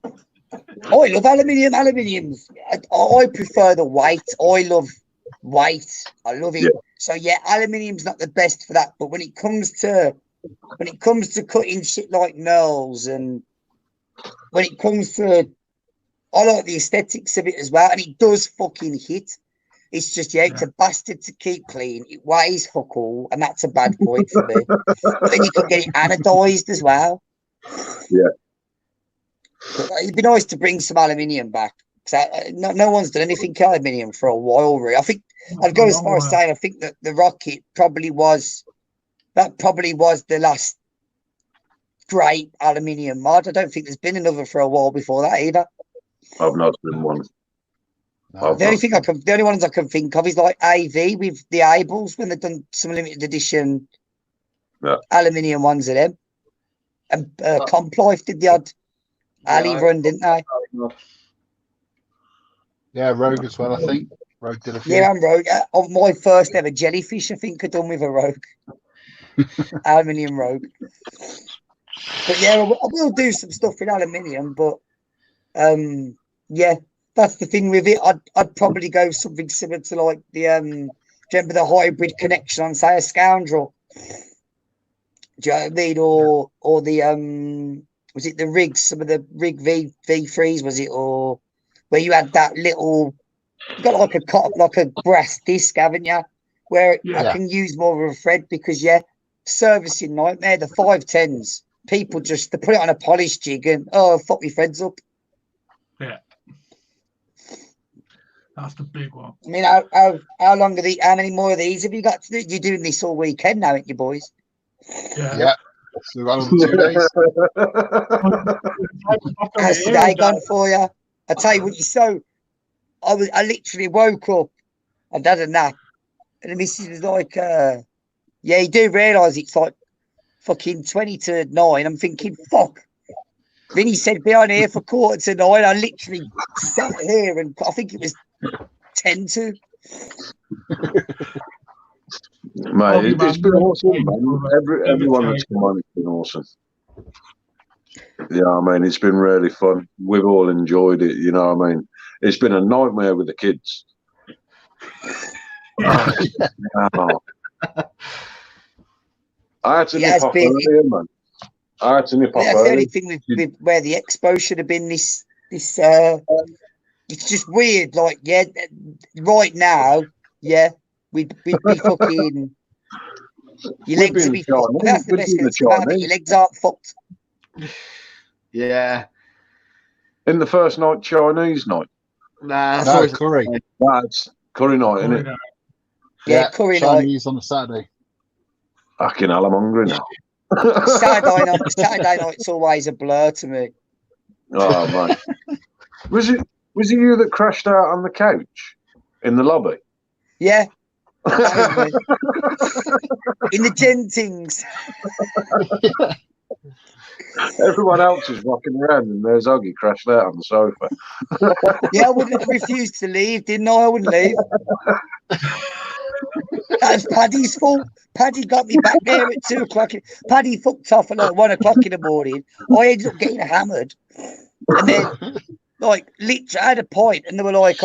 I love aluminium. Aluminium's. I prefer the weight. I love weight. I love it. Yeah. So yeah, aluminium's not the best for that. But when it comes to cutting shit like nails, and when it comes to, I like the aesthetics of it as well, and it does fucking hit. It's just, it's a bastard to keep clean. It weighs fuck all, and that's a bad point for me. But then you can get it anodized as well. Yeah. But it'd be nice to bring some aluminium back. No one's done anything aluminium for a while, really. I think I'd go as far as saying I think that the rocket probably was the last great aluminium mod. I don't think there's been another for a while before that either. I've not seen one. The only ones I can think of is like AV with the Ables when they've done some limited edition aluminium ones of them. And Complife did the odd alley run, didn't they? Yeah, Rogue as well, I think. Rogue did a few. Yeah, and Rogue. Of my first ever jellyfish, I think, I've done with a Rogue. Aluminium Rogue. But yeah, I will do some stuff with aluminium, but yeah, that's the thing with it. I'd probably go something similar to like the remember the hybrid connection on, say, a Scoundrel. Do you know what I mean? Or the was it the rigs? Some of the rig V3s, was it? Or where you had that little, you got like a brass disc, haven't you? Where I can use more of a thread because servicing nightmare. The 510s, people they put it on a polish jig and fuck me threads up. Yeah. That's the big one. I mean, how long how many more of these have you got to do? You're doing this all weekend now, aren't you, boys? Yeah. So we're on 2 days. How's the day gone for you? I tell you what, I literally woke up, I'd had a nap, and the missus was like, you do realise it's like fucking 20 to 9. I'm thinking, fuck. Vinny said, be on here for 8:45. I literally sat here and I think it was 10 to. Mate, it's been awesome, man. Everyone that's come on, it's been awesome. Yeah, I mean, it's been really fun. We've all enjoyed it, you know what I mean? It's been a nightmare with the kids. Oh. I had to nip off earlier, man. I had to nip off earlier. That's the only thing with where the expo should have been this it's just weird, like, right now, we'd be fucking, your legs would be fucked. That's the best thing about it. Your legs aren't fucked. Yeah. In the first night, Chinese night. Nah, no, curry. That's curry night, isn't it? Yeah, curry Chinese night. on the Saturday. Fucking hell, I'm hungry now. Saturday night's always a blur to me. Oh man, was it you that crashed out on the couch in the lobby? Yeah, that was me. In the gentings. Everyone else is rocking around, and there's Oggy crashed out on the sofa. Yeah, I wouldn't refuse to leave, didn't I? I wouldn't leave. That's Paddy's fault. Paddy got me back there at 2 o'clock. Paddy fucked off at like 1 o'clock in the morning. I ended up getting hammered. And then, like, literally, I had a point, and they were like,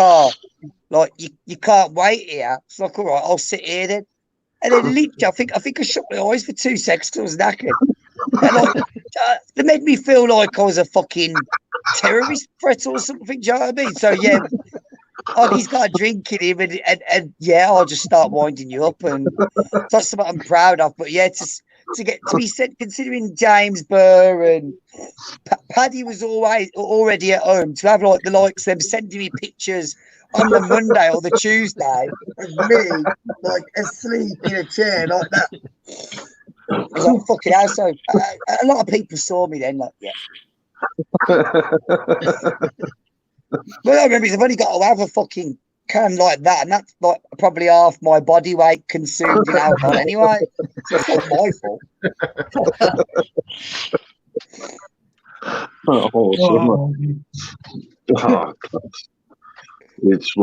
you can't wait here. It's like, all right, I'll sit here then. And then, literally, I think I shut my eyes for 2 seconds because I was knackered. And, like, they made me feel like I was a fucking terrorist threat or something. Do you know what I mean? So, yeah. He's got a drink in him, and I'll just start winding you up, and that's something I'm proud of. But yeah, to to get to be sent, considering James Burr and Paddy was already at home, to have like the likes of them sending me pictures on the Monday or the Tuesday of me like asleep in a chair like that. I was like, fucking hell. So a lot of people saw me then, like, yeah. Well, I remember I've only got to have a fucking can like that, and that's like probably half my body weight consumed in alcohol anyway. So it's not my fault. Awesome. Oh, it's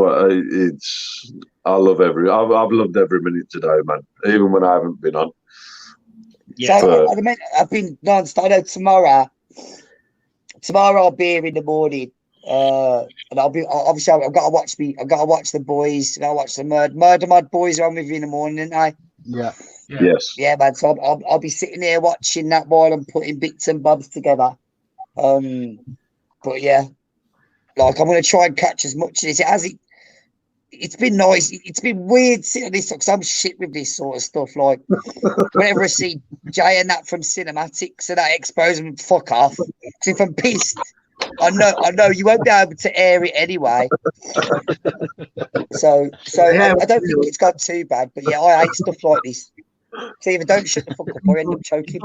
I love I've loved every minute today, man. Even when I haven't been on. Yeah. So I've been non-stop. I know tomorrow I'll be here in the morning. And I'll be obviously I've got to watch the boys. I've got to watch the Murder Mod boys are on with you in the morning, aren't I? Yeah. Yes. Yeah, man. So I'll be sitting here watching that while I'm putting bits and bobs together. But yeah, like I'm gonna try and catch as much as it's been nice. It's been weird sitting on this because I'm shit with this sort of stuff. Like whenever I see Jay and that from Cinematics and that expose them, fuck off. Because if I'm pissed, I know you won't be able to air it anyway. So yeah, I don't think it's got too bad. But yeah, I hate stuff like this. So either don't shut the fuck up or end up choking.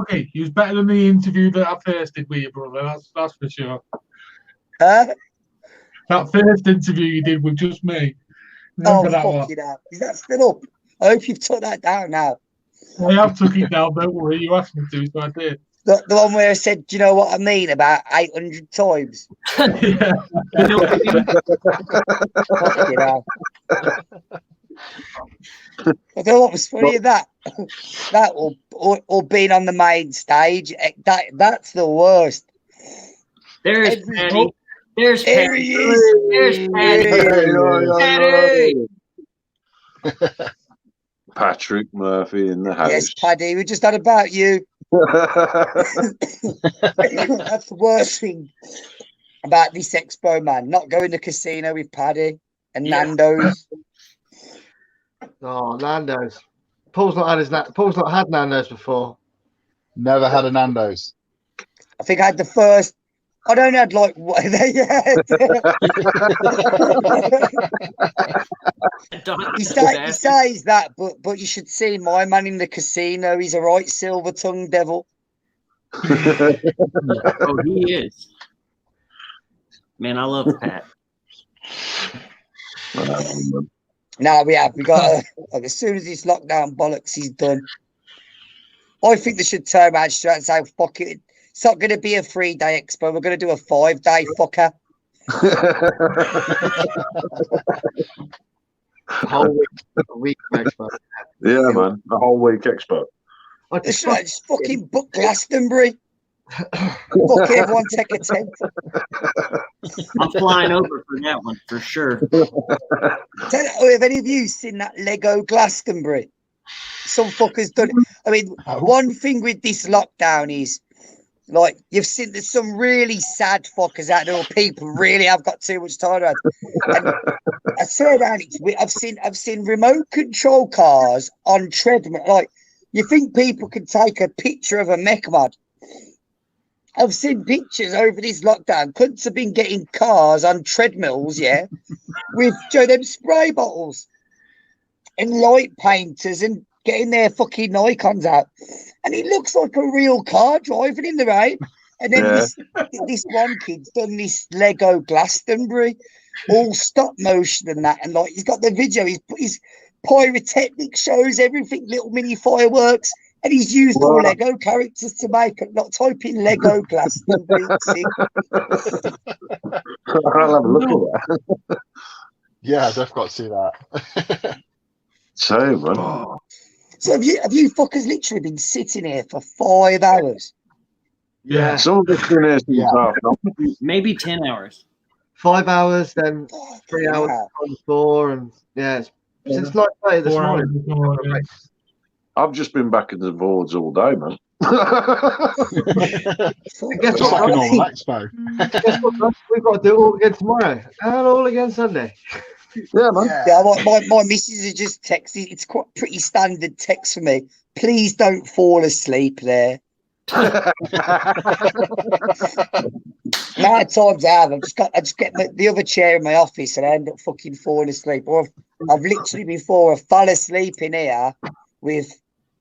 Okay, he was better than the interview that I first did with you, brother. That's for sure. That first interview you did with just me. Remember that one? Is that still up? I hope you've took that down now. I have took it down, don't worry. You asked me to, so I did. The one where I said, do you know what I mean, about 800 times? Yeah. Fucking hell. I don't know what was funny of that. That or being on the main stage. That's the worst. There's Patty. There's There Patty. he is. There's Patty. Patty. Patrick Murphy in the house. Yes, Paddy, we just had about you. That's the worst thing about this expo, man. Not going to casino with Paddy and Nando's. Oh, Nando's. Paul's not had Nando's before. Never had a Nando's. I think I had the first. I don't had like what they had. He says that, but you should see my man in the casino. He's a right silver tongue devil. Oh, he is. Man, I love Pat. Now we got like as soon as this lockdown bollocks is done, I think they should turn around straight and say, fuck it. It's not going to be a 3-day expo. We're going to do a 5-day fucker. Whole week expo. Yeah, man. The whole week expo. That's right. Just fucking book Glastonbury. Fuck everyone, take a tent. I'm flying over for that one for sure. Have any of you seen that Lego Glastonbury? Some fuckers done it. I mean, one thing with this lockdown is, like, you've seen there's some really sad fuckers out there, or people really have got too much time around. And I swear around I've seen remote control cars on treadmill. Like, you think people can take a picture of a mech mod? I've seen pictures over this lockdown. Cunts have been getting cars on treadmills, yeah, with them spray bottles and light painters and getting their fucking Nikons out. And it looks like a real car driving in the rain. And then this one kid's done this Lego Glastonbury, all stop motion and that. And like he's got the video, his pyrotechnic shows everything, little mini fireworks. And he's used all Lego characters to make it. Not type in Lego Glastonbury. I'll have a look at that. Yeah, I've got to see that. So, man. So have you fuckers literally been sitting here for 5 hours? Yeah. Some of it's been here maybe 10 hours. 5 hours, then 3 hours on 4, and it's since 9:30 this morning. I've just been back in the boards all day, man. Guess what? Like an expo. Guess what? We've got to do it all again tomorrow and all again Sunday. Yeah, man. Yeah, my missus has just texted. It's quite pretty standard text for me. Please don't fall asleep there. Nine times out, I just get the other chair in my office and I end up fucking falling asleep. Or I've literally before I fell asleep in here with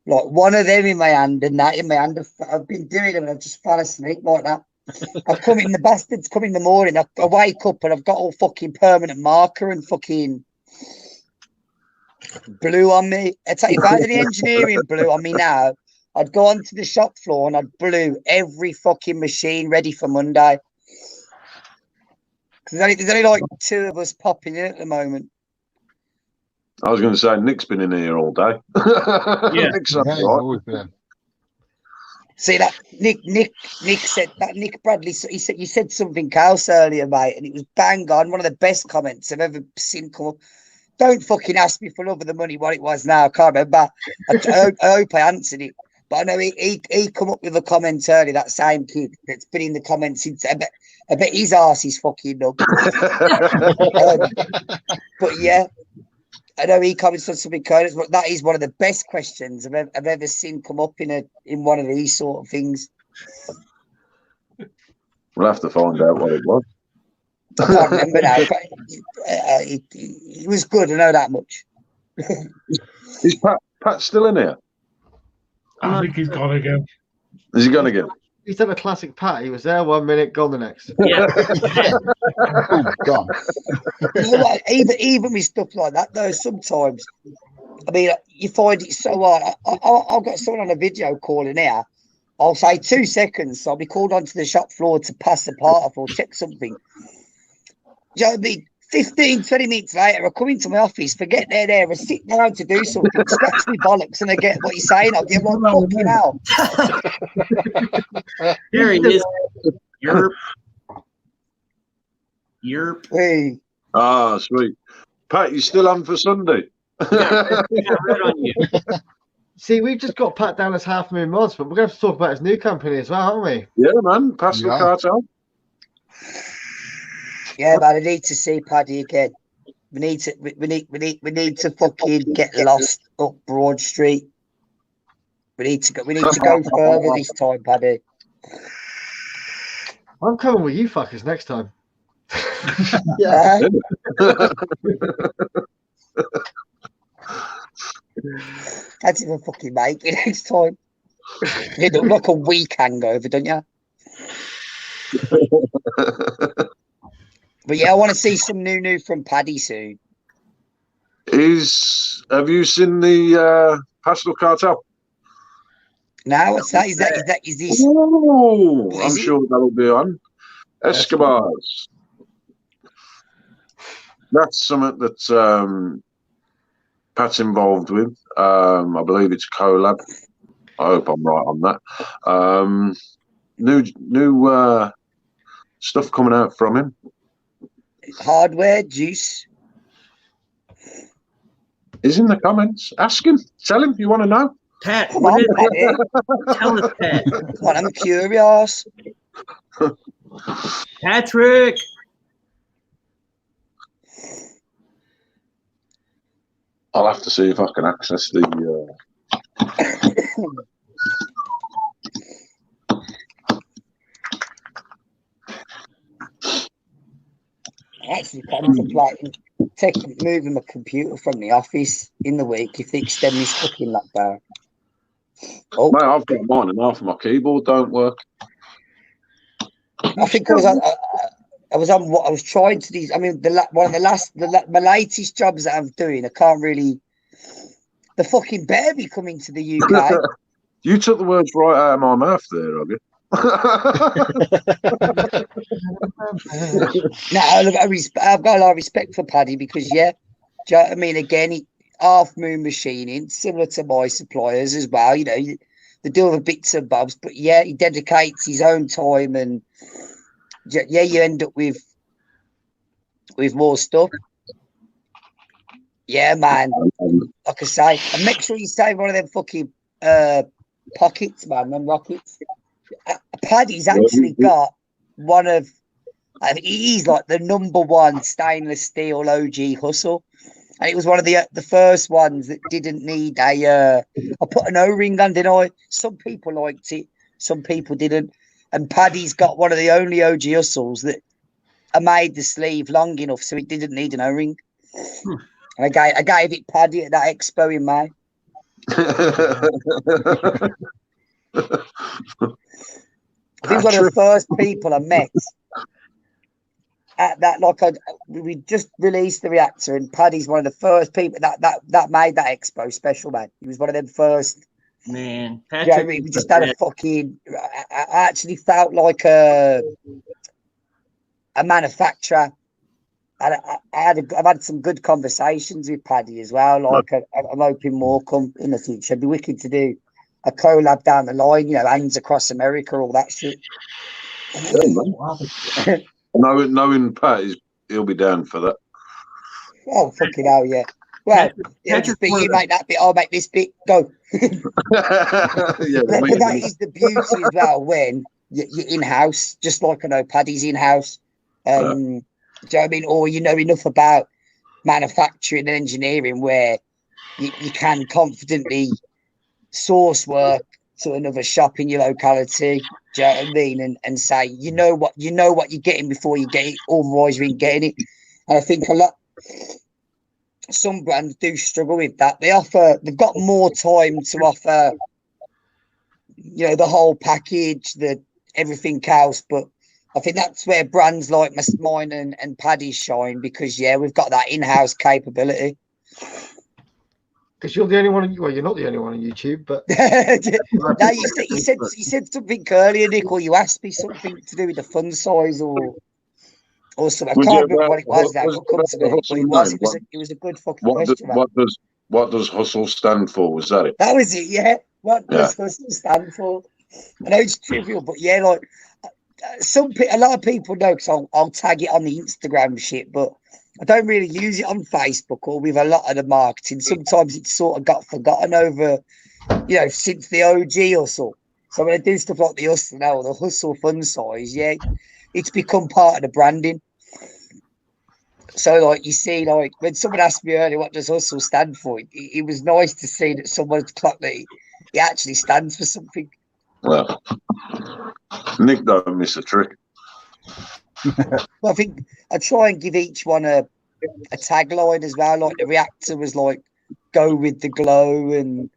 like one of them in my hand and that in my hand. I've been doing them and I've just fell asleep like that. The bastards come in the morning. I wake up and I've got all fucking permanent marker and fucking blue on me. If I had any engineering blue on me now, I'd go onto the shop floor and I'd blue every fucking machine ready for Monday. There's only like 2 of us popping in at the moment. I was going to say Nick's been in here all day. Yeah. Nick's Yeah, up, he's right? always been. See that Nick said that Nick Bradley. He said you said something else earlier, mate, and it was bang on. One of the best comments I've ever seen come up. Don't fucking ask me for love of the money what it was now. I can't remember. I hope I answered it. But I know he come up with a comment earlier, that same kid that's been in the comments since I bet his arse is fucking up. But yeah, I know he comments on something current, but that is one of the best questions I've ever seen come up in one of these sort of things. We'll have to find out what it was. I can't remember now. But it was good, I know that much. Is Pat still in here? I think he's gone again. Is he gone again? He's done a classic Pat. He was there 1 minute, gone the next. Yeah. Oh, gone. You know what? Even with stuff like that, though, sometimes, I mean, you find it so hard. I've got someone on a video call in here. I'll say 2 seconds. So I'll be called onto the shop floor to pass a part off or check something. Do you know what I mean? 15, 20 minutes later, I come into my office, forget they're there, I sit down to do something, scratch me bollocks, and I get what you're saying. I'll give like, fucking hell. Here he is. Yerp. Hey. Ah, sweet. Pat, you still on for Sunday? Yeah, right on you. See, we've just got Pat down as half a million mods, but we're going to have to talk about his new company as well, aren't we? Yeah, man. Pastel Yeah. Cartel. Yeah, man, I need to see Paddy again. We need to fucking get lost up Broad Street. We need to go further this time, Paddy. I'm coming with you fuckers next time. Yeah. That's even fucking make it next time. You look like a weak hangover, don't you? But yeah, I want to see some new from Paddy soon. Have you seen the Pastel Cartel? Now, what's that? Is this? Oh, I'm Is it? sure that'll be on. Escobars. That's something that Pat's involved with. I believe it's collab. I hope I'm right on that. New stuff coming out from him. Hardware, juice. He's in the comments. Ask him. Tell him you want to know. Pat, Come what on, is Paddy. it? Tell us, Pat. Come on, I'm curious. Patrick. I'll have to see if I can access the. Actually contemplating moving my computer from the office in the week if they extend this fucking lockdown. Oh, Mate, I've got mine and half of my keyboard don't work. I think I was on what I was trying to do. I mean, my latest jobs that I'm doing, I can't really. The fucking better be coming to the UK. You took the words right out of my mouth there, have you? No, look, I've got a lot of respect for Paddy because, yeah, do you know what I mean? Again, half moon machining, similar to my suppliers as well. You know, they deal with bits and bobs, but yeah, he dedicates his own time, and yeah, you end up with more stuff. Yeah, man. Like I say, and make sure you save one of them fucking pockets, man. Them rockets. Paddy's actually got one of It is like the #1 stainless steel OG hustle. And it was one of the first ones that didn't need I put an O-ring on, didn't I? Some people liked it, some people didn't. And Paddy's got one of the only OG hustles that I made the sleeve long enough so it didn't need an O-ring. And I gave it Paddy at that expo in May. He was one of the first people I met at that. We just released the reactor, and Paddy's one of the first people that made that expo special, man. He was one of them first. Man, Yeah, Patrick, we just had a fucking. I actually felt like a manufacturer. I've had some good conversations with Paddy as well. Like I'm hoping more come in the future. It'd be wicked to do a collab down the line, you know, hands across America, all that shit. Knowing Pat, he'll be down for that. Oh, fucking hell, yeah. Well, it'll just be you make that bit, I'll make this bit, go. Yeah, but that is the beauty as well when you're in-house, just like I know Paddy's in-house. Do you know what I mean? Or you know enough about manufacturing and engineering where you can confidently source work to another shop in your locality. Do you know what I mean? And say, you know what you're getting before you get it, otherwise you ain't getting it. And I think some brands do struggle with that. They've got more time to offer, you know, the whole package, everything else. But I think that's where brands like mine and Paddy shine because we've got that in-house capability. Because you're the only one. Well, you're not the only one on YouTube, but no, you said something earlier, Nick, or you asked me something to do with the fund size or something. I can't remember what it was now. It was a good fucking question. What does hustle stand for? Was that it? That was it. Yeah. What does hustle stand for? I know it's trivial, but yeah, like a lot of people know because I'll tag it on the Instagram shit, but I don't really use it on Facebook or with a lot of the marketing. Sometimes it's sort of got forgotten over, you know, since the OG hustle. So when I do stuff like the hustle now, the hustle fund size, it's become part of the branding. So like you see, like when someone asked me earlier, what does hustle stand for? It was nice to see that someone's clocked that it actually stands for something. Well, Nick don't miss a trick. Well, I think I try and give each one a tagline as well. Like the reactor was like, go with the glow, and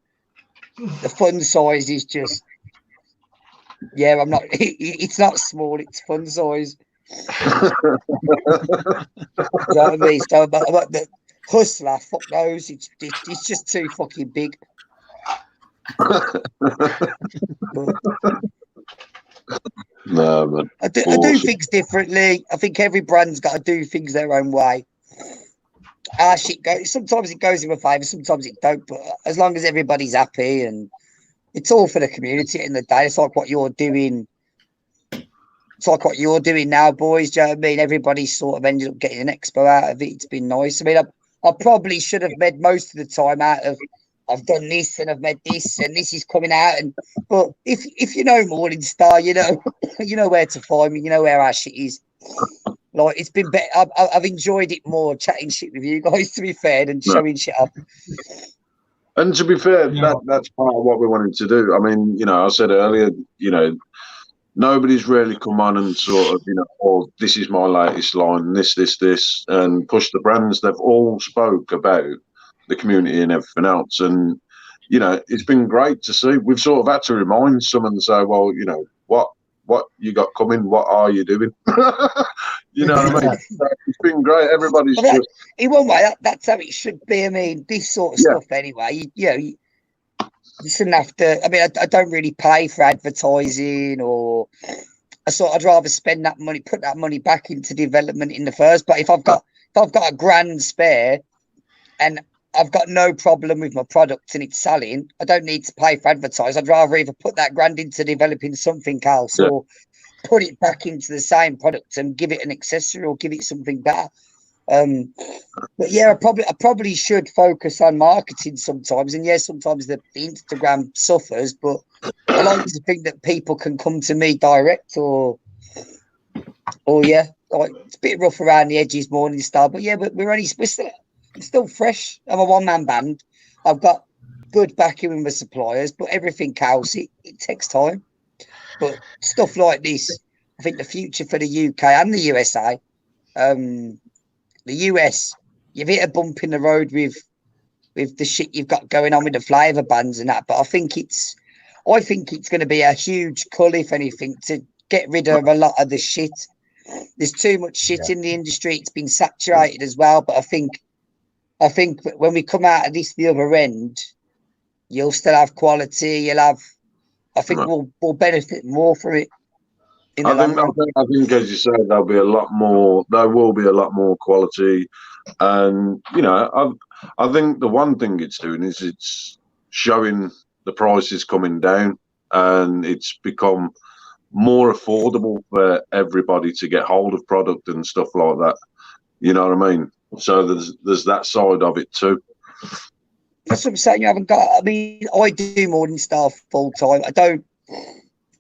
the fun size is just, I'm not, it's not small, it's fun size. You know what I mean? So, but the hustler, fuck those, it's just too fucking big. No, man. I do things differently. I think every brand's got to do things their own way. Our shit goes. Sometimes it goes in my favour, sometimes it don't. But as long as everybody's happy and it's all for the community in the day, it's like what you're doing. It's like what you're doing now, boys. Do you know what I mean? Everybody's sort of ended up getting an expo out of it. It's been nice. I mean, I probably should have made most of the time out of I've done this and I've made this and this is coming out. But if you know Morningstar, you know where to find me. You know where our shit is. Like it's been better. I've enjoyed it more chatting shit with you guys. To be fair, than showing shit up. And to be fair, that's part of what we wanted to do. I mean, you know, I said earlier, you know, nobody's really come on and sort of, you know, oh, this is my latest line, this, and push the brands. They've all spoke about the community and everything else. And, you know, it's been great to see. We've sort of had to remind someone and say, well, you know, what you got coming? What are you doing? You know what I mean? It's been great. Everybody's just... In one way, that's how it should be. I mean, this sort of stuff anyway, you shouldn't have to. I mean, I don't really pay for advertising, or I'd rather spend that money, put that money back into development in the first. But if I've got a grand spare, and I've got no problem with my product and it's selling, I don't need to pay for advertising. I'd rather either put that grand into developing something else, or put it back into the same product and give it an accessory or give it something better. But yeah, I probably should focus on marketing sometimes. And sometimes the Instagram suffers, but I like to think that people can come to me direct or like it's a bit rough around the edges, Morning Star, but yeah, but we're still fresh. I'm a one-man band. I've got good backing with my suppliers, but everything else, it takes time. But stuff like this, I think the future for the UK and the USA, the US, you've hit a bump in the road with the shit you've got going on with the flavour bans and that. But I think it's going to be a huge cull, if anything, to get rid of a lot of the shit. There's too much shit in the industry. It's been saturated as well. But I think when we come out of this the other end, you'll still have quality. You'll have. I think we'll benefit more from it. I think, as you said, there'll be a lot more. There will be a lot more quality, and I think the one thing it's doing is it's showing the prices coming down, and it's become more affordable for everybody to get hold of product and stuff like that. You know what I mean? So there's that side of it too. That's what I'm saying. You haven't got. I mean, I do Morning Star full time. I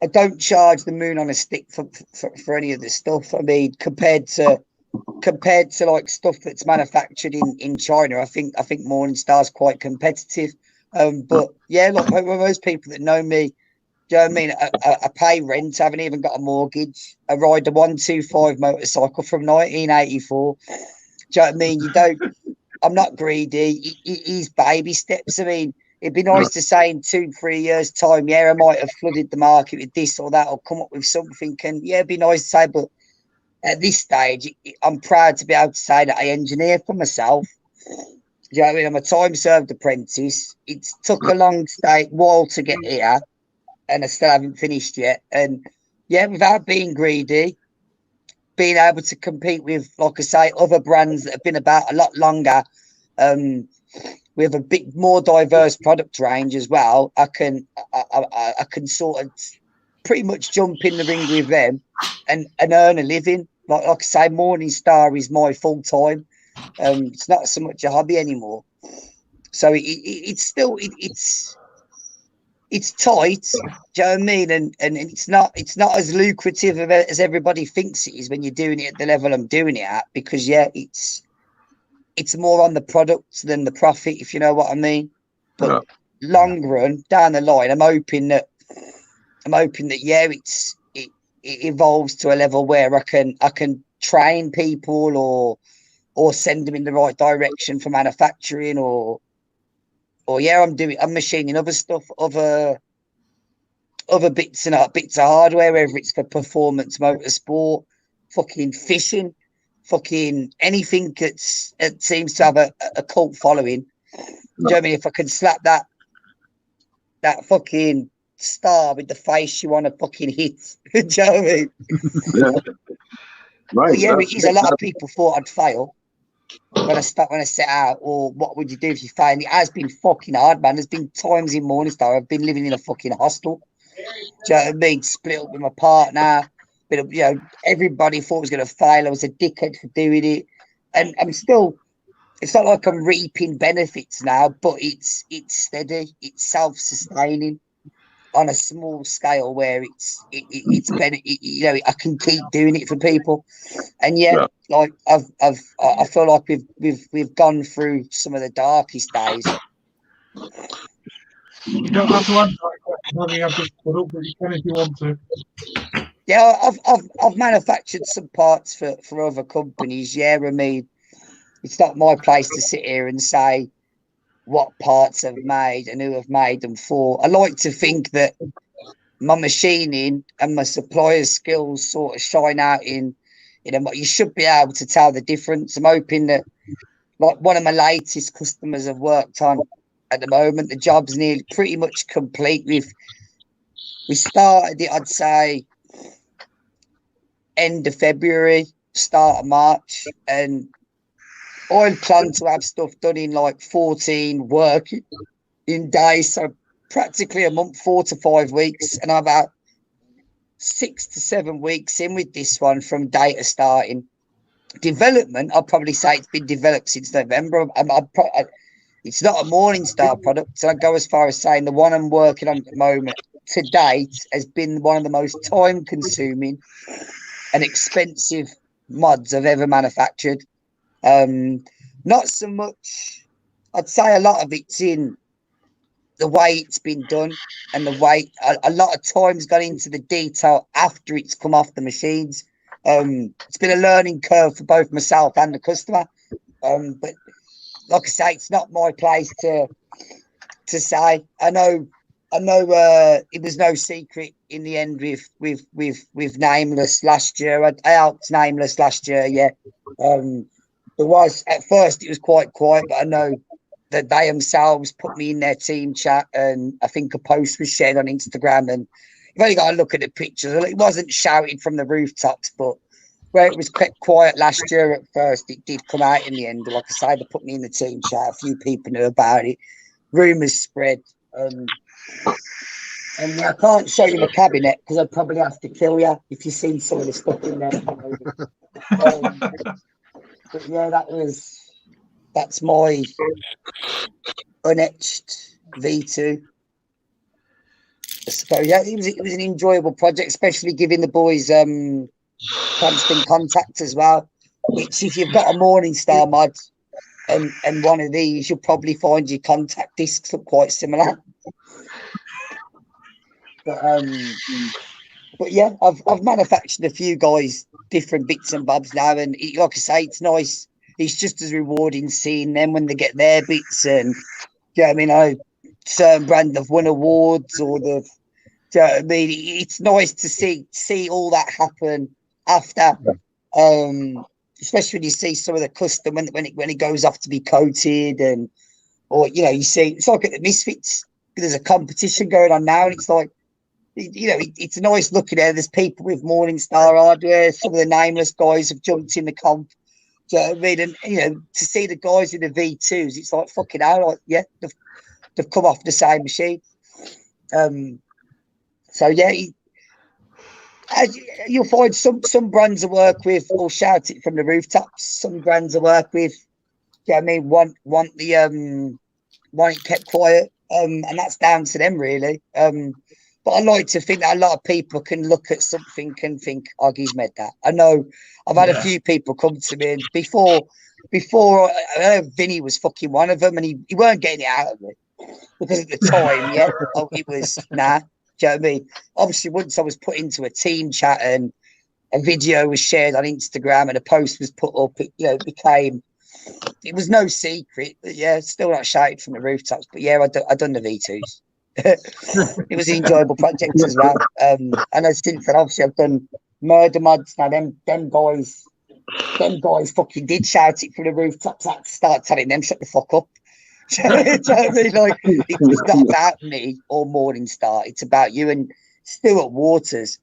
don't charge the moon on a stick for any of this stuff. I mean, compared to like stuff that's manufactured in China, I think Morning Star's quite competitive. But yeah, like most people that know me, do you know what I mean? I pay rent. I haven't even got a mortgage. I ride the 125 motorcycle from 1984. Do you know what I mean? I'm not greedy. He's baby steps. I mean, it'd be nice to say in 2-3 years' time, yeah, I might have flooded the market with this or that, or come up with something. And yeah, it'd be nice to say, but at this stage, I'm proud to be able to say that I engineer for myself. Do you know what I mean? I'm a time-served apprentice. It took a long while to get here, and I still haven't finished yet. And yeah, without being greedy, being able to compete with, like I say, other brands that have been about a lot longer, we have a bit more diverse product range as well. I can sort of pretty much jump in the ring with them and earn a living. Like I say, Morning Star is my full time. It's not so much a hobby anymore. So it's still it's tight. Do you know what I mean? And it's not as lucrative as everybody thinks it is when you're doing it at the level I'm doing it at, because yeah, it's more on the product than the profit, if you know what I mean. But long run, down the line, I'm hoping that yeah, it evolves to a level where I can train people or send them in the right direction for manufacturing, or yeah, I'm machining other stuff, other bits of hardware, whether it's for performance motorsport, fucking fishing, fucking anything that seems to have a cult following. Do you know what I mean? If I can slap that fucking star with the face you want to fucking hit. Do you know what I mean? Right, yeah, it is. A lot of people thought I'd fail when I set out, or what would you do if you fail? And it has been fucking hard, man. There's been times in Morning Star I've been living in a fucking hostel. Do you know what I mean? Split up with my partner. But everybody thought I was going to fail. I was a dickhead for doing it, and I'm still. It's not like I'm reaping benefits now, but it's steady. It's self-sustaining on a small scale where I can keep doing it for people. And yeah. Like I feel like we've gone through some of the darkest days. You don't have to answer that question. I mean, I've just put up, but you can if you want to. Yeah, I've manufactured some parts for other companies. Yeah, I mean, it's not my place to sit here and say what parts I've made and who I've made them for. I like to think that my machining and my supplier's skills sort of shine out in what you should be able to tell the difference. I'm hoping that, like, one of my latest customers I've worked on at the moment, the job's nearly pretty much complete. We started it, I'd say, end of February, start of March, and I'd planned to have stuff done in like 14 working days, so practically a month, 4 to 5 weeks, and I'm about 6 to 7 weeks in with this one from data starting. Development, I'll probably say it's been developed since November. It's not a Morning Star product, so I go as far as saying the one I'm working on at the moment to date has been one of the most time-consuming and expensive mods I've ever manufactured. Not so much. I'd say a lot of it's in the way it's been done and the way a lot of time's gone into the detail after it's come off the machines. It's been a learning curve for both myself and the customer. But like I say, it's not my place to say. I know. It was no secret in the end with Nameless last year. I helped Nameless last year. Yeah. There was at first it was quite quiet, but I know that they themselves put me in their team chat, and I think a post was shared on Instagram. And you've only got to look at the pictures. It wasn't shouted from the rooftops, but where it was kept quiet last year at first, it did come out in the end. Like I say, they put me in the team chat. A few people knew about it. Rumours spread. And I can't show you my cabinet because I'd probably have to kill you if you've seen some of the stuff in there. But yeah, that's my unetched V2. I suppose. Yeah, it was an enjoyable project, especially giving the boys constant contact as well. Which, if you've got a Morningstar mod and one of these, you'll probably find your contact discs look quite similar. But yeah, I've manufactured a few guys different bits and bobs now, and like I say, it's nice. It's just as rewarding seeing them when they get their bits, and yeah, I mean, certain brand have won awards or they've. Do you know what I mean? It's nice to see all that happen after, especially when you see some of the custom when it goes off to be coated, and or you know, you see it's like at the Misfits. There's a competition going on now, and it's like. You know, it's nice looking at. There's people with Morningstar hardware. Some of the Nameless guys have jumped in the comp. Do you know what I mean? And you know, to see the guys in the V2s, it's like fucking hell. Like, yeah, they've come off the same machine. So yeah, you'll find some brands I work with will shout it from the rooftops. Some brands I work with, yeah, I mean, want it kept quiet. And that's down to them really. But I like to think that a lot of people can look at something and think, "Oh, he's made that." I know I've had a few people come to me, and before Vinny was fucking one of them, and he weren't getting it out of me because at the time, yeah, it was nah. Do you know what I mean? Obviously, once I was put into a team chat and a video was shared on Instagram and a post was put up, it was no secret. But yeah, still not shouted from the rooftops. But yeah, I done the V2s. It was an enjoyable project as well. And since then, obviously, I've done murder mods. Now, them guys fucking did shout it from the rooftops. I had to start telling them, shut the fuck up. Do you know what I mean? Like, it's not about me or Morningstar. It's about you and Stuart Waters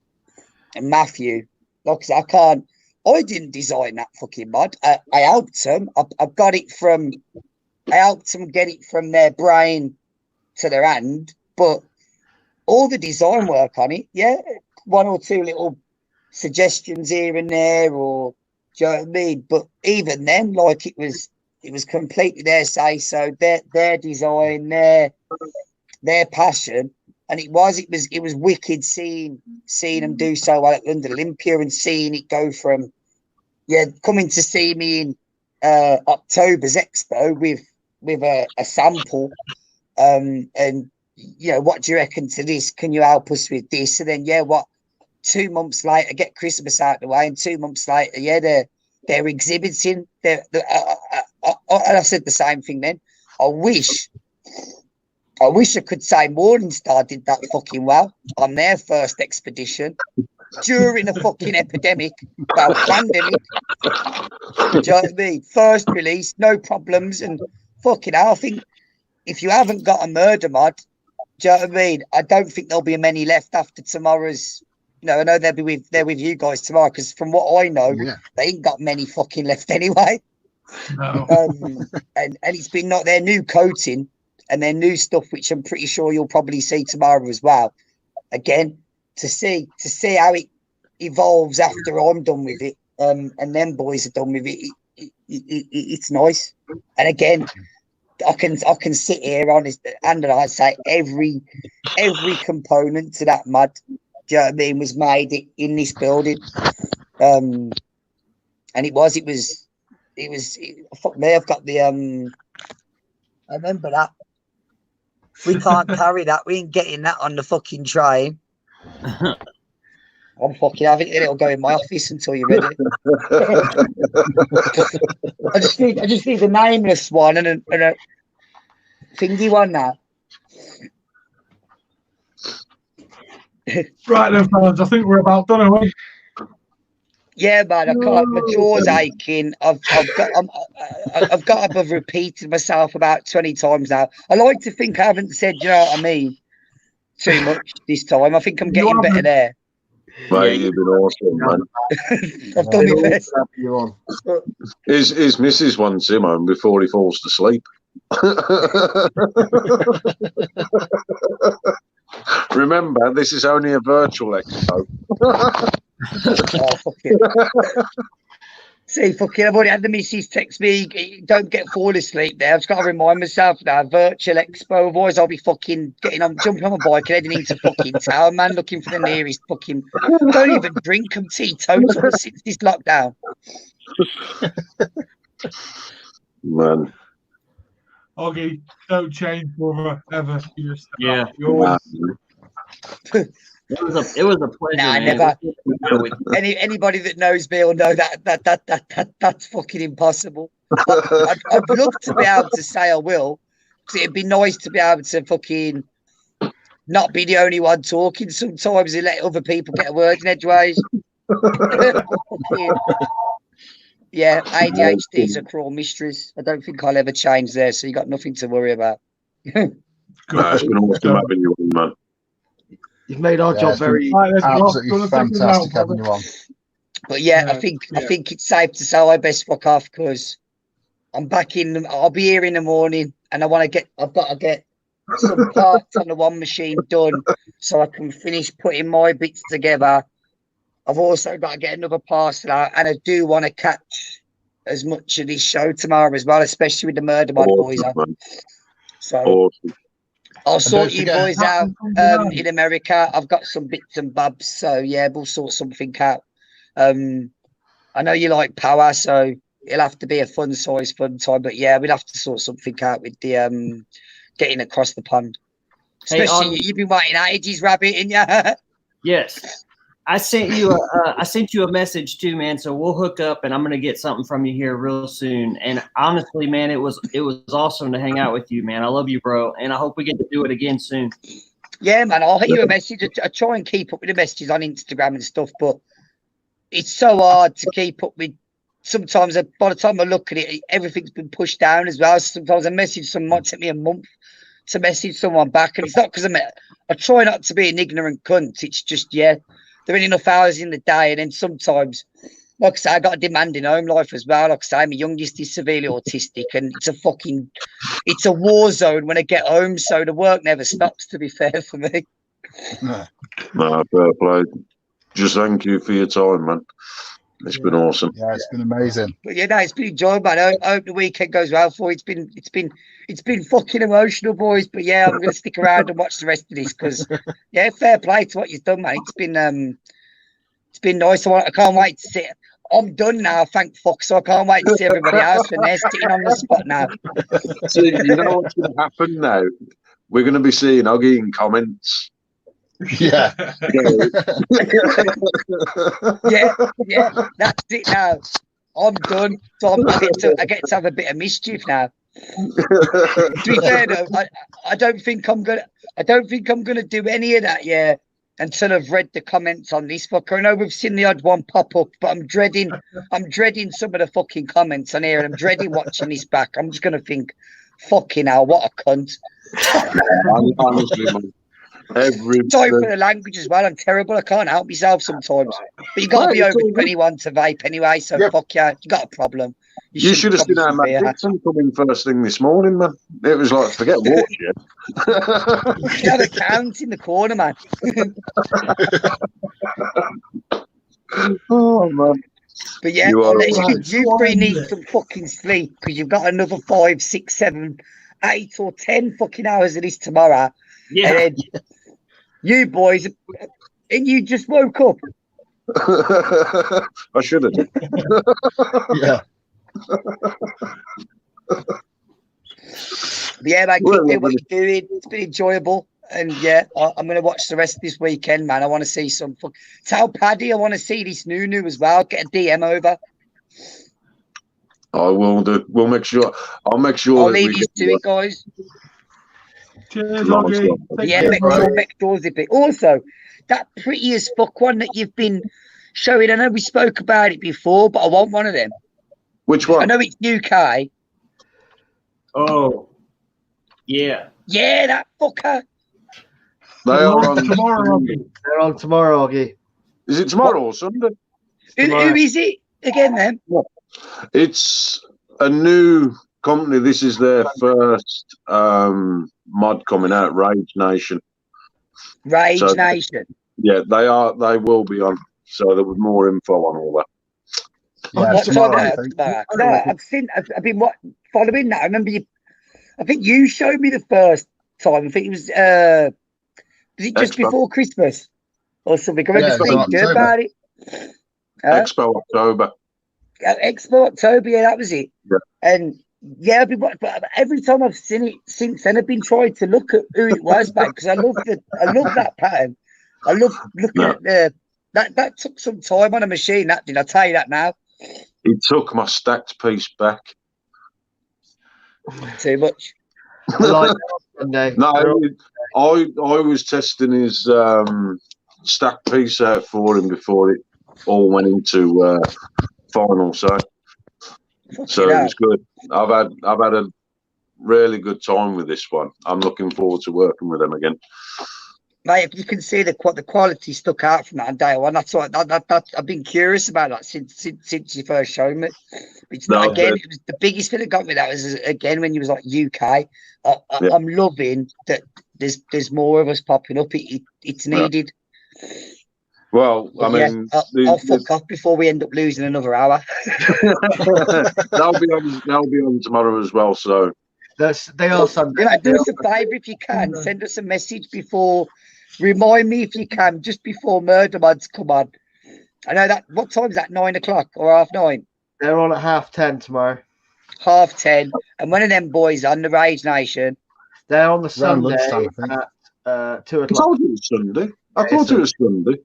and Matthew. Like I said, I didn't design that fucking mod. I helped them. I helped them get it from their brain to their hand. But all the design work on it, yeah, one or two little suggestions here and there, or do you know what I mean? But even then, like it was completely their say so, their design, their passion, and it was wicked seeing them do so well at London Olympia and seeing it go from coming to see me in October's Expo with a sample, and you know, what do you reckon to this? Can you help us with this? And then 2 months later, get Christmas out of the way, and 2 months later, they're exhibiting. And I said the same thing then. I wish I could say Morningstar did that fucking well on their first expedition during a fucking epidemic, well, pandemic. Do you know what I mean? First release, no problems, and fucking hell, I think if you haven't got a murder mod, do you know what I mean? I don't think there'll be many left after tomorrow's. You know, I know they're with you guys tomorrow because from what I know, they ain't got many fucking left anyway. No. And it's been not their new coating and their new stuff, which I'm pretty sure you'll probably see tomorrow as well. Again, to see how it evolves after I'm done with it, and them boys are done with it. It's nice. And again, I can sit here honest and I say every component to that mod, do you know what I mean, was made in this building. And it was fuck me, I've got the I remember that. We can't carry that. We ain't getting that on the fucking train. I'm fucking having it. It'll go in my office until you're ready. I just need a nameless one and a thingy one now. Right then, fellas, I think we're about done, are we? Yeah, man, I can't. My jaw's aching. I've got to have repeated myself about 20 times now. I like to think I haven't said, you know what I mean, too much this time. I think I'm getting better there. Mate, you've been awesome, man. I've done my best. His missus wants him home before he falls to sleep. Remember, this is only a virtual expo. See, fucking, I've already had the missus text me, don't get fall asleep there. I've just got to remind myself now, virtual expo, otherwise I'll be fucking jumping on my bike and heading into fucking town, man, looking for the nearest fucking, don't even drink, I'm teetotal since this lockdown. Man. Oggy, don't change, brother, ever. Yeah. It was a pleasure. Nah, man. never. Anybody that knows me will know that's fucking impossible. I'd love to be able to say I will, because it'd be nice to be able to fucking not be the only one talking sometimes and let other people get a word in edgeways. Yeah, ADHD's a cruel mistress. I don't think I'll ever change there, so you got nothing to worry about. It's been awesome having you on, man. You've made our job very absolutely fantastic having you on. But yeah, I think it's safe to say I best fuck off because I'm back in. I'll be here in the morning, and I've got to get some parts on the one machine done so I can finish putting my bits together. I've also got to get another parcel out, and I do want to catch as much of this show tomorrow as well, especially with the Murder Mod boys on. So I'll sort you boys out in America. I've got some bits and bobs, so yeah, we'll sort something out. I know you like power, so it'll have to be a fun time. But yeah, we'll have to sort something out with the getting across the pond. Especially you've been waiting ages, Rabbit, ain't ya? Yes. I sent you a message too, man. So we'll hook up, and I'm gonna get something from you here real soon. And honestly, man, it was awesome to hang out with you, man. I love you, bro, and I hope we get to do it again soon. Yeah, man. I'll hit you a message. I try and keep up with the messages on Instagram and stuff, but it's so hard to keep up with. Sometimes, by the time I look at it, everything's been pushed down as well. Sometimes I message someone, take me a month to message someone back, and it's not because I try not to be an ignorant cunt. It's just there ain't enough hours in the day, and then sometimes, like I say, I got a demanding home life as well. Like I say, my youngest is severely autistic, and it's a war zone when I get home. So the work never stops. To be fair for me. No, fair play. Just thank you for your time, man. It's been awesome. Yeah, it's been amazing. But yeah, no, it's been enjoyable. I hope the weekend goes well for you. It's been fucking emotional, boys. But yeah, I'm gonna stick around and watch the rest of this because yeah, fair play to what you've done, mate. It's been nice. I can't wait to see it. I'm done now, thank fuck. So I can't wait to see everybody else when they're sitting on the spot now. So you know what's going to happen now? We're going to be seeing Oggy in comments. Yeah. yeah, that's it now. I'm done. So I get to have a bit of mischief now. To be fair though, I don't think I'm gonna do any of that, until I've read the comments on this fucker. I know we've seen the odd one pop up, but I'm dreading some of the fucking comments on here, and I'm dreading watching this back. I'm just gonna think, fucking hell, what a cunt. Honestly, man. Sorry for the language as well. I'm terrible. I can't help myself sometimes. But you got to be over 21 to vape anyway. So fuck yeah, you got a problem. You should have seen how Matt Dixon come in first thing this morning, man. It was like, forget water. You should have a count in the corner, man. Oh man. But yeah, you three need some fucking sleep because you've got another 5, 6, 7, 8 or 10 fucking hours of this tomorrow. Yeah. And then you boys, and you just woke up. I should have. Yeah. Yeah, mate, keep doing what you're doing. It's been enjoyable. And yeah, I'm going to watch the rest of this weekend, man. I want to see some. Tell Paddy I want to see this new as well. Get a DM over. I will do. We'll make sure. I'll make sure. I'll leave you to it, guys. Cheers, Nice Oggy. one. Yeah, make sure Vector's a bit. Also, that pretty as fuck one that you've been showing. I know we spoke about it before, but I want one of them. Which one? I know it's UK. Oh, yeah. Yeah, that fucker. They are on tomorrow, Oggy. They're on tomorrow, Oggy. Is it tomorrow or Sunday? Who is it again, then? It's a new company. This is their first mod coming out, Rage Nation. Rage Nation. Yeah, they are. They will be on. So there was more info on all that. Yeah, What tomorrow, I time? think. No, I've been following that. I remember you. I think you showed me the first time. I think it was it just Expo. Before Christmas or something? I remember Yeah, speaking to you about it. Expo October. Expo October, yeah, that was it. Yeah. And yeah, but every time I've seen it since then, I've been trying to look at who it was back because I love that pattern. I love looking at that took some time on a machine. That did. I tell you that now. He took my stacked piece back. Too much. No, I was testing his stacked piece out for him before it all went into final. So it was good. I've had a really good time with this one. I'm looking forward to working with them again. Mate, you can see the quality stuck out from that on day one. That's what I've been curious about that since you first showed me. It was the biggest thing that got me. That was again when you was like UK. I'm loving that. There's more of us popping up. It's needed. Well, I mean, I'll fuck off before we end up losing another hour. They'll be on tomorrow as well. So they are Sunday. Do us a favour if you can. Send us a message before. Remind me if you can, just before Murder Mods come on. I know that. What time is that? 9 o'clock or 9:30? They're on at 10:30 tomorrow. 10:30, and one of them boys on the Rage Nation. They're on the Sunday at 2 o'clock. I told you it was Sunday. I thought it was Sunday.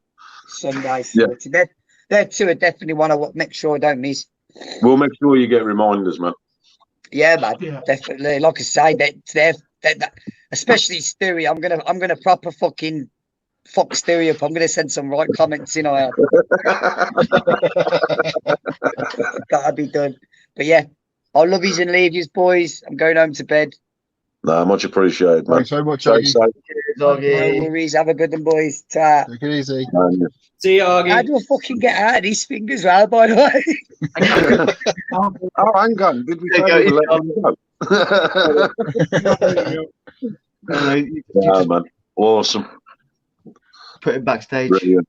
Sunday. Yeah. They're two. I definitely want to make sure I don't miss. We'll make sure you get reminders, man. Yeah, man. Yeah. Definitely. Like I say, they're especially Stewie. I'm gonna proper fucking fuck Stewie up. I'm gonna send some right comments in. I gotta be done. But yeah, I'll love yous and leave yous, boys. I'm going home to bed. No, much appreciated, man. Thanks so much, Oggy. No worries. Have a good one, boys. Ta. Take it easy. See you, Oggy. How do I fucking get out of this thing as well, by the way? Oh, hang on. Did we tell you to let him go? Yeah, man. Awesome. Put him backstage. Brilliant.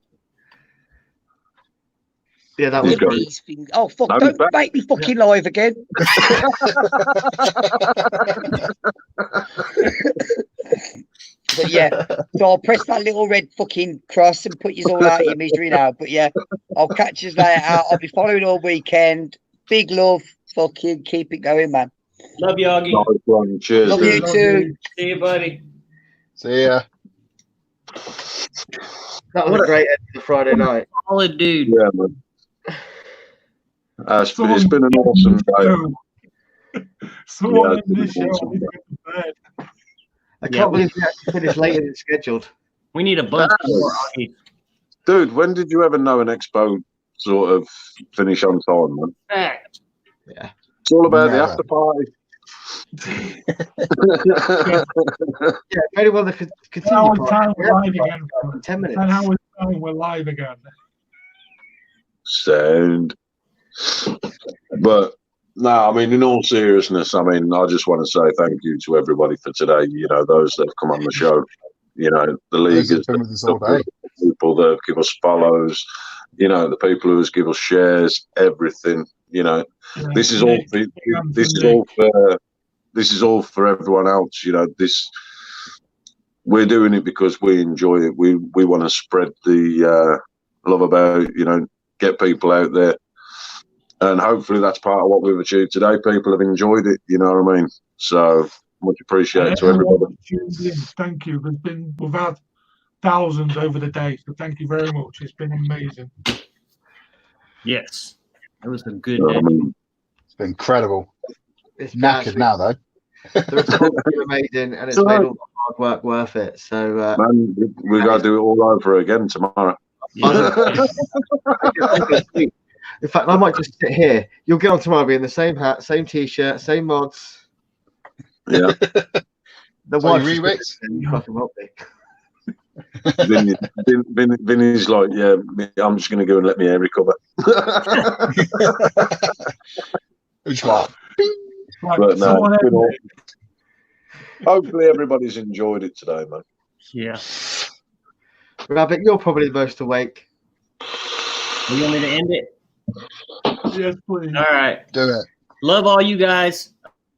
Yeah, that was great. Oh, fuck. Don't make me fucking live again. But yeah, so I'll press that little red fucking cross and put you all out of your misery now. But yeah, I'll catch you later out. I'll be following all weekend. Big love. Fucking keep it going, man. Love you, Oggy. Cheers. Love you too. See you, buddy. See ya. That was a great end to the Friday night. Solid dude. Yeah, man. It's been an awesome day. Someone in this show. I can't believe we actually finished later than scheduled. We need a bunch more. Dude, when did you ever know an expo sort of finish on time, man? Yeah. It's all about the after party. Yeah, very well. The continue. Time we're live again. 10 minutes. 10 hours time we're live again. Sound. But no, I mean, in all seriousness, I mean, I just want to say thank you to everybody for today. You know, those that have come on the show. You know, the leaguers, the people that give us follows. You know, the people who give us shares, everything. You know, this is all. This is all for everyone else. You know, we're doing it because we enjoy it. We want to spread the love about, get people out there. And hopefully that's part of what we've achieved today. People have enjoyed it, you know what I mean? So much appreciated to everybody. Thank you. We've had thousands over the day, so thank you very much. It's been amazing. Yes, it was a good I day. mean, It's been incredible. It's Knackered now, though. The response has been amazing, and it's made all the hard work worth it. So, man, we got to do it all over again tomorrow. In fact, I might just sit here. You'll get on tomorrow, be in the same hat, same t-shirt, same mods. Yeah. The So wife you remix? fucking won't be. Vinny's like, yeah, I'm just going to go and let my hair recover. Which one? But no, it's been awesome. Hopefully everybody's enjoyed it today, man. Yeah. Rabbit, you're probably the most awake. You want me to end it? Yes, please. All right. Do it. Love all you guys.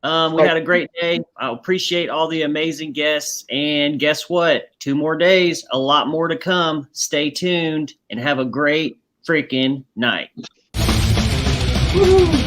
We had a great day. I appreciate all the amazing guests. And guess what? 2 more days, a lot more to come. Stay tuned and have a great freaking night. Woo-hoo.